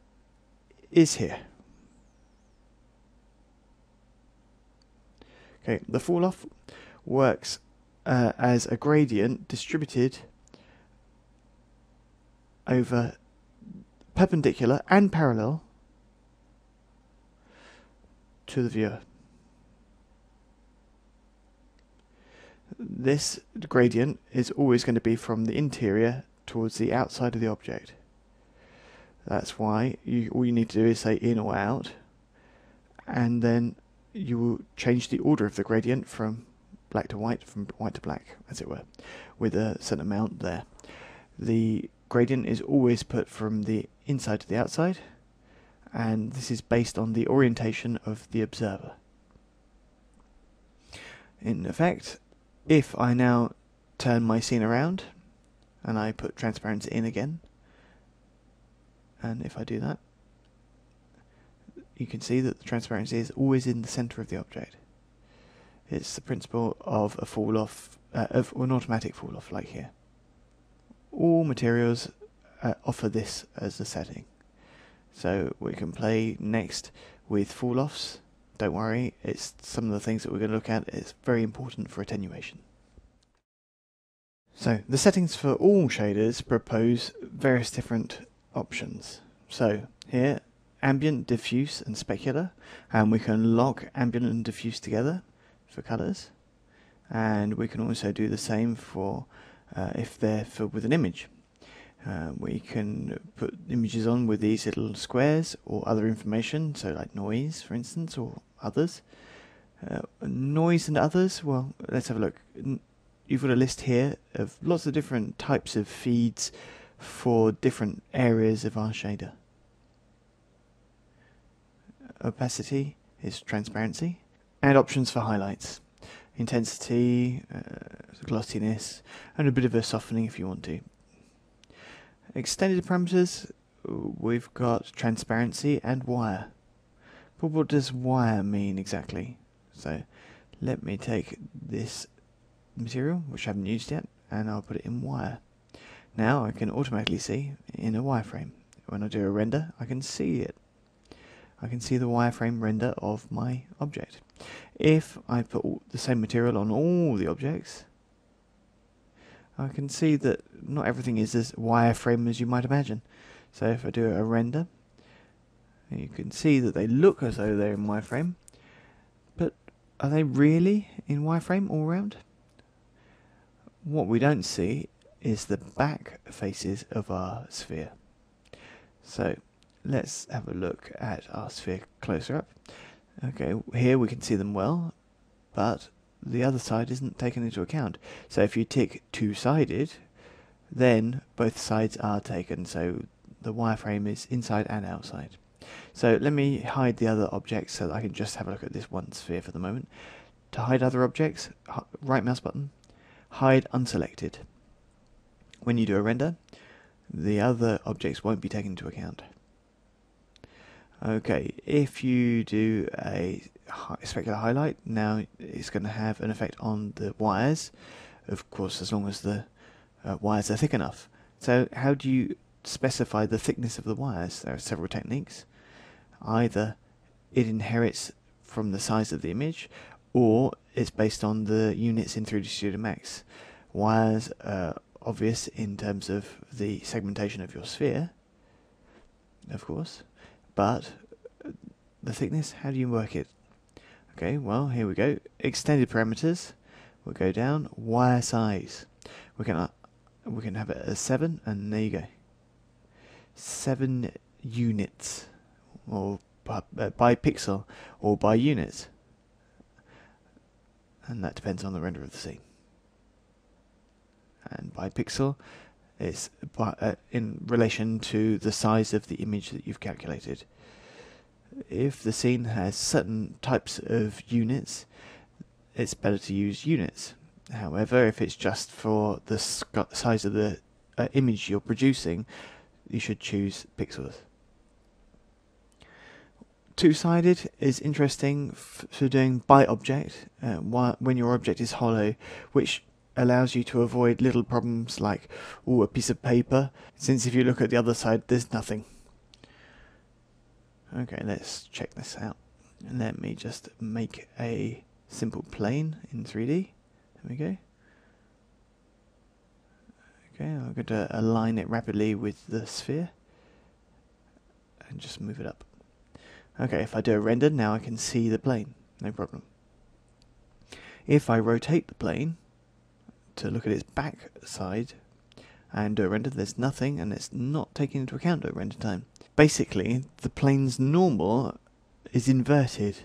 is here. Okay, the fall off works as a gradient distributed over perpendicular and parallel to the viewer. This gradient is always going to be from the interior towards the outside of the object. That's why all you need to do is say in or out, and then you will change the order of the gradient from black to white, from white to black, as it were, with a certain amount there. The gradient is always put from the inside to the outside, and this is based on the orientation of the observer. In effect, if I now turn my scene around and I put transparency in again, and if I do that, you can see that the transparency is always in the center of the object. It's the principle of a fall-off, of an automatic fall-off, like here. All materials offer this as a setting. So we can play next with fall-offs. Don't worry, it's some of the things that we're going to look at. It's very important for attenuation. So the settings for all shaders propose various different options. So here, ambient, diffuse and specular, and we can lock ambient and diffuse together for colours, and we can also do the same for if they're filled with an image. We can put images on with these little squares or other information, so like noise for instance, or others. Noise and others, well, let's have a look. You've got a list here of lots of different types of feeds for different areas of our shader. Opacity is transparency, and options for highlights. Intensity, glossiness, and a bit of a softening if you want to. Extended parameters, we've got transparency and wire. But what does wire mean exactly? So let me take this material, which I haven't used yet, and I'll put it in wire. Now I can automatically see in a wireframe. When I do a render, I can see it. I can see the wireframe render of my object. If I put the same material on all the objects, I can see that not everything is as wireframe as you might imagine. So if I do a render, you can see that they look as though they're in wireframe, but are they really in wireframe all around? What we don't see is the back faces of our sphere. So let's have a look at our sphere closer up. Okay, here we can see them well, but the other side isn't taken into account. So if you tick two-sided, then both sides are taken, so the wireframe is inside and outside. So let me hide the other objects so that I can just have a look at this one sphere for the moment. To hide other objects, right mouse button, hide unselected. When you do a render, the other objects won't be taken into account. Okay, if you do a specular highlight, now it's going to have an effect on the wires, of course, as long as the wires are thick enough. So how do you specify the thickness of the wires? There are several techniques. Either it inherits from the size of the image, or it's based on the units in 3D Studio Max. Wires are obvious in terms of the segmentation of your sphere, of course, but the thickness, how do you work it? Okay, well, here we go. Extended parameters. We'll go down. Wire size. We can have it as 7, and there you go. 7 units, or by pixel, or by units, and that depends on the render of the scene. And by pixel, it's in relation to the size of the image that you've calculated. If the scene has certain types of units, it's better to use units. However, if it's just for the size of the image you're producing, you should choose pixels. Two-sided is interesting for doing by object, when your object is hollow, which allows you to avoid little problems like, a piece of paper, since if you look at the other side, there's nothing. Okay, let's check this out. Let me just make a simple plane in 3D. There we go. Okay, I'm going to align it rapidly with the sphere and just move it up. Okay, if I do a render, now I can see the plane, no problem. If I rotate the plane to look at its back side, and do a render, there's nothing, and it's not taking into account a render time. Basically, the plane's normal is inverted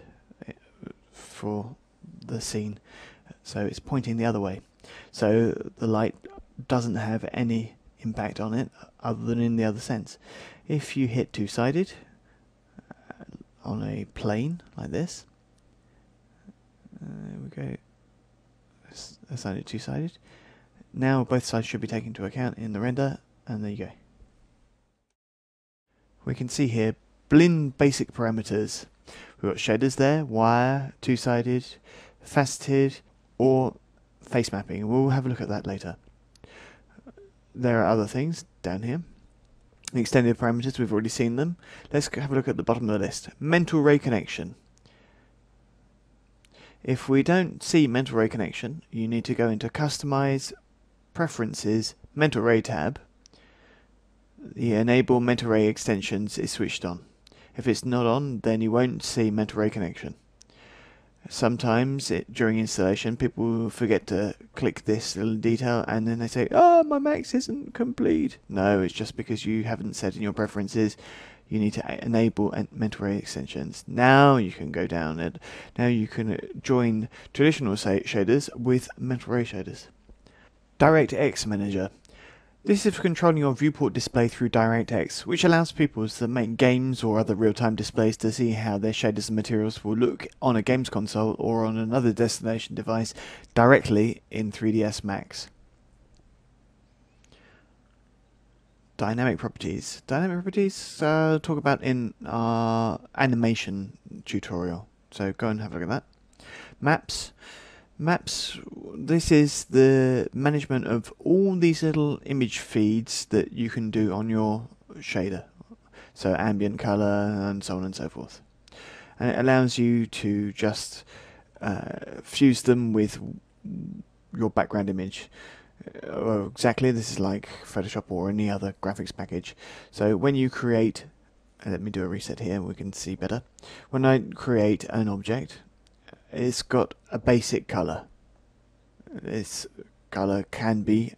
for the scene, so it's pointing the other way. So the light doesn't have any impact on it other than in the other sense. If you hit two-sided on a plane like this, there we go, assign it two-sided. Now both sides should be taken into account in the render, and there you go. We can see here blend basic parameters. We've got shaders there, wire, two-sided, faceted, or face mapping. We'll have a look at that later. There are other things down here. The extended parameters, we've already seen them. Let's have a look at the bottom of the list. Mental ray connection. If we don't see mental ray connection, you need to go into Customize, Preferences, Mental Ray tab. The Enable Mental Ray Extensions is switched on. If it's not on, then you won't see mental ray connection. Sometimes during installation, people forget to click this little detail and then they say, "Oh, my max isn't complete." No, it's just because you haven't set in your preferences. You need to enable mental ray extensions. Now you can go down and now you can join traditional shaders with mental ray shaders. DirectX Manager. This is for controlling your viewport display through DirectX, which allows people that make games or other real-time displays to see how their shaders and materials will look on a games console or on another destination device directly in 3ds Max. Dynamic properties. Dynamic properties talk about in our animation tutorial, so go and have a look at that. Maps. Maps, this is the management of all these little image feeds that you can do on your shader. So ambient color and so on and so forth. And it allows you to just fuse them with your background image. Exactly, this is like Photoshop or any other graphics package. So when you create, let me do a reset here, we can see better. When I create an object, it's got a basic color. This color can be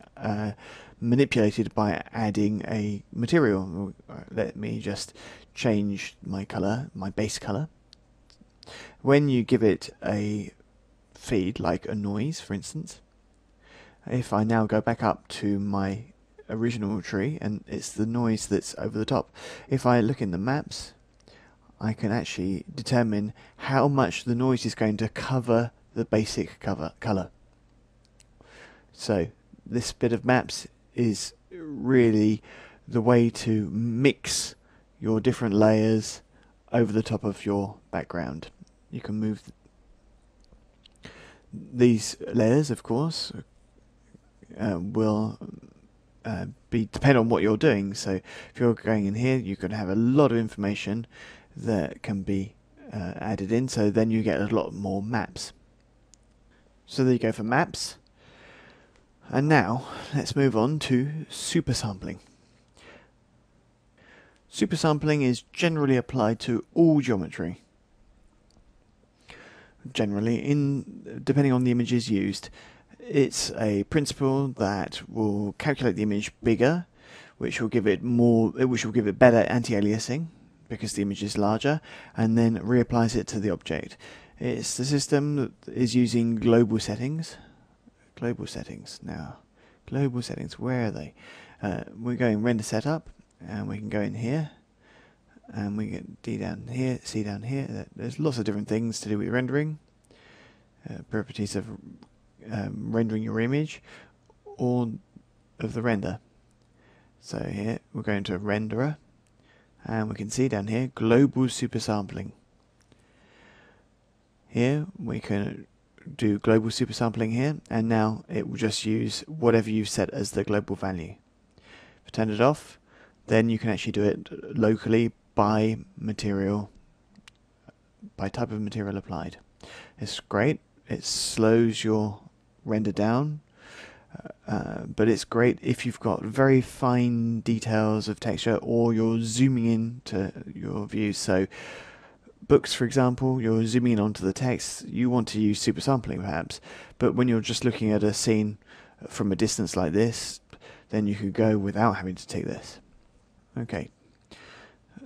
manipulated by adding a material. Let me just change my color, my base color. When you give it a feed, like a noise for instance, if I now go back up to my original tree and it's the noise that's over the top, if I look in the maps, I can actually determine how much the noise is going to cover the basic color. So this bit of maps is really the way to mix your different layers over the top of your background. You can move these layers, of course, will depend on what you're doing. So if you're going in here, you can have a lot of information that can be added in, so then you get a lot more maps. So there you go for maps. And now let's move on to super sampling. Super sampling is generally applied to all geometry. Generally, depending on the images used, it's a principle that will calculate the image bigger, which will give it better anti-aliasing, because the image is larger, and then reapplies it to the object. It's the system that is using global settings. Global settings now. Global settings, where are they? We're going render setup, and we can go in here, and we get D down here, C down here. There's lots of different things to do with rendering. Properties of rendering your image, or of the render. So here, we're going to renderer, and we can see down here global super sampling. Here we can do global super sampling here, and now it will just use whatever you've set as the global value. If I turn it off, then you can actually do it locally by material, by type of material applied. It's great. It slows your render down, but it's great if you've got very fine details of texture, or you're zooming in to your views. So books, for example, you're zooming in onto the text, you want to use super sampling perhaps, but when you're just looking at a scene from a distance like this, then you could go without having to tick this. Okay,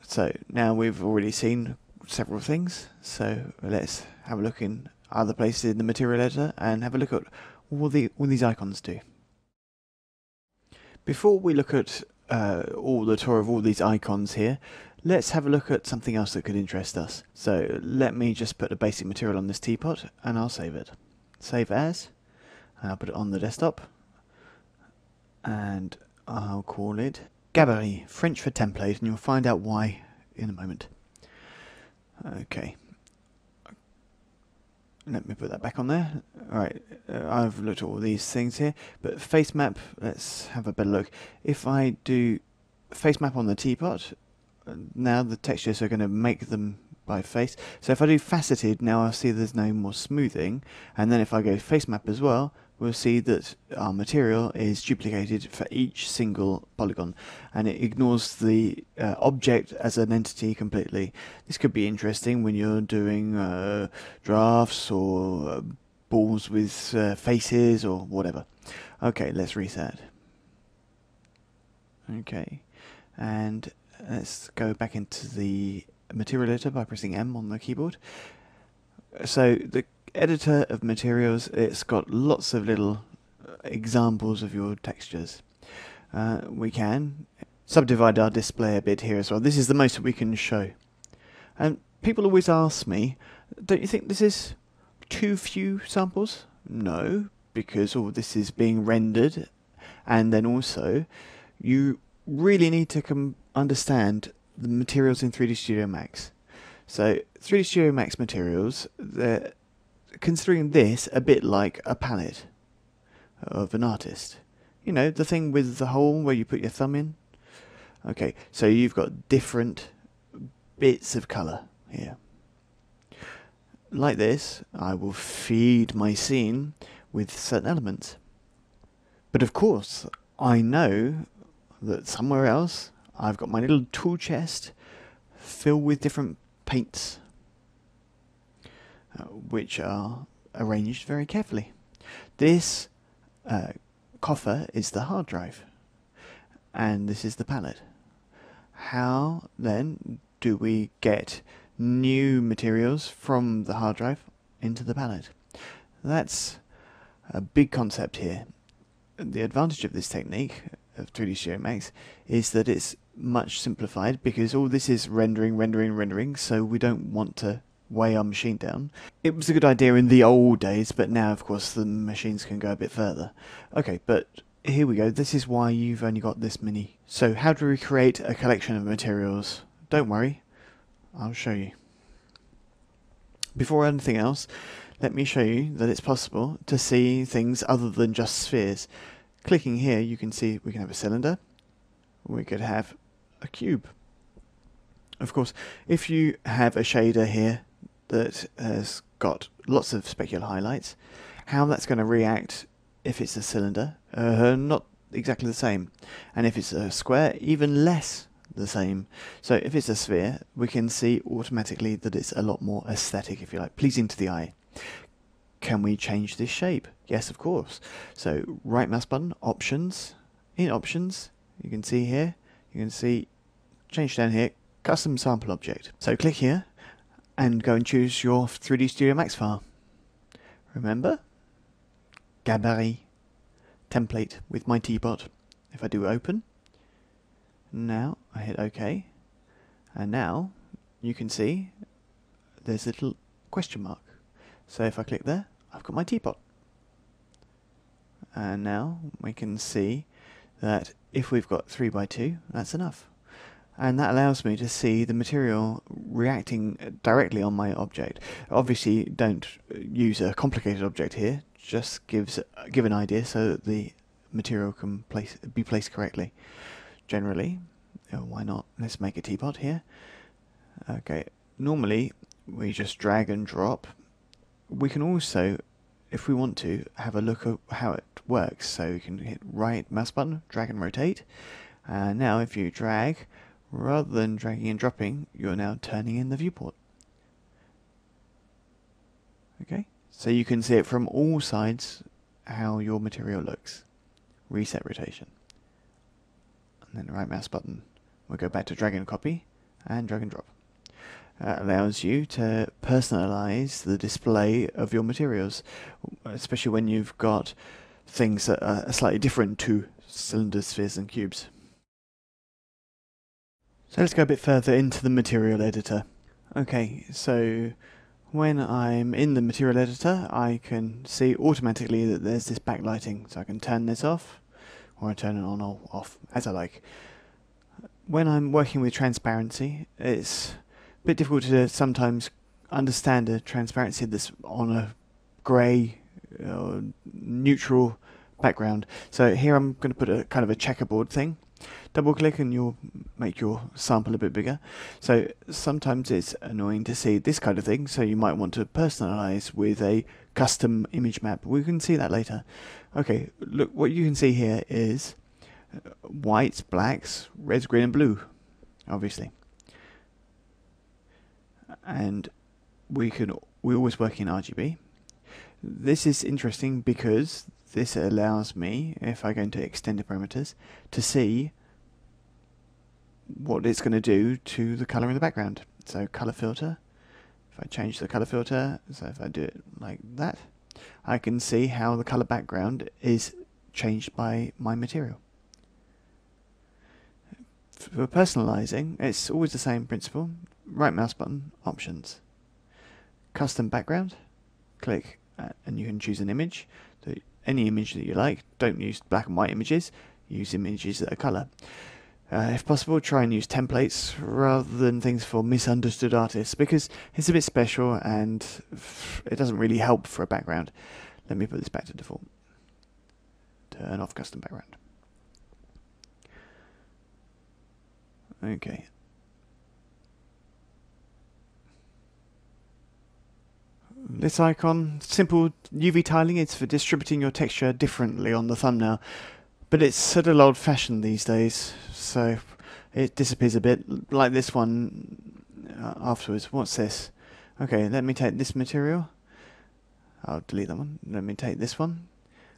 so now we've already seen several things, so let's have a look in other places in the material editor and have a look at what these icons do. Before we look at all the tour of all these icons here, let's have a look at something else that could interest us. So let me just put a basic material on this teapot and I'll save it. Save as, and I'll put it on the desktop, and I'll call it Gabarit, French for template, and you'll find out why in a moment. Okay. Let me put that back on there. Alright, I've looked at all these things here, but face map, let's have a better look. If I do face map on the teapot, now the textures are going to make them by face. So if I do faceted, now I'll see there's no more smoothing, and then if I go face map as well, we'll see that our material is duplicated for each single polygon, and it ignores the object as an entity completely. This could be interesting when you're doing drafts or balls with faces or whatever. Okay, let's reset. Okay, and let's go back into the material editor by pressing M on the keyboard. So the editor of materials, it's got lots of little examples of your textures. We can subdivide our display a bit here as well. This is the most that we can show. And people always ask me, don't you think this is too few samples? No, because all this is being rendered, and then also you really need to understand the materials in 3D Studio Max. So 3D Studio Max materials, they're considering this a bit like a palette of an artist. You know, the thing with the hole where you put your thumb in? Okay, so you've got different bits of colour here. Like this, I will feed my scene with certain elements. But of course, I know that somewhere else I've got my little tool chest filled with different paints, which are arranged very carefully. This coffer is the hard drive, and this is the palette. How then do we get new materials from the hard drive into the palette? That's a big concept here. The advantage of this technique of 3D Studio Max is that it's much simplified, because all this is rendering, so we don't want to weigh our machine down. It was a good idea in the old days, but now of course the machines can go a bit further. Okay, but here we go. This is why you've only got this many. So how do we create a collection of materials? Don't worry, I'll show you. Before anything else, let me show you that it's possible to see things other than just spheres. Clicking here, you can see we can have a cylinder, we could have a cube. Of course, if you have a shader here that has got lots of specular highlights, how that's going to react if it's a cylinder, not exactly the same. And if it's a square, even less the same. So if it's a sphere, we can see automatically that it's a lot more aesthetic, if you like, pleasing to the eye. Can we change this shape? Yes, of course. So right mouse button, options. In options, you can see here, you can see, change down here, custom sample object. So click here and go and choose your 3D Studio Max file. Remember, Gabarit template with my teapot. If I do open, now I hit OK, and now you can see there's a little question mark. So if I click there, I've got my teapot. And now we can see that if we've got 3x2, that's enough. And that allows me to see the material reacting directly on my object. Obviously, don't use a complicated object here, just give an idea so that the material can be placed correctly. Generally, why not? Let's make a teapot here. Okay, normally we just drag and drop. We can also, if we want to, have a look at how it works. So you can hit right mouse button, drag and rotate. And now if you drag, rather than dragging and dropping, you're now turning in the viewport. Okay, so you can see it from all sides how your material looks. Reset rotation. and then the right mouse button. We'll go back to drag and copy and drag and drop. Allows you to personalize the display of your materials, especially when you've got things that are slightly different to cylinders, spheres and cubes. So let's go a bit further into the material editor. Okay, so when I'm in the material editor, I can see automatically that there's this backlighting, so I can turn this off, or I turn it on or off, as I like. When I'm working with transparency, it's a bit difficult to sometimes understand the transparency of this on a grey or neutral background. So here I'm going to put a kind of a checkerboard thing. Double click and you'll make your sample a bit bigger. So sometimes it's annoying to see this kind of thing, so you might want to personalize with a custom image map. We can see that later. Okay, look, what you can see here is whites, blacks, reds, green and blue, obviously. And we always work in RGB. This is interesting because this allows me, if I go into extended parameters, to see what it's going to do to the color in the background. So color filter, if I change the color filter, so if I do it like that, I can see how the color background is changed by my material. For personalizing, it's always the same principle. Right mouse button, options, custom background, click and you can choose an image, any image that you like. Don't use black and white images, use images that are color. If possible, try and use templates rather than things for misunderstood artists, because it's a bit special and it doesn't really help for a background. Let me put this back to default. Turn off custom background. Okay. This icon, simple UV tiling, it's for distributing your texture differently on the thumbnail, but it's sort of old-fashioned these days, so it disappears a bit, like this one afterwards. What's this? Okay, let me take this material. I'll delete that one. Let me take this one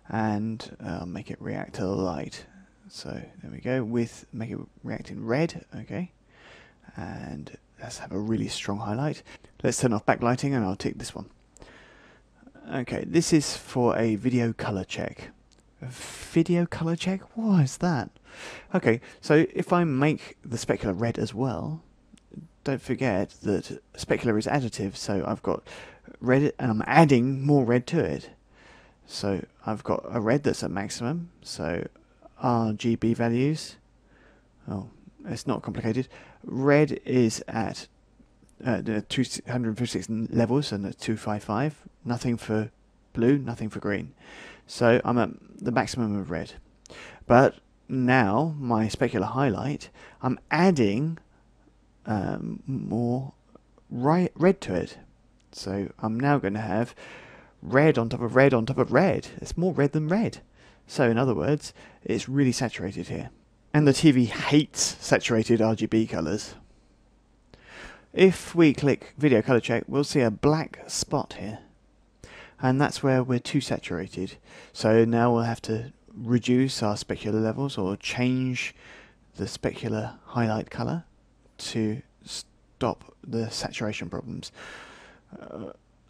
and make it react to light. So there we go, make it react in red, okay, and let's have a really strong highlight. Let's turn off backlighting and I'll tick this one. Okay, this is for a video color check. A video color check? What is that? Okay, so if I make the specular red as well, don't forget that specular is additive, so I've got red and I'm adding more red to it. So I've got a red that's at maximum, so RGB values. Oh, it's not complicated. Red is at the 256 levels and the 255. Nothing for blue, nothing for green. So I'm at the maximum of red. But now my specular highlight, I'm adding more red to it. So I'm now going to have red on top of red on top of red. It's more red than red. So in other words, it's really saturated here. And the TV hates saturated RGB colors. If we click video color check, we'll see a black spot here. And that's where we're too saturated. So now we'll have to reduce our specular levels or change the specular highlight color to stop the saturation problems.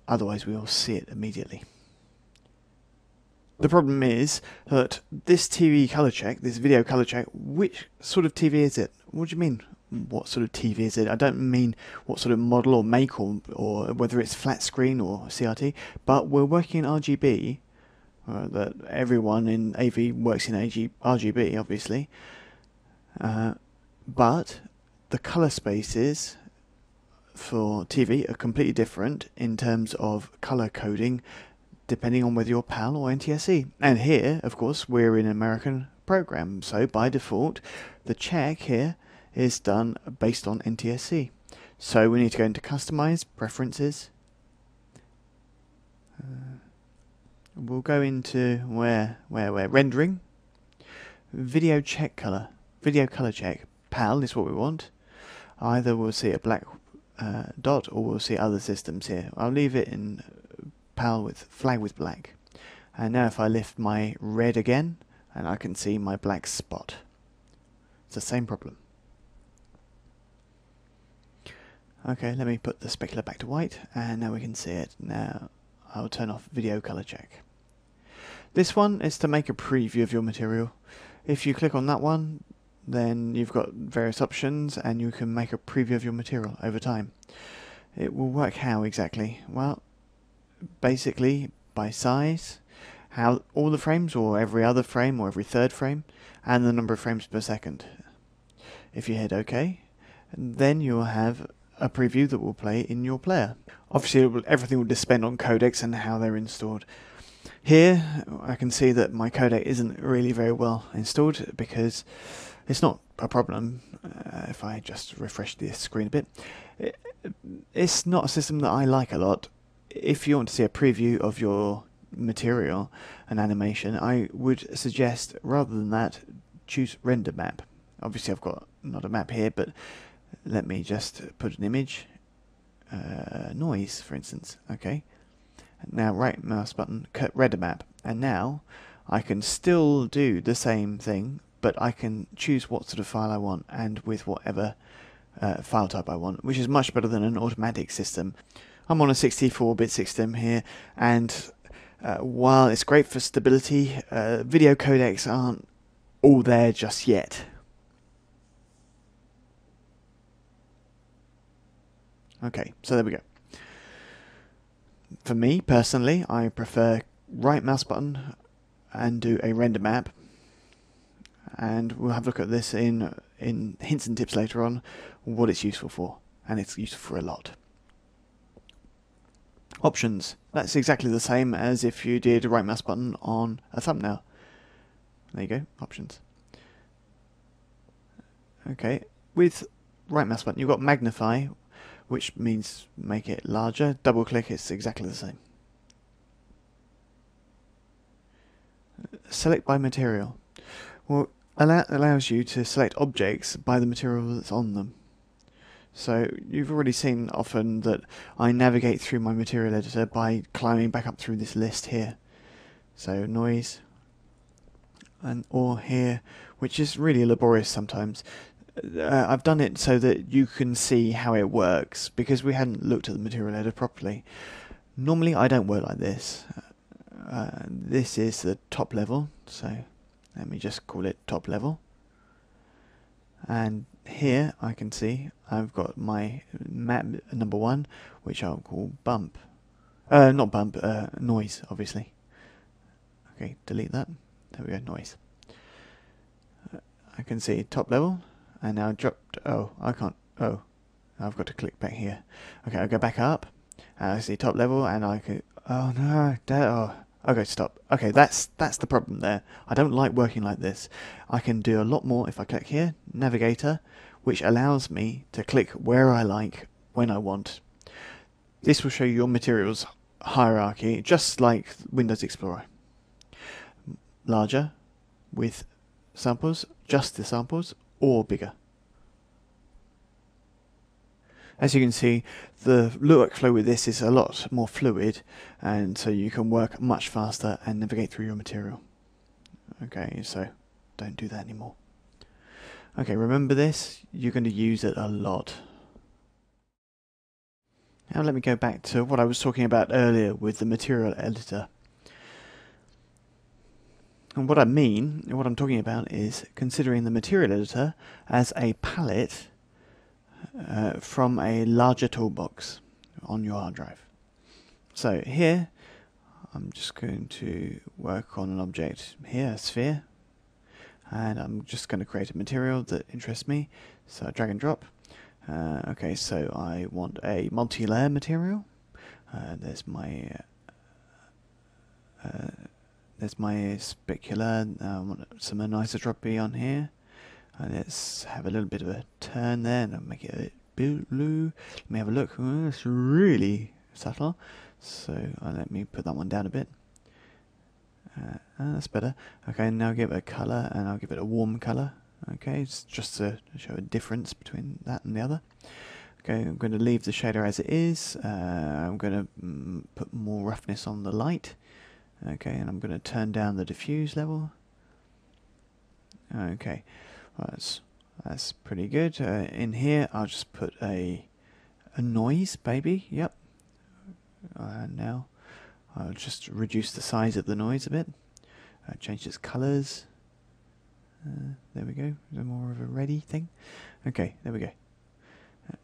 Otherwise we will see it immediately. The problem is that this TV color check, this video color check, which sort of TV is it? What do you mean? What sort of TV is it? I don't mean what sort of model or make or whether it's flat screen or CRT, but we're working in RGB. That everyone in AV works in RGB, obviously. But the color spaces for TV are completely different in terms of color coding, depending on whether you're PAL or NTSC. And here, of course, we're in an American program, so by default, the check here is done based on NTSC. So we need to go into Customize, Preferences. We'll go into where Rendering, Video Check Color, Video Color Check. PAL is what we want. Either we'll see a black dot or we'll see other systems here. I'll leave it in PAL with flag with black. And now if I lift my red again, and I can see my black spot. It's the same problem. Okay, let me put the specular back to white, and now we can see it. Now I'll turn off video color check. This one is to make a preview of your material. If you click on that one, then you've got various options and you can make a preview of your material over time. It will work how exactly? Well, basically by size, how all the frames, or every other frame, or every third frame, and the number of frames per second. If you hit OK, then you'll have a preview that will play in your player. Obviously everything will depend on codecs and how they're installed. Here I can see that my codec isn't really very well installed, because it's not a problem. If I just refresh the screen a bit, it's not a system that I like a lot. If you want to see a preview of your material and animation, I would suggest, rather than that, choose render map. Obviously I've got not a map here, but let me just put an image, noise for instance. Okay, now right mouse button, render map, and now I can still do the same thing, but I can choose what sort of file I want and with whatever file type I want, which is much better than an automatic system. I'm on a 64-bit system here, and while it's great for stability, video codecs aren't all there just yet. Okay, so there we go. For me personally, I prefer right mouse button and do a render map, and we'll have a look at this in hints and tips later on, what it's useful for, and it's useful for a lot. Options. That's exactly the same as if you did a right mouse button on a thumbnail. There you go, options. Okay, with right mouse button you've got magnify, which means make it larger. Double click, it's exactly the same. Select by material. Well, allows you to select objects by the material that's on them. So you've already seen often that I navigate through my material editor by climbing back up through this list here. So noise, or here, which is really laborious sometimes. I've done it so that you can see how it works, because we hadn't looked at the material editor properly. Normally I don't work like this. This is the top level, so let me just call it top level. And here I can see I've got my map number 1, which I'll call bump. Not bump, noise, obviously. Okay, delete that. There we go, noise. I can see top level, and now dropped. Oh, I can't. Oh, I've got to click back here. Okay, I'll go back up. I see top level, and I could. Oh no, oh. Okay, stop. Okay, that's the problem there. I don't like working like this. I can do a lot more if I click here, Navigator, which allows me to click where I like, when I want. This will show you your materials hierarchy, just like Windows Explorer. Larger, with samples, just the samples, or bigger. As you can see, the workflow with this is a lot more fluid, and so you can work much faster and navigate through your material. Okay, so don't do that anymore. Okay, remember this, you're going to use it a lot. Now let me go back to what I was talking about earlier with the material editor. And what I'm talking about is considering the material editor as a palette from a larger toolbox on your hard drive. So here I'm just going to work on an object here, a sphere, and I'm just going to create a material that interests me. So drag and drop. Okay, so I want a multi-layer material. There's my specular. I want some anisotropy on here. Let's have a little bit of a turn there, and I'll make it a bit blue. Let me have a look. Oh, it's really subtle. So let me put that one down a bit. That's better. Okay, now give it a colour, and I'll give it a warm colour. Okay, it's just to show a difference between that and the other. Okay, I'm going to leave the shader as it is. I'm going to put more roughness on the light. Okay, and I'm going to turn down the diffuse level. Okay. Right, That's pretty good. In here, I'll just put a noise, maybe. Yep. Now, I'll just reduce the size of the noise a bit. Change its colours. There we go. Is there more of a ready thing? Okay, there we go.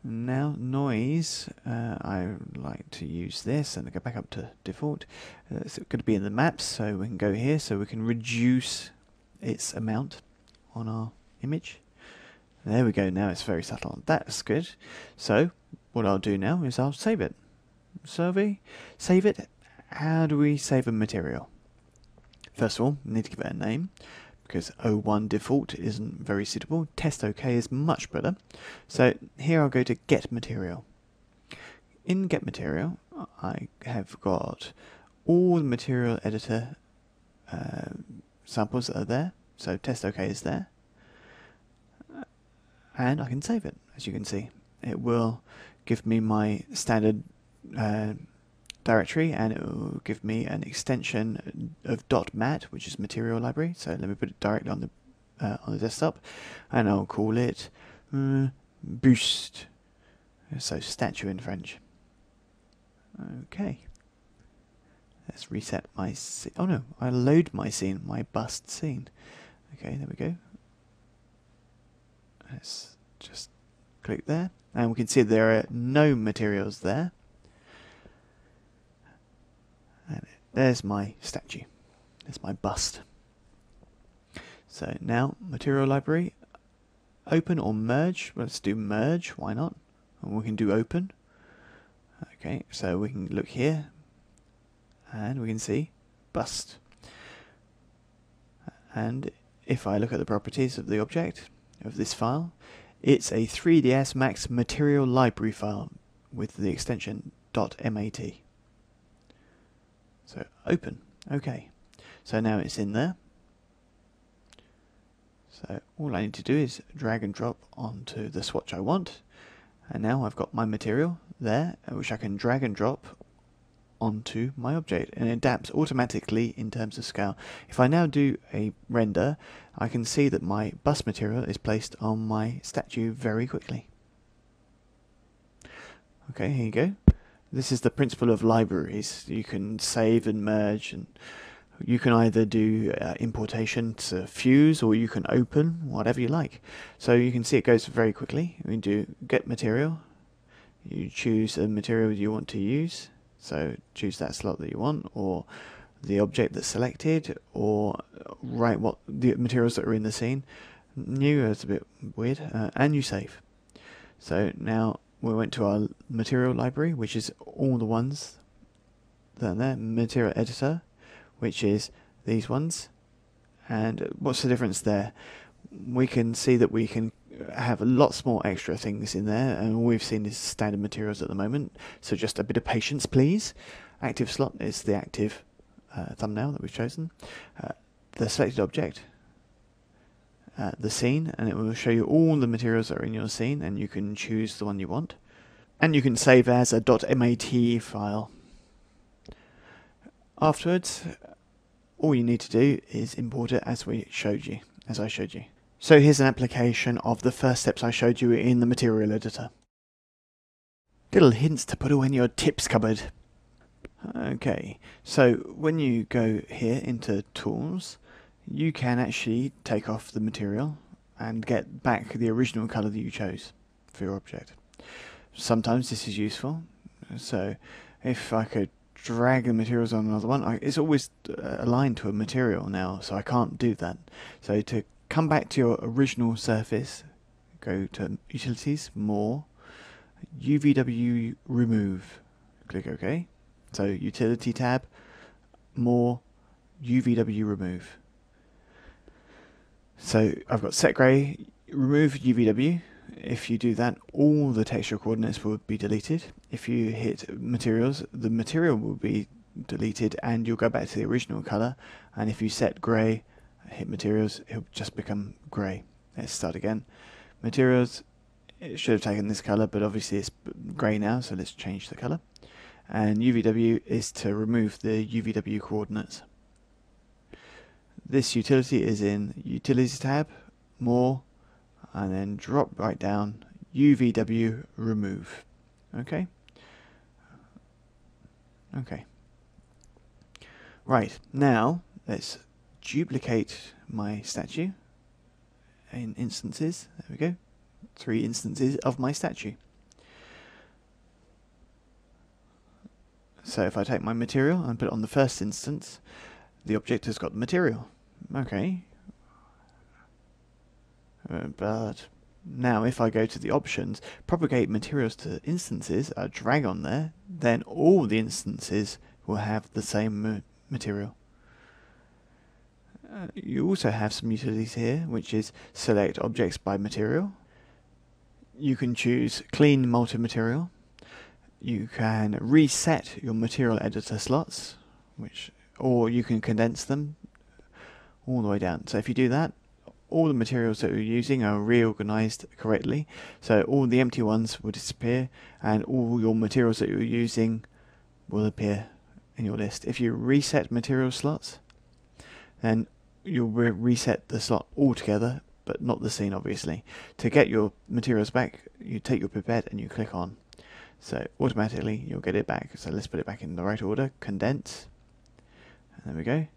Now, noise, I like to use this and go back up to default. It's going to be in the maps, so we can go here, so we can reduce its amount on our image. There we go, now it's very subtle. That's good. So, what I'll do now is I'll save it. Save it. How do we save a material? First of all, we need to give it a name, because 01 default isn't very suitable. Test OK is much better. So here I'll go to Get Material. In Get Material, I have got all the material editor samples that are there. So Test OK is there. And I can save it, as you can see. It will give me my standard directory, and it will give me an extension of .mat, which is material library. So let me put it directly on the desktop, and I'll call it Boost. So statue in French. Okay. Let's reset my scene. Oh no, I load my scene, my bust scene. Okay, there we go. Let's just click there, and we can see there are no materials there. And there's my statue. There's my bust. So now, material library, open or merge. Well, let's do merge, why not? And we can do open. Okay, so we can look here, and we can see bust. And if I look at the properties of the object, of this file, it's a 3ds Max material library file with the extension .mat. So open. Okay. So now it's in there. So all I need to do is drag and drop onto the swatch I want. And now I've got my material there, which I can drag and drop onto my object, and it adapts automatically in terms of scale. If I now do a render, I can see that my bust material is placed on my statue very quickly. Okay, here you go. This is the principle of libraries. You can save and merge, and you can either do importation to fuse, or you can open, whatever you like. So you can see it goes very quickly. We do get material. You choose a material you want to use. So choose that slot that you want, or the object that's selected, or write what the materials that are in the scene. New is a bit weird, and you save. So now we went to our material library, which is all the ones that are there. Material editor, which is these ones. And what's the difference there? We can see that we can have lots more extra things in there, and all we've seen is standard materials at the moment, so just a bit of patience please. Active slot is the active thumbnail that we've chosen, the selected object, the scene, and it will show you all the materials that are in your scene, and you can choose the one you want, and you can save as a .mat file. Afterwards, all you need to do is import it as I showed you. So here's an application of the first steps I showed you in the material editor. Little hints to put away in your tips cupboard. Okay, so when you go here into tools, you can actually take off the material and get back the original colour that you chose for your object. Sometimes this is useful. So if I could drag the materials on another one, it's always aligned to a material now, so I can't do that. So to come back to your original surface, go to Utilities, More, UVW Remove, click OK. So Utility tab, More, UVW Remove. So I've got Set Grey, Remove UVW. If you do that, all the texture coordinates will be deleted. If you hit Materials, the material will be deleted and you'll go back to the original colour. And if you set Grey, hit Materials, it'll just become grey. Let's start again. Materials, it should have taken this colour, but obviously it's grey now, so let's change the colour. And UVW is to remove the UVW coordinates. This utility is in Utilities tab, More, and then drop right down, UVW remove. Okay. Okay. Right, now let's duplicate my statue in instances. There we go. 3 instances of my statue. So if I take my material and put it on the first instance, the object has got the material. Okay. But now if I go to the options, propagate materials to instances, I drag on there, then all the instances will have the same material. You also have some utilities here, which is select objects by material. You can choose clean multi-material. You can reset your material editor slots, or you can condense them all the way down. So if you do that, all the materials that you're using are reorganized correctly. So all the empty ones will disappear, and all your materials that you're using will appear in your list. If you reset material slots, then you'll reset the slot altogether, but not the scene, obviously. To get your materials back, you take your pipette and you click on. So automatically you'll get it back. So let's put it back in the right order. Condense. There we go.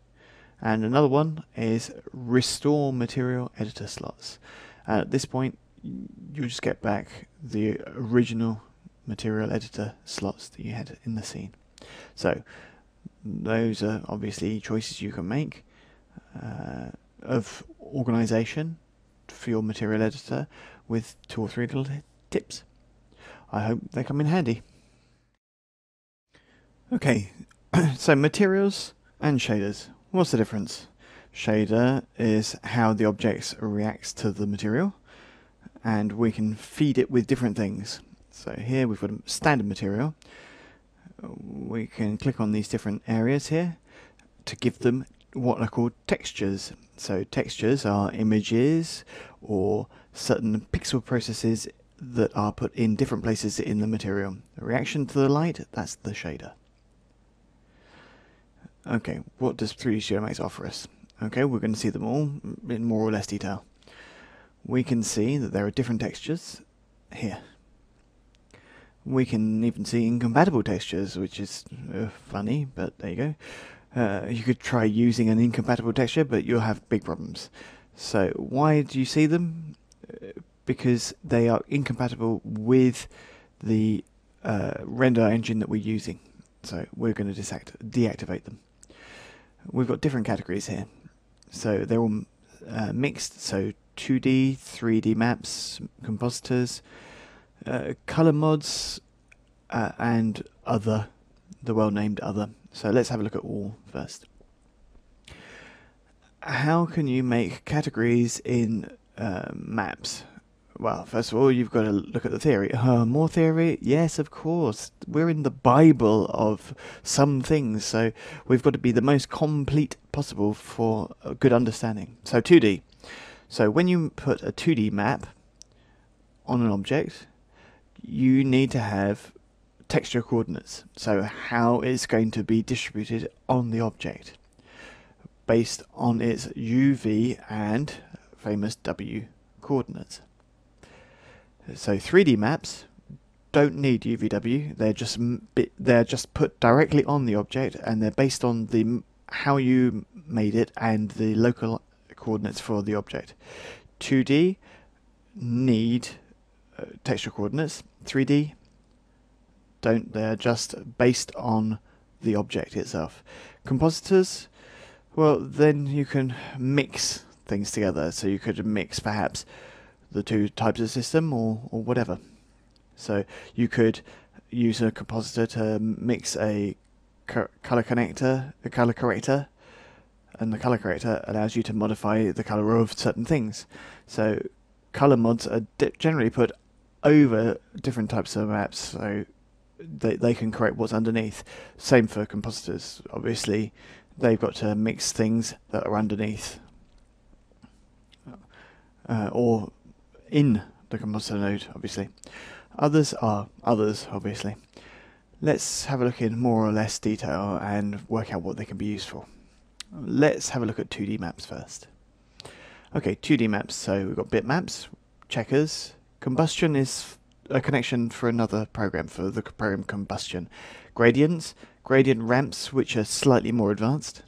And another one is restore material editor slots. At this point, you'll just get back the original material editor slots that you had in the scene. So those are obviously choices you can make of organization for your material editor with 2 or 3 little tips. I hope they come in handy. Okay, so materials and shaders. What's the difference? Shader is how the object reacts to the material, and we can feed it with different things. So here we've got a standard material. We can click on these different areas here to give them what are called textures. So textures are images or certain pixel processes that are put in different places in the material. The reaction to the light, that's the shader. Okay, what does 3D Studio Max offer us? Okay, we're going to see them all in more or less detail. We can see that there are different textures here. We can even see incompatible textures, which is funny, but there you go. You could try using an incompatible texture, but you'll have big problems. So why do you see them? Because they are incompatible with the render engine that we're using. So we're going to deactivate them. We've got different categories here. So they're all mixed, so 2D, 3D maps, compositors, color mods, and other, the well-named other. So let's have a look at all first. How can you make categories in maps? Well, first of all, you've got to look at the theory. More theory? Yes, of course. We're in the Bible of some things, so we've got to be the most complete possible for a good understanding. So 2D. So when you put a 2D map on an object, you need to have texture coordinates. So how it's going to be distributed on the object based on its UV and famous W coordinates. So 3D maps don't need UVW. They're just put directly on the object, and they're based on the how you made it and the local coordinates for the object. 2D need texture coordinates. 3D don't. They're just based on the object itself. Compositors, well, then you can mix things together. So you could mix perhaps the 2 types of system or whatever. So you could use a compositor to mix a color connector, a color corrector, and the color corrector allows you to modify the color of certain things. So color mods are generally put over different types of maps, so they can correct what's underneath. Same for compositors. Obviously, they've got to mix things that are underneath or in the compositor node, obviously. Others are others, obviously. Let's have a look in more or less detail and work out what they can be used for. Let's have a look at 2D maps first. Okay, 2D maps. So we've got bitmaps, checkers. Combustion is a connection for another program, for the program combustion. Gradients, gradient ramps, which are slightly more advanced.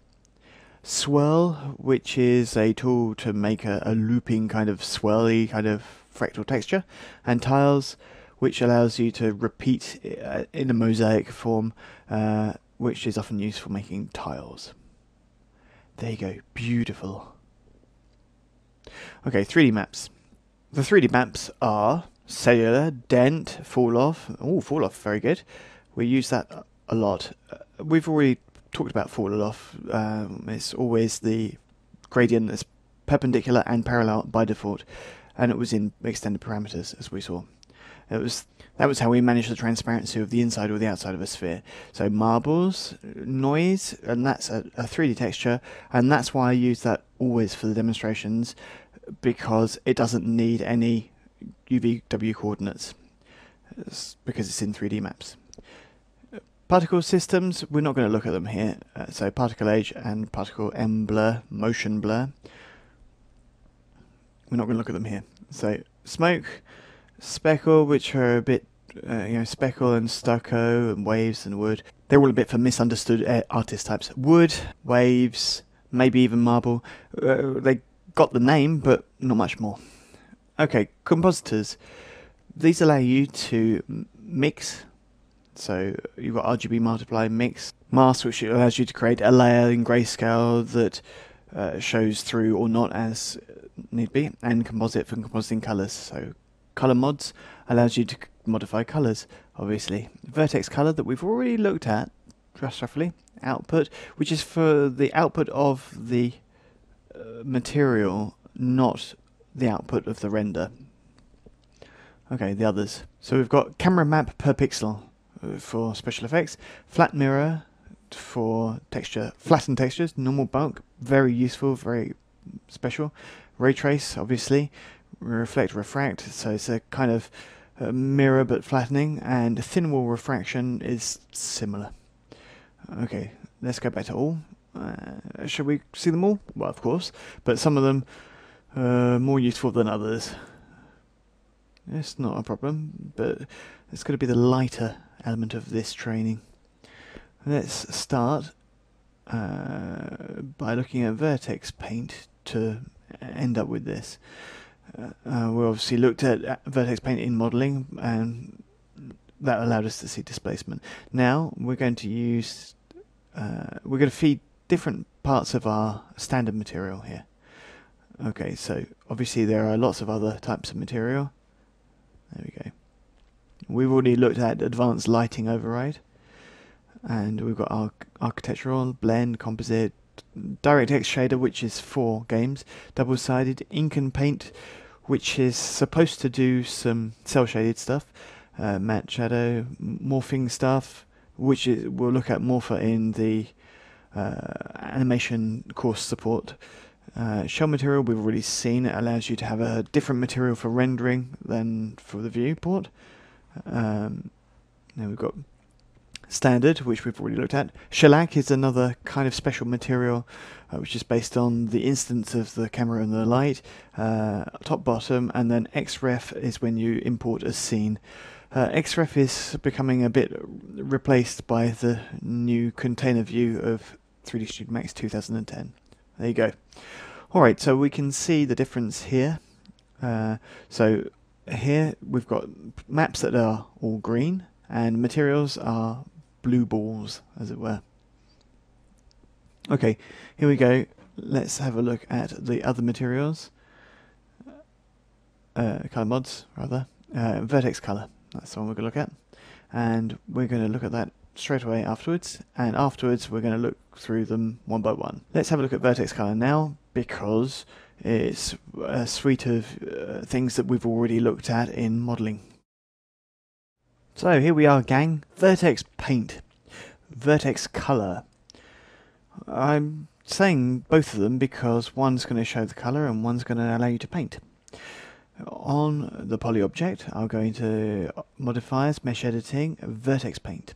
Swirl, which is a tool to make a looping kind of swirly kind of fractal texture. And tiles, which allows you to repeat in a mosaic form, which is often used for making tiles. There you go, beautiful. Okay, 3D maps. The 3D maps are cellular, dent, fall off. Oh, fall off, very good. We use that a lot. We've already talked about fall off. It's always the gradient that's perpendicular and parallel by default, and it was in extended parameters, as we saw. That was how we managed the transparency of the inside or the outside of a sphere. So marbles, noise, and that's a 3D texture, and that's why I use that always for the demonstrations, because it doesn't need any UVW coordinates, because it's in 3D maps. Particle systems, we're not going to look at them here. So particle age and particle M blur, motion blur. We're not going to look at them here. So smoke, speckle, which are a bit, speckle and stucco and waves and wood. They're all a bit for misunderstood artist types. Wood, waves, maybe even marble. They got the name, but not much more. Okay, compositors. These allow you to mix. So you've got RGB multiply, mix, mask, which allows you to create a layer in grayscale that shows through or not as need be, and composite for compositing colors. So color mods allows you to modify colors, obviously. Vertex color that we've already looked at, just roughly. Output, which is for the output of the material, not the output of the render. Okay, the others. So we've got camera map per pixel for special effects, flat mirror for texture, flattened textures, normal bulk, very useful, very special. Ray trace, obviously, reflect, refract, so it's a kind of mirror but flattening, and thin wall refraction is similar. Okay, let's go back to all. Shall we see them all? Well, of course, but some of them are more useful than others. It's not a problem, but it's going to be the lighter element of this training. Let's start by looking at vertex paint to end up with this. We obviously looked at vertex paint in modeling, and that allowed us to see displacement. Now we're going to use, we're going to feed different parts of our standard material here. Okay, so obviously there are lots of other types of material. There we go. We've already looked at advanced lighting override, and we've got our architectural, blend, composite, DirectX shader, which is for games, double-sided, ink and paint, which is supposed to do some cel-shaded stuff, matte shadow, morphing stuff, which we'll look at more for in the animation course support. Shell material we've already seen. It allows you to have a different material for rendering than for the viewport. Now we've got standard, which we've already looked at. Shellac is another kind of special material, which is based on the instance of the camera and the light, top bottom, and then XREF is when you import a scene. XREF is becoming a bit replaced by the new container view of 3D Studio Max 2010. There you go. Alright, so we can see the difference here. So here we've got maps that are all green, and materials are blue balls, as it were. Okay, here we go. Let's have a look at the other materials. Color mods, rather. Vertex color, that's the one we're going to look at. And we're going to look at that straight away afterwards, and afterwards we're going to look through them one by one. Let's have a look at vertex color now, because it's a suite of things that we've already looked at in modeling. So here we are, gang. Vertex paint, vertex color. I'm saying both of them because one's going to show the color and one's going to allow you to paint. On the poly object, I'll go into modifiers, mesh editing, vertex paint.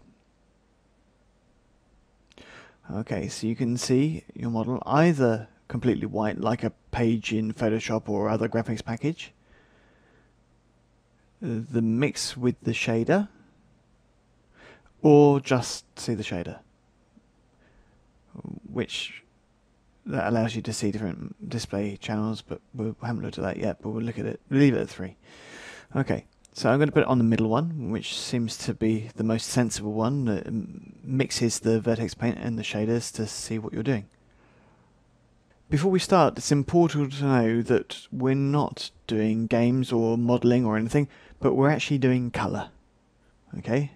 Okay, so you can see your model either completely white like a page in Photoshop or other graphics package, the mix with the shader, or just see the shader, which that allows you to see different display channels, but we haven't looked at that yet, but we'll look at it, leave it at 3. Okay, so I'm going to put it on the middle one, which seems to be the most sensible one, that mixes the vertex paint and the shaders to see what you're doing. Before we start, it's important to know that we're not doing games or modelling or anything, but we're actually doing colour. Okay,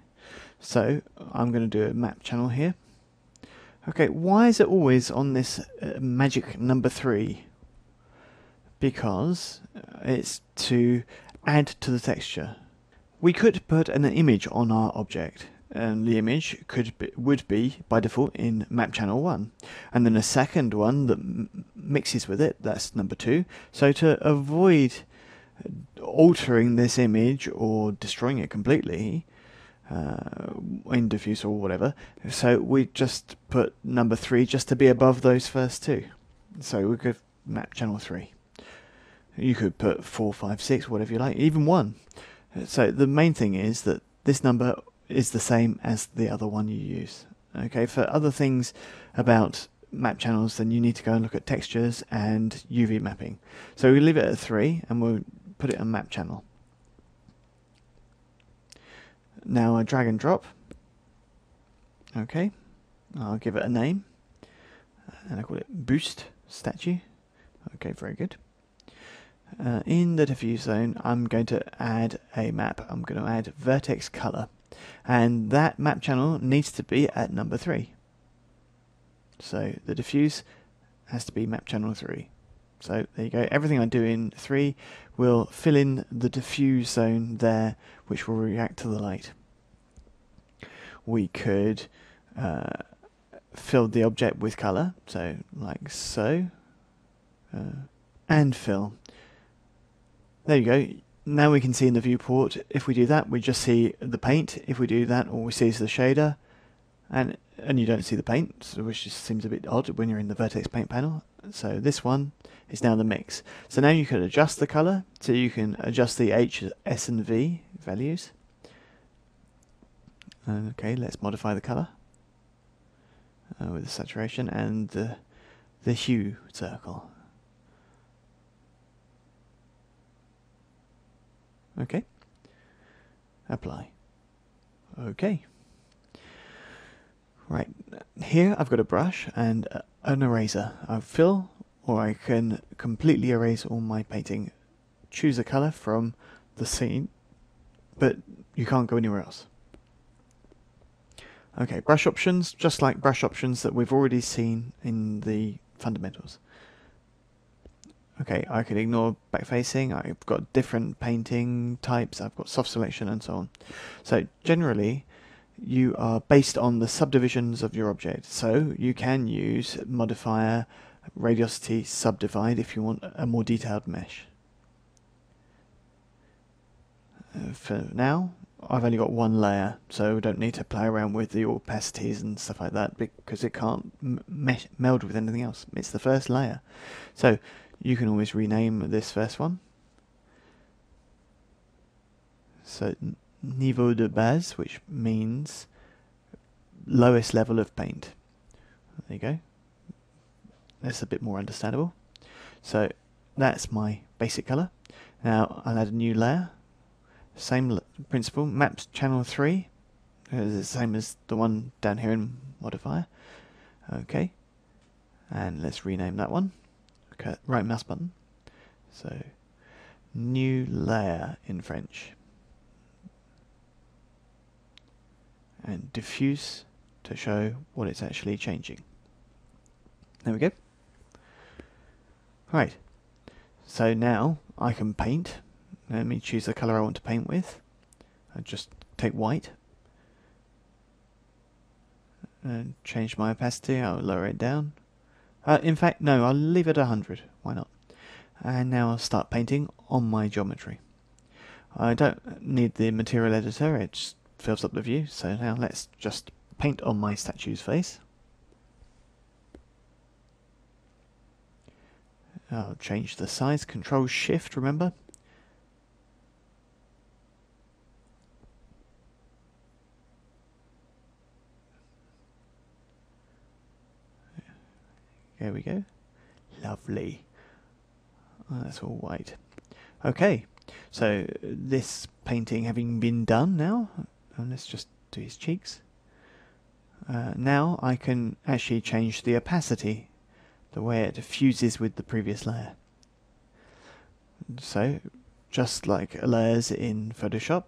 so I'm going to do a map channel here. Okay, why is it always on this magic number 3? Because it's to add to the texture. We could put an image on our object, and the image would be by default in map channel 1, and then a second one that mixes with it, that's number 2. So to avoid altering this image or destroying it completely in diffuse or whatever, so we just put number 3 just to be above those first 2. So we could map channel 3. You could put 4, 5, 6, whatever you like, even 1. So the main thing is that this number is the same as the other one you use. Okay, for other things about map channels, then you need to go and look at textures and UV mapping. So we leave it at 3 and we'll put it on map channel. Now I drag and drop. Okay, I'll give it a name, and I call it Boost Statue. Okay, very good. In the diffuse zone, I'm going to add a map. I'm going to add vertex color, and that map channel needs to be at number 3. So the diffuse has to be map channel 3. So there you go. Everything I do in 3 will fill in the diffuse zone there, which will react to the light. We could fill the object with color, so like so, and fill. There you go. Now we can see in the viewport. If we do that, we just see the paint. If we do that, all we see is the shader, and you don't see the paint, so which just seems a bit odd when you're in the vertex paint panel. So this one is now the mix. So now you can adjust the color, so you can adjust the H, S, and V values. Okay, let's modify the color with the saturation and the hue circle. Okay, apply. Okay. Right, here I've got a brush and an eraser. I fill, or I can completely erase all my painting. Choose a colour from the scene, but you can't go anywhere else. Okay, brush options, just like brush options that we've already seen in the fundamentals. Okay, I could ignore backfacing. I've got different painting types. I've got soft selection and so on. So generally, you are based on the subdivisions of your object. So you can use modifier, radiosity, subdivide if you want a more detailed mesh. For now, I've only got one layer, so I don't need to play around with the opacities and stuff like that because it can't meld with anything else. It's the first layer. So you can always rename this first one. So niveau de base, which means lowest level of paint. There you go. That's a bit more understandable. So that's my basic color. Now I'll add a new layer. Same principle, maps channel 3, the same as the one down here in modifier. Okay, and let's rename that one. Okay, right mouse button. So, new layer in French. And diffuse to show what it's actually changing. There we go. Right, so now I can paint. Let me choose the colour I want to paint with. I just take white and change my opacity. I'll lower it down. In fact, no, I'll leave it 100. Why not? And now I'll start painting on my geometry. I don't need the material editor, it just fills up the view. So now let's just paint on my statue's face. I'll change the size, Control Shift, remember? There we go. Lovely. That's all white. Okay, so this painting having been done now, and let's just do his cheeks. Now I can actually change the opacity, the way it fuses with the previous layer. So, just like layers in Photoshop,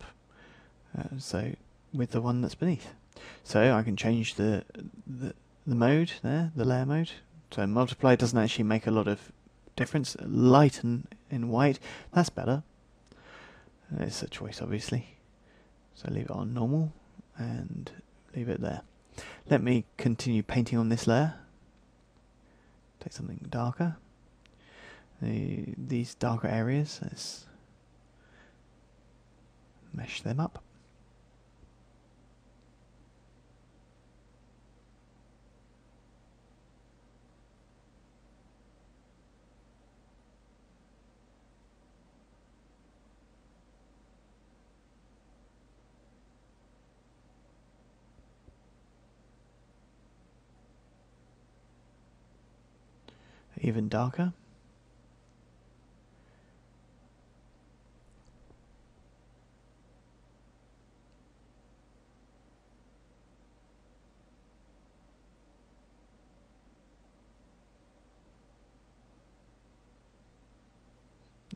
so with the one that's beneath. So I can change the mode there, the layer mode. So multiply doesn't actually make a lot of difference. Lighten in white, that's better. It's a choice, obviously. So leave it on normal and leave it there. Let me continue painting on this layer. Take something darker. These darker areas, let's mesh them up. Even darker.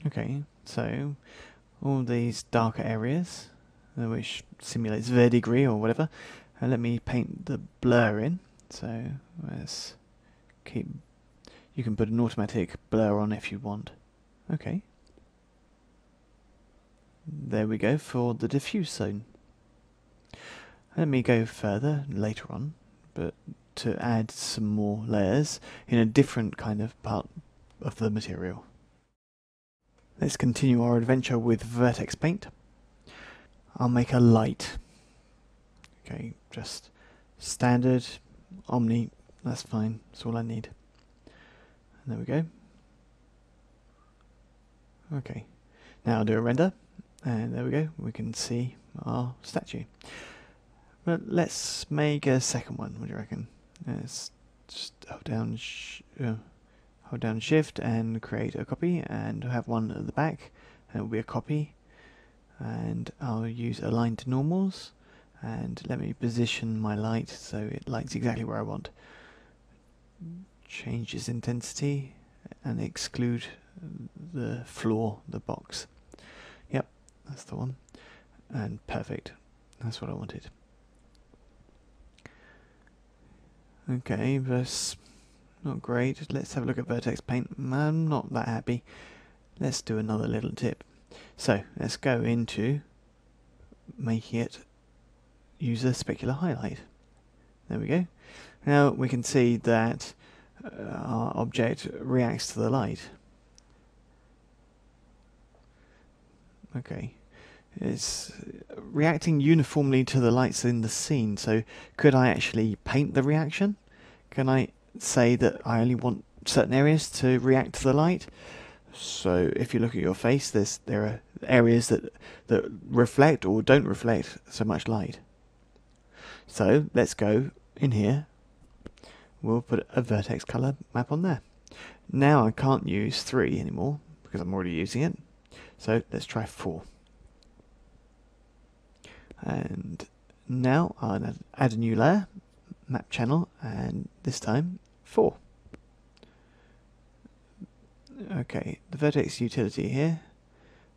Okay, so all these darker areas, which simulates verdigris or whatever, and let me paint the blur in. So let's keep. You can put an automatic blur on if you want. Okay. There we go for the diffuse zone. Let me go further later on, but to add some more layers in a different kind of part of the material. Let's continue our adventure with vertex paint. I'll make a light. Okay, just standard, Omni, that's fine, that's all I need. And there we go. Okay, now I'll do a render, and there we go, we can see our statue. But let's make a second one, what do you reckon? Let's just hold down Shift and create a copy, and have one at the back, and it will be a copy. And I'll use align to normals, and let me position my light so it lights exactly where I want. Change its intensity and exclude the floor, the box. Yep, that's the one. And perfect. That's what I wanted. Okay, that's not great. Let's have a look at vertex paint. I'm not that happy. Let's do another little tip. So let's go into making it use a specular highlight. There we go. Now we can see that our object reacts to the light. Okay, it's reacting uniformly to the lights in the scene, so could I actually paint the reaction? Can I say that I only want certain areas to react to the light? So if you look at your face, there are areas that reflect or don't reflect so much light. So let's go in here. We'll put a vertex color map on there. Now I can't use 3 anymore because I'm already using it. So let's try 4. And now I'll add a new layer, map channel, and this time 4. Okay, the vertex utility here,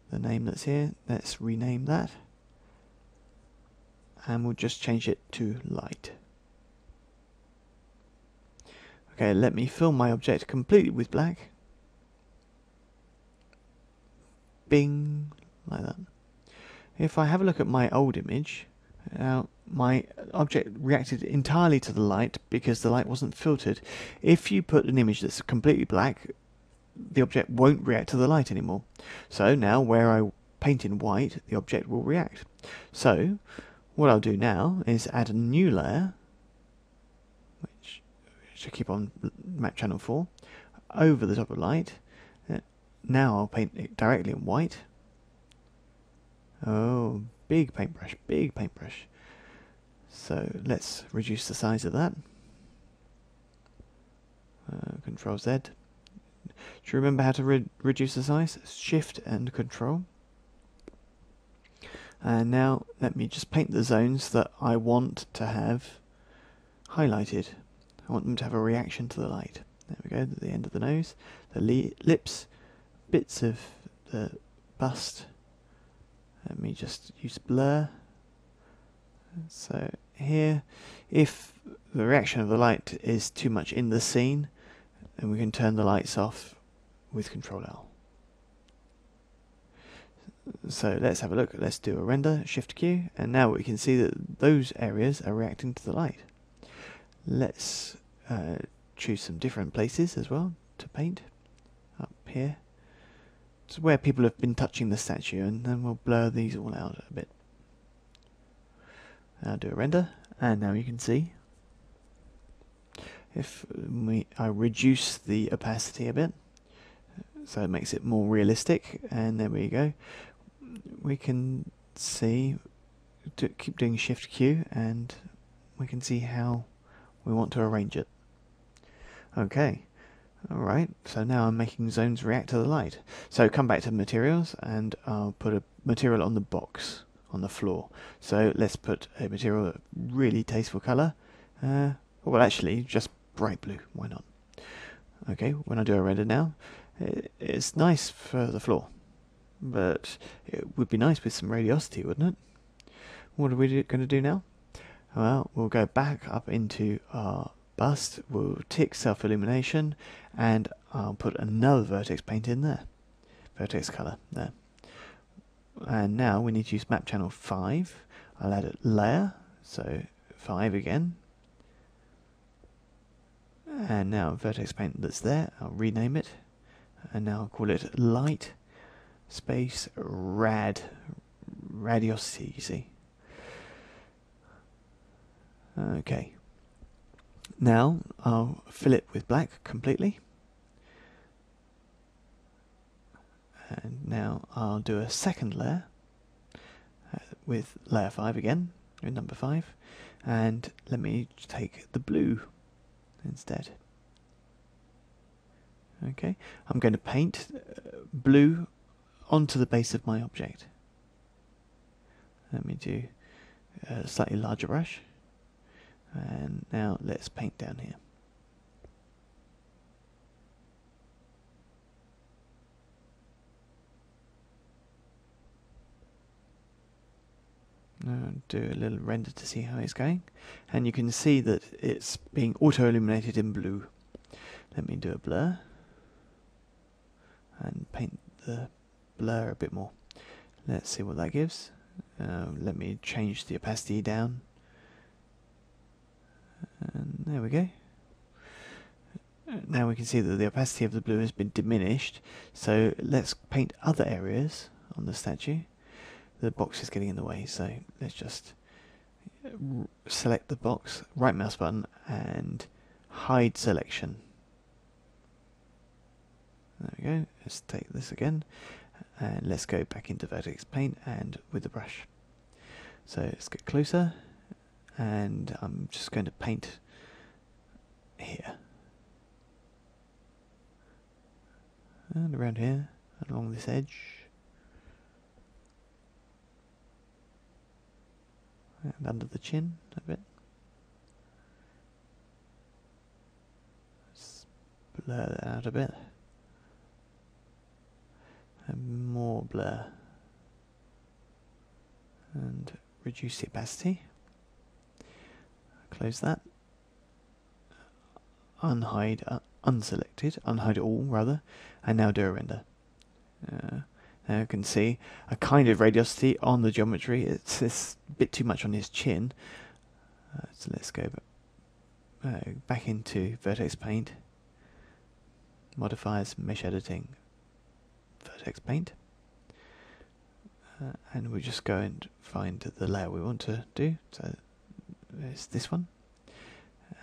the name that's here, let's rename that. And we'll just change it to light. Okay, let me fill my object completely with black. Bing, like that. If I have a look at my old image, my object reacted entirely to the light because the light wasn't filtered. If you put an image that's completely black, the object won't react to the light anymore. So now where I paint in white, the object will react. So what I'll do now is add a new layer, which should keep on map channel 4, over the top of light. Now I'll paint it directly in white. Oh, big paintbrush, big paintbrush. So let's reduce the size of that. Control Z. Do you remember how to reduce the size? Shift and Control. And now let me just paint the zones that I want to have highlighted. I want them to have a reaction to the light. There we go, the end of the nose, the lips, bits of the bust. Let me just use blur. So here, if the reaction of the light is too much in the scene, then we can turn the lights off with Control L. So let's have a look. Let's do a render, Shift Q, and now we can see that those areas are reacting to the light. Let's choose some different places as well to paint. Up here. It's where people have been touching the statue, and then we'll blur these all out a bit. I'll do a render, and now you can see if I reduce the opacity a bit, so it makes it more realistic, and there we go. We can see, keep doing Shift Q, and we can see how we want to arrange it. Okay, alright, so now I'm making zones react to the light. So come back to materials, and I'll put a material on the box, on the floor. So let's put a material of really tasteful colour. Well, actually, just bright blue, why not? Okay, when I do a render now, it's nice for the floor, but it would be nice with some radiosity, wouldn't it? What are we going to do now? Well, we'll go back up into our bust, we'll tick self-illumination, and I'll put another vertex paint in there. Vertex colour, there. And now we need to use map channel 5. I'll add a layer, so 5 again. And now vertex paint that's there, I'll rename it. And now I'll call it light space radiosity, you see. Okay. Now I'll fill it with black completely. And now I'll do a second layer with layer 5 again, with number 5. And let me take the blue instead. Okay, I'm going to paint blue onto the base of my object. Let me do a slightly larger brush. And now let's paint down here. Do a little render to see how it's going. And you can see that it's being auto-illuminated in blue. Let me do a blur. And paint the blur a bit more. Let's see what that gives. Let me change the opacity down. And there we go. Now we can see that the opacity of the blue has been diminished. So let's paint other areas on the statue. The box is getting in the way, so let's just select the box, right mouse button, and hide selection. There we go. Let's take this again, and let's go back into vertex paint and with the brush. So let's get closer, and I'm just going to paint here. And around here, along this edge. And under the chin a bit. Let's blur that out a bit. And more blur. And reduce the opacity. Close that. Unhide, unselected, unhide all rather, and now do a render. Now you can see a kind of radiosity on the geometry. It's a bit too much on his chin. So let's go back into vertex paint, modifiers, mesh editing, vertex paint, and we just go and find the layer we want to do. So there's this one,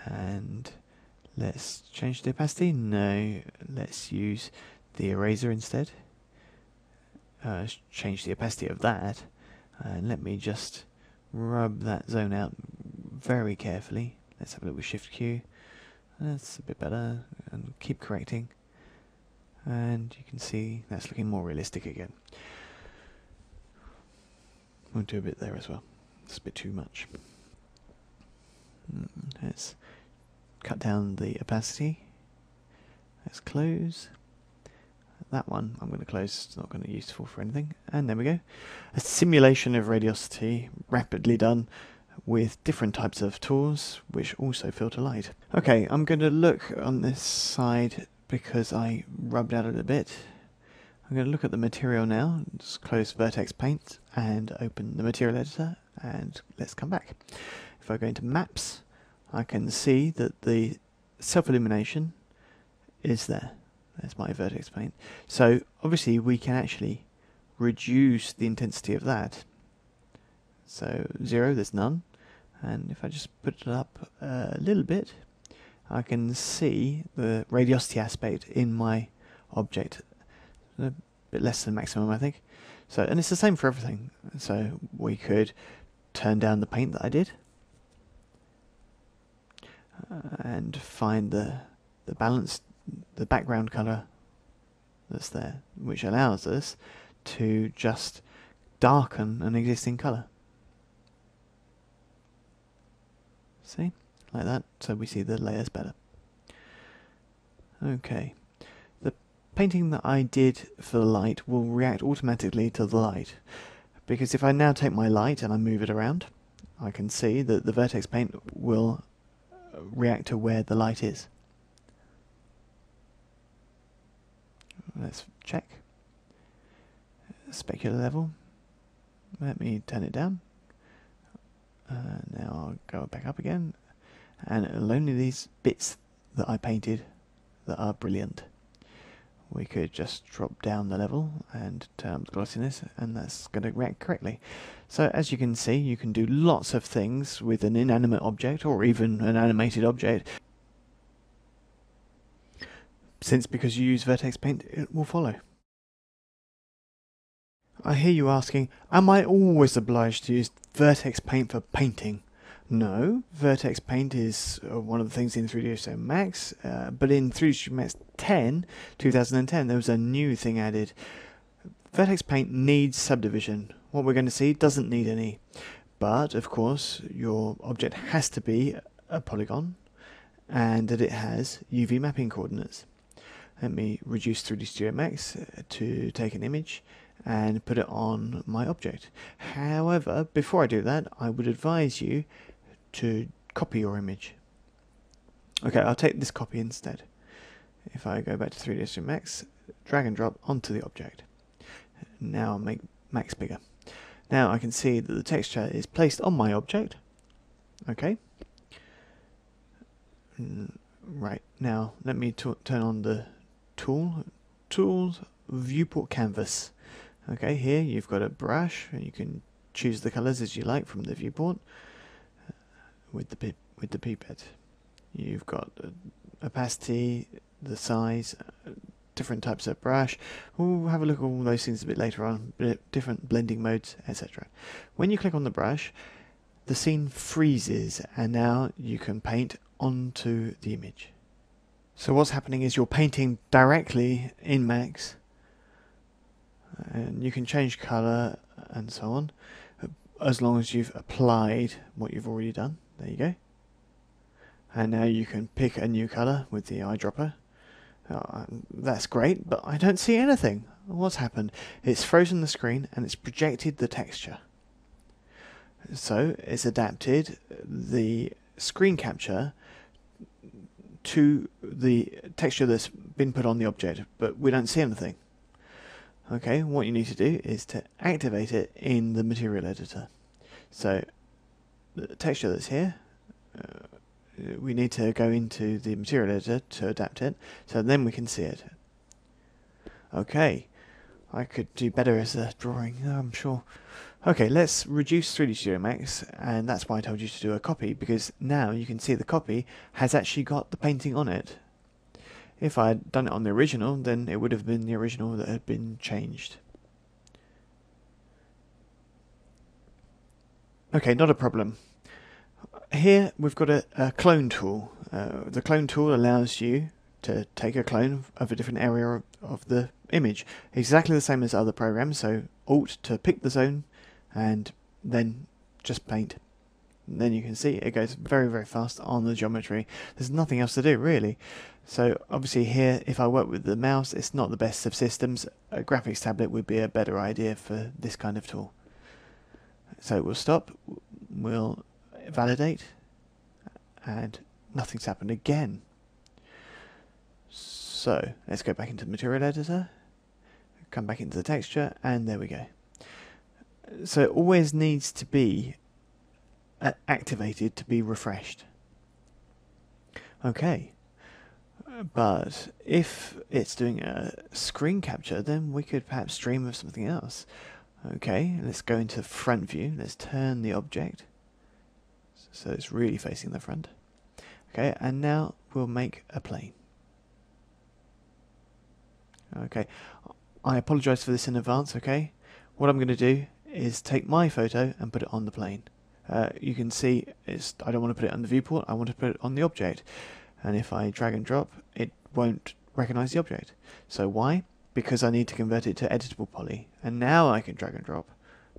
and let's change the opacity. No, let's use the eraser instead. Change the opacity of that, and let me just rub that zone out very carefully. Let's have a look with Shift Q. That's a bit better, and keep correcting. And you can see that's looking more realistic again. We'll do a bit there as well. It's a bit too much. Let's cut down the opacity. Let's close. That one I'm going to close, it's not going to be useful for anything. And there we go. A simulation of radiosity, rapidly done with different types of tools, which also filter light. Okay, I'm going to look on this side because I rubbed at it a bit. I'm going to look at the material now. Just close Vertex Paint and open the material editor, and let's come back. If I go into Maps, I can see that the self-illumination is there. There's my Vertex Paint. So obviously we can actually reduce the intensity of that. So 0, there's none. And if I just put it up a little bit, I can see the radiosity aspect in my object. A bit less than maximum, I think. So, and it's the same for everything. So we could turn down the paint that I did and find the balance, the background color that's there, which allows us to just darken an existing color. See? Like that, so we see the layers better. Okay. The painting that I did for the light will react automatically to the light, because if I now take my light and I move it around, I can see that the Vertex Paint will react to where the light is. Let's check. Specular level. Let me turn it down. Now I'll go back up again, and it'll only these bits that I painted that are brilliant. We could just drop down the level and turn up the glossiness, and that's going to react correctly. So as you can see, you can do lots of things with an inanimate object or even an animated object. Since because you use Vertex Paint, it will follow. I hear you asking, am I always obliged to use Vertex Paint for painting? No, Vertex Paint is one of the things in 3ds Max, but in 3ds Max 10, 2010, there was a new thing added. Vertex Paint needs subdivision. What we're going to see doesn't need any. But, of course, your object has to be a polygon, and that it has UV mapping coordinates. Let me reduce 3D Studio Max to take an image and put it on my object. However, before I do that, I would advise you to copy your image. Okay, I'll take this copy instead. If I go back to 3D Studio Max, drag and drop onto the object. Now I'll make Max bigger. Now I can see that the texture is placed on my object. Okay. Right, now let me turn on the Tools, Viewport Canvas. Okay, here you've got a brush, and you can choose the colors as you like from the viewport with the pipette. You've got opacity, the size, different types of brush. We'll have a look at all those things a bit later on, different blending modes, etc. When you click on the brush, the scene freezes, and now you can paint onto the image. So what's happening is you're painting directly in Max, and you can change color and so on, as long as you've applied what you've already done. There you go. And now you can pick a new color with the eyedropper. That's great, but I don't see anything. What's happened? It's frozen the screen and it's projected the texture. So it's adapted the screen capture to the texture that's been put on the object, but we don't see anything. Okay, what you need to do is to activate it in the material editor. So the texture that's here, we need to go into the material editor to adapt it, so then we can see it. Okay, I could do better as a drawing, I'm sure. Okay, let's reduce 3D Studio Max, and that's why I told you to do a copy, because now you can see the copy has actually got the painting on it. If I had done it on the original, then it would have been the original that had been changed. Okay, not a problem. Here we've got a clone tool. The clone tool allows you to take a clone of a different area of the image, exactly the same as other programs. So Alt to pick the zone, and then just paint. And then you can see it goes very, very fast on the geometry. There's nothing else to do really. So obviously here, if I work with the mouse, it's not the best of systems. A graphics tablet would be a better idea for this kind of tool. So we'll stop, we'll validate, and nothing's happened again. So let's go back into the material editor, come back into the texture, and there we go. So it always needs to be activated to be refreshed. Okay, but if it's doing a screen capture, then we could perhaps stream of something else. Okay, let's go into front view. Let's turn the object so it's really facing the front. Okay, and now we'll make a plane. Okay, I apologize for this in advance. Okay, what I'm going to do is take my photo and put it on the plane. You can see I don't want to put it on the viewport, I want to put it on the object. And if I drag and drop, it won't recognize the object. So why? Because I need to convert it to editable poly. And now I can drag and drop.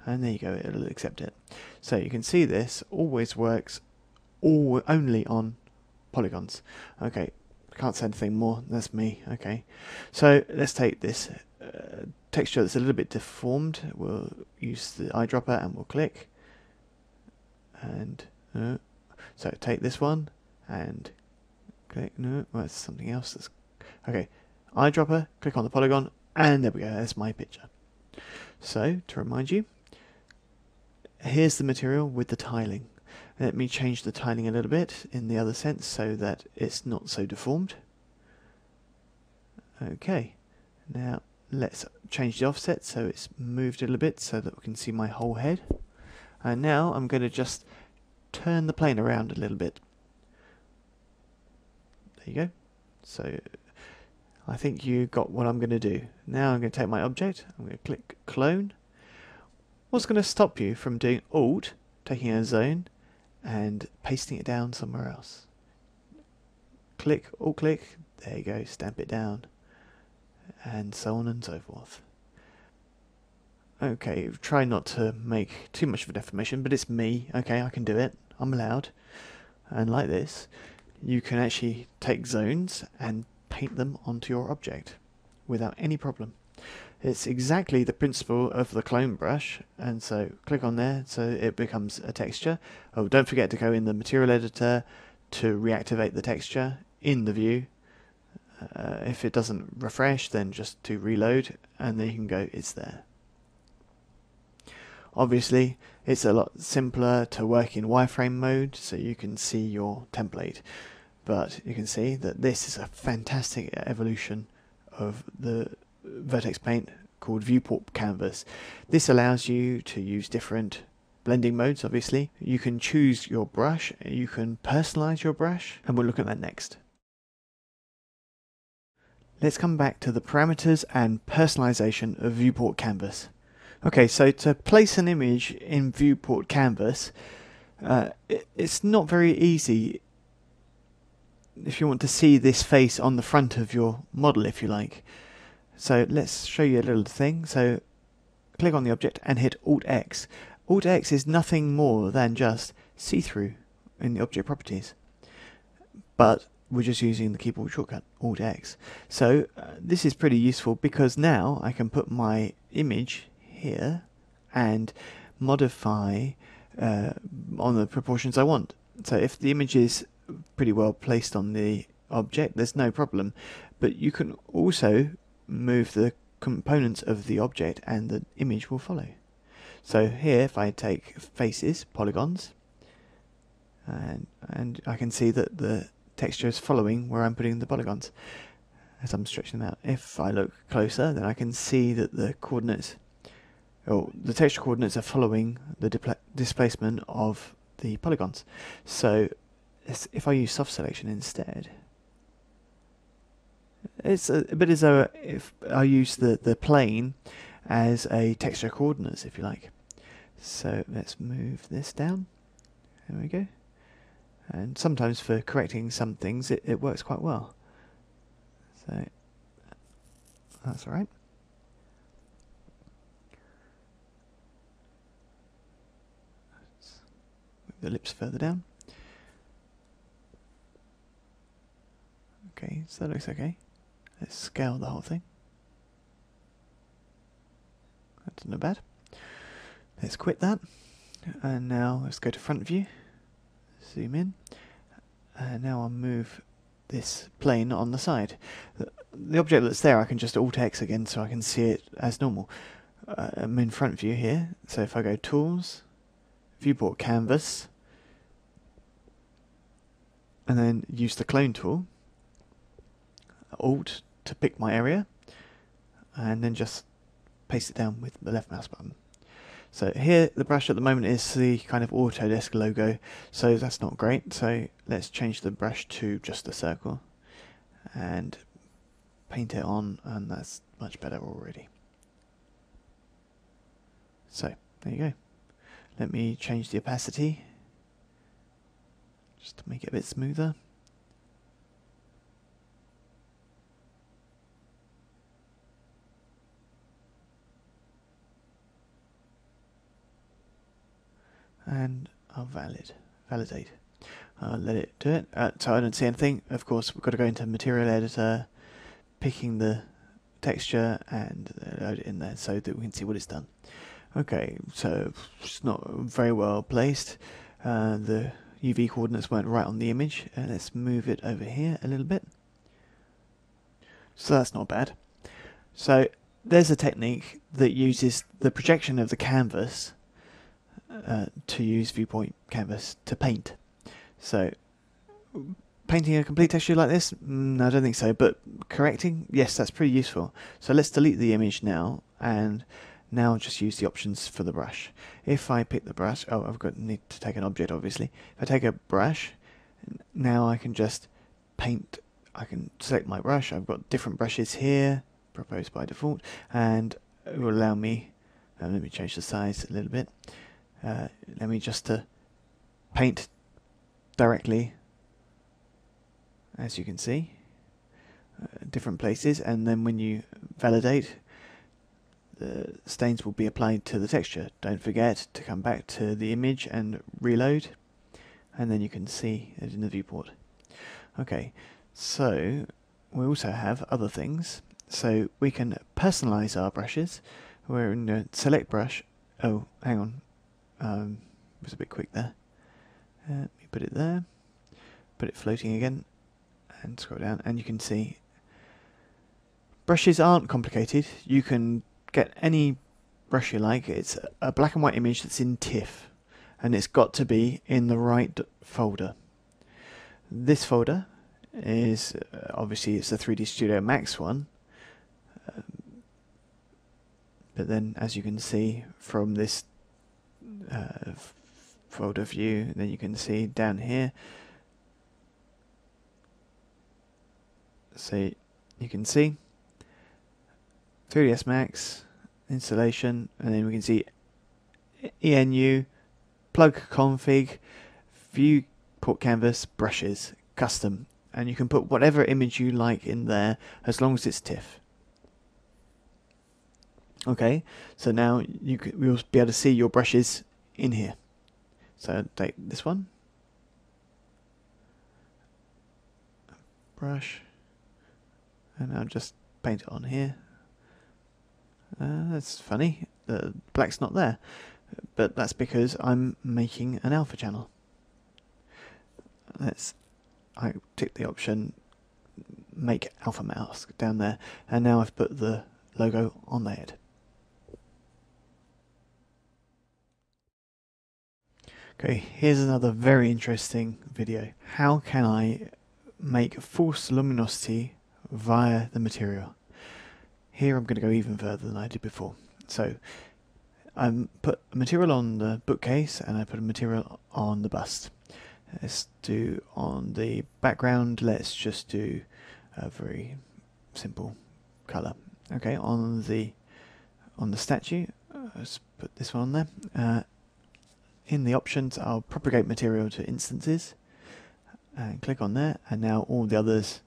And there you go, it'll accept it. So you can see this always works only on polygons. Okay, can't say anything more, that's me. Okay, so let's take this texture that's a little bit deformed. We'll use the eyedropper and we'll click. And so take this one and click. No, well, that's something else. That's okay. Eyedropper, click on the polygon, and there we go. That's my picture. So to remind you, here's the material with the tiling. Let me change the tiling a little bit in the other sense so that it's not so deformed. Okay, now let's change the offset so it's moved a little bit so that we can see my whole head. And now I'm going to just turn the plane around a little bit. There you go. So I think you got what I'm going to do. Now I'm going to take my object, I'm going to click clone. What's going to stop you from doing Alt, taking a zone, and pasting it down somewhere else? Click, Alt click, there you go, stamp it down, and so on and so forth. Okay, try not to make too much of a deformation, but it's me. Okay, I can do it. I'm allowed. And like this, you can actually take zones and paint them onto your object without any problem. It's exactly the principle of the clone brush, and so click on there so it becomes a texture. Oh, don't forget to go in the material editor to reactivate the texture in the view. If it doesn't refresh, then just to reload, and then you can go, it's there. Obviously, it's a lot simpler to work in wireframe mode, so you can see your template. But you can see that this is a fantastic evolution of the Vertex Paint called Viewport Canvas. This allows you to use different blending modes, obviously. You can choose your brush, you can personalize your brush, and we'll look at that next. Let's come back to the parameters and personalization of Viewport Canvas. Okay, so to place an image in Viewport Canvas, it's not very easy if you want to see this face on the front of your model, if you like. So let's show you a little thing. So click on the object and hit Alt-X. Alt-X is nothing more than just see-through in the object properties. But we're just using the keyboard shortcut, Alt-X. So this is pretty useful because now I can put my image here and modify on the proportions I want. So if the image is pretty well placed on the object, there's no problem, but you can also move the components of the object and the image will follow. So here, if I take faces, polygons, and I can see that the texture is following where I'm putting the polygons as I'm stretching them out. If I look closer, then I can see that the coordinates, or the texture coordinates, are following the displacement of the polygons. So if I use soft selection instead, it's a bit as though if I use the plane as a texture coordinates, if you like. So let's move this down. There we go. And sometimes for correcting some things it works quite well. So that's alright. Move the lips further down. Okay, so that looks okay. Let's scale the whole thing. That's not bad. Let's quit that. And now let's go to front view. Zoom in. And now I'll move this plane on the side. The object that's there I can just Alt X again so I can see it as normal. I'm in front view here, so if I go Tools, Viewport Canvas, and then use the clone tool, Alt to pick my area, and then just paste it down with the left mouse button. So here the brush at the moment is the kind of Autodesk logo, so that's not great. So let's change the brush to just a circle and paint it on, and that's much better already. So there you go. Let me change the opacity just to make it a bit smoother. And I'll validate. Let it do it. So I don't see anything. Of course, we've got to go into Material Editor, picking the texture and load it in there so that we can see what it's done. Okay, so it's not very well placed. The UV coordinates weren't right on the image. Let's move it over here a little bit. So that's not bad. So there's a technique that uses the projection of the canvas to use Viewport Canvas to paint. So painting a complete texture like this? No, I don't think so, but correcting? Yes, that's pretty useful. So let's delete the image now, and now just use the options for the brush. If I pick the brush, need to take an object obviously. If I take a brush, now I can just paint. I can select my brush. I've got different brushes here, proposed by default, and it will allow me, let me change the size a little bit. Let me just paint directly, as you can see, different places, and then when you validate, the stains will be applied to the texture. Don't forget to come back to the image and reload, and then you can see it in the viewport. Okay, so we also have other things. So we can personalize our brushes. We're in the select brush. Oh, hang on. Was a bit quick there. Let me put it there. Put it floating again, and scroll down, and you can see brushes aren't complicated. You can get any brush you like. It's a black and white image that's in TIFF, and it's got to be in the right folder. This folder is obviously it's the 3D Studio Max one, but then as you can see from this folder view, then you can see down here, so you can see 3ds Max installation, and then we can see ENU, plug config, viewport canvas, brushes, custom, and you can put whatever image you like in there as long as it's TIFF. Okay, so now we'll be able to see your brushes in here. So take this one, brush, and I'll just paint it on here. That's funny, the black's not there, but that's because I'm making an alpha channel. I tick the option make alpha mask down there, and now I've put the logo on the head. Okay, here's another very interesting video. How can I make false luminosity via the material? Here I'm going to go even further than I did before. So I put a material on the bookcase and I put a material on the bust. Let's do on the background, let's just do a very simple colour. Okay, on the statue, let's put this one on there. In the options, I'll propagate material to instances, and click on there, and now all the others,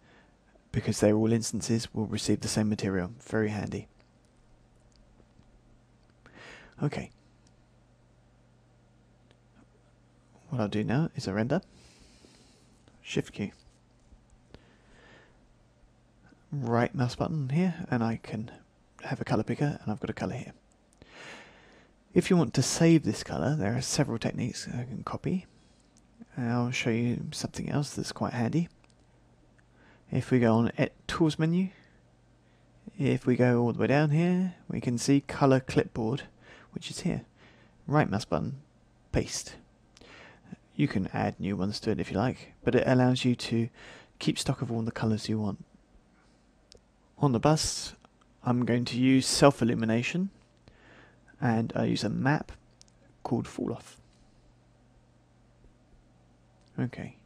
because they're all instances, will receive the same material. Very handy. Okay. What I'll do now is a render. Shift key. Right mouse button here, and I can have a color picker, and I've got a color here. If you want to save this color, there are several techniques I can copy. And I'll show you something else that's quite handy. If we go on Tools menu, if we go all the way down here, we can see Color Clipboard, which is here. Right mouse button, paste. You can add new ones to it if you like, but it allows you to keep stock of all the colors you want. On the bust, I'm going to use self-illumination, and I use a map called Fall Off. Okay.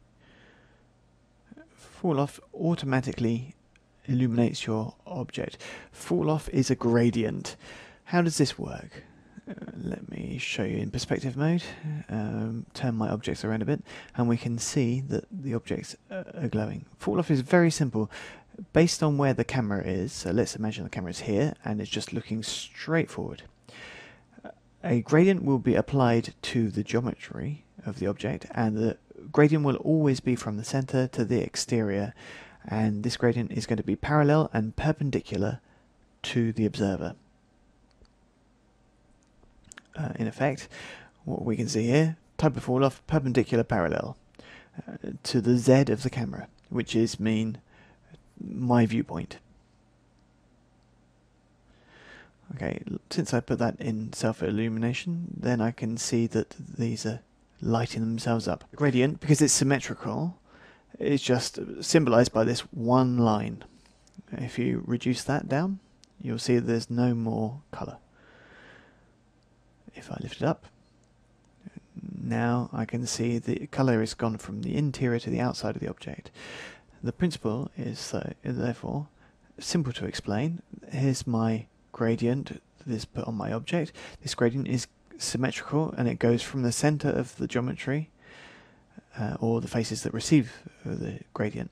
Fall Off automatically illuminates your object. Fall Off is a gradient. How does this work? Let me show you in perspective mode. Turn my objects around a bit, and we can see that the objects are glowing. Fall Off is very simple. Based on where the camera is, so let's imagine the camera is here, and it's just looking straight forward. A gradient will be applied to the geometry of the object, and the gradient will always be from the center to the exterior, and this gradient is going to be parallel and perpendicular to the observer. In effect, what we can see here, type of fall off, perpendicular parallel to the Z of the camera, which is my viewpoint. Okay, since I put that in self-illumination, then I can see that these are lighting themselves up. The gradient, because it's symmetrical, is just symbolized by this one line. If you reduce that down, you'll see there's no more color. If I lift it up, now I can see the color has gone from the interior to the outside of the object. The principle is therefore simple to explain. Here's my gradient that is put on my object. This gradient is symmetrical, and it goes from the center of the geometry, or the faces that receive the gradient.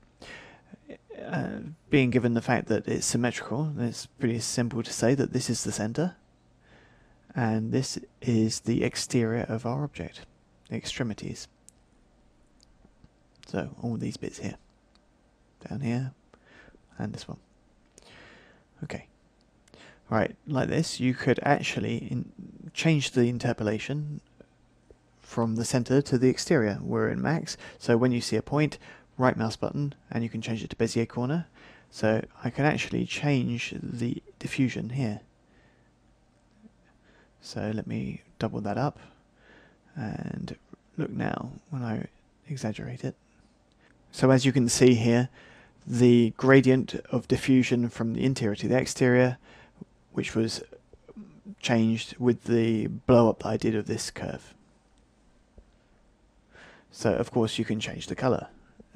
Being given the fact that it's symmetrical, it's pretty simple to say that this is the center, and this is the exterior of our object, the extremities. So all these bits here, down here, and this one. Okay. Right, like this, you could actually change the interpolation from the center to the exterior. We're in max, so when you see a point, right mouse button, and you can change it to Bezier corner. So I can actually change the diffusion here. So let me double that up, and look now when I exaggerate it. So as you can see here, the gradient of diffusion from the interior to the exterior, which was changed with the blow up that I did of this curve. So of course you can change the color.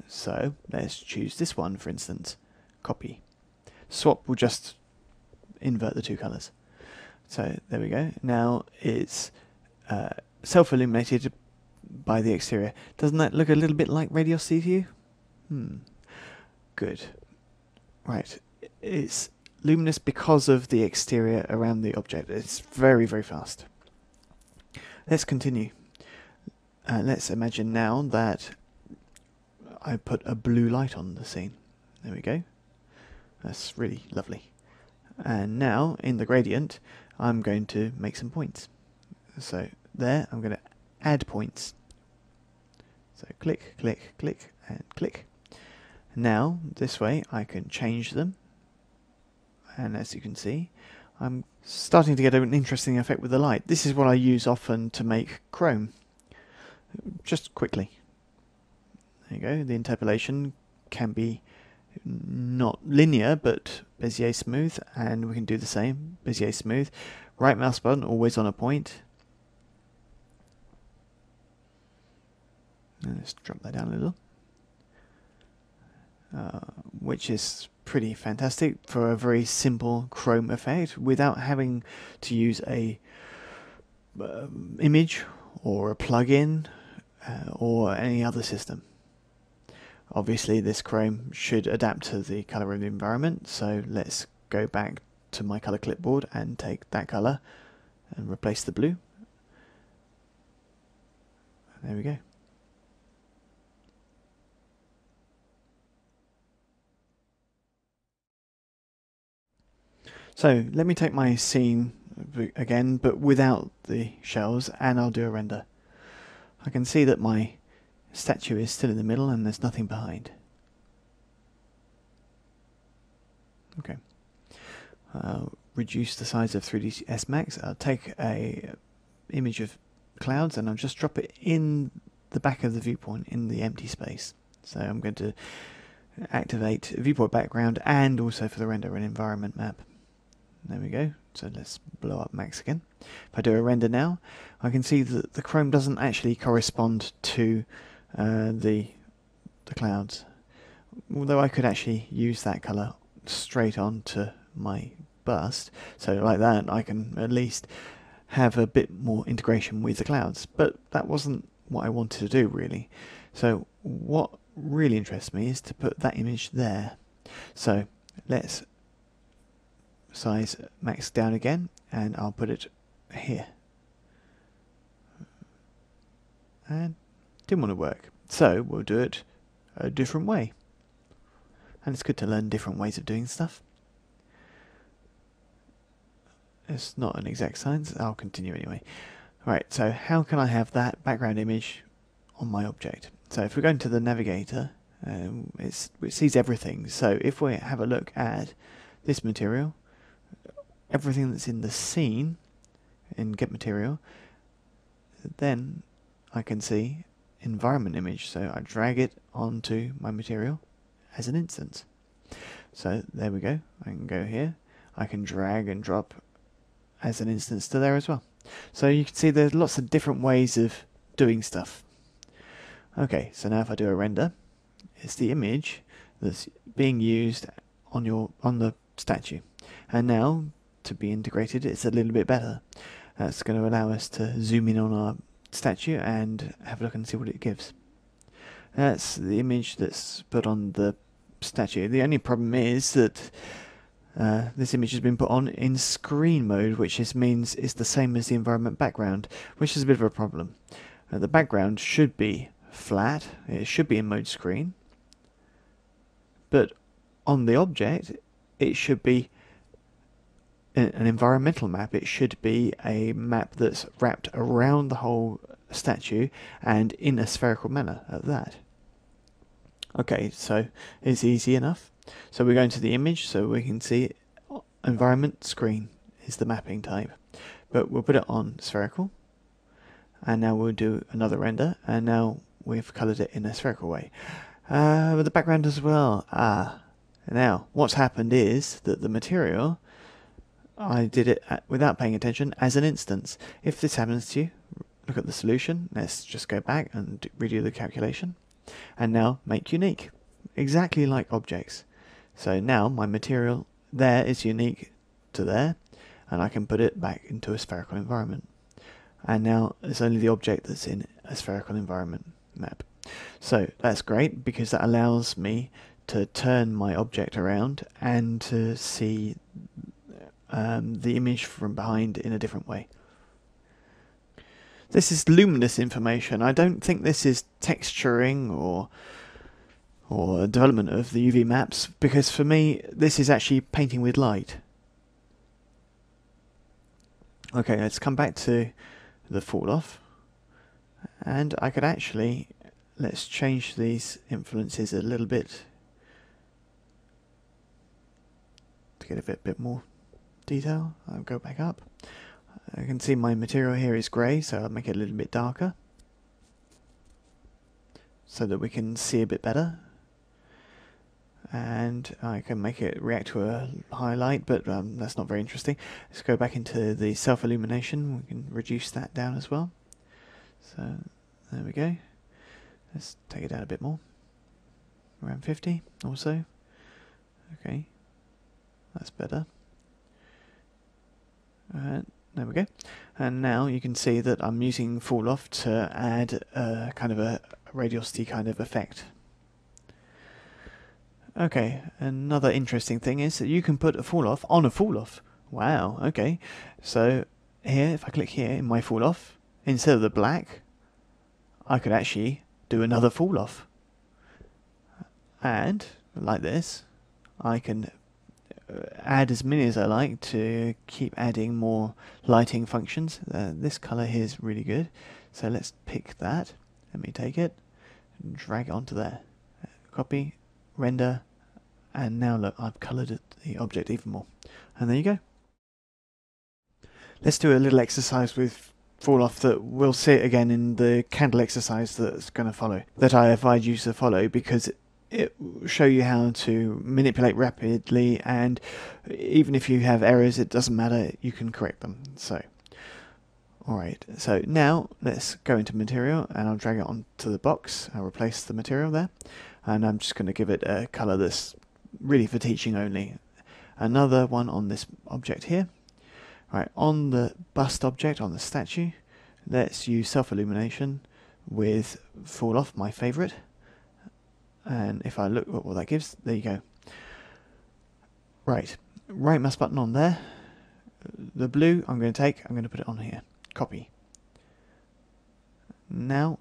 So let's choose this one, for instance. Copy. Swap will just invert the two colors. So there we go. Now it's self-illuminated by the exterior. Doesn't that look a little bit like radiosity to you? Good. Right. It's luminous because of the exterior around the object. It's very, very fast. Let's continue. Let's imagine now that I put a blue light on the scene. There we go. That's really lovely. And now, in the gradient, I'm going to make some points. So there, I'm going to add points. So click, click, click, and click. Now, this way, I can change them. And as you can see, I'm starting to get an interesting effect with the light. This is what I use often to make chrome. Just quickly. There you go. The interpolation can be not linear, but Bezier smooth, and we can do the same. Bezier smooth. Right mouse button, always on a point. And let's drop that down a little. Which is pretty fantastic for a very simple chrome effect without having to use a image or a plugin or any other system. Obviously this chrome should adapt to the colour of the environment, so let's go back to my colour clipboard and take that colour and replace the blue. There we go. So let me take my scene again, but without the shells, and I'll do a render. I can see that my statue is still in the middle and there's nothing behind. Okay. Reduce the size of 3ds Max. I'll take a image of clouds and I'll just drop it in the back of the viewpoint in the empty space. So I'm going to activate viewport background and also for the render an environment map. There we go. So let's blow up Max again. If I do a render now, I can see that the chrome doesn't actually correspond to the clouds. Although I could actually use that colour straight onto my bust, so like that I can at least have a bit more integration with the clouds. But that wasn't what I wanted to do really. So what really interests me is to put that image there. So let's size Max down again and I'll put it here. And didn't want to work, so we'll do it a different way. And it's good to learn different ways of doing stuff. It's not an exact science, I'll continue anyway. Right, so how can I have that background image on my object? So if we go into the navigator, it sees everything. So if we have a look at this material, everything that's in the scene in get material, then I can see environment image. So I drag it onto my material as an instance. So there we go. I can go here. I can drag and drop as an instance to there as well. So you can see there's lots of different ways of doing stuff. Okay, so now if I do a render, it's the image that's being used on the statue. And now to be integrated, it's a little bit better. That's going to allow us to zoom in on our statue and have a look and see what it gives. That's the image that's put on the statue. The only problem is that this image has been put on in screen mode, which means it's the same as the environment background, which is a bit of a problem. The background should be flat, it should be in mode screen, but on the object it should be an environmental map. It should be a map that's wrapped around the whole statue and in a spherical manner at that. Okay, so it's easy enough. So we go into the image so we can see environment screen is the mapping type, but we'll put it on spherical, and now we'll do another render, and now we've coloured it in a spherical way. With the background as well. Now what's happened is that the material, I did it without paying attention as an instance. If this happens to you, look at the solution. Let's just go back and redo the calculation. And now make unique. Exactly like objects. So now my material there is unique to there, and I can put it back into a spherical environment. And now it's only the object that's in a spherical environment map. So that's great because that allows me to turn my object around and to see the image from behind in a different way. This is luminous information. I don't think this is texturing or development of the UV maps, because for me this is actually painting with light. Okay, let's come back to the fall off, and I could actually, let's change these influences a little bit to get a bit more detail. I'll go back up. I can see my material here is grey, so I'll make it a little bit darker so that we can see a bit better. And I can make it react to a highlight, but that's not very interesting. Let's go back into the self-illumination. We can reduce that down as well. So there we go. Let's take it down a bit more, around 50 or so. Okay, that's better. There we go. And now you can see that I'm using fall off to add kind of a radiosity kind of effect. Okay, another interesting thing is that you can put a fall off on a fall off. Wow, okay. So here, if I click here in my fall off, instead of the black, I could actually do another fall off. And like this, I can add as many as I like to keep adding more lighting functions. This color here is really good. So let's pick that. Let me take it and drag it onto there. Copy, render, and now look, I've colored the object even more. And there you go. Let's do a little exercise with fall off that we'll see it again in the candle exercise that's going to follow, that I advise you to follow, because it will show you how to manipulate rapidly, and even if you have errors, it doesn't matter, you can correct them. So alright, so now let's go into material, and I'll drag it onto the box. I'll replace the material there, and I'm just going to give it a colour that's really for teaching only. Another one on this object here. Right, on the bust object, on the statue, let's use self-illumination with fall off, my favourite. And if I look at what that gives, there you go. Right mouse button on there. The blue I'm going to put it on here. Copy. Now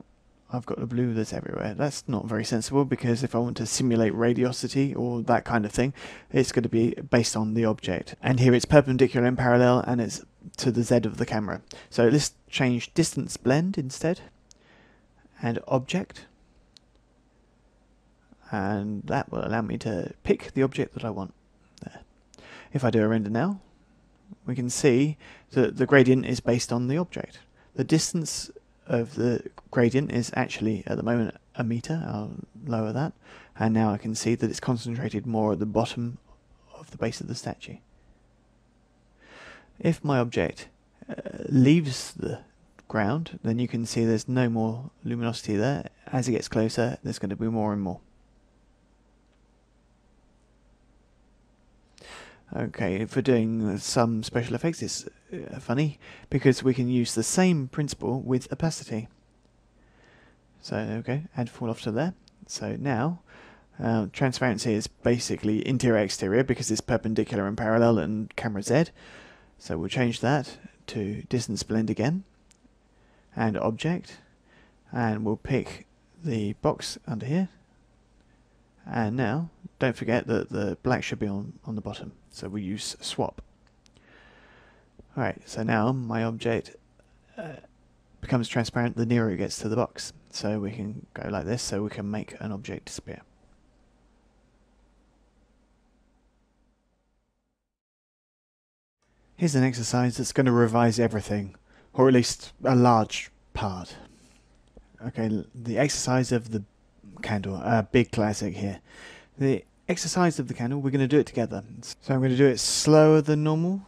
I've got the blue that's everywhere. That's not very sensible, because if I want to simulate radiosity or that kind of thing, it's going to be based on the object. And here it's perpendicular and parallel, and it's to the Z of the camera. So let's change distance blend instead, and object. And that will allow me to pick the object that I want there. If I do a render now, we can see that the gradient is based on the object. The distance of the gradient is actually at the moment a meter. I'll lower that, and now I can see that it's concentrated more at the bottom of the base of the statue. If my object leaves the ground, then you can see there's no more luminosity there. As it gets closer, there's going to be more and more. Okay, for doing some special effects, it's funny, because we can use the same principle with opacity. So, okay, add fall off to there. So now, transparency is basically interior-exterior, because it's perpendicular and parallel and camera Z. So we'll change that to distance blend again, and object, and we'll pick the box under here. And now, don't forget that the black should be on the bottom, so we use swap. Alright, so now my object becomes transparent the nearer it gets to the box. So we can go like this, so we can make an object disappear. Here's an exercise that's going to revise everything, or at least a large part. Okay, the exercise of the candle, a big classic here. The exercise of the candle, we're going to do it together. So I'm going to do it slower than normal,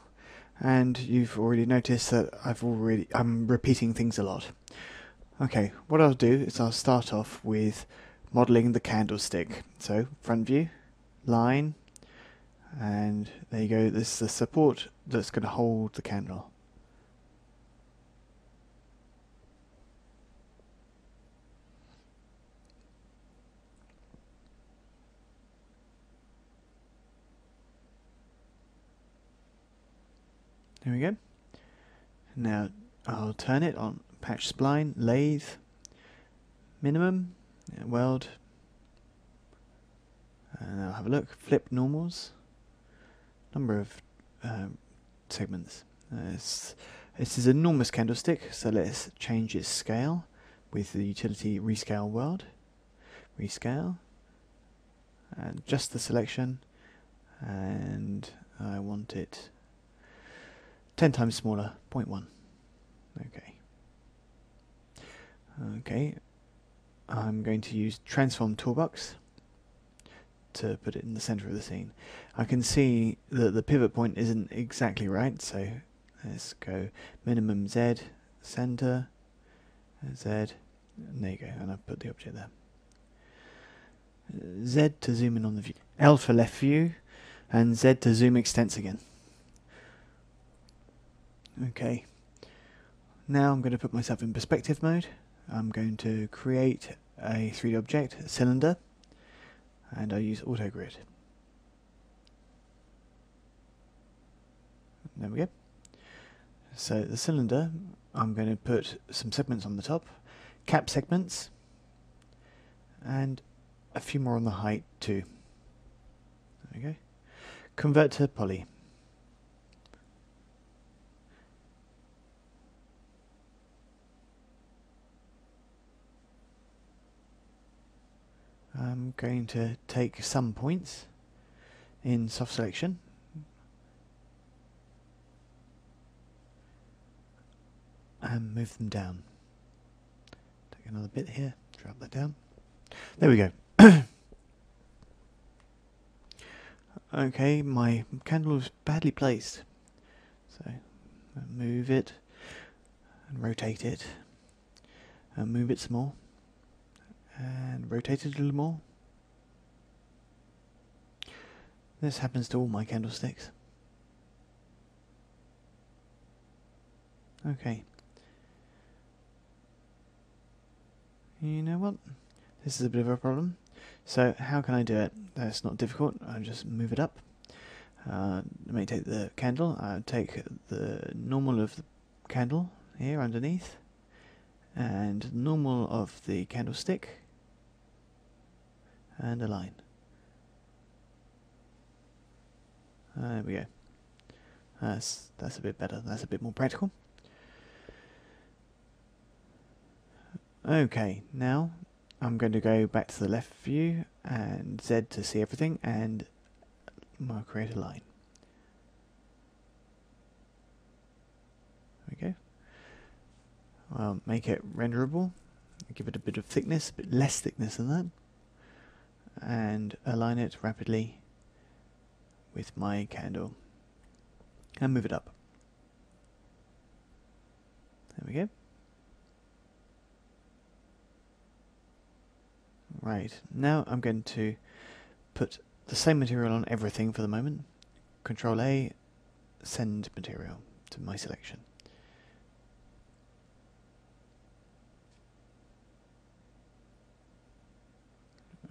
and you've already noticed that I'm repeating things a lot. Okay, what I'll do is I'll start off with modelling the candlestick. So front view, line, and there you go, this is the support that's going to hold the candle. There we go. Now I'll turn it on patch spline, lathe, minimum, weld, and I'll have a look, flip normals, number of segments. This is an enormous candlestick, so let's change its scale with the utility rescale world. Rescale, and adjust the selection, and I want it 10 times smaller, 0.1. Okay. Okay, I'm going to use transform toolbox to put it in the center of the scene. I can see that the pivot point isn't exactly right, so let's go minimum Z, center, Z, and there you go, and I've put the object there. Z to zoom in on the view, L for left view, and Z to zoom extents again. Okay, now I'm going to put myself in perspective mode. I'm going to create a 3D object, a cylinder, and I use auto grid. There we go. So the cylinder, I'm going to put some segments on the top, cap segments, and a few more on the height too. There we go. Convert to poly. I'm going to take some points in soft selection and move them down. Take another bit here, drop that down. There we go. Okay, my candle is badly placed, so move it and rotate it and move it some more and rotate it a little more. This happens to all my candlesticks. Okay. You know what? This is a bit of a problem. So how can I do it? That's not difficult. I'll just move it up. Let me take the candle. I'll take the normal of the candle here underneath and normal of the candlestick and align. There we go. That's a bit better. That's a bit more practical. Okay, now I'm going to go back to the left view and Z to see everything, and I'll create a line. There we go. I'll make it renderable, give it a bit of thickness, a bit less thickness than that, and align it rapidly with my candle and move it up. There we go. Right, now I'm going to put the same material on everything for the moment. Control A, send material to my selection.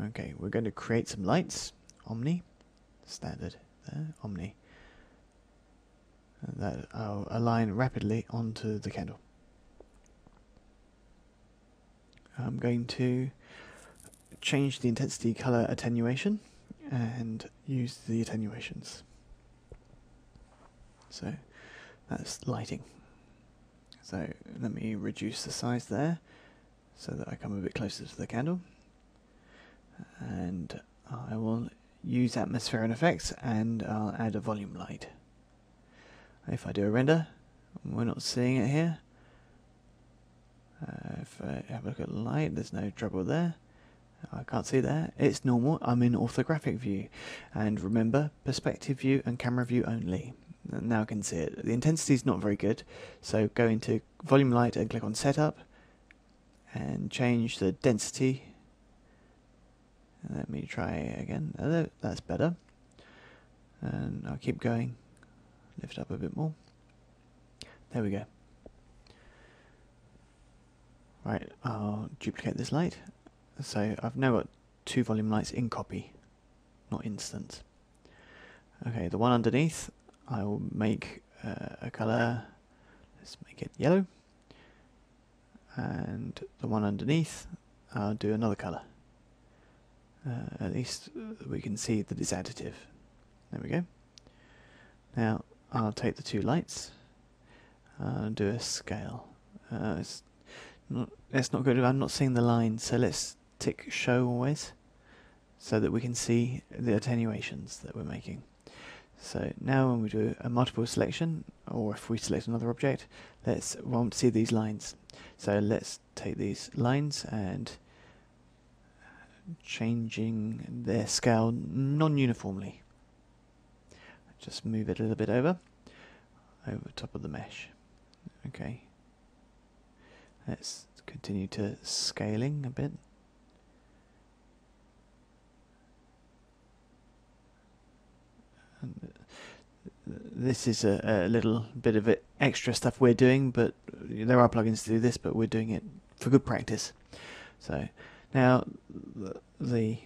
Okay, we're going to create some lights. Omni, standard there, Omni. And that I'll align rapidly onto the candle. I'm going to change the intensity color attenuation and use the attenuations. So that's lighting. So let me reduce the size there so that I come a bit closer to the candle. And I will use atmosphere and effects, and I'll add a volume light. If I do a render, we're not seeing it here. If I have a look at light, there's no trouble there. I can't see there. It's normal. I'm in orthographic view. And remember, perspective view and camera view only. Now I can see it. The intensity is not very good, so go into volume light and click on setup and change the density. Let me try again. That's better. And I'll keep going. Lift up a bit more. There we go. Right, I'll duplicate this light. So I've now got two volume lights in copy, not instance. Okay, the one underneath, I will make a colour. Let's make it yellow. And the one underneath, I'll do another colour. At least we can see that it's additive. There we go. Now I'll take the two lights and do a scale. It's not good. I'm not seeing the line, so let's tick show always so that we can see the attenuations that we're making. So now when we do a multiple selection, or if we select another object, we want to see these lines. So let's take these lines and changing their scale non-uniformly. Just move it a little bit over top of the mesh. Okay. Let's continue to scaling a bit. And this is a little bit of extra stuff we're doing, but there are plugins to do this, but we're doing it for good practice. So Now the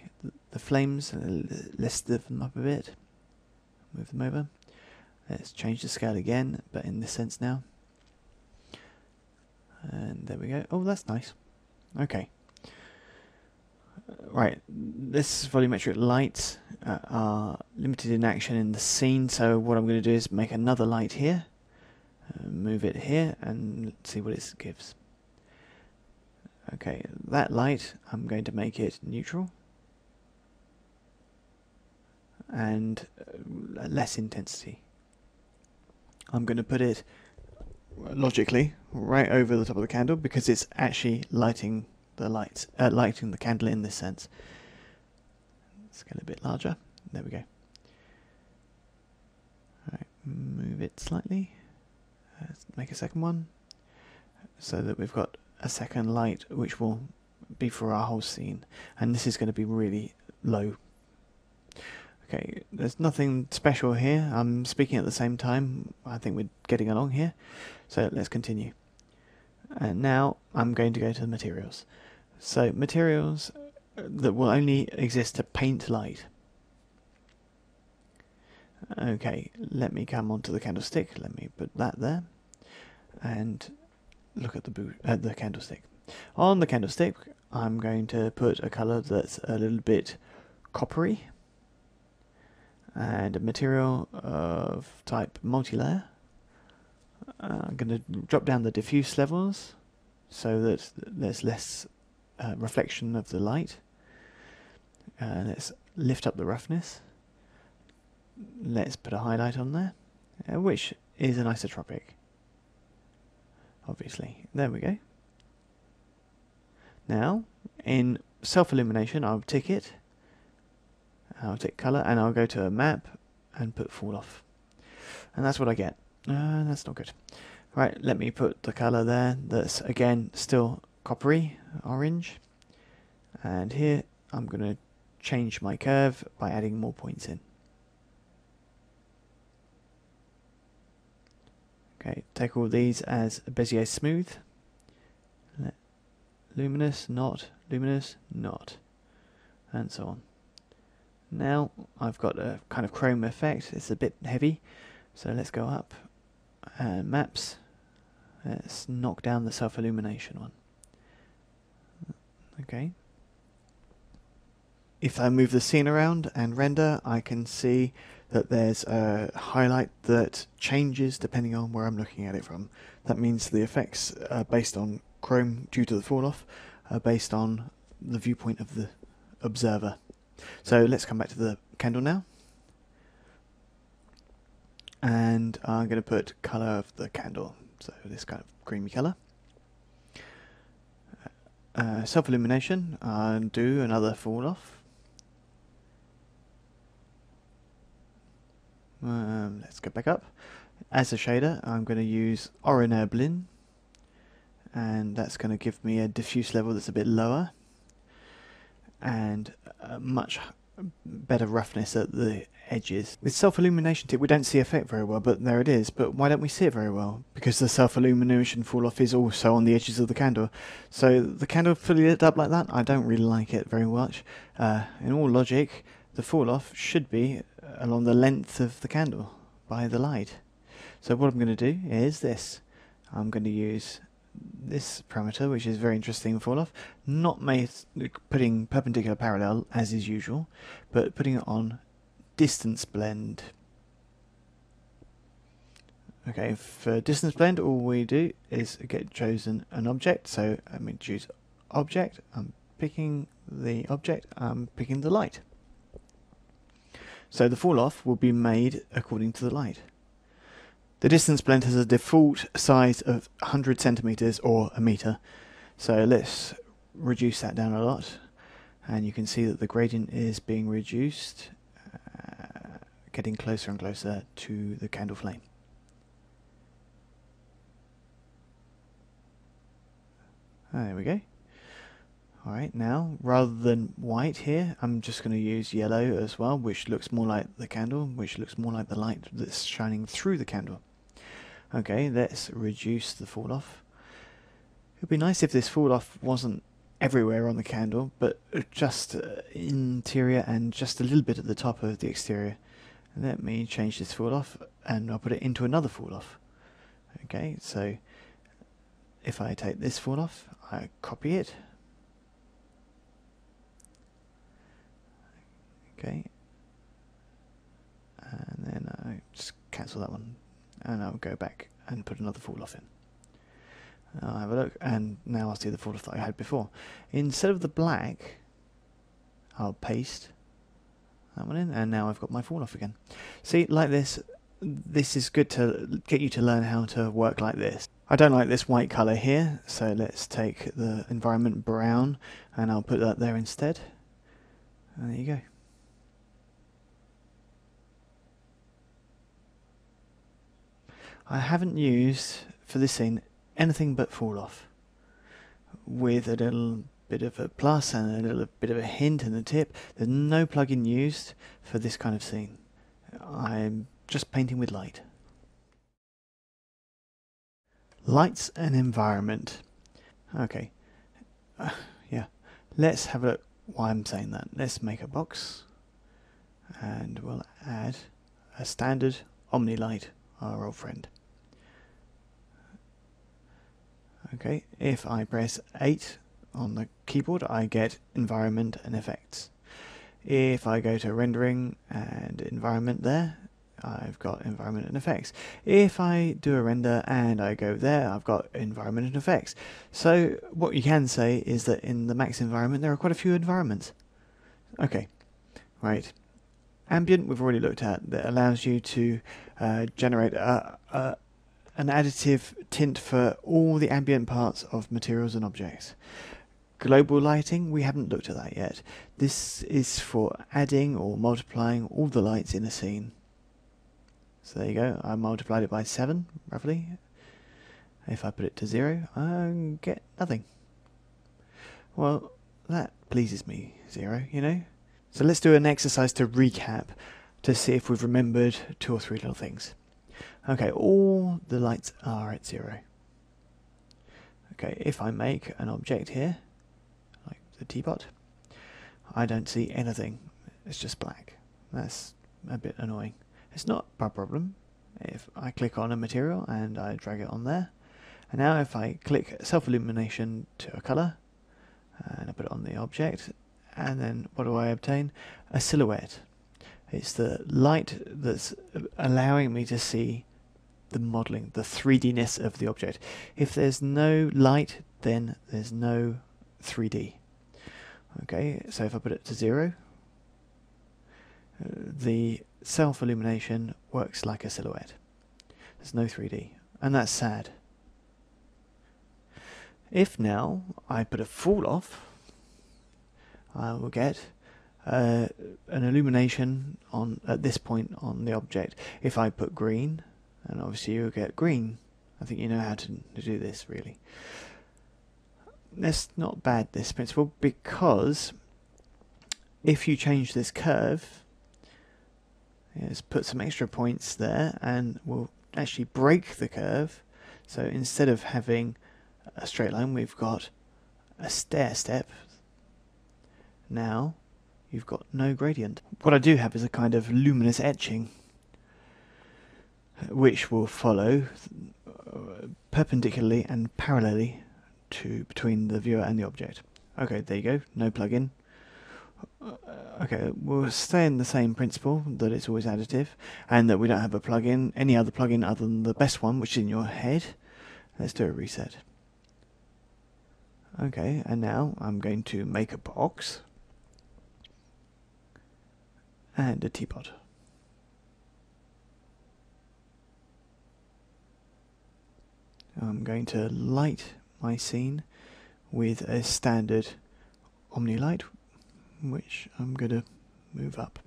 flames, let's stiffen them up a bit, move them over. Let's change the scale again, but in this sense now. And there we go. Oh, that's nice. Okay. Right, this volumetric lights are limited in action in the scene, so what I'm going to do is make another light here, move it here, and see what it gives. Okay, that light, I'm going to make it neutral and less intensity. I'm going to put it logically right over the top of the candle because it's actually lighting the lights, lighting the candle in this sense. Let's get a bit larger. There we go. Alright, move it slightly. Let's make a second one so that we've got a second light which will be for our whole scene, and this is going to be really low. Okay, there's nothing special here. I'm speaking at the same time. I think we're getting along here. So let's continue. And now I'm going to go to the materials. So materials that will only exist to paint light. Okay, let me come onto the candlestick. Let me put that there. And look at the candlestick. On the candlestick, I'm going to put a colour that's a little bit coppery. And a material of type multi-layer. I'm going to drop down the diffuse levels so that there's less reflection of the light. Let's lift up the roughness. Let's put a highlight on there, which is an isotropic, obviously. There we go. Now, in self-illumination, I'll tick it. I'll tick colour, and I'll go to a map and put fall off. And that's what I get. That's not good. Right, let me put the colour there. That's, again, still coppery, orange. And here, I'm going to change my curve by adding more points in. Okay, take all these as a Bezier smooth. Luminous, not, and so on. Now I've got a kind of chrome effect. It's a bit heavy, so let's go up and maps. Let's knock down the self-illumination one. Okay. If I move the scene around and render, I can see that there's a highlight that changes depending on where I'm looking at it from. That means the effects are based on chrome due to the fall-off, are based on the viewpoint of the observer. So let's come back to the candle now. And I'm going to put colour of the candle, so this kind of creamy colour. Self-illumination, I'll do another fall-off. Let's go back up. As a shader, I'm going to use Orinair Blin, and that's going to give me a diffuse level that's a bit lower and a much better roughness at the edges. With self-illumination tip, we don't see effect very well, but there it is. But why don't we see it very well? Because the self-illumination fall-off is also on the edges of the candle. So the candle fully lit up like that, I don't really like it very much. In all logic, the fall-off should be along the length of the candle by the light. So what I'm going to do is this. I'm going to use this parameter, which is very interesting fall off, not putting perpendicular parallel as is usual, but putting it on distance blend. Okay, for distance blend, all we do is get chosen an object. So I'm going to choose object. I'm picking the object. I'm picking the light. So the fall off will be made according to the light. The distance blend has a default size of 100 centimeters or a meter. So let's reduce that down a lot. And you can see that the gradient is being reduced, getting closer and closer to the candle flame. There we go. Alright, now rather than white here, I'm just going to use yellow as well, which looks more like the candle, which looks more like the light that's shining through the candle. Okay, let's reduce the fall off. It would be nice if this fall off wasn't everywhere on the candle, but just interior and just a little bit at the top of the exterior. Let me change this fall off and I'll put it into another fall off. Okay, so if I take this fall off, I copy it. Okay, and then I just cancel that one and I'll go back and put another fall off in. I'll have a look, and now I'll see the fall off that I had before. Instead of the black, I'll paste that one in, and now I've got my fall off again. See, like this, this is good to get you to learn how to work like this. I don't like this white colour here, so let's take the environment brown, and I'll put that there instead. And there you go. I haven't used, for this scene, anything but fall off, with a little bit of a plus and a little bit of a hint in the tip. There's no plugin used for this kind of scene. I'm just painting with light. Lights and environment. Okay, yeah, let's have a look why I'm saying that. Let's make a box and we'll add a standard Omni light, our old friend. Okay, if I press 8 on the keyboard, I get environment and effects. If I go to rendering and environment there, I've got environment and effects. If I do a render and I go there, I've got environment and effects. So what you can say is that in the max environment there are quite a few environments. Okay, right. Ambient we've already looked at, that allows you to generate an additive tint for all the ambient parts of materials and objects. Global lighting, we haven't looked at that yet. This is for adding or multiplying all the lights in a scene. So there you go, I multiplied it by 7, roughly. If I put it to 0, I get nothing. Well, that pleases me, 0, you know? So let's do an exercise to recap to see if we've remembered 2 or 3 little things. Okay, all the lights are at 0. Okay, if I make an object here, like the teapot, I don't see anything. It's just black. That's a bit annoying. It's not a problem if I click on a material and I drag it on there. And now if I click self-illumination to a colour, and I put it on the object, and then what do I obtain? A silhouette. It's the light that's allowing me to see the modelling, the 3D-ness of the object. If there's no light, then there's no 3D. Okay, so if I put it to 0, the self-illumination works like a silhouette. There's no 3D, and that's sad. If now I put a fall off, I will get an illumination on at this point on the object. If I put green, and obviously you'll get green. I think you know how to do this, really. That's not bad, this principle, because if you change this curve, let's put some extra points there, and we'll actually break the curve. So instead of having a straight line, we've got a stair step. Now you've got no gradient. What I do have is a kind of luminous etching, which will follow perpendicularly and parallelly to between the viewer and the object. Okay, there you go, no plugin. Okay, we'll stay in the same principle, that it's always additive, and that we don't have a plugin, any other plugin other than the best one, which is in your head. Let's do a reset. Okay, and now I'm going to make a box and a teapot. I'm going to light my scene with a standard Omni light, which I'm going to move up.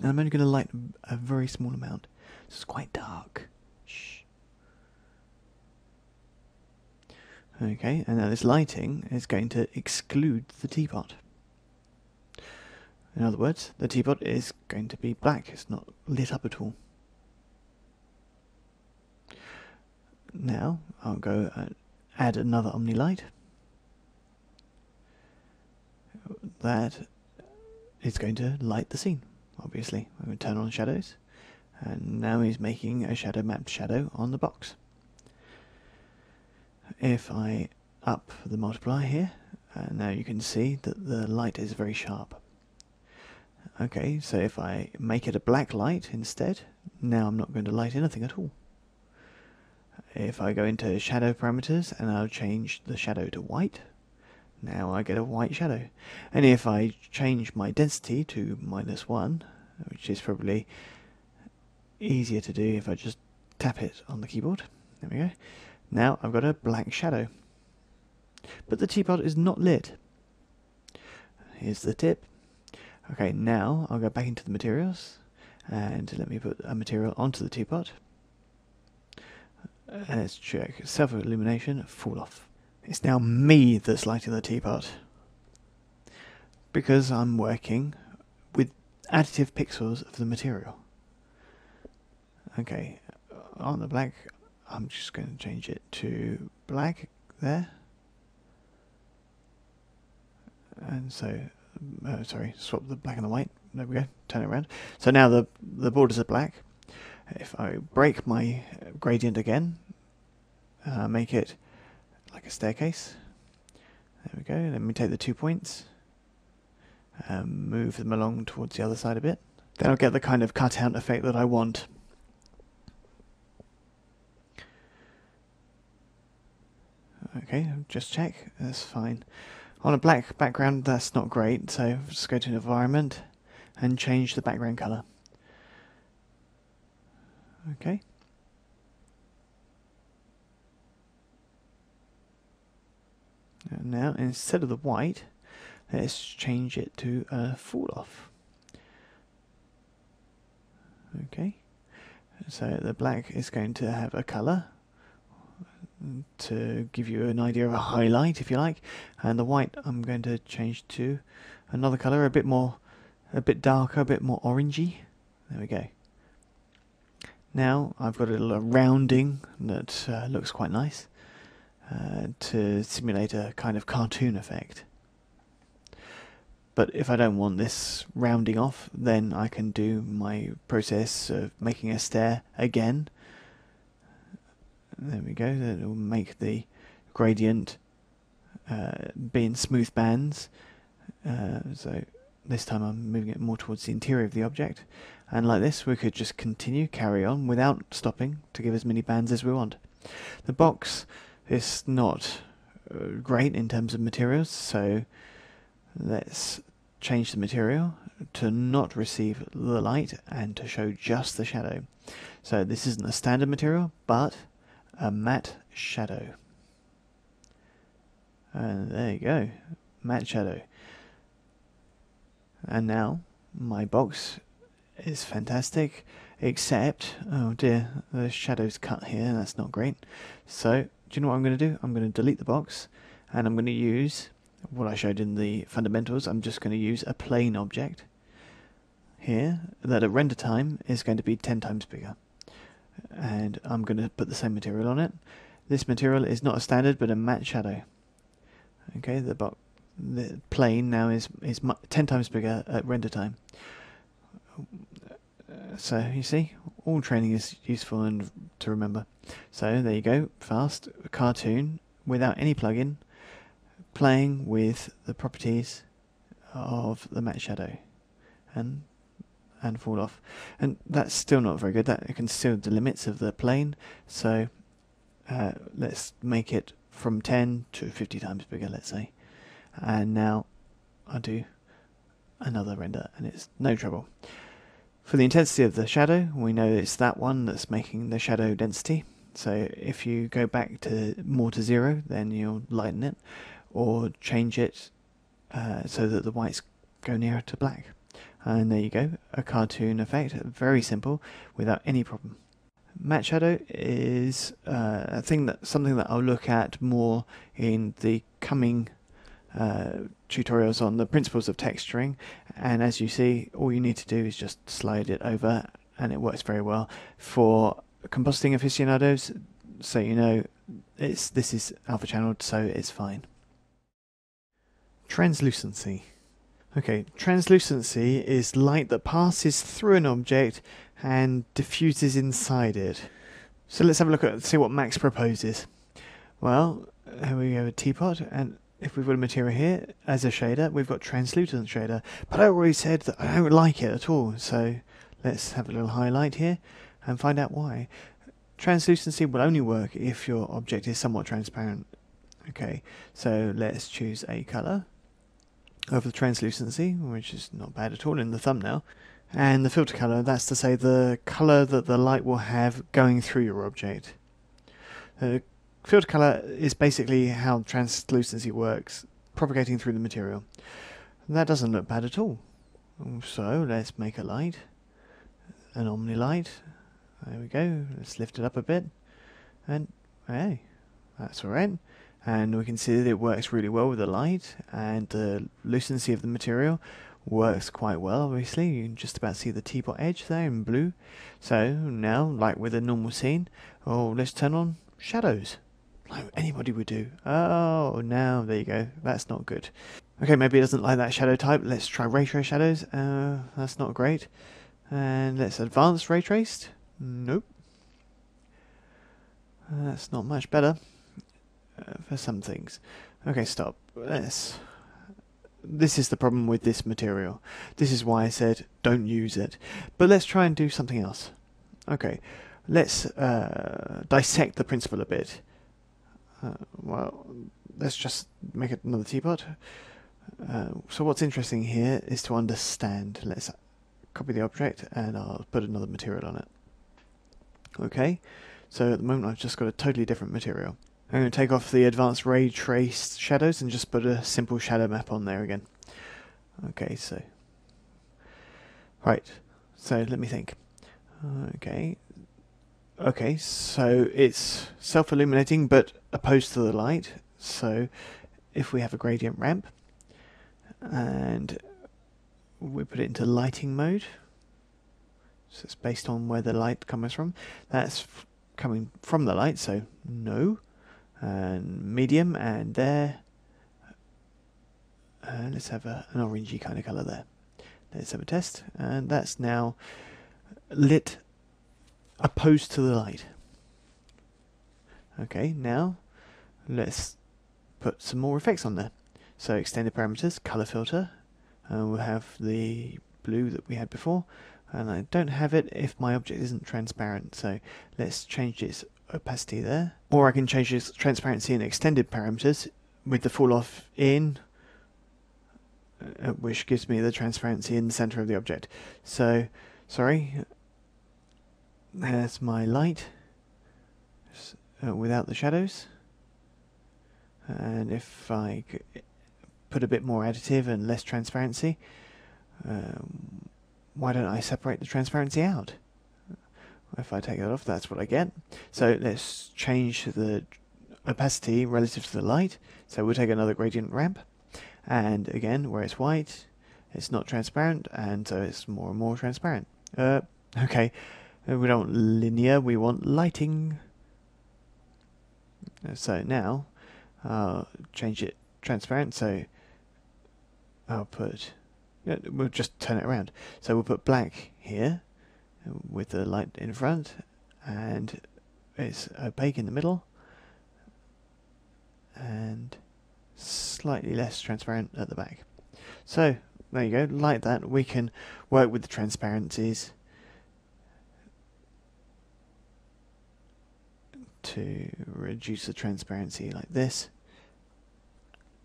And I'm only going to light a very small amount. It's quite dark. Shh. Okay, and now this lighting is going to exclude the teapot. In other words, the teapot is going to be black. It's not lit up at all. Now I'll go and add another Omni light. that is going to light the scene, obviously. I'm going to turn on shadows, and now he's making a shadow mapped shadow on the box. If I up the multiply here, now you can see that the light is very sharp. Okay, so if I make it a black light instead, now I'm not going to light anything at all. If I go into shadow parameters and I'll change the shadow to white, now I get a white shadow. And if I change my density to -1, which is probably easier to do if I just tap it on the keyboard, there we go. Now I've got a black shadow. But the teapot is not lit. Here's the tip. Okay, now I'll go back into the materials and let me put a material onto the teapot. Let's check self-illumination, fall off. It's now me that's lighting the teapot because I'm working with additive pixels of the material. Okay, on the black, I'm just going to change it to black there. And so, sorry, swap the black and the white. There we go, turn it around. So now the borders are black. If I break my gradient again, make it like a staircase. There we go. Let me take the 2 points, move them along towards the other side a bit. Then I'll get the kind of cutout effect that I want. Okay, just check. That's fine. On a black background, that's not great, so just go to environment and change the background color. Okay. And now, instead of the white, let's change it to fall off. Okay. So the black is going to have a color to give you an idea of a highlight, if you like, and the white I'm going to change to another color, a bit darker, a bit more orangey. There we go. Now I've got a little rounding that looks quite nice to simulate a kind of cartoon effect. But if I don't want this rounding off, then I can do my process of making a stair again. There we go, that will make the gradient be in smooth bands. So this time I'm moving it more towards the interior of the object. And like this, we could just carry on without stopping to give as many bands as we want. The box is not great in terms of materials, so let's change the material to not receive the light and to show just the shadow. So this isn't a standard material, but a matte shadow. And there you go, matte shadow. And now my box is fantastic, except, oh dear, the shadow's cut here, that's not great. So, do you know what I'm going to do? I'm going to delete the box, and I'm going to use what I showed in the fundamentals. I'm just going to use a plain object here that at render time is going to be 10 times bigger. And I'm going to put the same material on it. This material is not a standard, but a matte shadow. Okay, the plane now is 10 times bigger at render time. So you see, all training is useful and to remember. So there you go, fast cartoon without any plugin, playing with the properties of the matte shadow and fall off. And that's still not very good. That it can still the limits of the plane. So let's make it from 10 to 50 times bigger, let's say. And now I'll do another render, and it's no trouble. For the intensity of the shadow, we know it's that one that's making the shadow density. So if you go back to more to 0, then you'll lighten it, or change it so that the whites go nearer to black. And there you go, a cartoon effect, very simple, without any problem. Matte shadow is something that I'll look at more in the coming tutorials on the principles of texturing, and as you see, all you need to do is just slide it over and it works very well. For compositing aficionados, so you know this is alpha channeled, so it's fine. Translucency. Okay, translucency is light that passes through an object and diffuses inside it. So let's have a look at see what Max proposes. Well, here we have a teapot, and if we've got a material here as a shader, we've got translucent shader. But I already said that I don't like it at all, so let's have a little highlight here and find out why. Translucency will only work if your object is somewhat transparent. Okay, so let's choose a colour over the translucency, which is not bad at all in the thumbnail. And the filter colour, that's to say the colour that the light will have going through your object. Filter colour is basically how translucency works, propagating through the material. That doesn't look bad at all. So let's make a light, an Omni light. There we go. Let's lift it up a bit, and hey, that's alright. And we can see that it works really well with the light, and the lucency of the material works quite well. Obviously, you can just about see the teapot edge there in blue. So now, like with a normal scene, let's turn on shadows, like anybody would do. Oh, now there you go. That's not good. Okay, maybe it doesn't like that shadow type. Let's try ray trace shadows. That's not great. And let's advance ray traced. Nope. That's not much better for some things. Okay, stop. This is the problem with this material. This is why I said don't use it. But let's try and do something else. Okay, let's dissect the principle a bit. Well, let's just make it another teapot. So what's interesting here is to understand. Let's copy the object and I'll put another material on it. Okay, so at the moment I've just got a totally different material. I'm going to take off the advanced ray traced shadows and just put a simple shadow map on there again. Okay, so right, so let me think. Okay, so it's self-illuminating but opposed to the light. So if we have a gradient ramp and we put it into lighting mode, so it's based on where the light comes from. That's coming from the light, so no. And medium, and there. Let's have an orangey kind of colour there. Let's have a test, and that's now lit opposed to the light. Okay, now let's put some more effects on there. So extended parameters, colour filter, and we'll have the blue that we had before, and I don't have it if my object isn't transparent, so let's change its opacity there. Or I can change its transparency in extended parameters with the fall off in, which gives me the transparency in the center of the object. So, sorry, there's my light without the shadows. And if I put a bit more additive and less transparency, why don't I separate the transparency out? If I take that off, that's what I get. So let's change the opacity relative to the light. So we'll take another gradient ramp, and again, where it's white, it's not transparent, and so it's more and more transparent. Okay, we don't want linear, we want lighting. So now I'll change it transparent, so I'll put, we'll just turn it around. So we'll put black here with the light in front, and it's opaque in the middle, and slightly less transparent at the back. So there you go, like that we can work with the transparencies to reduce the transparency like this.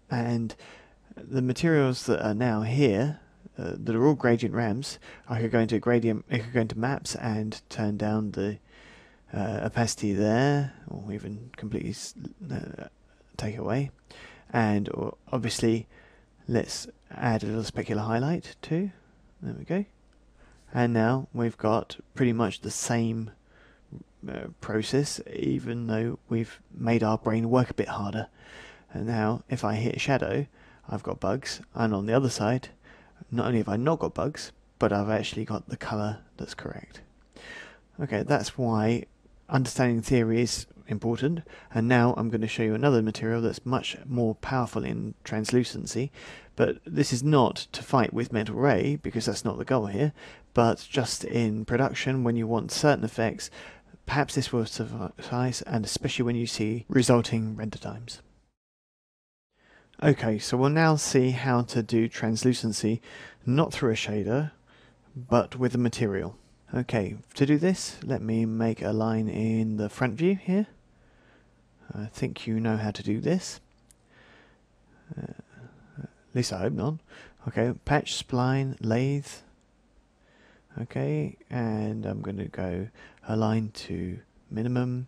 And the materials that are now here, that are all gradient ramps, I could go into maps and turn down the opacity there, or even completely take away. And obviously, let's add a little specular highlight too. There we go. And now we've got pretty much the same process, even though we've made our brain work a bit harder. And now, if I hit a shadow, I've got bugs, and on the other side, not only have I not got bugs, but I've actually got the colour that's correct. Okay, that's why understanding theory is important. And now I'm going to show you another material that's much more powerful in translucency, but this is not to fight with mental ray, because that's not the goal here, but just in production when you want certain effects, perhaps this will suffice, and especially when you see resulting render times. Okay, so we'll now see how to do translucency not through a shader, but with a material. Okay, to do this, let me make a line in the front view here. I think you know how to do this. At least I hope not. Okay, patch, spline, lathe. Okay, and I'm going to go align to minimum,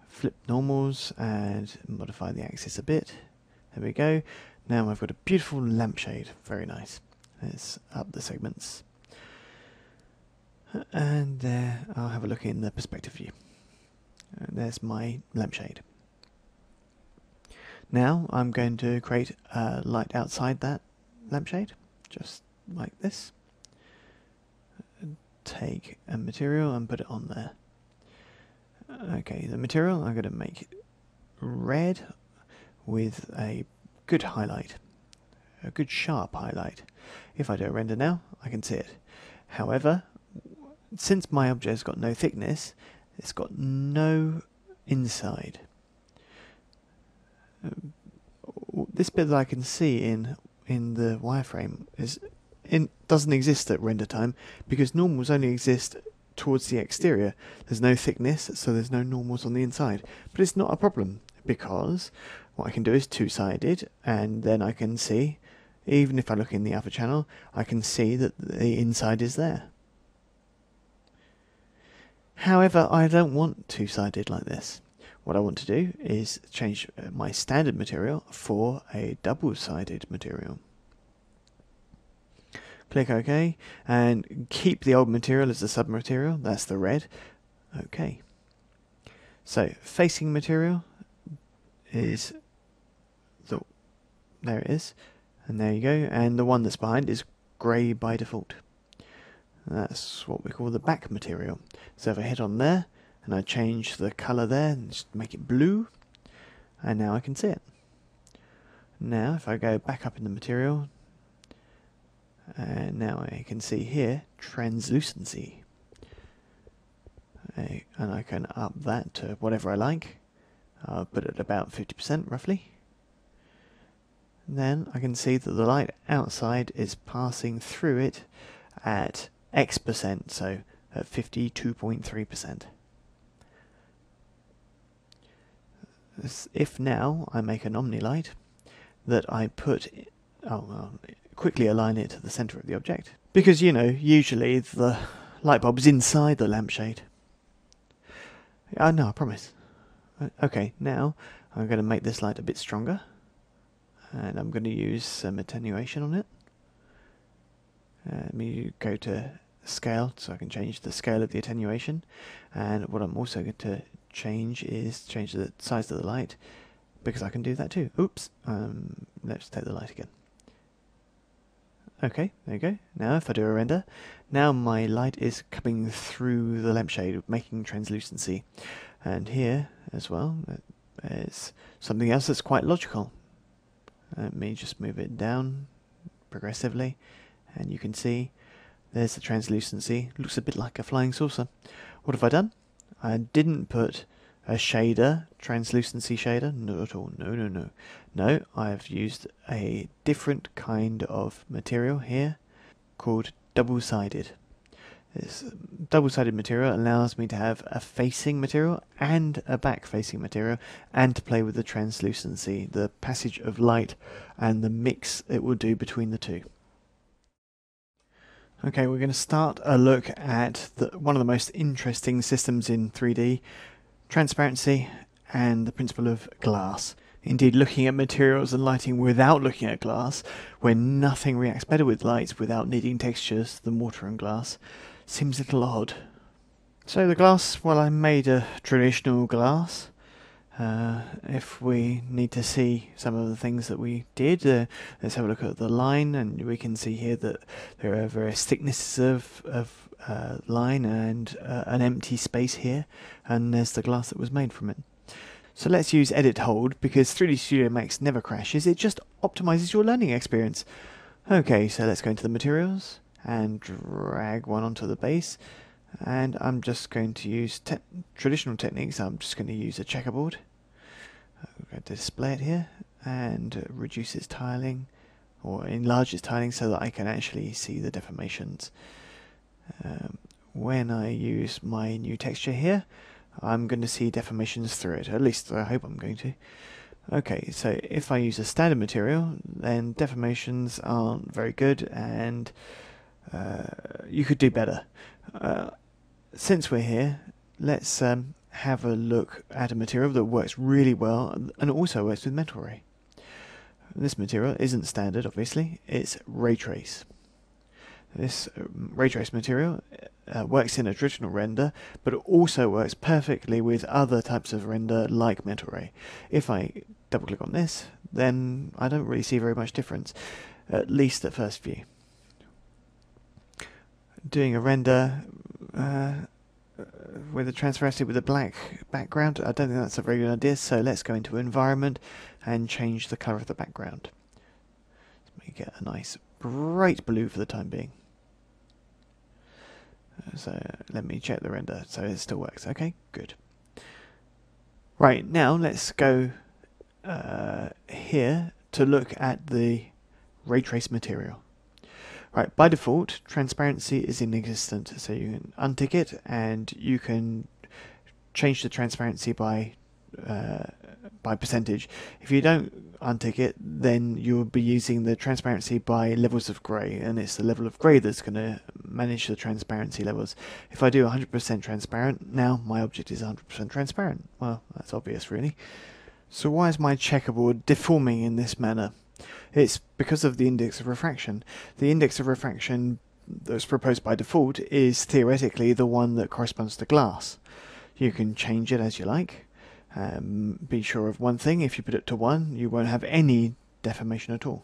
flip normals, and modify the axis a bit. There we go. Now I've got a beautiful lampshade. Very nice. Let's up the segments. And there, I'll have a look in the perspective view. And there's my lampshade. Now I'm going to create a light outside that lampshade, just like this. Take a material and put it on there. Okay, the material I'm going to make red with a good highlight, a good sharp highlight. If I do a render now, I can see it. However, since my object has got no thickness, it's got no inside. This bit that I can see in the wireframe doesn't exist at render time, because normals only exist towards the exterior. There's no thickness, so there's no normals on the inside. But it's not a problem, because what I can do is two-sided, and then I can see, even if I look in the upper channel, I can see that the inside is there. However, I don't want two-sided like this. What I want to do is change my standard material for a double-sided material. Click OK, and keep the old material as the sub-material, that's the red. OK. So, facing material is, there it is, and there you go, and the one that's behind is grey by default. That's what we call the back material. So if I hit on there, and I change the colour there, and just make it blue, and now I can see it. Now if I go back up in the material, and now I can see here, translucency. And I can up that to whatever I like. I'll put it about 50% roughly. And then I can see that the light outside is passing through it at X%, so at 52.3%. If now I make an omni-light that I put, quickly align it to the center of the object, because you know, usually the light bulb's inside the lampshade. No, I promise. Okay, now I'm going to make this light a bit stronger, and I'm going to use some attenuation on it. Let me go to scale so I can change the scale of the attenuation, and what I'm also going to change is change the size of the light, because I can do that too. Oops, let's take the light again. Okay, there you go. Now if I do a render, now my light is coming through the lampshade, making translucency. And here as well, there's something else that's quite logical. Let me just move it down progressively, and you can see there's the translucency. Looks a bit like a flying saucer. What have I done? I didn't put a shader, translucency shader, not at all, no. No, I've used a different kind of material here called double-sided. This double-sided material allows me to have a facing material and a back-facing material, and to play with the translucency, the passage of light, and the mix it will do between the two. Okay, we're going to start a look at one of the most interesting systems in 3D, transparency and the principle of glass. Indeed, looking at materials and lighting without looking at glass, where nothing reacts better with light without needing textures than water and glass, seems a little odd. So the glass, well, I made a traditional glass. If we need to see some of the things that we did, let's have a look at the line, and we can see here that there are various thicknesses of line and an empty space here, and there's the glass that was made from it. So let's use Edit Hold, because 3D Studio Max never crashes, it just optimizes your learning experience. Okay, so let's go into the materials and drag one onto the base, and I'm just going to use traditional techniques. I'm just going to use a checkerboard. I'm going to display it here and reduce its tiling, or enlarge its tiling so that I can actually see the deformations. When I use my new texture here, I'm going to see deformations through it. At least I hope I'm going to. Okay, so if I use a standard material, then deformations aren't very good, and you could do better. Since we're here, let's have a look at a material that works really well and also works with Mental Ray. This material isn't standard, obviously, it's Ray Trace. This Ray Trace material works in a traditional render, but it also works perfectly with other types of render like Mental Ray. If I double click on this, then I don't really see very much difference, at least at first view. Doing a render with a transparency with a black background, I don't think that's a very good idea, so let's go into Environment and change the colour of the background. Let's make it a nice bright blue for the time being. So let me check the render, so it still works. Okay, good. Right, now let's go here to look at the Ray Trace material. Right, by default, transparency is inexistent, so you can untick it and you can change the transparency by percentage. If you don't untick it, then you'll be using the transparency by levels of grey, and it's the level of grey that's going to manage the transparency levels. If I do 100% transparent, now my object is 100% transparent. Well, that's obvious really. So why is my checkerboard deforming in this manner? It's because of the index of refraction. The index of refraction that's proposed by default is theoretically the one that corresponds to glass. You can change it as you like. Be sure of one thing: if you put it to 1, you won't have any deformation at all.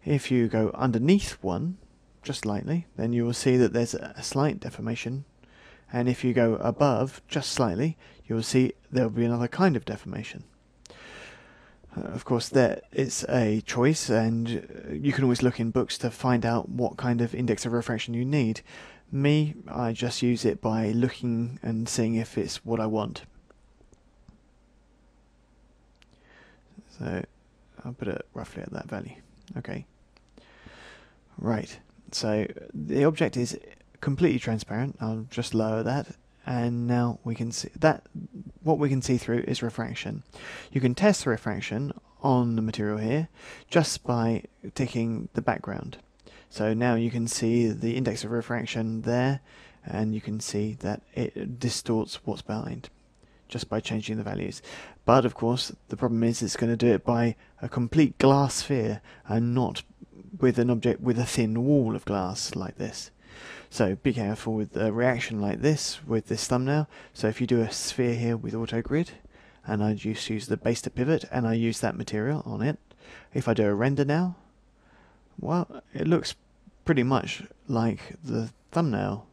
If you go underneath 1, just slightly, then you will see that there's a slight deformation, and if you go above just slightly, you will see there will be another kind of deformation. Of course, there is a choice, and you can always look in books to find out what kind of index of refraction you need. Me, I just use it by looking and seeing if it's what I want. So I'll put it roughly at that value. Okay. Right. So the object is completely transparent. I'll just lower that, and now we can see that what we can see through is refraction. You can test the refraction on the material here just by ticking the background. So now you can see the index of refraction there, and you can see that it distorts what's behind just by changing the values. But of course the problem is it's going to do it by a complete glass sphere and not with an object with a thin wall of glass like this. So be careful with a reaction like this with this thumbnail. So if you do a sphere here with auto grid, and I just use the base to pivot and I use that material on it, if I do a render now, well, it looks pretty much like the thumbnail,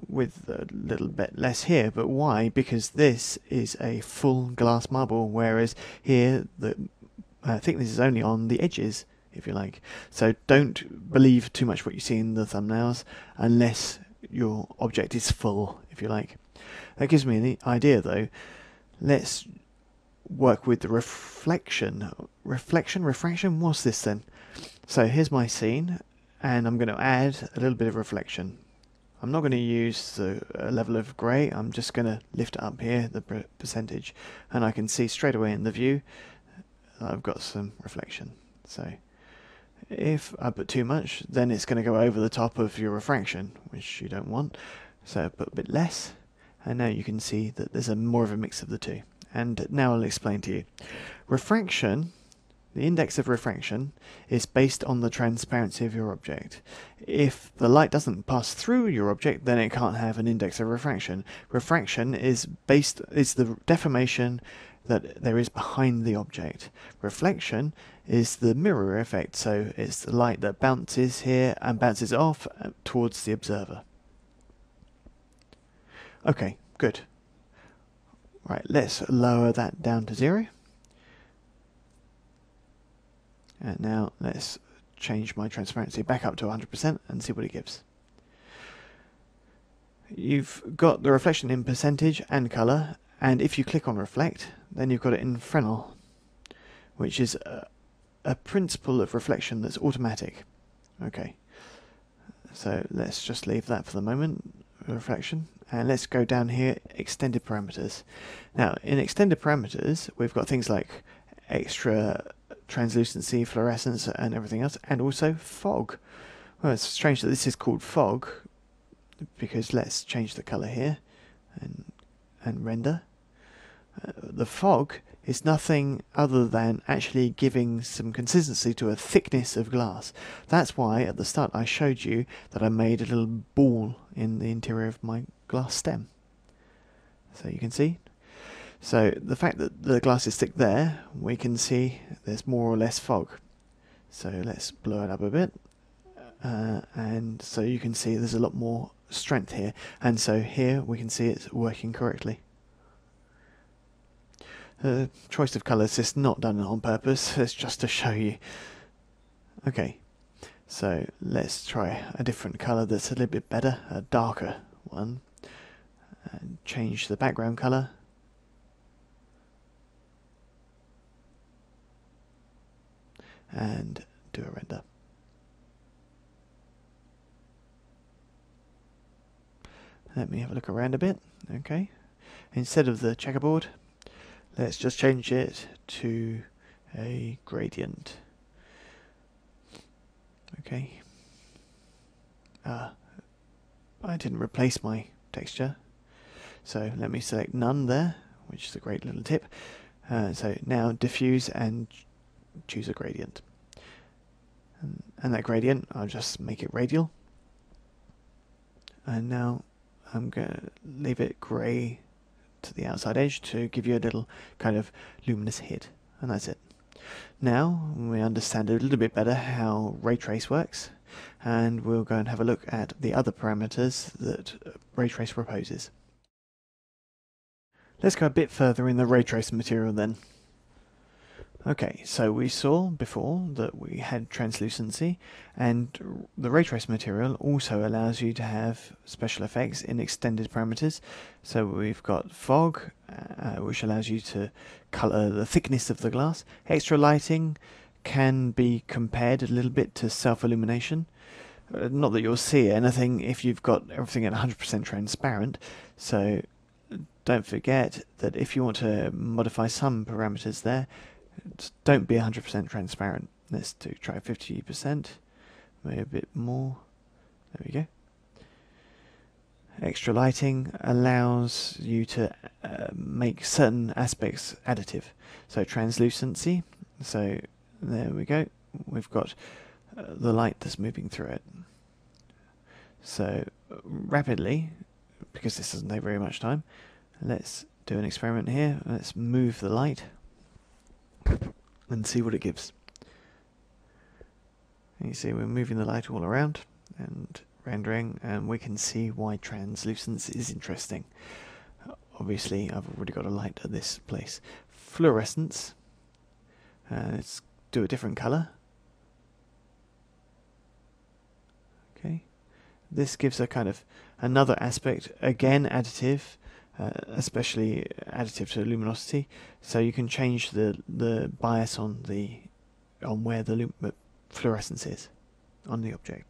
with a little bit less here. But why? Because this is a full glass marble, whereas here the thickness is only on the edges, if you like. So don't believe too much what you see in the thumbnails unless your object is full, if you like. That gives me an idea though. Let's work with the refraction. What's this then? So here's my scene, and I'm going to add a little bit of reflection. I'm not going to use the level of grey, I'm just going to lift it up here, the percentage, and I can see straight away in the view I've got some reflection. So if I put too much, then it's going to go over the top of your refraction, which you don't want. So I put a bit less, and now you can see that there's more of a mix of the two. And now I'll explain to you. Refraction, the index of refraction, is based on the transparency of your object. If the light doesn't pass through your object, then it can't have an index of refraction. Refraction is the deformation that there is behind the object. Reflection is the mirror effect, so it's the light that bounces here and bounces off towards the observer. Okay, good. Right, let's lower that down to 0. And now let's change my transparency back up to 100% and see what it gives. You've got the reflection in percentage and colour, and if you click on reflect, then you've got it in Fresnel, which is a principle of reflection that's automatic. Okay, so let's just leave that for the moment, reflection, and let's go down here, extended parameters. Now, in extended parameters, we've got things like extra translucency, fluorescence, and everything else, and also fog. Well, it's strange that this is called fog, because let's change the color here and render. The fog is nothing other than actually giving some consistency to a thickness of glass. That's why at the start I showed you that I made a little ball in the interior of my glass stem. So you can see. So the fact that the glass is thick there, we can see there's more or less fog. So let's blow it up a bit. And so you can see there's a lot more strength here. And so here we can see it's working correctly. The choice of colours is not done on purpose, it's just to show you. Okay, so let's try a different colour that's a little bit better, a darker one. And change the background colour. And do a render. Let me have a look around a bit. Okay, instead of the checkerboard, let's just change it to a gradient. Okay. I didn't replace my texture, so let me select none there, which is a great little tip. So now diffuse and choose a gradient. And that gradient, I'll just make it radial. And now I'm going to leave it grey to the outside edge to give you a little kind of luminous hit, and that's it. Now we understand a little bit better how ray trace works, and we'll go and have a look at the other parameters that ray trace proposes. Let's go a bit further in the ray trace material then. Okay, so we saw before that we had translucency, and the ray trace material also allows you to have special effects in extended parameters. So we've got fog, which allows you to colour the thickness of the glass. Extra lighting can be compared a little bit to self-illumination. Not that you'll see anything if you've got everything at 100% transparent, so don't forget that if you want to modify some parameters there, don't be 100% transparent. Let's try 50%, maybe a bit more. There we go. Extra lighting allows you to make certain aspects additive. So translucency, so there we go. We've got the light that's moving through it. So rapidly, because this doesn't take very much time, let's do an experiment here. Let's move the light and see what it gives. And you see we're moving the light all around and rendering, and we can see why translucence is interesting. Obviously I've already got a light at this place. Fluorescence, let's do a different colour. Okay, this gives a kind of another aspect, again additive, especially additive to luminosity, so you can change the bias on where the fluorescence is on the object.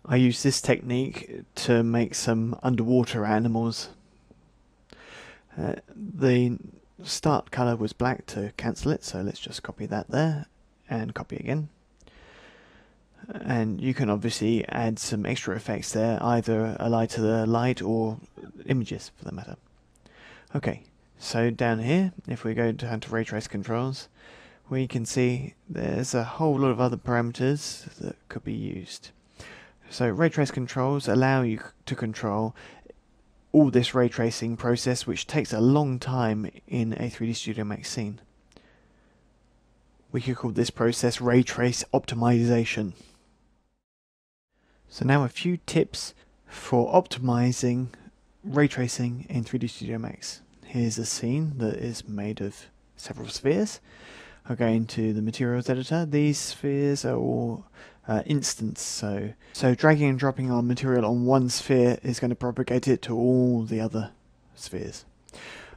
I use this technique to make some underwater animals. The start colour was black to cancel it, so let's just copy that there and copy again. And you can obviously add some extra effects there, either a lighter light or images for that matter. Okay, so down here, if we go down to ray trace controls, we can see there's a whole lot of other parameters that could be used. So ray trace controls allow you to control all this ray tracing process, which takes a long time in a 3D Studio Max scene. We could call this process ray trace optimization. So now a few tips for optimizing ray tracing in 3D Studio Max. here's a scene that is made of several spheres. I'll go into the materials editor. These spheres are all instants, so dragging and dropping our material on one sphere is going to propagate it to all the other spheres.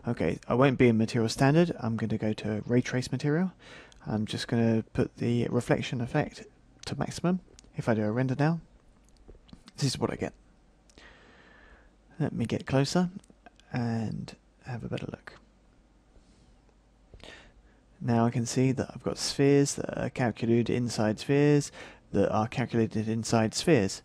Okay, I won't be in material standard. I'm going to go to ray trace material. I'm just going to put the reflection effect to maximum. If I do a render now, this is what I get. Let me get closer and have a better look. Now I can see that I've got spheres that are calculated inside spheres that are calculated inside spheres.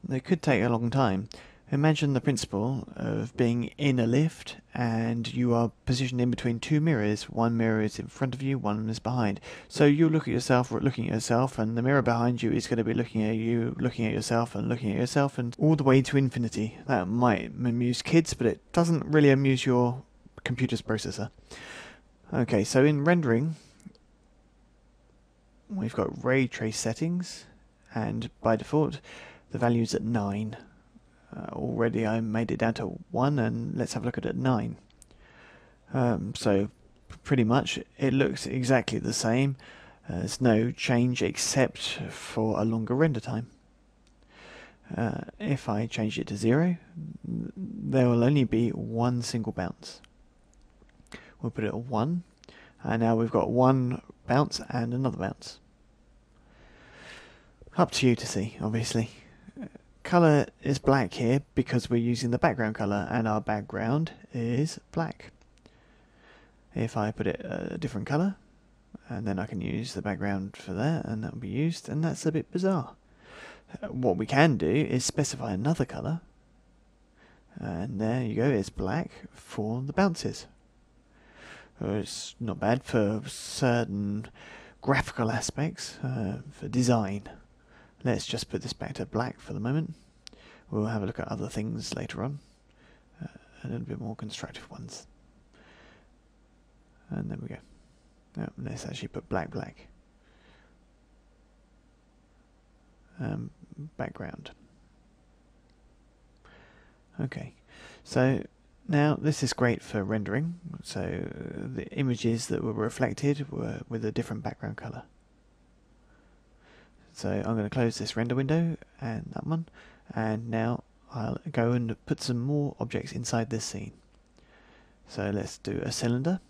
It could take a long time. Imagine the principle of being in a lift and you are positioned in between two mirrors. One mirror is in front of you, one is behind. So you look at yourself, looking at yourself, and the mirror behind you is going to be looking at you, looking at yourself, and looking at yourself, and all the way to infinity. That might amuse kids, but it doesn't really amuse your computer's processor. Okay, so in rendering, we've got ray trace settings, and by default, the value is at 9. Already I made it down to 1, and let's have a look at it at 9. So pretty much it looks exactly the same. There's no change except for a longer render time. If I change it to 0, there will only be one single bounce. We'll put it at 1, and now we've got one bounce and another bounce. Up to you to see, obviously. Colour is black here because we're using the background colour, and our background is black. If I put it a different colour, and then I can use the background for that, and that will be used, and that's a bit bizarre. What we can do is specify another colour, and there you go, it's black for the bounces. It's not bad for certain graphical aspects, for design. Let's just put this back to black for the moment. We'll have a look at other things later on, a little bit more constructive ones. And there we go. Now, let's actually put black. Background. Okay, so now this is great for rendering. So the images that were reflected were with a different background color. So I'm going to close this render window and that one, and now I'll go and put some more objects inside this scene. So let's do a cylinder,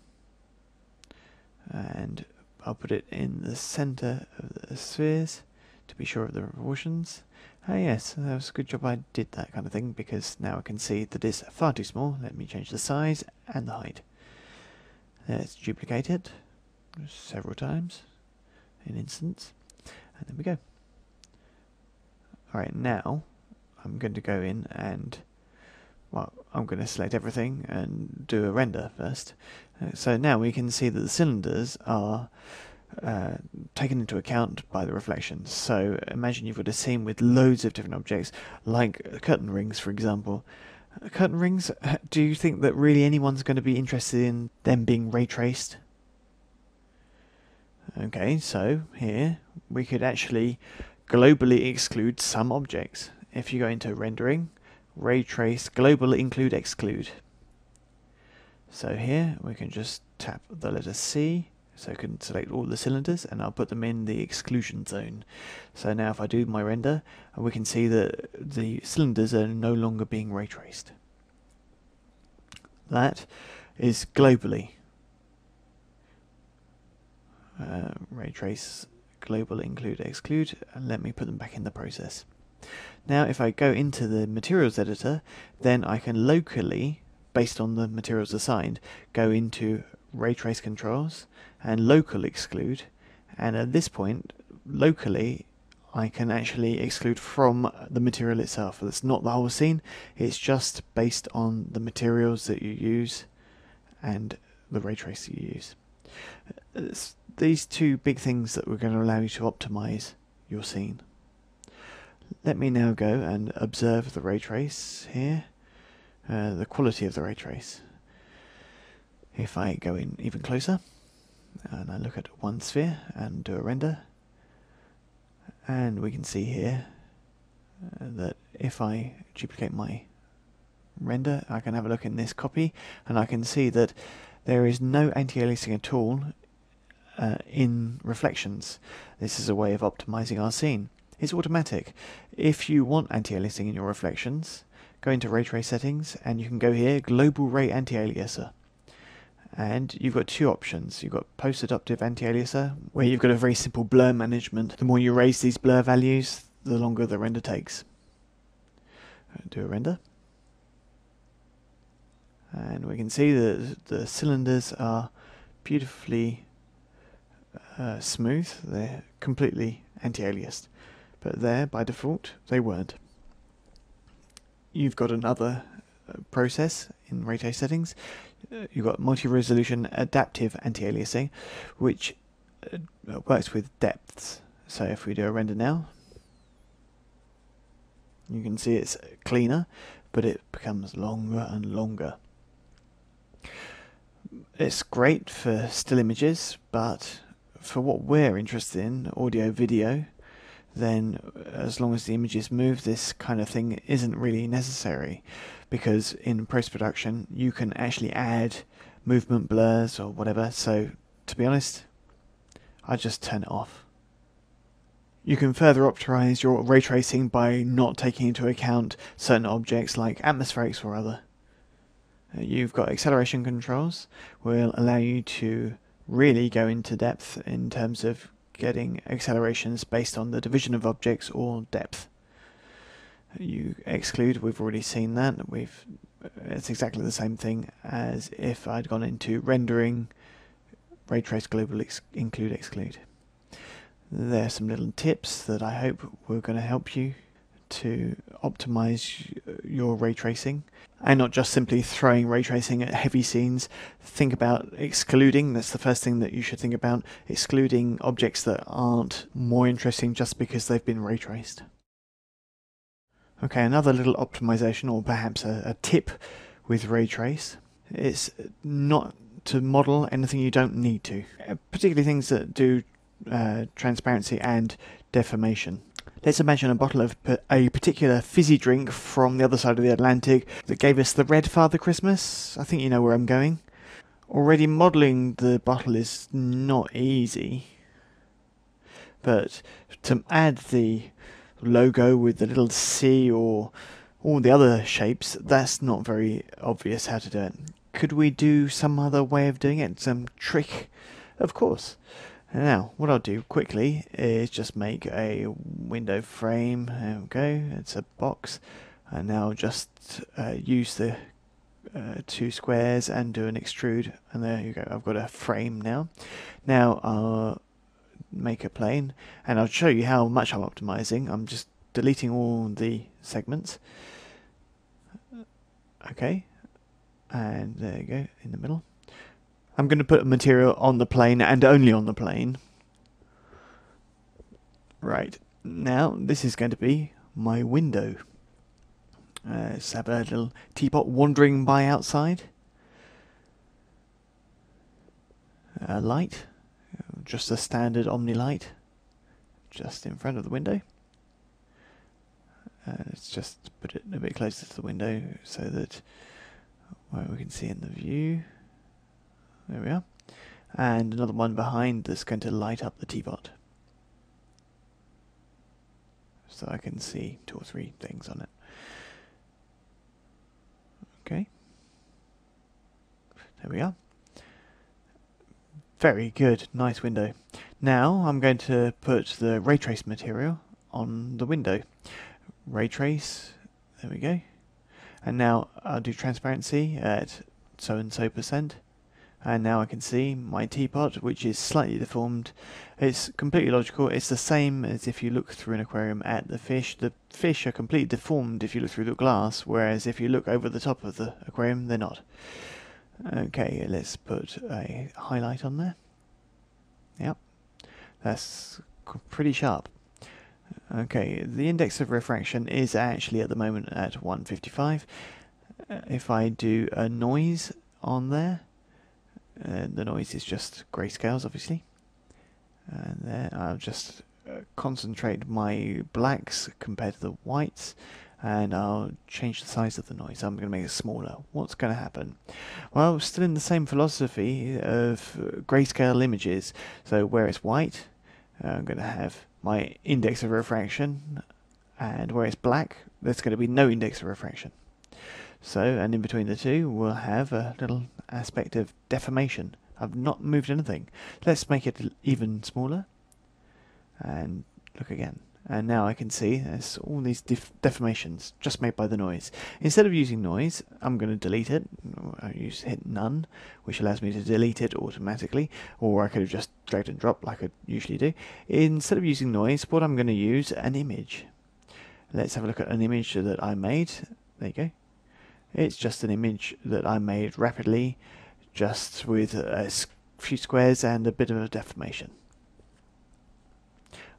and I'll put it in the center of the spheres to be sure of the proportions. Oh yes, that was a good job I did that kind of thing, because now I can see that it's far too small. Let me change the size and the height. Let's duplicate it several times in instance. And there we go. Alright, now I'm going to go in and, well, I'm going to select everything and do a render first. So now we can see that the cylinders are taken into account by the reflections. So imagine you've got a scene with loads of different objects, like curtain rings, for example. Curtain rings, do you think that really anyone's going to be interested in them being ray traced? Okay, so here we could actually globally exclude some objects. If you go into rendering, ray trace, global include exclude. So here we can just tap the letter C, so I can select all the cylinders, and I'll put them in the exclusion zone. So now if I do my render, we can see that the cylinders are no longer being ray traced. That is globally. Ray trace, global include exclude, and let me put them back in the process. Now if I go into the materials editor, then I can locally, based on the materials assigned, go into ray trace controls and local exclude, and at this point locally I can actually exclude from the material itself. It's not the whole scene, it's just based on the materials that you use and the ray trace you use. It's these two big things that we're going to allow you to optimize your scene. Let me now go and observe the ray trace here, the quality of the ray trace. If I go in even closer and I look at one sphere and do a render, and we can see here that if I duplicate my render, I can have a look in this copy, and I can see that there is no anti-aliasing at all in reflections. This is a way of optimizing our scene. It's automatic. If you want anti-aliasing in your reflections, go into ray trace settings, and you can go here, global ray anti-aliaser. And you've got two options. You've got post-adaptive anti-aliaser, where you've got a very simple blur management. The more you raise these blur values, the longer the render takes. Do a render. And we can see that the cylinders are beautifully smooth. They're completely anti-aliased. But there, by default, they weren't. You've got another process in ray trace settings. You've got multi-resolution adaptive anti-aliasing, which works with depths. So if we do a render now, you can see it's cleaner, but it becomes longer and longer. It's great for still images, but for what we're interested in, audio, video, then as long as the images move, this kind of thing isn't really necessary, because in post-production you can actually add movement blurs or whatever. So to be honest, I just turn it off. You can further optimize your ray tracing by not taking into account certain objects like atmospherics or other. You've got acceleration controls, will allow you to really go into depth in terms of getting accelerations based on the division of objects or depth. You exclude, we've already seen that. It's exactly the same thing as if I'd gone into rendering, ray trace, global include, exclude. There are some little tips that I hope were going to help you to optimize your ray tracing, and not just simply throwing ray tracing at heavy scenes. Think about excluding. That's the first thing that you should think about, excluding objects that aren't more interesting just because they've been ray traced. Okay, another little optimization, or perhaps a tip with ray trace, is not to model anything you don't need to, particularly things that do transparency and deformation. Let's imagine a bottle of a particular fizzy drink from the other side of the Atlantic that gave us the red Father Christmas. I think you know where I'm going. Already modelling the bottle is not easy, but to add the logo with the little C or all the other shapes, that's not very obvious how to do it. Could we do some other way of doing it? Some trick? Of course. Now, what I'll do quickly is just make a window frame. There we go, it's a box. And now just use the two squares and do an extrude. And there you go, I've got a frame now. Now I'll make a plane, and I'll show you how much I'm optimizing. I'm just deleting all the segments. Okay, and there you go, in the middle. I'm going to put a material on the plane and only on the plane. Right, now this is going to be my window. Let's have a little teapot wandering by outside. A light, just a standard Omni light, just in front of the window. Let's just put it a bit closer to the window so that we can see in the view. There we are. And another one behind that's going to light up the teapot. So I can see 2 or 3 things on it. Okay. There we are. Very good, nice window. Now I'm going to put the ray trace material on the window. Ray trace, there we go. And now I'll do transparency at so and so %. And now I can see my teapot, which is slightly deformed. It's completely logical. It's the same as if you look through an aquarium at the fish. The fish are completely deformed if you look through the glass, whereas if you look over the top of the aquarium, they're not. Okay, let's put a highlight on there. Yep, that's pretty sharp. Okay, the index of refraction is actually at the moment at 155. If I do a noise on there, the noise is just grayscales, obviously. And there I'll just concentrate my blacks compared to the whites, and I'll change the size of the noise. I'm going to make it smaller. What's going to happen? Well, still in the same philosophy of grayscale images. So where it's white, I'm going to have my index of refraction, and where it's black, there's going to be no index of refraction. So, and in between the two, we'll have a little aspect of deformation. I've not moved anything. Let's make it even smaller, and look again. And now I can see there's all these deformations just made by the noise. Instead of using noise, I'm going to delete it. I hit none, which allows me to delete it automatically, or I could have just dragged and dropped like I usually do. Instead of using noise, what I'm going to use an image. Let's have a look at an image that I made. There you go. It's just an image that I made rapidly, just with a few squares and a bit of a deformation.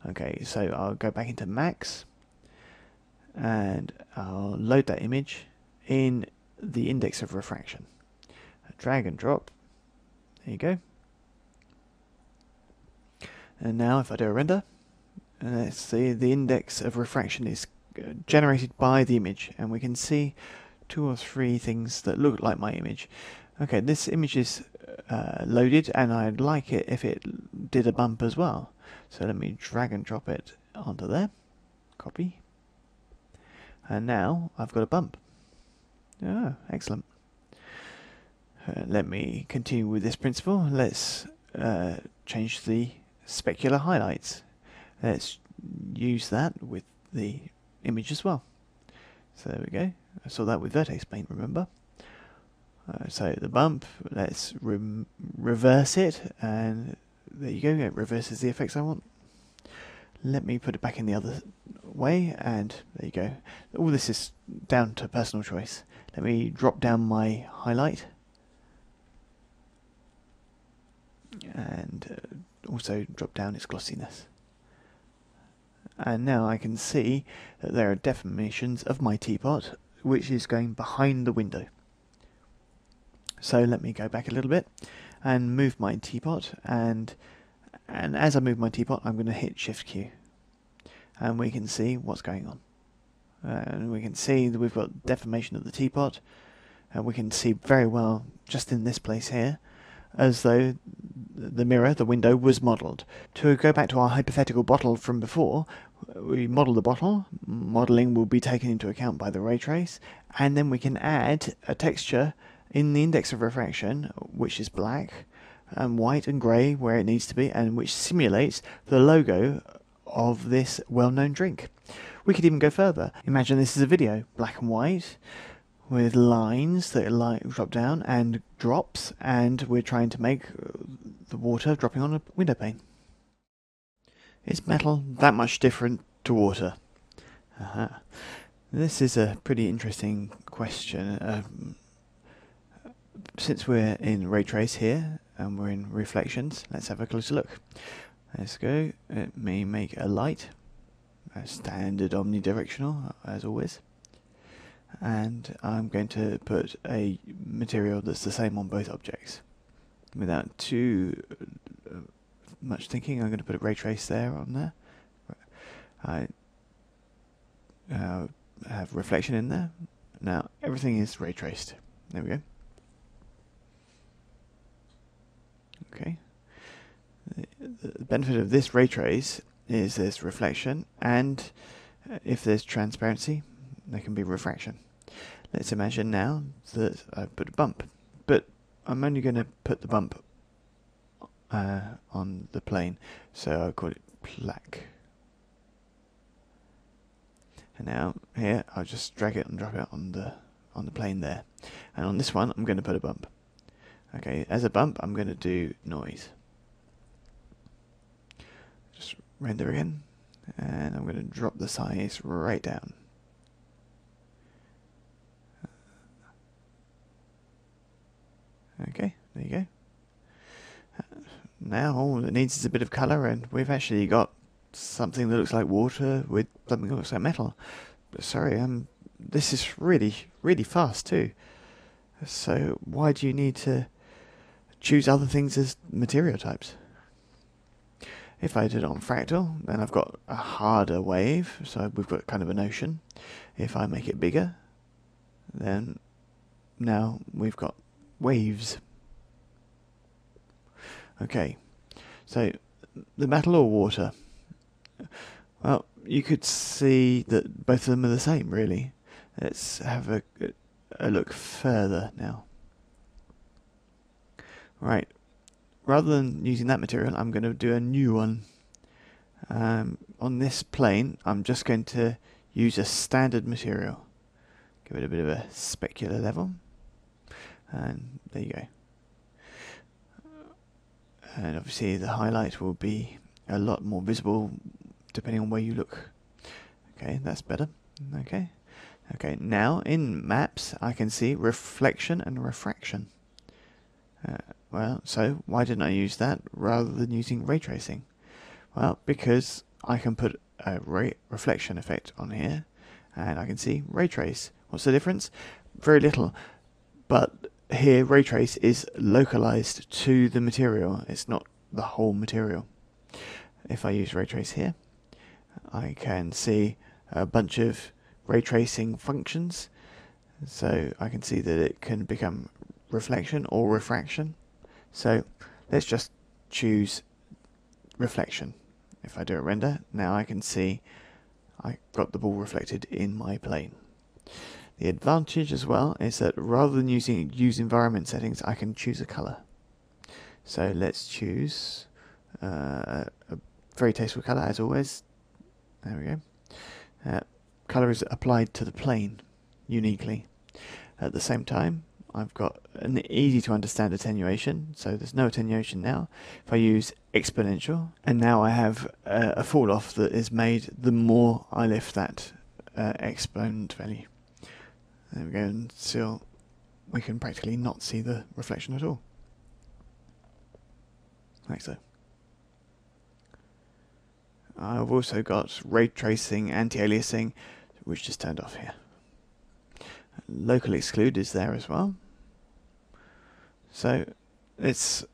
Okay, so I'll go back into Max and I'll load that image in the index of refraction. Drag and drop. There you go. And now if I do a render, let's see, the index of refraction is generated by the image, and we can see 2 or 3 things that look like my image. Okay, this image is loaded, and I'd like it if it did a bump as well. So let me drag and drop it onto there. Copy. And now I've got a bump. Oh, excellent. Let me continue with this principle. Let's change the specular highlights. Let's use that with the image as well. So there we go. I saw that with vertex paint, remember? So the bump, let's reverse it, and there you go, it reverses the effects I want. Let me put it back in the other way, and there you go. All this is down to personal choice. Let me drop down my highlight, and also drop down its glossiness. And now I can see that there are deformations of my teapot, which is going behind the window. So let me go back a little bit and move my teapot, and as I move my teapot, I'm going to hit Shift Q, and we can see what's going on. And we can see that we've got deformation of the teapot, and we can see very well just in this place here, as though the mirror, the window, was modelled. To go back to our hypothetical bottle from before, we model the bottle. Modelling will be taken into account by the ray trace, and then we can add a texture in the index of refraction, which is black and white and grey where it needs to be, and which simulates the logo of this well-known drink. We could even go further. Imagine this is a video, black and white, with lines that drop down and drops, and we're trying to make the water dropping on a window pane. Is metal that much different to water? This is a pretty interesting question. Since we're in ray trace here and we're in reflections, let's have a closer look. Let's go. Let me make a light, a standard omnidirectional as always, and I'm going to put a material that's the same on both objects. Without too much thinking, I'm going to put a ray trace there on there. I have reflection in there. Now everything is ray traced. There we go. Okay. The benefit of this ray trace is there's reflection, and if there's transparency, there can be refraction. Let's imagine now that I put a bump, but I'm only going to put the bump on the plane, so I'll call it plaque. And now here I'll just drag it and drop it on the plane there, and on this one I'm going to put a bump. Okay, as a bump I'm going to do noise. Just render again, and I'm going to drop the size right down. Okay, there you go. Now all it needs is a bit of colour, and we've actually got something that looks like water with something that looks like metal. But sorry, this is really, really fast too. So why do you need to choose other things as material types? If I did it on fractal, then I've got a harder wave, so we've got kind of an ocean. If I make it bigger, then now we've got waves. Okay, so the metal or water? Well, you could see that both of them are the same, really. Let's have a look further now. Right, rather than using that material, I'm going to do a new one. On this plane, I'm just going to use a standard material. Give it a bit of a specular level. And there you go. And obviously the highlight will be a lot more visible depending on where you look. Okay, that's better. Okay. Okay, now in maps I can see reflection and refraction. Well, so why didn't I use that rather than using ray tracing? Well, because I can put a reflection effect on here and I can see ray trace. What's the difference? Very little, but here ray trace is localized to the material. It's not the whole material. If I use ray trace here, I can see a bunch of ray tracing functions. So I can see that it can become reflection or refraction. So let's just choose reflection. If I do a render, now I can see I got the ball reflected in my plane. The advantage as well is that rather than using use environment settings, I can choose a color. So let's choose a very tasteful color as always. There we go. Color is applied to the plane uniquely. At the same time, I've got an easy to understand attenuation, so there's no attenuation now. If I use exponential, and now I have a fall off that is made the more I lift that exponent value. There we go, until we can practically not see the reflection at all. Like so. I've also got ray tracing, anti-aliasing, which just turned off here. Local exclude is there as well. So it's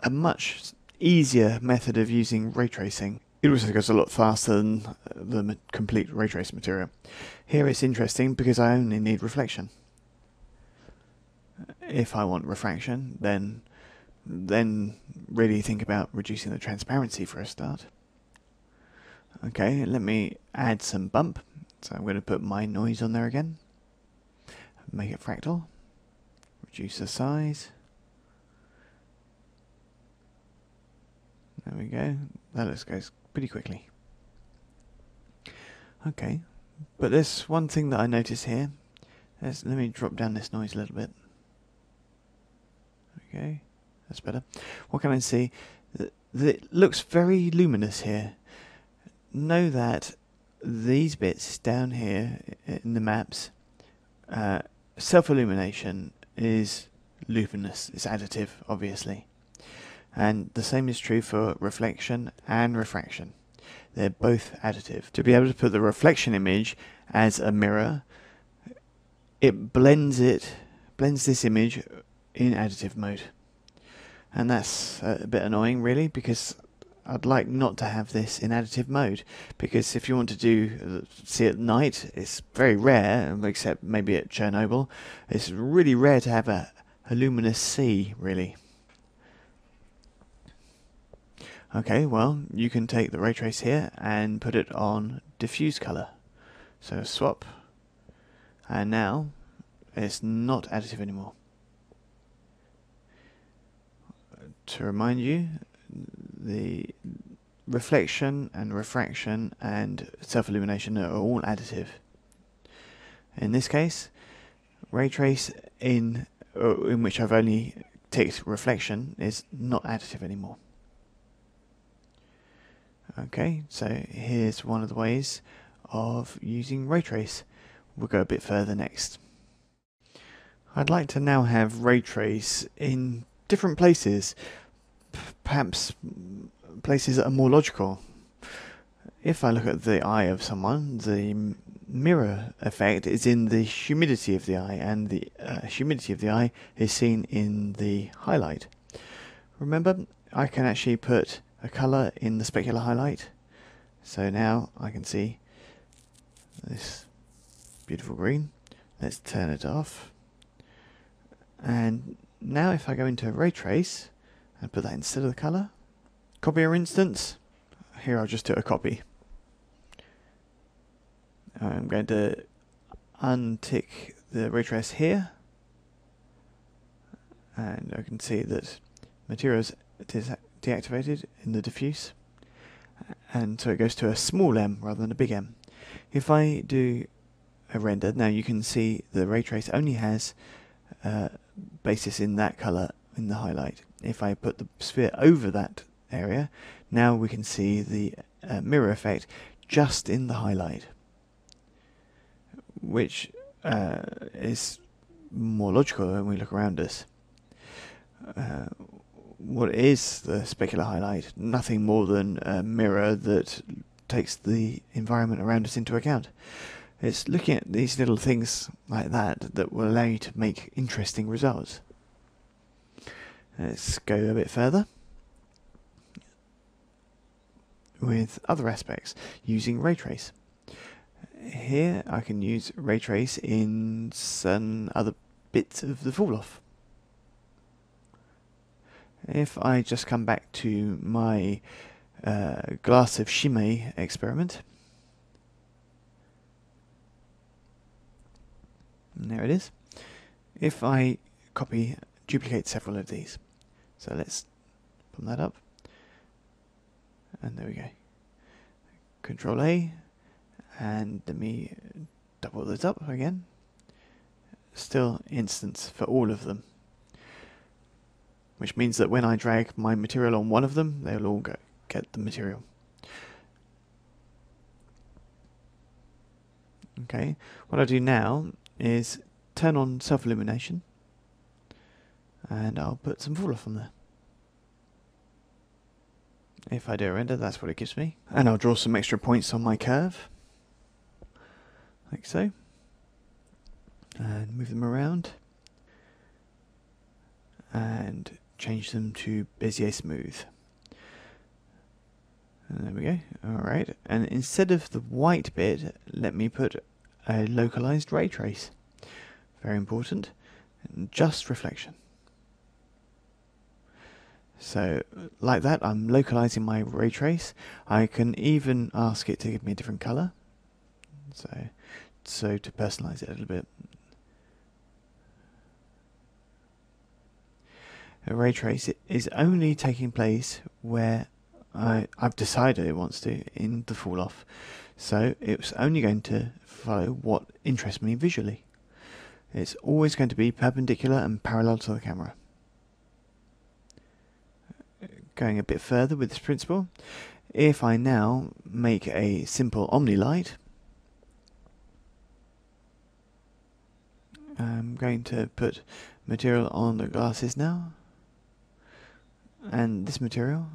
a much easier method of using ray tracing. It also goes a lot faster than the complete ray trace material. Here it's interesting because I only need reflection. If I want refraction, then really think about reducing the transparency for a start. Okay, let me add some bump. So I'm going to put my noise on there again. Make it fractal. Reduce the size. There we go. That goes pretty quickly. Okay, but there's one thing that I notice here. Let me drop down this noise a little bit. Okay, that's better. What can I see? That it looks very luminous here. Know that these bits down here in the maps, self-illumination is luminous, it's additive, obviously. And the same is true for reflection and refraction. They're both additive. To be able to put the reflection image as a mirror, it blends this image in additive mode. And that's a bit annoying, really, because I'd like not to have this in additive mode, because if you want to see at night, it's very rare, except maybe at Chernobyl. It's really rare to have a luminous sea, really. Okay, well, you can take the ray trace here and put it on diffuse color. So swap, and now it's not additive anymore. To remind you, the reflection and refraction and self-illumination are all additive. In this case, ray trace in which I've only ticked reflection is not additive anymore. Okay, so here's one of the ways of using ray trace. We'll go a bit further next. I'd like to now have ray trace in different places, perhaps places that are more logical. If I look at the eye of someone, the mirror effect is in the humidity of the eye, and the humidity of the eye is seen in the highlight. Remember, I can actually put a colour in the specular highlight. So now I can see this beautiful green. Let's turn it off. And now if I go into ray trace and put that instead of the colour, copy our instance. Here I'll just do a copy. I'm going to untick the ray trace here, and I can see that materials is deactivated in the diffuse, and so it goes to a small m rather than a big M. If I do a render, now you can see the ray trace only has basis in that colour in the highlight. If I put the sphere over that area, now we can see the mirror effect just in the highlight, which is more logical when we look around us. What is the specular highlight? Nothing more than a mirror that takes the environment around us into account. It's looking at these little things like that that will allow you to make interesting results. Let's go a bit further with other aspects using ray trace. Here I can use ray trace in certain other bits of the fall off. If I just come back to my glass of Chimay experiment, and there it is. If I duplicate several of these, so let's put that up, and there we go. Control A, and let me double this up again. Still instance for all of them, which means that when I drag my material on one of them, they'll all get the material. Okay, what I do now is turn on self-illumination, and I'll put some fall off on there. If I do a render, that's what it gives me. And I'll draw some extra points on my curve, like so, and move them around, and change them to Bezier smooth. And there we go. Alright, and instead of the white bit, let me put a localized ray trace. Very important. And just reflection. So, like that, I'm localizing my ray trace. I can even ask it to give me a different color. So to personalize it a little bit. A ray trace is only taking place where I've decided it wants to in the fall off. So it's only going to follow what interests me visually. It's always going to be perpendicular and parallel to the camera. Going a bit further with this principle, if I now make a simple Omni light, I'm going to put material on the glasses now, and this material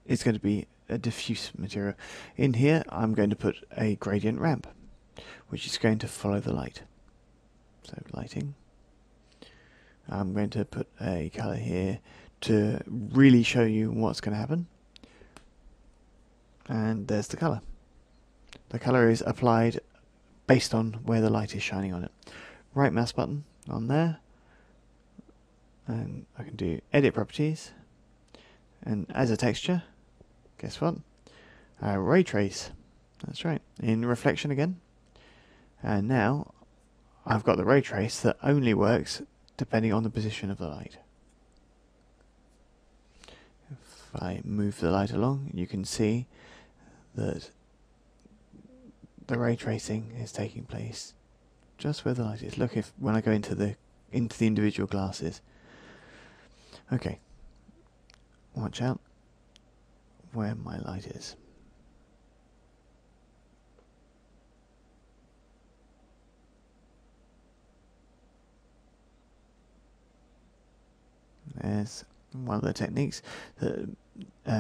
is going to be a diffuse material. In here I'm going to put a gradient ramp, which is going to follow the light. So lighting. I'm going to put a colour here to really show you what's going to happen. And there's the colour. The colour is applied based on where the light is shining on it. Right mouse button on there, and I can do edit properties, and as a texture, guess what? Ray trace. That's right, in reflection again. And now I've got the ray trace that only works depending on the position of the light. If I move the light along, you can see that the ray tracing is taking place just where the light is. Look, when I go into the individual glasses. Okay, watch out where my light is. There's one of the techniques that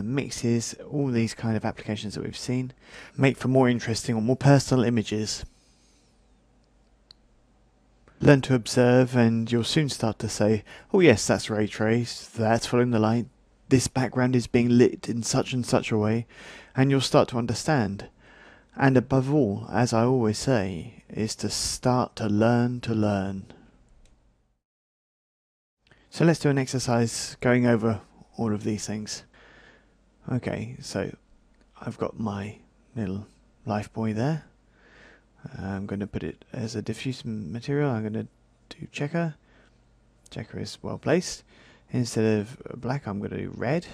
mixes all these kind of applications that we've seen, make for more interesting or more personal images. Learn to observe, and you'll soon start to say, oh yes, that's ray trace, that's following the light, this background is being lit in such and such a way, and you'll start to understand. And above all, as I always say, is to start to learn to learn. So let's do an exercise going over all of these things. Okay, so I've got my little life buoy there. I'm going to put it as a diffuse material. I'm going to do checker. Checker is well placed. Instead of black, I'm going to do red,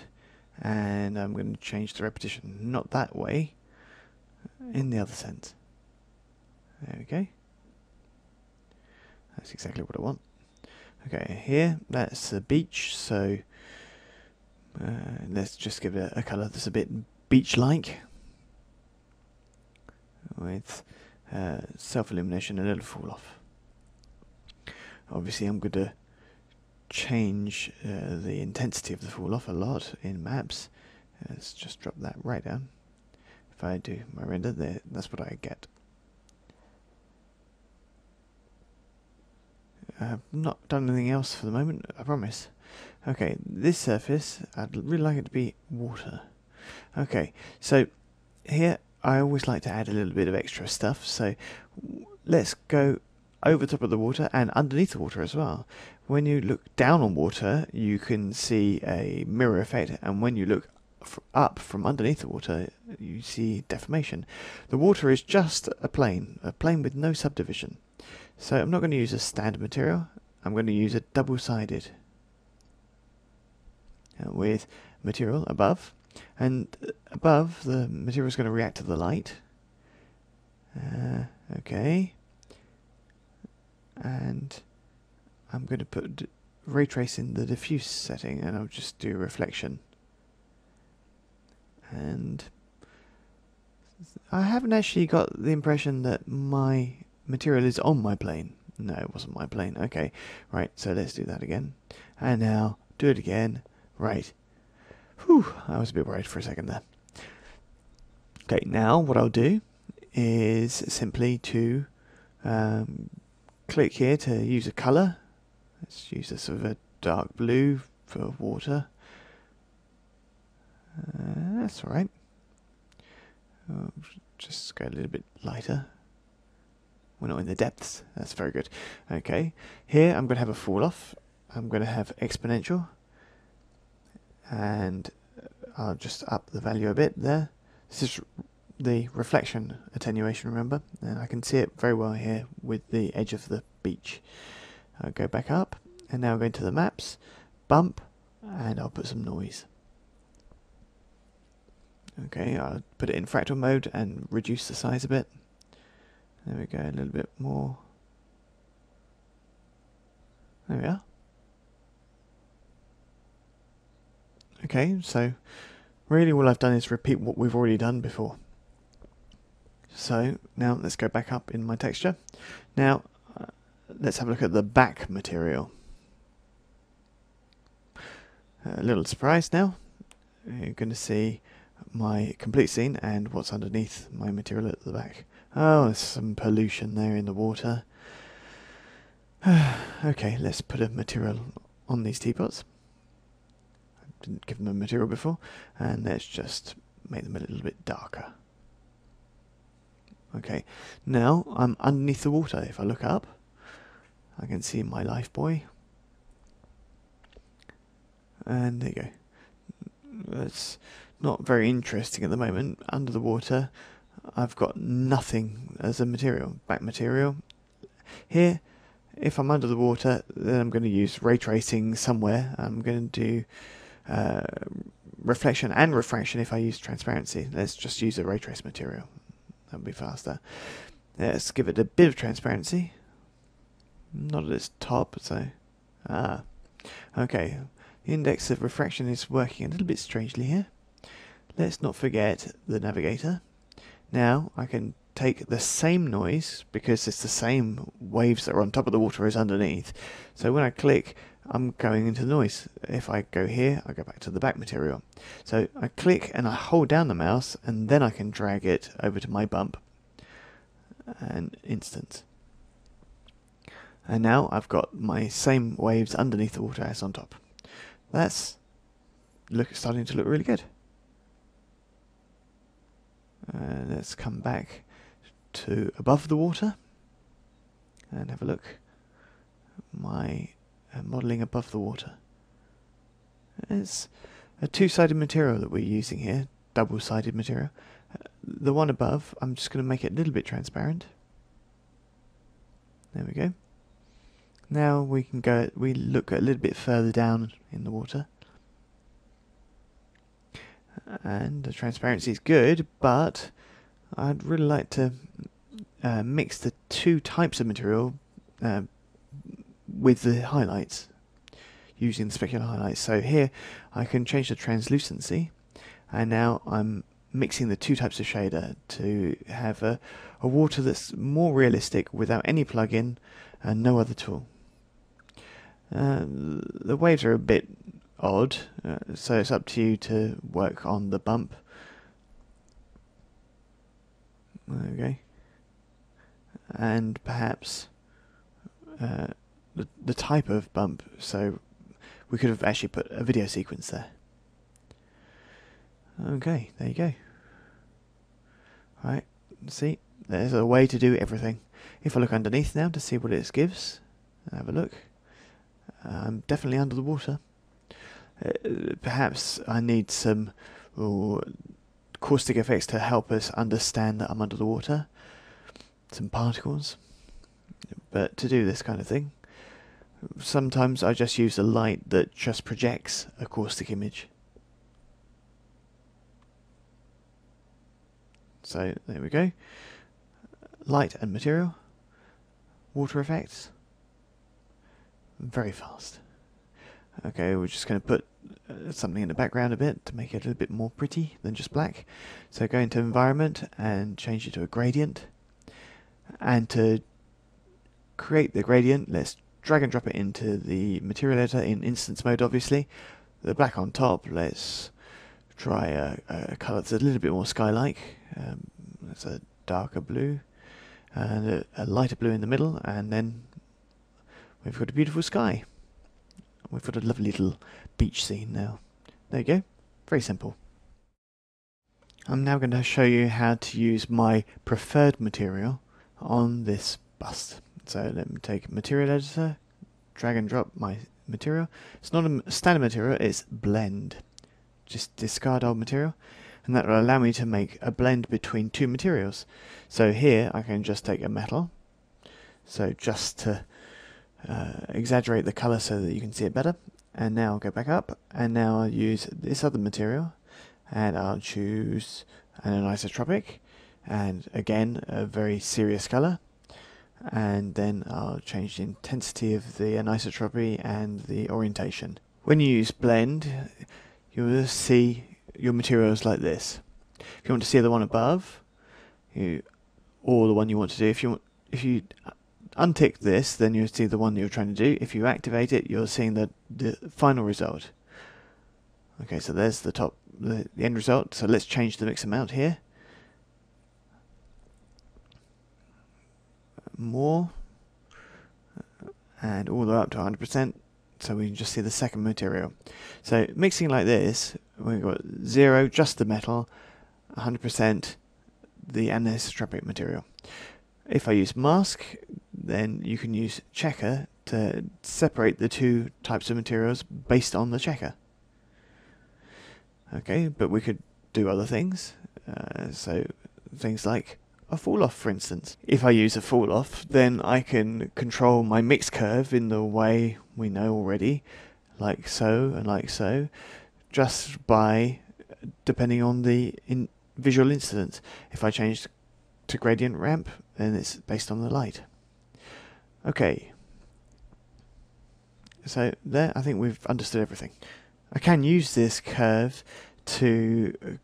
and I'm going to change the repetition, not that way, in the other sense. There we go. That's exactly what I want. Okay, here, that's the beach, so let's just give it a colour that's a bit beach-like, with self-illumination and a little fall-off. Obviously, I'm going to change the intensity of the fall-off a lot in maps. Let's just drop that right down. If I do my render there, that's what I get. I've not done anything else for the moment, I promise. Okay, this surface, I'd really like it to be water. Okay, so here I always like to add a little bit of extra stuff, so let's go over top of the water and underneath the water as well. When you look down on water, you can see a mirror effect, and when you look up from underneath the water, you see deformation. The water is just a plane with no subdivision. So I'm not going to use a standard material, I'm going to use a double-sided with material above, and above the material is going to react to the light. Okay, and I'm going to put ray trace in the diffuse setting, and I'll just do reflection. And I haven't actually got the impression that my material is on my plane. No, it wasn't my plane. Okay, right, so let's do that again. And now, do it again. Right. Whew, I was a bit worried for a second there. Okay, now what I'll do is simply to click here to use a colour. Let's use a sort of a dark blue for water. That's alright. Just go a little bit lighter. We're not in the depths. That's very good. Okay, here I'm going to have a fall off. I'm going to have exponential, and I'll just up the value a bit there. This is the reflection attenuation, remember, and I can see it very well here with the edge of the beach. I'll go back up, and now go into the maps, bump, and I'll put some noise. Okay, I'll put it in fractal mode and reduce the size a bit. There we go, a little bit more. There we are. Okay, so really all I've done is repeat what we've already done before. So now let's go back up in my texture. Now let's have a look at the back material. A little surprise now. You're going to see my complete scene and what's underneath my material at the back. Oh, there's some pollution there in the water. Okay, let's put a material on these teapots. I didn't give them a material before, and let's just make them a little bit darker. Okay, now I'm underneath the water. If I look up, I can see my life buoy. And there you go. That's not very interesting at the moment. Under the water, I've got nothing as a material, back material. Here, if I'm under the water, then I'm going to use ray tracing somewhere. I'm going to do reflection and refraction if I use transparency. Let's just use a ray trace material. That'll be faster. Let's give it a bit of transparency. Not at its top, so... okay. The index of refraction is working a little bit strangely here. Let's not forget the navigator. Now I can take the same noise, because it's the same waves that are on top of the water as underneath. So when I click, I'm going into noise. If I go here, I go back to the back material. So I click and I hold down the mouse, and then I can drag it over to my bump and instance. And now I've got my same waves underneath the water as on top. That's starting to look really good. Let's come back to above the water and have a look. My modelling above the water. It's a two-sided material that we're using here, double-sided material. The one above, I'm just going to make it a little bit transparent. There we go. Now we look a little bit further down in the water. And the transparency is good, but I'd really like to mix the two types of material with the highlights, using the specular highlights. So here I can change the translucency, and now I'm mixing the two types of shader to have a water that's more realistic without any plugin and no other tool. The waves are a bit odd, so it's up to you to work on the bump. Okay, and perhaps the type of bump, so we could have actually put a video sequence there. Okay, there you go. Right, see, there's a way to do everything. If I look underneath now to see what it gives, have a look. I'm definitely under the water. Perhaps I need some caustic effects to help us understand that I'm under the water. Some particles. But to do this kind of thing, sometimes I just use a light that just projects a caustic image. So there we go. Light and material. Water effects. Very fast. Okay, we're just going to put something in the background a bit to make it a little bit more pretty than just black. So go into environment and change it to a gradient. And to create the gradient, let's drag and drop it into the material editor in instance mode, obviously. The black on top, let's try a colour that's a little bit more sky-like. That's a darker blue and a lighter blue in the middle, and then we've got a beautiful sky. We've got a lovely little beach scene now. There you go. Very simple. I'm now going to show you how to use my preferred material on this bust. So let me take material editor, drag and drop my material. It's not a standard material, it's blend. Just discard old material, and that will allow me to make a blend between two materials. So here I can just take a metal, so just to exaggerate the colour so that you can see it better. And now I'll go back up, and now I'll use this other material, and I'll choose an anisotropic, and again a very serious colour, and then I'll change the intensity of the anisotropy and the orientation. When you use blend, you'll see your materials like this. If you want to see the one above, or the one you want to do, if you untick this, then you'll see the one that you're trying to do. If you activate it, you're seeing the final result. Okay, so there's the end result. So let's change the mix amount here. More, and all the way up to 100%, so we can just see the second material. So mixing like this, we've got 0, just the metal, 100% the anisotropic material. If I use mask, then you can use checker to separate the two types of materials based on the checker. Okay, but we could do other things. So things like a fall off, for instance. If I use a fall off, then I can control my mix curve in the way we know already, like so and like so, just by depending on the visual incidence. If I change to gradient ramp, then it's based on the light. Okay, so there, I think we've understood everything. I can use this curve to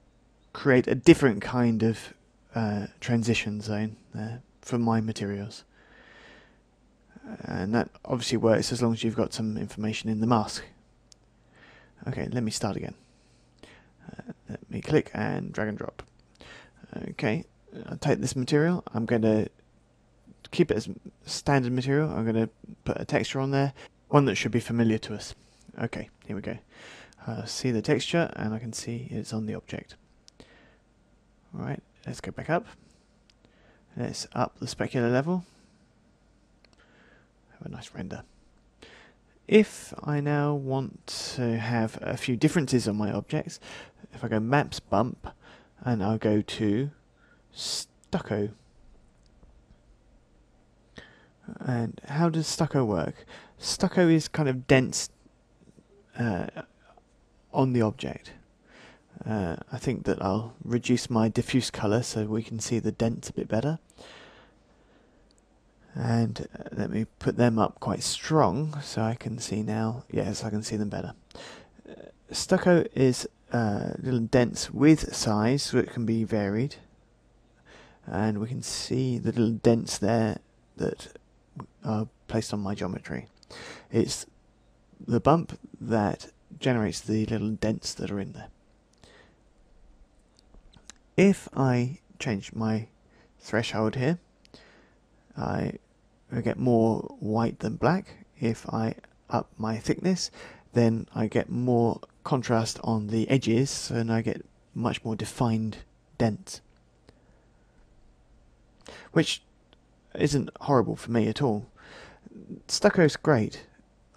create a different kind of transition zone there for my materials, and that obviously works as long as you've got some information in the mask. Okay, let me start again. Let me click and drag and drop. Okay, I'll take this material, I'm going to keep it as standard material. I'm going to put a texture on there, one that should be familiar to us. Okay, here we go. see the texture, and I can see it's on the object. Alright, let's go back up. Let's up the specular level. Have a nice render. If I now want to have a few differences on my objects, if I go Maps Bump, and I'll go to Stucco. And how does stucco work? Stucco is kind of dense on the object. I think that I'll reduce my diffuse colour so we can see the dents a bit better. And let me put them up quite strong so I can see now. Yes, I can see them better. Stucco is little dents with size, so it can be varied. And we can see the little dents there that are placed on my geometry. It's the bump that generates the little dents that are in there. If I change my threshold here, I get more white than black. If I up my thickness, then I get more contrast on the edges, and I get much more defined dents, which isn't horrible for me at all. Stucco's great,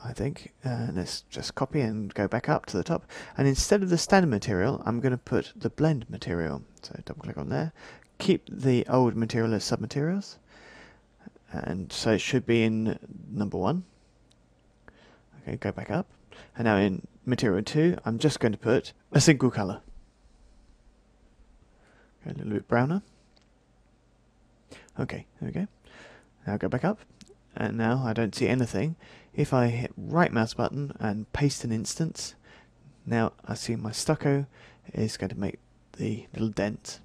I think. Let's just copy and go back up to the top, and instead of the standard material, I'm going to put the blend material. So double click on there, keep the old material as submaterials, and so it should be in number 1. Okay, go back up, and now in material 2 I'm just going to put a single colour. Okay, a little bit browner. Okay, there we go. Now go back up, and now I don't see anything. If I hit right mouse button and paste an instance, now I see my stucco is going to make the little dent.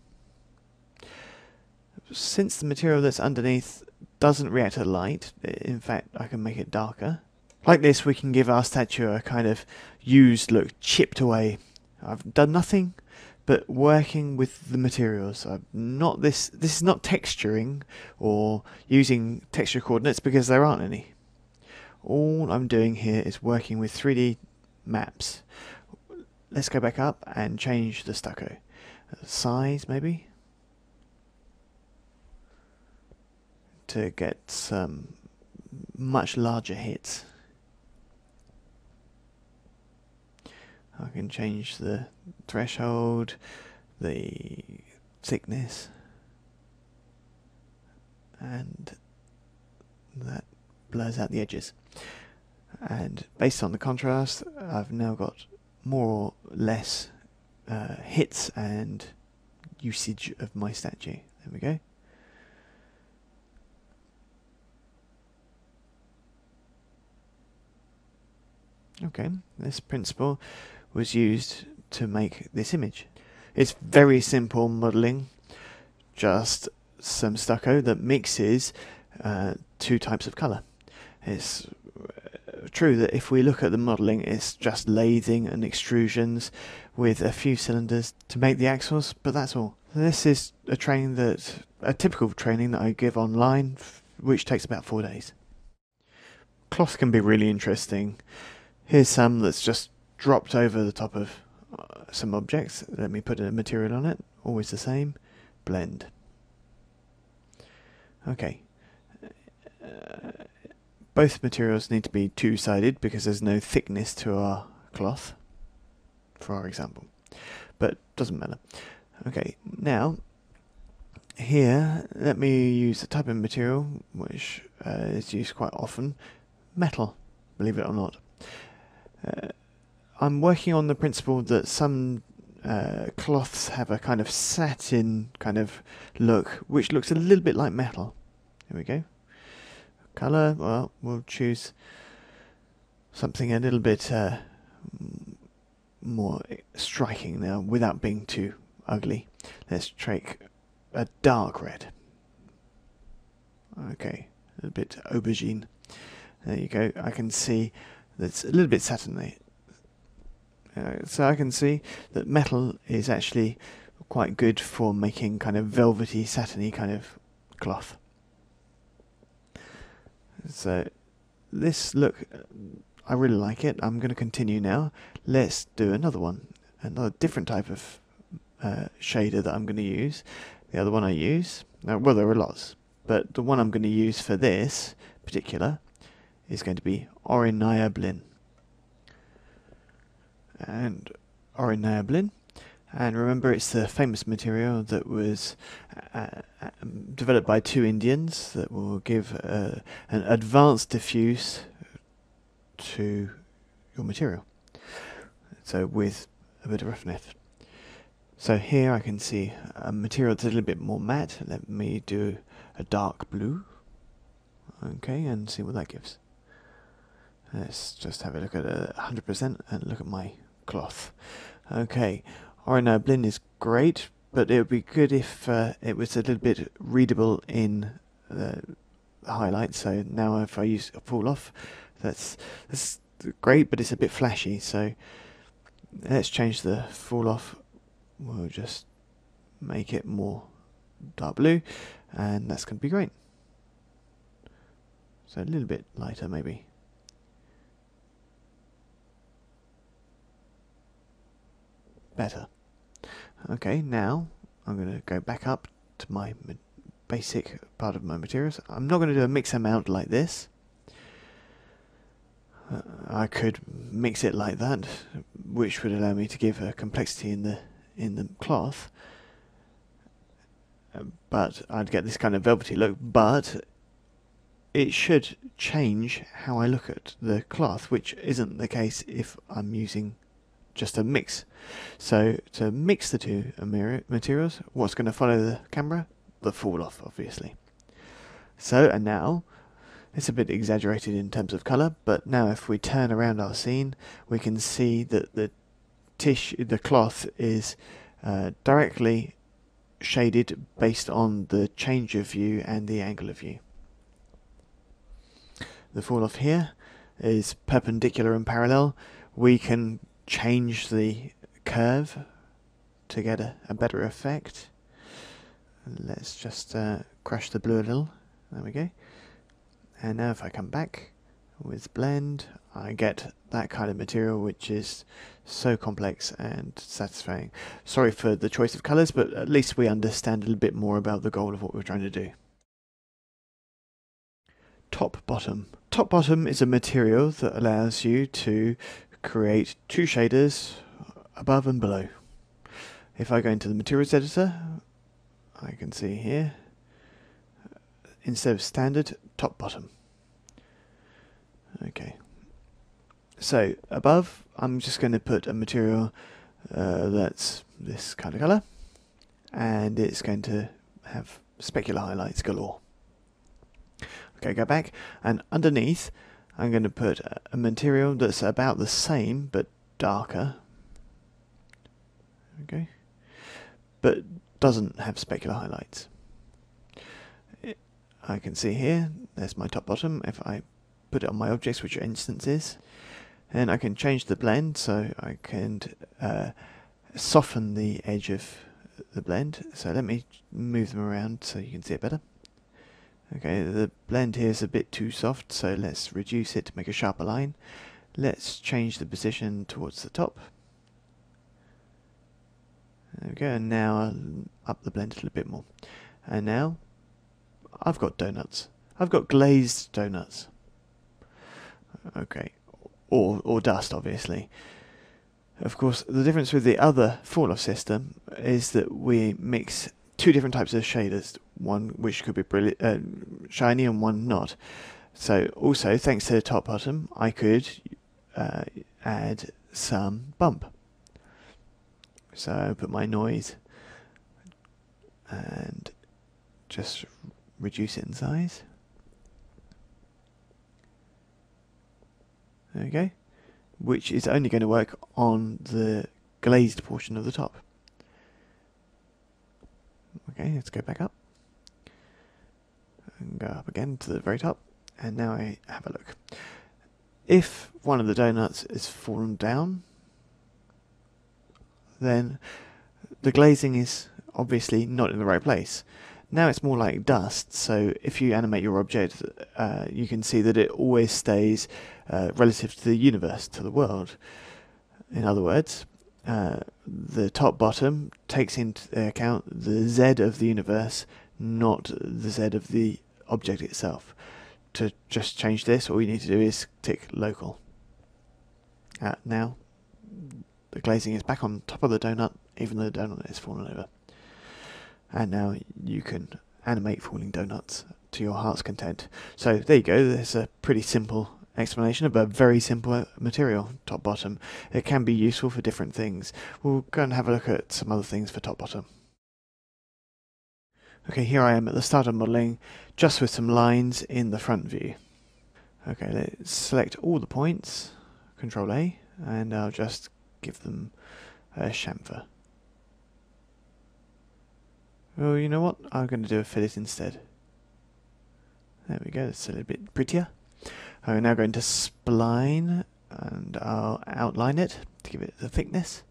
Since the material that's underneath doesn't react to light, in fact I can make it darker. Like this we can give our statue a kind of used look, chipped away. I've done nothing but working with the materials. This is not texturing or using texture coordinates, because there aren't any. All I'm doing here is working with 3D maps. Let's go back up and change the stucco. Size maybe, to get some much larger hits. I can change the threshold, the thickness, and that blurs out the edges. And based on the contrast, I've now got more or less hits and usage of my statue. There we go. Okay, this principle was used to make this image. It's very simple modelling, just some stucco that mixes 2 types of colour. It's true that if we look at the modelling, it's just lathing and extrusions with a few cylinders to make the axles, but that's all. This is a typical training that I give online, which takes about 4 days. Cloth can be really interesting. Here's some that's just dropped over the top of some objects. Let me put a material on it, always the same, blend. Okay. Both materials need to be 2-sided because there's no thickness to our cloth, for our example, but doesn't matter. Okay, now here let me use a type of material which is used quite often, metal, believe it or not. I'm working on the principle that some cloths have a kind of satin kind of look, which looks a little bit like metal. Here we go. Colour, well, we'll choose something a little bit more striking now, without being too ugly. Let's take a dark red. Okay, a little bit aubergine. There you go. I can see that's a little bit satiny. So I can see that metal is actually quite good for making kind of velvety, satiny kind of cloth. So this look I really like it. I'm going to continue now. Let's do another one, another different type of shader that I'm going to use. The other one I use, well, there are lots, but the one I'm going to use for this particular is going to be Arboit. And Arboit, and remember, it's the famous material that was developed by two Indians that will give an advanced diffuse to your material. So with a bit of roughness. So here I can see a material that's a little bit more matte. Let me do a dark blue. Okay, and see what that gives. Let's just have a look at 100% and look at my cloth. Okay, Arboit is great, but it would be good if it was a little bit readable in the highlights. So now if I use a pull off, that's great, but it's a bit flashy. So let's change the fall off. We'll just make it more dark blue, and that's going to be great. So a little bit lighter maybe. Better. Okay, now I'm going to go back up to my basic part of my materials. I'm not going to do a mix amount like this. I could mix it like that, which would allow me to give a complexity in the cloth, but I'd get this kind of velvety look. But it should change how I look at the cloth, which isn't the case if I'm using just a mix. So to mix the two materials, what's going to follow the camera? The fall off, obviously. So, and now it's a bit exaggerated in terms of colour, but now if we turn around our scene, we can see that the cloth is directly shaded based on the change of view and the angle of view. The fall off here is perpendicular and parallel. We can change the curve to get a better effect. Let's just crush the blue a little. There we go. And now if I come back with blend, I get that kind of material which is so complex and satisfying. Sorry for the choice of colours, but at least we understand a little bit more about the goal of what we're trying to do. Top bottom. Top bottom is a material that allows you to create two shaders above and below. If I go into the materials editor, I can see here, instead of standard, top bottom. Okay, so above I'm just going to put a material that's this kind of colour, and it's going to have specular highlights galore. Okay, go back, and underneath I'm going to put a material that's about the same but darker. Okay, but doesn't have specular highlights. I can see here, there's my top bottom. If I put it on my objects, which are instances, and I can change the blend, so I can soften the edge of the blend. So let me move them around so you can see it better. Okay, the blend here is a bit too soft, so let's reduce it to make a sharper line. Let's change the position towards the top. There we go, and now I'll up the blend a little bit more. And now I've got donuts. I've got glazed donuts. Okay, or dust, obviously. Of course, the difference with the other fall-off system is that we mix two different types of shaders, one which could be shiny and one not. So also, thanks to the top bottom, I could add some bump. So I put my noise and just reduce it in size. There we go. Which is only going to work on the glazed portion of the top. Okay, let's go back up. And go up again to the very top. And now I have a look. If one of the donuts is fallen down, then the glazing is obviously not in the right place. Now it's more like dust, so if you animate your object, you can see that it always stays relative to the universe, to the world. In other words, the top bottom takes into account the Z of the universe, not the Z of the object itself. To just change this, all you need to do is tick local. Now the glazing is back on top of the donut, even though the donut is fallen over. And now you can animate falling donuts to your heart's content. So there you go, there's a pretty simple explanation of a very simple material, top bottom. It can be useful for different things. We'll go and have a look at some other things for top bottom. Okay, here I am at the start of modelling, just with some lines in the front view. Okay, let's select all the points, Control A, and I'll just give them a chamfer. Oh, you know what? I'm going to do a fillet instead. There we go, it's a little bit prettier. I'm now going to spline, and I'll outline it to give it the thickness.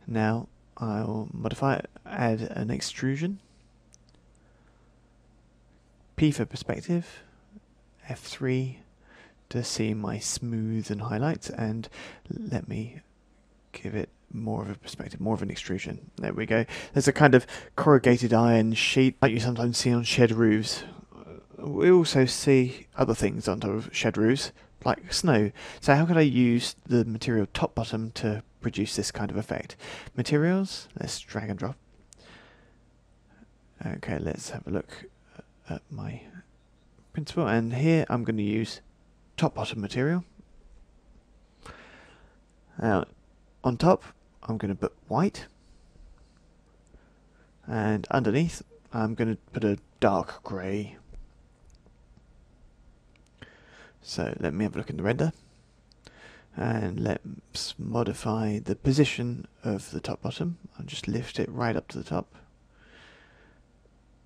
Now I'll modify it, add an extrusion. P for perspective, F3 to see my smooths and highlights, and let me give it more of a perspective, more of an extrusion. There we go. There's a kind of corrugated iron sheet like you sometimes see on shed roofs. We also see other things on top of shed roofs, like snow. So how could I use the material top bottom to produce this kind of effect? Materials, let's drag and drop. Okay, let's have a look at my principle, and here I'm going to use top bottom material. Now on top I'm going to put white, and underneath I'm going to put a dark grey. So let me have a look in the render, and let's modify the position of the top bottom. I'll just lift it right up to the top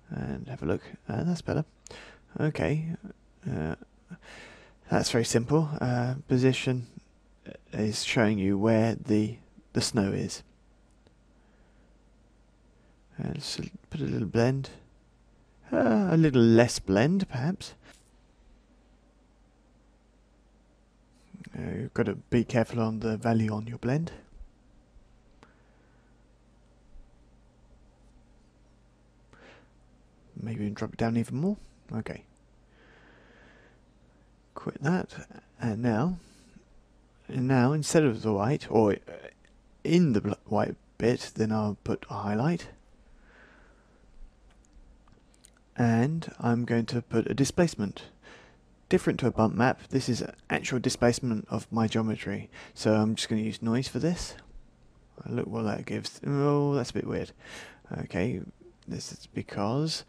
and have a look. That's better. Okay, that's very simple. Position is showing you where the snow is. Let's put a little blend, a little less blend perhaps. You've got to be careful on the value on your blend. Maybe drop it down even more. Okay. Quit that. And now instead of the white, or in the white bit, then I'll put a highlight. And I'm going to put a displacement. Different to a bump map, this is actual displacement of my geometry. So I'm just going to use noise for this. Look what that gives. Oh, that's a bit weird. Okay, this is because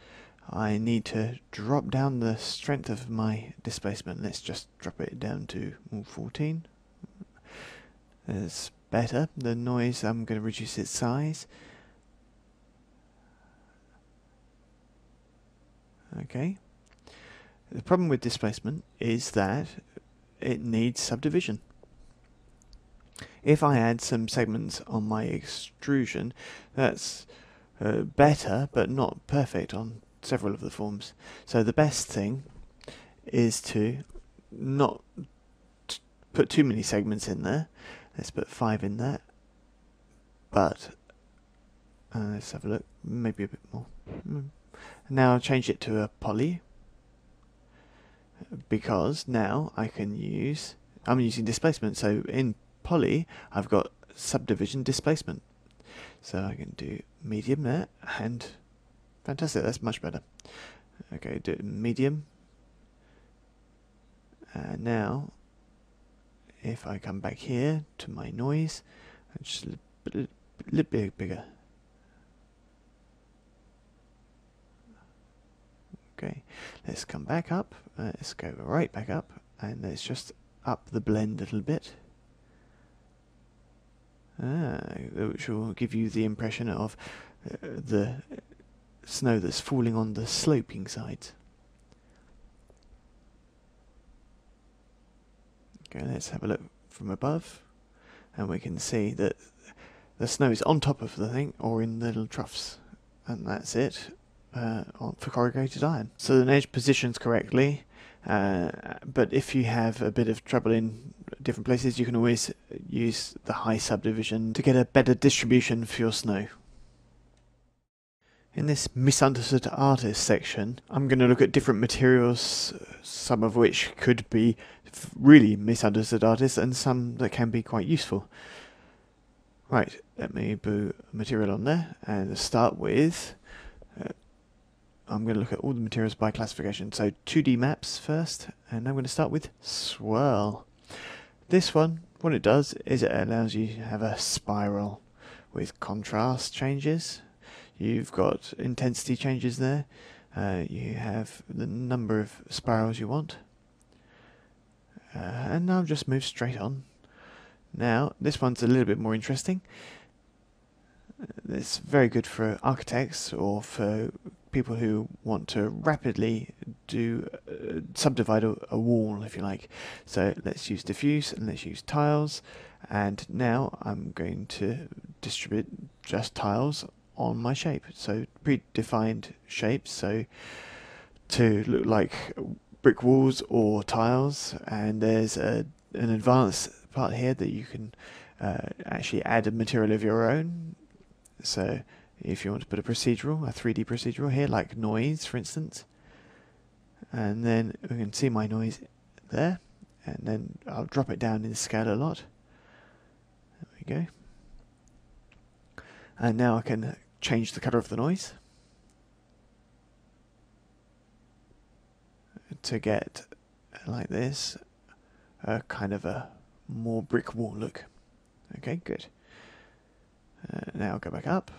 I need to drop down the strength of my displacement. Let's just drop it down to 14. That's better. The noise, I'm going to reduce its size. Okay. The problem with displacement is that it needs subdivision. If I add some segments on my extrusion, that's better but not perfect on several of the forms. So the best thing is to not put too many segments in there. Let's put 5 in there. But let's have a look, maybe a bit more. Now I'll change it to a poly, because now I can I'm using displacement, so in poly I've got subdivision displacement. So I can do medium there, and fantastic, that's much better. Okay, do it medium. Now if I come back here to my noise, just a little bit bigger. Okay, let's come back up, let's go right back up, and let's just up the blend a little bit, which will give you the impression of the snow that's falling on the sloping sides. Okay, let's have a look from above, and we can see that the snow is on top of the thing, or in the little troughs, and that's it. for corrugated iron. So the edge positions correctly, but if you have a bit of trouble in different places, you can always use the high subdivision to get a better distribution for your snow. In this misunderstood artist section, I'm going to look at different materials, some of which could be really misunderstood artists and some that can be quite useful. Right, let me put material on there and start with, I'm going to look at all the materials by classification. So 2D maps first, and I'm going to start with swirl. This one, what it does is it allows you to have a spiral with contrast changes. You've got intensity changes there. You have the number of spirals you want. And I'll just move straight on. Now, this one's a little bit more interesting. It's very good for architects or for people who want to rapidly do subdivide a wall, if you like. So let's use diffuse and let's use tiles. And now I'm going to distribute just tiles on my shape. So predefined shapes, so to look like brick walls or tiles. And there's an advanced part here that you can actually add a material of your own. So if you want to put a 3D procedural here, like noise, for instance, and then we can see my noise there, and then I'll drop it down in scale a lot. There we go. And now I can change the colour of the noise to get, like this, a kind of a more brick wall look. Okay, good. Now I'll go back up,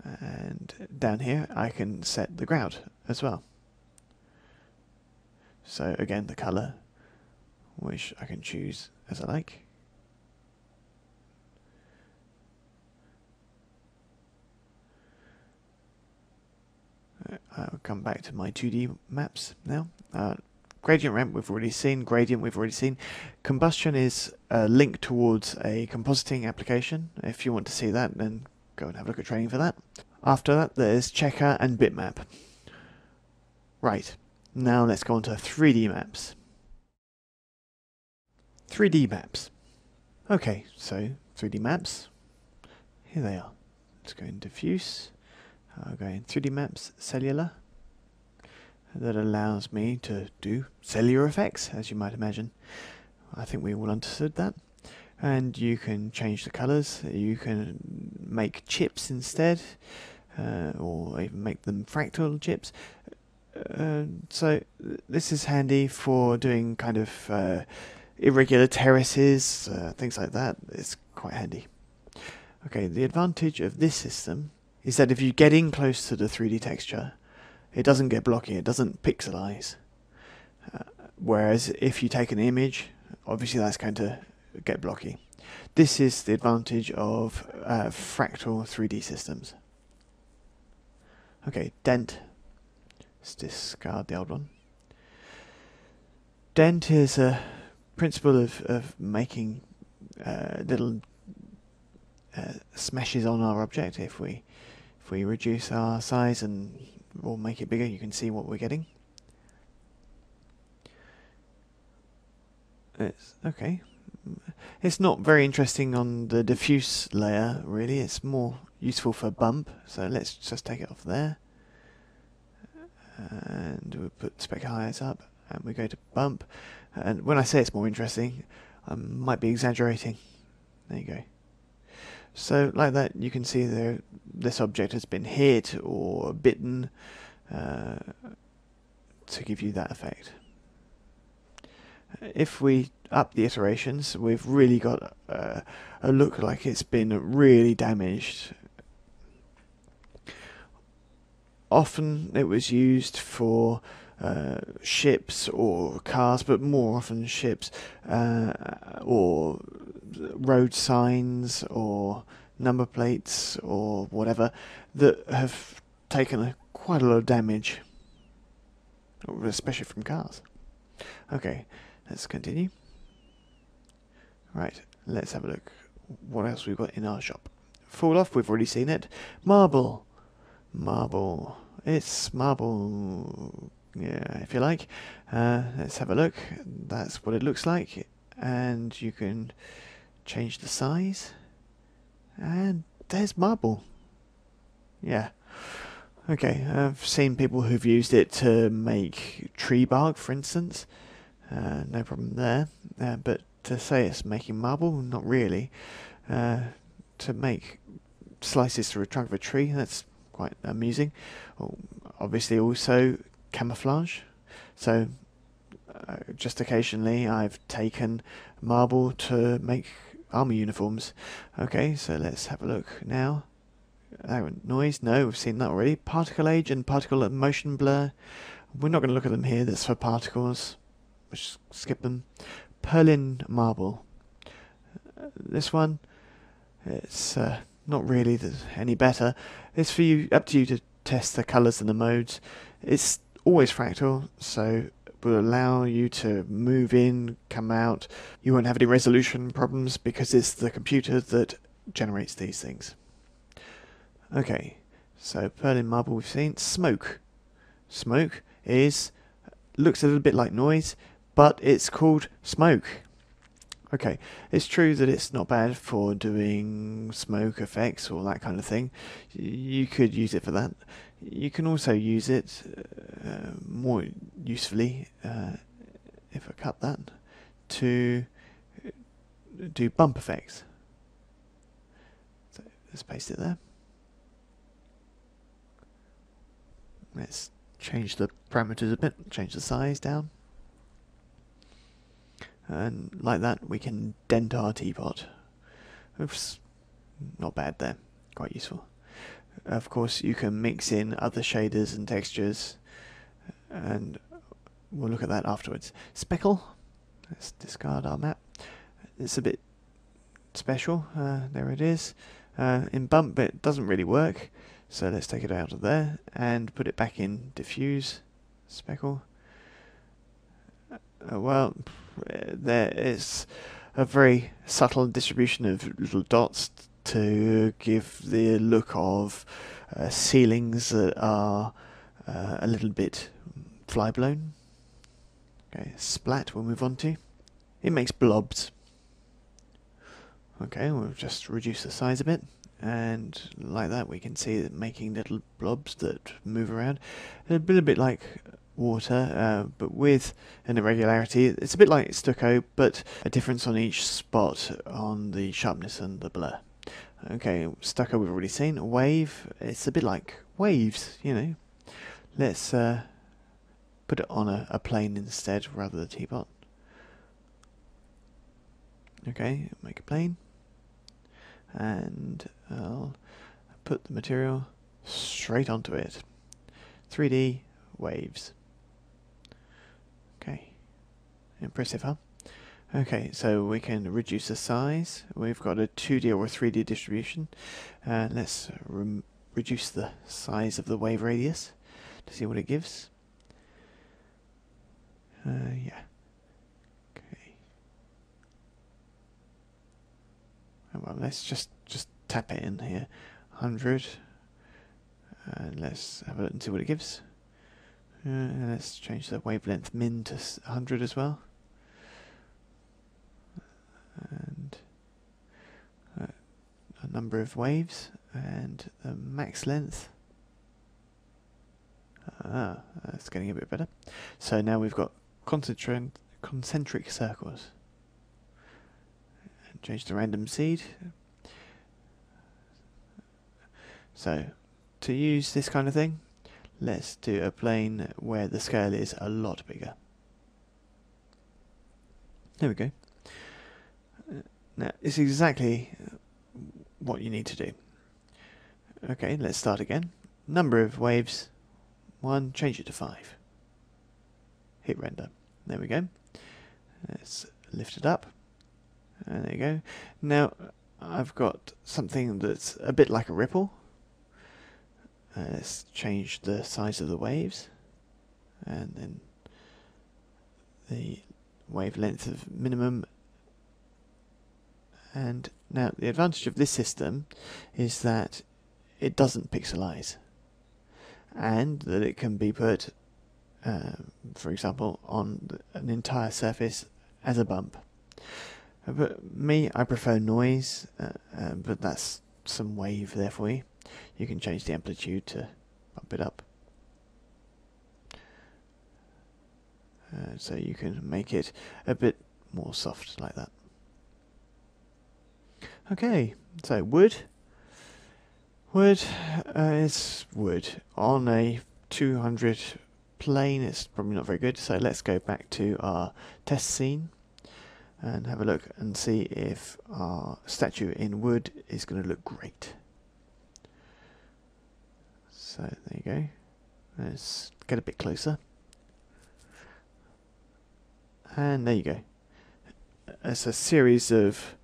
and down here I can set the ground as well. So again, the colour, which I can choose as I like. I'll come back to my 2D maps now. Gradient ramp we've already seen, gradient we've already seen. Combustion is a link towards a compositing application. If you want to see that, then go and have a look at training for that. After that, there's checker and bitmap. Right, now let's go on to 3D maps. 3D maps. Okay, so 3D maps. Here they are. Let's go in diffuse. I'll go in 3D maps, cellular. That allows me to do cellular effects, as you might imagine. I think we all understood that. And you can change the colours, you can make chips instead, or even make them fractal chips. So this is handy for doing kind of irregular terraces, things like that. It's quite handy. Okay, the advantage of this system is that if you get in close to the 3D texture, it doesn't get blocky, it doesn't pixelize. Whereas if you take an image, obviously that's going to get blocky. This is the advantage of fractal 3D systems. Okay, dent. Let's discard the old one. Dent is a principle of making little smashes on our object. If we reduce our size and or make it bigger, you can see what we're getting. Okay. It's not very interesting on the diffuse layer, really. It's more useful for bump. So let's just take it off there. And we'll put spec highs up, and we go to bump. And when I say it's more interesting, I might be exaggerating. There you go. So like that, you can see there this object has been hit or bitten to give you that effect. If we up the iterations, we've really got a look like it's been really damaged. Often it was used for ships or cars, but more often ships or road signs or number plates or whatever that have taken quite a lot of damage, especially from cars. Okay, let's continue. Right, let's have a look what else we've got in our shop. Fall off, we've already seen it. Marble. Marble. It's marble, yeah, if you like. Let's have a look. That's what it looks like. And you can change the size. And there's marble. Yeah. Okay, I've seen people who've used it to make tree bark, for instance. No problem there. But to say it's making marble, not really. To make slices through a trunk of a tree, that's quite amusing. Obviously also camouflage. So just occasionally I've taken marble to make army uniforms. Okay, so let's have a look now. Noise, no, we've seen that already. Particle age and particle motion blur. We're not going to look at them here, that's for particles. We'll just skip them. Perlin marble. This one, it's not really any better. It's for you, up to you to test the colours and the modes. It's always fractal, so it will allow you to move in, come out. You won't have any resolution problems because it's the computer that generates these things. Okay, so Perlin marble we've seen. Smoke. Smoke looks a little bit like noise, but it's called smoke. Okay, it's true that it's not bad for doing smoke effects or that kind of thing. You could use it for that. You can also use it more usefully, if I cut that, to do bump effects. So let's paste it there. Let's change the parameters a bit, change the size down. And like that we can dent our teapot. Oops, not bad there, quite useful. Of course you can mix in other shaders and textures, and we'll look at that afterwards. Speckle, let's discard our map. It's a bit special, there it is. In bump it doesn't really work, so let's take it out of there and put it back in diffuse. Speckle. Well, there is a very subtle distribution of little dots to give the look of ceilings that are a little bit fly blown. Okay, splat we'll move on to. It makes blobs. Okay, we'll just reduce the size a bit, and like that we can see it making little blobs that move around. A little bit like water, but with an irregularity. It's a bit like stucco, but a difference on each spot on the sharpness and the blur. Okay, stucco we've already seen. A wave, it's a bit like waves, you know. Let's put it on a plane instead rather than a teapot. Okay, make a plane, and I'll put the material straight onto it. 3D waves. Okay, impressive, huh? Okay, so we can reduce the size. We've got a 2D or a 3D distribution. Let's reduce the size of the wave radius to see what it gives. Yeah. Okay. Well, let's just tap it in here. 100. And let's have a look and see what it gives. Let's change the wavelength min to 100 as well. And a number of waves, and the max length. That's getting a bit better. So now we've got concentric circles. And change the random seed. So to use this kind of thing, let's do a plane where the scale is a lot bigger. There we go. Now, it's exactly what you need to do. Okay, let's start again. Number of waves, 1, change it to 5. Hit render. There we go. Let's lift it up. And there you go. Now, I've got something that's a bit like a ripple. Let's change the size of the waves, and then the wavelength of minimum. And now the advantage of this system is that it doesn't pixelize. and that it can be put, for example, on an entire surface as a bump. But I prefer noise, but that's some wave there for you. You can change the amplitude to bump it up. So you can make it a bit more soft like that. Okay, so wood. Wood is wood. On a 200 plane, it's probably not very good, so let's go back to our test scene and have a look and see if our statue in wood is going to look great. So there you go. Let's get a bit closer. And there you go. It's a series of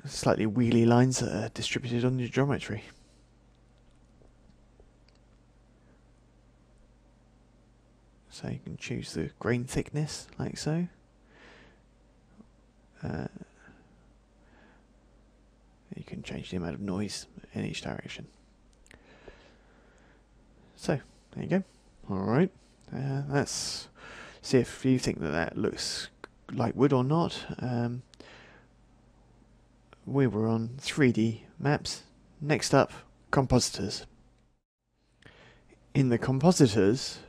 slightly wheelie lines that are distributed on your geometry. So you can choose the grain thickness, like so. You can change the amount of noise in each direction. So, there you go. Alright, let's see if you think that that looks like wood or not. We were on 3D maps. Next up, compositors. In the compositors,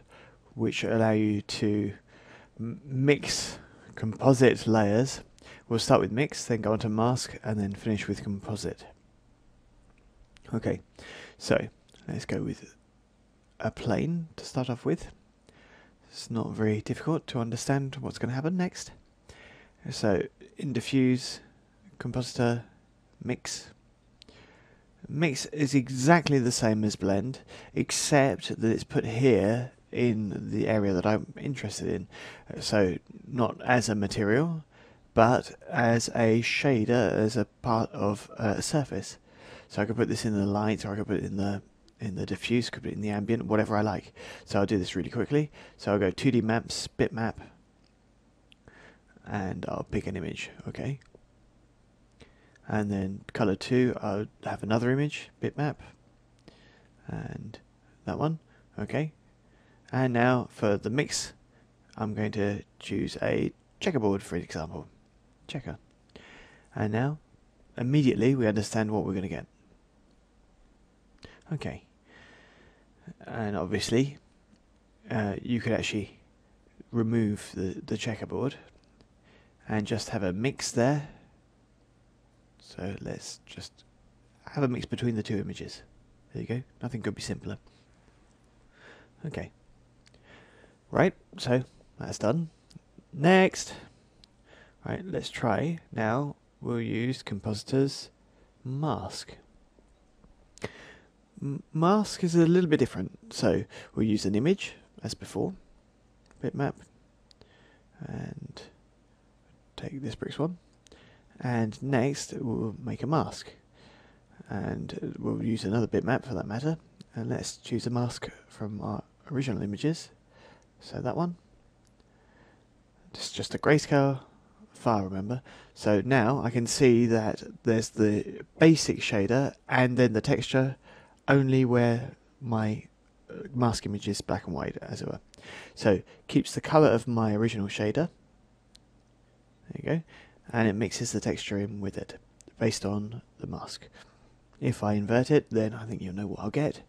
which allow you to mix composite layers, we'll start with mix, then go on to mask, and then finish with composite. Okay, so let's go with a plane to start off with. It's not very difficult to understand what's going to happen next. So in diffuse, compositor, mix. Mix is exactly the same as blend, except that it's put here in the area that I'm interested in. So not as a material, but as a shader, as a part of a surface. So I could put this in the light, or I could put it in the diffuse, could put it in the ambient, whatever I like. So I'll do this really quickly. So I'll go 2D maps, bitmap, and I'll pick an image, okay. And then color 2, I'll have another image, bitmap, and that one, okay. And now for the mix, I'm going to choose a checkerboard, for example, checker. And now, immediately we understand what we're going to get. Okay. And obviously, you could actually remove the checkerboard and just have a mix there. So let's just have a mix between the two images. There you go. Nothing could be simpler. Okay. Right, so that's done. Next. Right, let's try. Now we'll use compositors mask. Mask is a little bit different. So we'll use an image as before. Bitmap. And take this bricks one. And next we'll make a mask. And we'll use another bitmap for that matter. And let's choose a mask from our original images. So that one. It's just a grayscale file, remember. So now I can see that there's the basic shader and then the texture only where my mask image is black and white, as it were. So keeps the color of my original shader. There you go. And it mixes the texture in with it based on the mask. If I invert it, then I think you'll know what I'll get.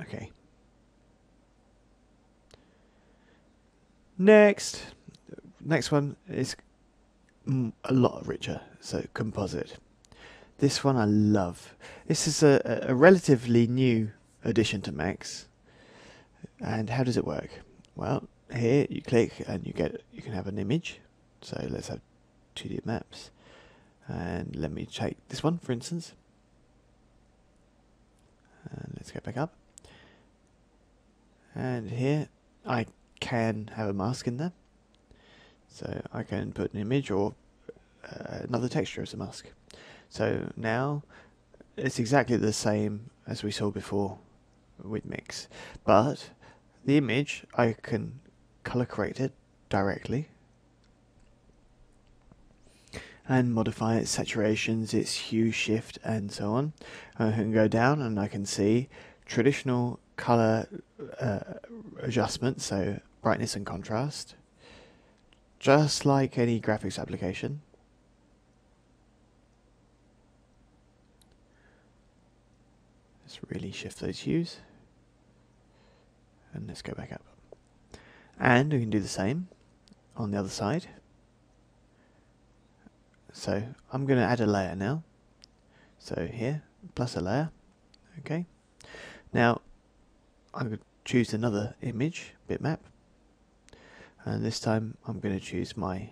Okay. Next one is a lot richer, so composite. This one I love. This is a relatively new addition to Max. And how does it work? Well, here you click and you can have an image. So let's have 2D maps. And let me take this one, for instance. And let's go back up. And here I can have a mask in there. So I can put an image or another texture as a mask. So now it's exactly the same as we saw before with mix, but the image I can color correct it directly, and modify its saturations, its hue shift, and so on. I can go down and I can see traditional color adjustments, so brightness and contrast, just like any graphics application. Let's really shift those hues, and let's go back up. And we can do the same on the other side. So I'm going to add a layer now. So here, plus a layer. Okay. Now I'm going to choose another image, bitmap. And this time I'm going to choose my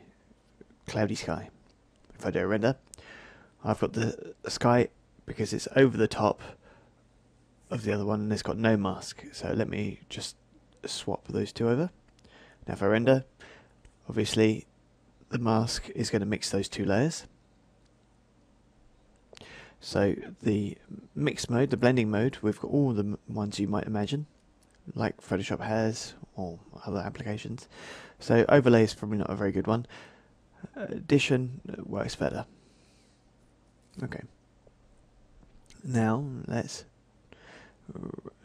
cloudy sky. If I do a render, I've got the sky because it's over the top of the other one and it's got no mask. So let me just swap those two over. Now if I render, obviously the mask is going to mix those two layers. So the mix mode, the blending mode, we've got all the ones you might imagine, like Photoshop has or other applications. So overlay is probably not a very good one. Addition works better. Okay. Now let's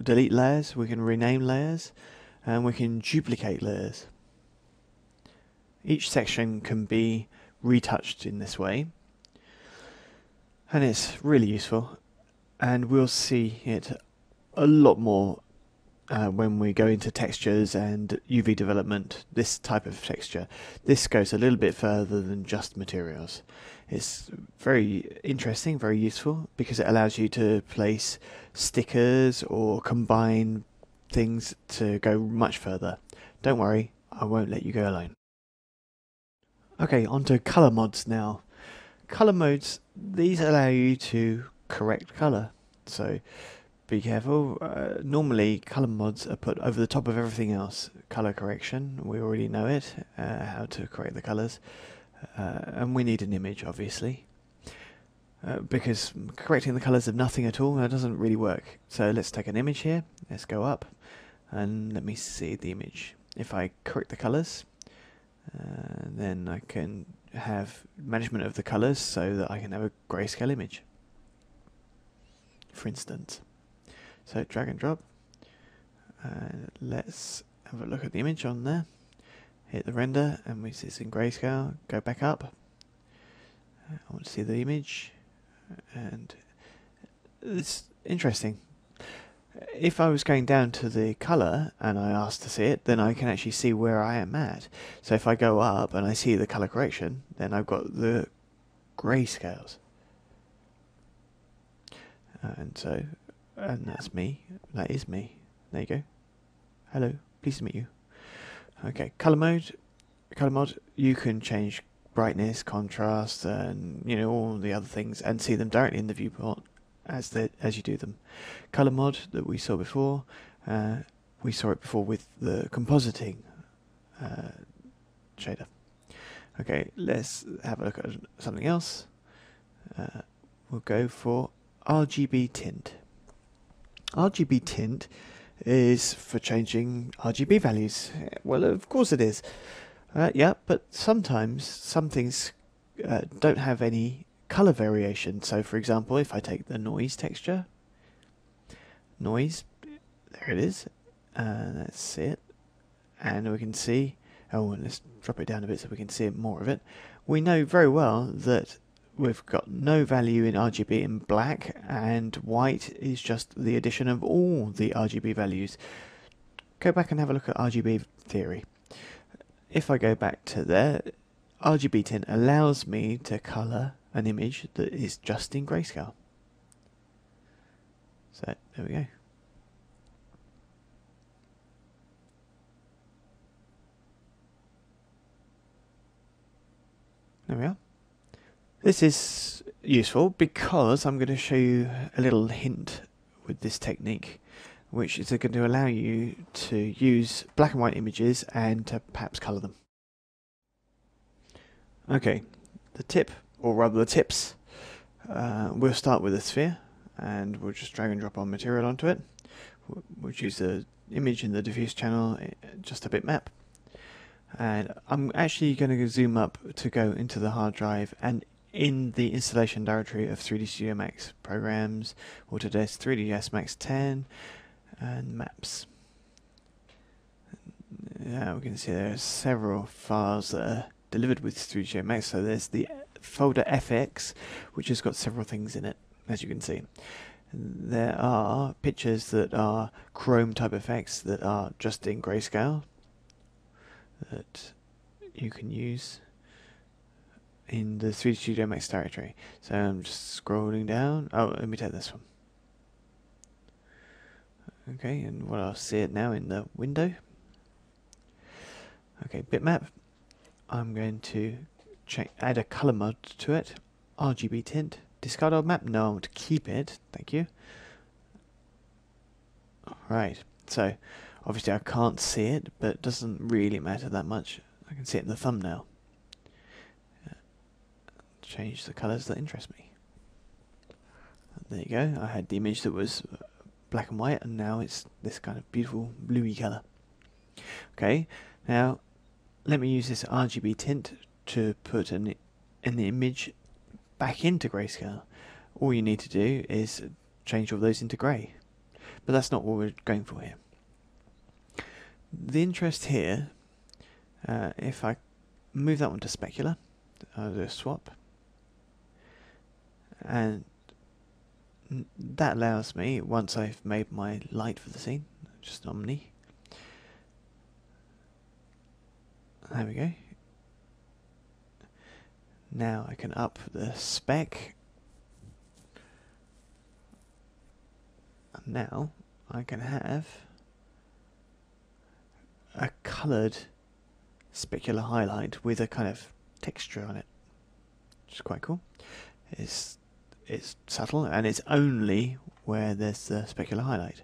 delete layers. We can rename layers and we can duplicate layers. Each section can be retouched in this way, and it's really useful, and we'll see it a lot more when we go into textures and UV development. This type of texture, this goes a little bit further than just materials. It's very interesting, very useful, because it allows you to place stickers or combine things to go much further. Don't worry, I won't let you go alone. Okay, onto color mods now. Color modes, these allow you to correct color, so be careful. Normally color mods are put over the top of everything else. Color correction, we already know it, how to correct the colors, and we need an image obviously, because correcting the colors of nothing at all, that doesn't really work. So let's take an image here, let's go up and let me see the image. If I correct the colors, then I can have management of the colors so that I can have a grayscale image, for instance. So drag and drop. Let's have a look at the image on there. Hit the render and we see it's in grayscale. Go back up. I want to see the image, and it's interesting. If I was going down to the color and I asked to see it, then I can actually see where I am at. So if I go up and I see the color correction, then I've got the grayscales. And that's me. That is me. There you go. Hello. Pleased to meet you. Okay, color mode. Color mod. You can change brightness, contrast, and all the other things, and see them directly in the viewport as you do them. Color mod that we saw before. We saw it before with the compositing shader. Okay, let's have a look at something else. We'll go for RGB tint. RGB tint is for changing RGB values. Well, of course it is. Yeah, but sometimes some things don't have any color variation. So for example, if I take the noise texture, noise, there it is, let's see it, and we can see, let's drop it down a bit so we can see more of it. We know very well that we've got no value in RGB in black, and white is just the addition of all the RGB values. Go back and have a look at RGB theory. If I go back to there, RGB tint allows me to color an image that is just in grayscale. So there we go. There we are. This is useful because I'm going to show you a little hint with this technique, which is going to allow you to use black and white images and to perhaps colour them. Okay, the tip, or rather the tips, we'll start with a sphere and we'll just drag and drop our material onto it. We'll choose the image in the diffuse channel, just a bitmap. And I'm actually going to zoom up to go into the hard drive, and in the installation directory of 3D Studio Max programs, Autodesk 3ds Max 10, and maps. Now we can see there are several files that are delivered with 3D Studio Max. So there's the folder FX, which has got several things in it, as you can see. There are pictures that are Chrome type effects that are just in grayscale that you can use in the 3D Studio Max directory. So I'm just scrolling down. Oh, let me take this one. Okay, and I'll see it now in the window. Okay, bitmap. I'm going to add a color mod to it. RGB tint. Discard old map? No, I want to keep it. Thank you. Right, so obviously I can't see it, but it doesn't really matter that much. I can see it in the thumbnail. Change the colors that interest me. There you go. I had the image that was black and white, and now it's this kind of beautiful bluey color. Okay, now let me use this RGB tint to put in the image back into grayscale. All you need to do is change all those into grey, but that's not what we're going for here. The interest here, if I move that one to specular, I'll do a swap, and that allows me, once I've made my light for the scene, just Omni. There we go. Now I can up the spec. And now I can have a coloured specular highlight with a kind of texture on it, which is quite cool. It's subtle, and it's only where there's the specular highlight.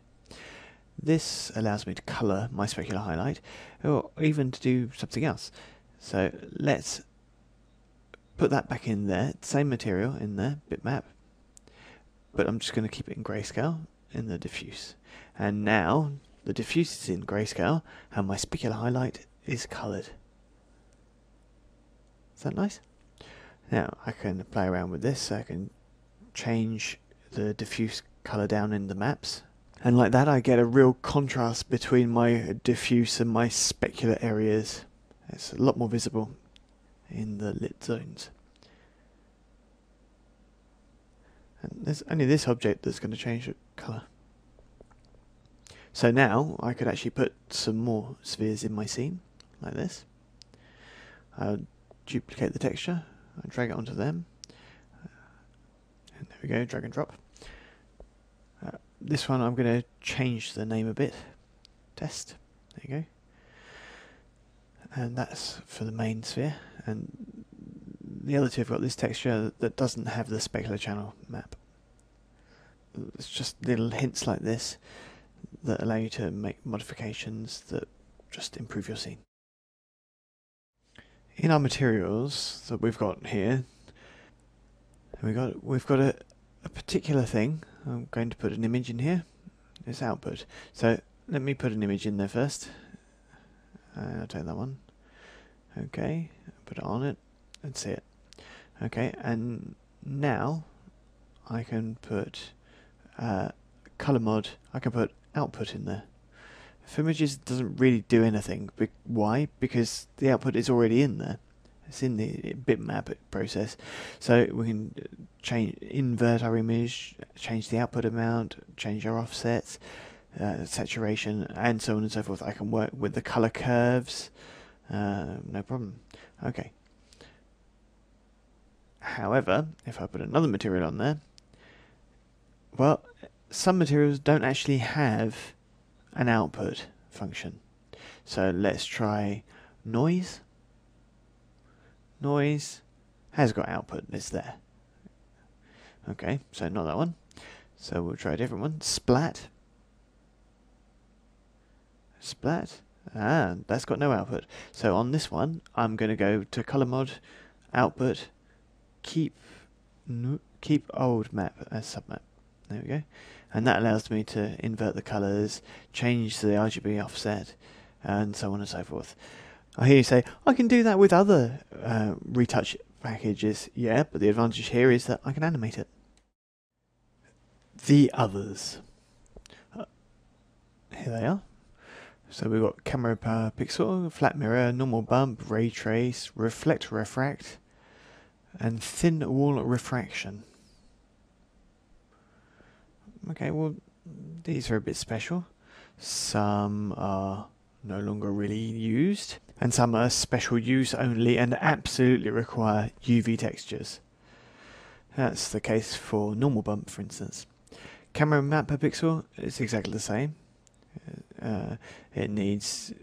This allows me to colour my specular highlight, or even to do something else. So let's put that back in there, same material in there, bitmap, but I'm just going to keep it in grayscale in the diffuse. And now the diffuse is in grayscale, and my specular highlight is coloured. Is that nice? Now I can play around with this, so I can change the diffuse colour down in the maps, and like that I get a real contrast between my diffuse and my specular areas. It's a lot more visible in the lit zones. And there's only this object that's going to change the colour. So now I could actually put some more spheres in my scene, like this. I'll duplicate the texture, I'll drag it onto them, and there we go, drag and drop. This one I'm going to change the name a bit, test, there you go. And that's for the main sphere, and the other two have got this texture that doesn't have the specular channel map. It's just little hints like this that allow you to make modifications that just improve your scene. In our materials that we've got here, we've got a particular thing. I'm going to put an image in here. It's output. So let me put an image in there first. I'll take that one. Okay, put it on it and see it. Okay, and now I can put color mod. I can put output in there. For images, it doesn't really do anything. Why? Because the output is already in there. It's in the bitmap process. So we can invert our image, change the output amount, change our offsets, saturation, and so on and so forth. I can work with the color curves. No problem. Okay. However, if I put another material on there, well, some materials don't actually have an output function. So let's try noise. Noise has got output, it's there. Okay, so not that one. So we'll try a different one. Splat. Splat. Ah, that's got no output. So on this one, I'm going to go to color mod, output, keep old map as submap. There we go. And that allows me to invert the colors, change the RGB offset, and so on and so forth. I hear you say, I can do that with other retouch packages yet, but the advantage here is that I can animate it. The others. Here they are. So we've got camera per pixel, flat mirror, normal bump, ray trace, reflect refract, and thin wall refraction. Okay, well, these are a bit special. Some are no longer really used, and some are special use only and absolutely require UV textures. That's the case for normal bump, for instance. Camera map per pixel is exactly the same. It needs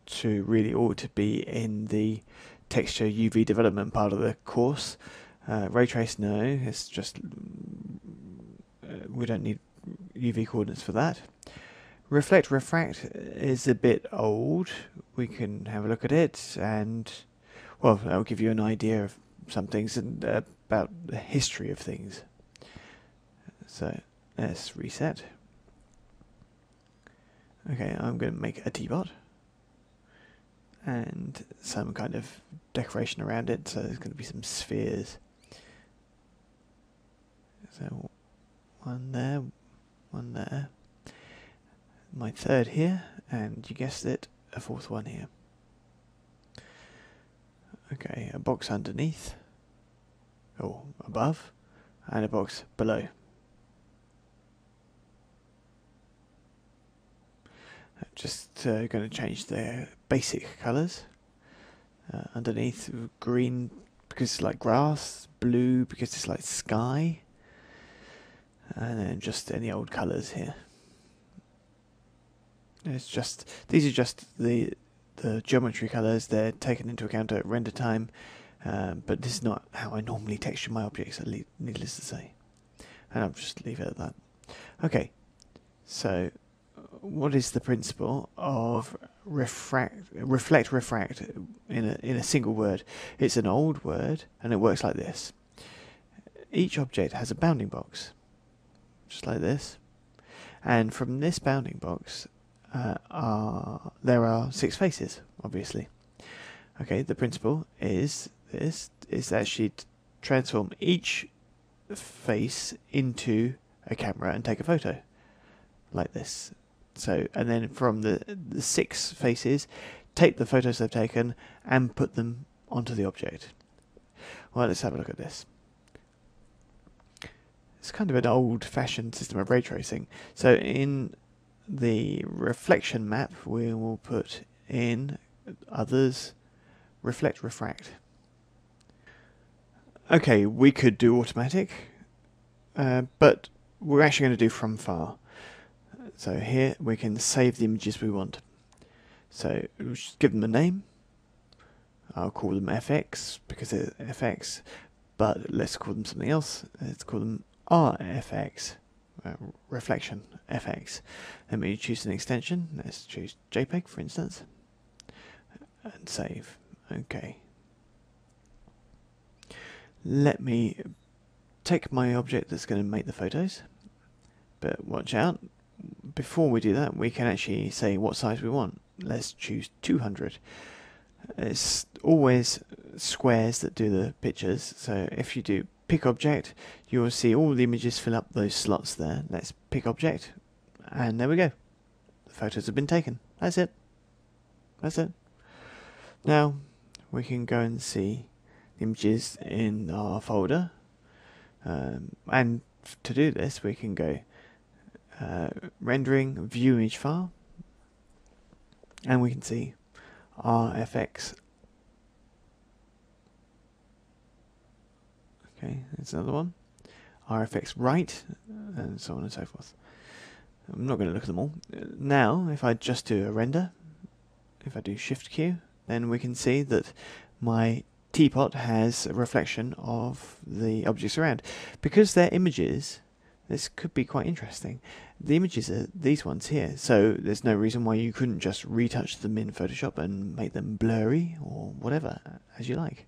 to really ought to be in the texture UV development part of the course. Ray trace, no, it's just we don't need UV coordinates for that. Reflect refract is a bit old. We can have a look at it, and well, that'll give you an idea of some things and about the history of things. So let's reset. Okay, I'm going to make a teapot and some kind of decoration around it, so there's going to be some spheres. So one there, one there, my third here, and you guessed it, a fourth one here. Okay, a box underneath, or above, and a box below. Just going to change the basic colours. Underneath, green because it's like grass, blue because it's like sky, and then just any old colours here. It's just these are just the geometry colours. They're taken into account at render time, but this is not how I normally texture my objects, needless to say. And I'll just leave it at that. Okay, so what is the principle of reflect refract in a single word? It's an old word, and it works like this. Each object has a bounding box, just like this, and from this bounding box there are 6 faces, obviously. Okay, the principle is that she transform each face into a camera and take a photo, like this. So, and then from the 6 faces, take the photos they've taken and put them onto the object. Well, let's have a look at this. It's kind of an old-fashioned system of ray tracing. So in the reflection map, we will put in others, reflect, refract. Okay, we could do automatic, but we're actually going to do from far. So here we can save the images we want. So we'll just give them a name. I'll call them FX because they're FX, but let's call them something else. Let's call them RFX, reflection FX. Then we choose an extension. Let's choose JPEG, for instance, and save. Okay. Let me take my object that's going to make the photos, but watch out. Before we do that, we can actually say what size we want. Let's choose 200. It's always squares that do the pictures, so if you do pick object, you will see all the images fill up those slots there. Let's pick object, and there we go. The photos have been taken. That's it. That's it. Now we can go and see the images in our folder, and to do this we can go rendering, view image file, and we can see RFX. Okay, there's another one. RFX right, and so on and so forth. I'm not going to look at them all. Now, if I just do a render, if I do Shift Q, then we can see that my teapot has a reflection of the objects around. Because they're images, this could be quite interesting. The images are these ones here, so there's no reason why you couldn't just retouch them in Photoshop and make them blurry or whatever, as you like.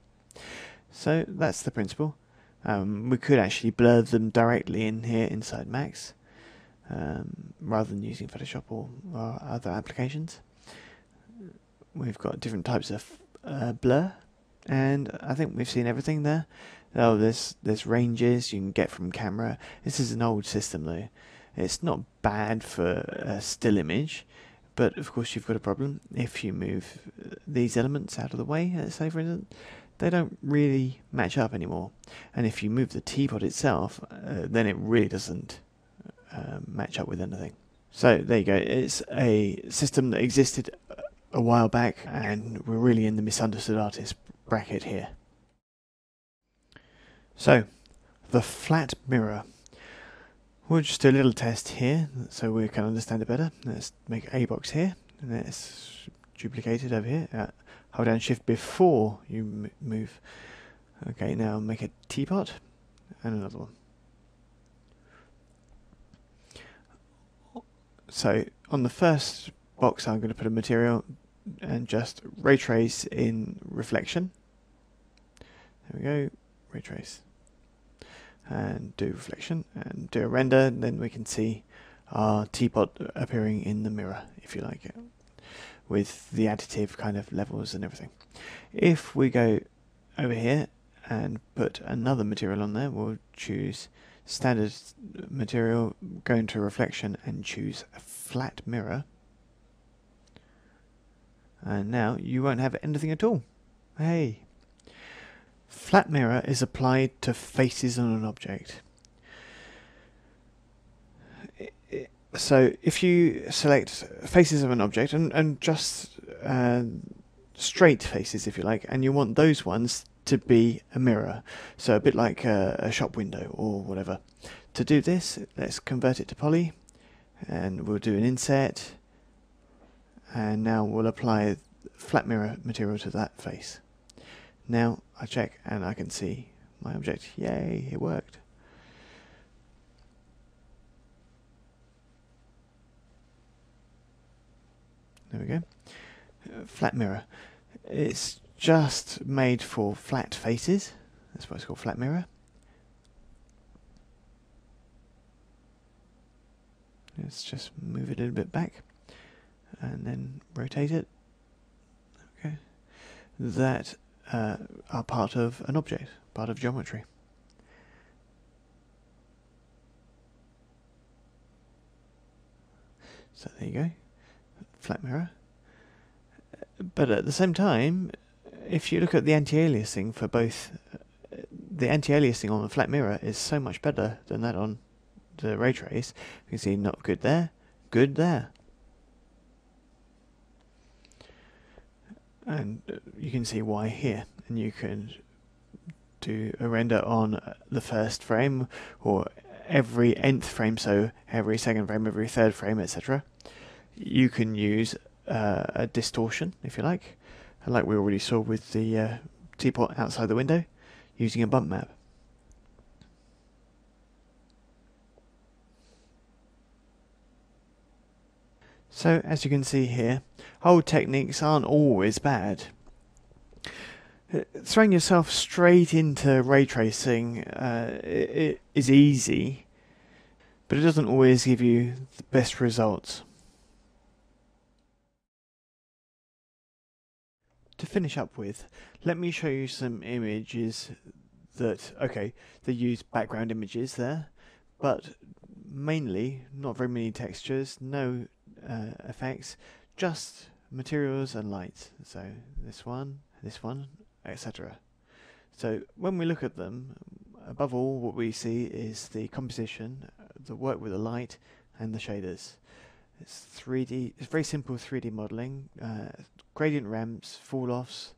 So that's the principle. We could actually blur them directly in here inside Max, rather than using Photoshop or other applications. We've got different types of blur. And I think we've seen everything there. Oh, there's ranges you can get from camera. This is an old system though. It's not bad for a still image, but of course you've got a problem. If you move these elements out of the way, let's say for instance, they don't really match up anymore. And if you move the teapot itself, then it really doesn't match up with anything. So there you go. It's a system that existed a while back, and we're really in the misunderstood artist bracket here. So, the flat mirror. We'll just do a little test here so we can understand it better. Let's make a box here, and let's duplicate it over here. Hold down shift before you move. Okay, now make a teapot and another one. So on the first box I'm going to put a material and just ray trace in reflection. There we go, ray trace. And do reflection and do a render, and then we can see our teapot appearing in the mirror, if you like it, with the additive kind of levels and everything. If we go over here and put another material on there, we'll choose standard material, go into reflection and choose a flat mirror. And now you won't have anything at all. Hey! Flat mirror is applied to faces on an object. So if you select faces of an object and just straight faces, if you like, and you want those ones to be a mirror, so a bit like a shop window or whatever. To do this, let's convert it to poly, and we'll do an inset, and now we'll apply flat mirror material to that face. Now I check and I can see my object. Yay, it worked. There we go. Flat mirror. It's just made for flat faces. That's why it's called flat mirror. Let's just move it a little bit back and then rotate it. Okay. That are part of an object, part of geometry. So there you go, flat mirror. But at the same time, if you look at the anti-aliasing for both, the anti-aliasing on the flat mirror is so much better than that on the ray trace. You can see not good there, good there. And you can see why here, and you can do a render on the first frame or every nth frame, so every second frame, every third frame, etc. You can use a distortion, if you like we already saw with the teapot outside the window, using a bump map. So as you can see here, old techniques aren't always bad. Throwing yourself straight into ray tracing it is easy, but it doesn't always give you the best results. To finish up with, let me show you some images that, okay, they use background images there, but mainly not very many textures, no effects, just materials and lights. So this one, etc. So when we look at them, above all what we see is the composition, the work with the light and the shaders. It's 3D, it's very simple 3D modeling, gradient ramps, fall-offs,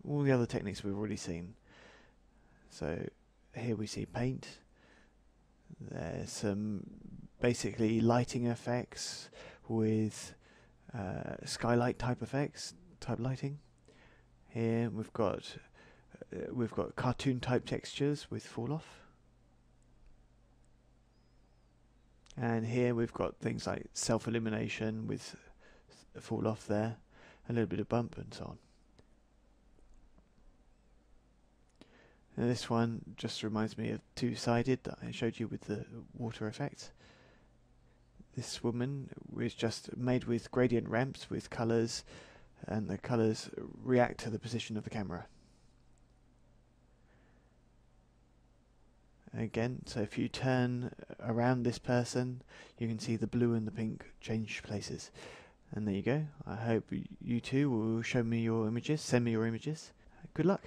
all the other techniques we've already seen. So here we see paint, there's some basically lighting effects with skylight type effects, type lighting. Here we've got cartoon type textures with fall off. And here we've got things like self-illumination with fall off there, a little bit of bump and so on. And this one just reminds me of two-sided that I showed you with the water effect. This woman was just made with gradient ramps with colours, and the colours react to the position of the camera. again. So if you turn around this person, you can see the blue and the pink change places. And there you go. I hope you too will show me your images, send me your images. Good luck.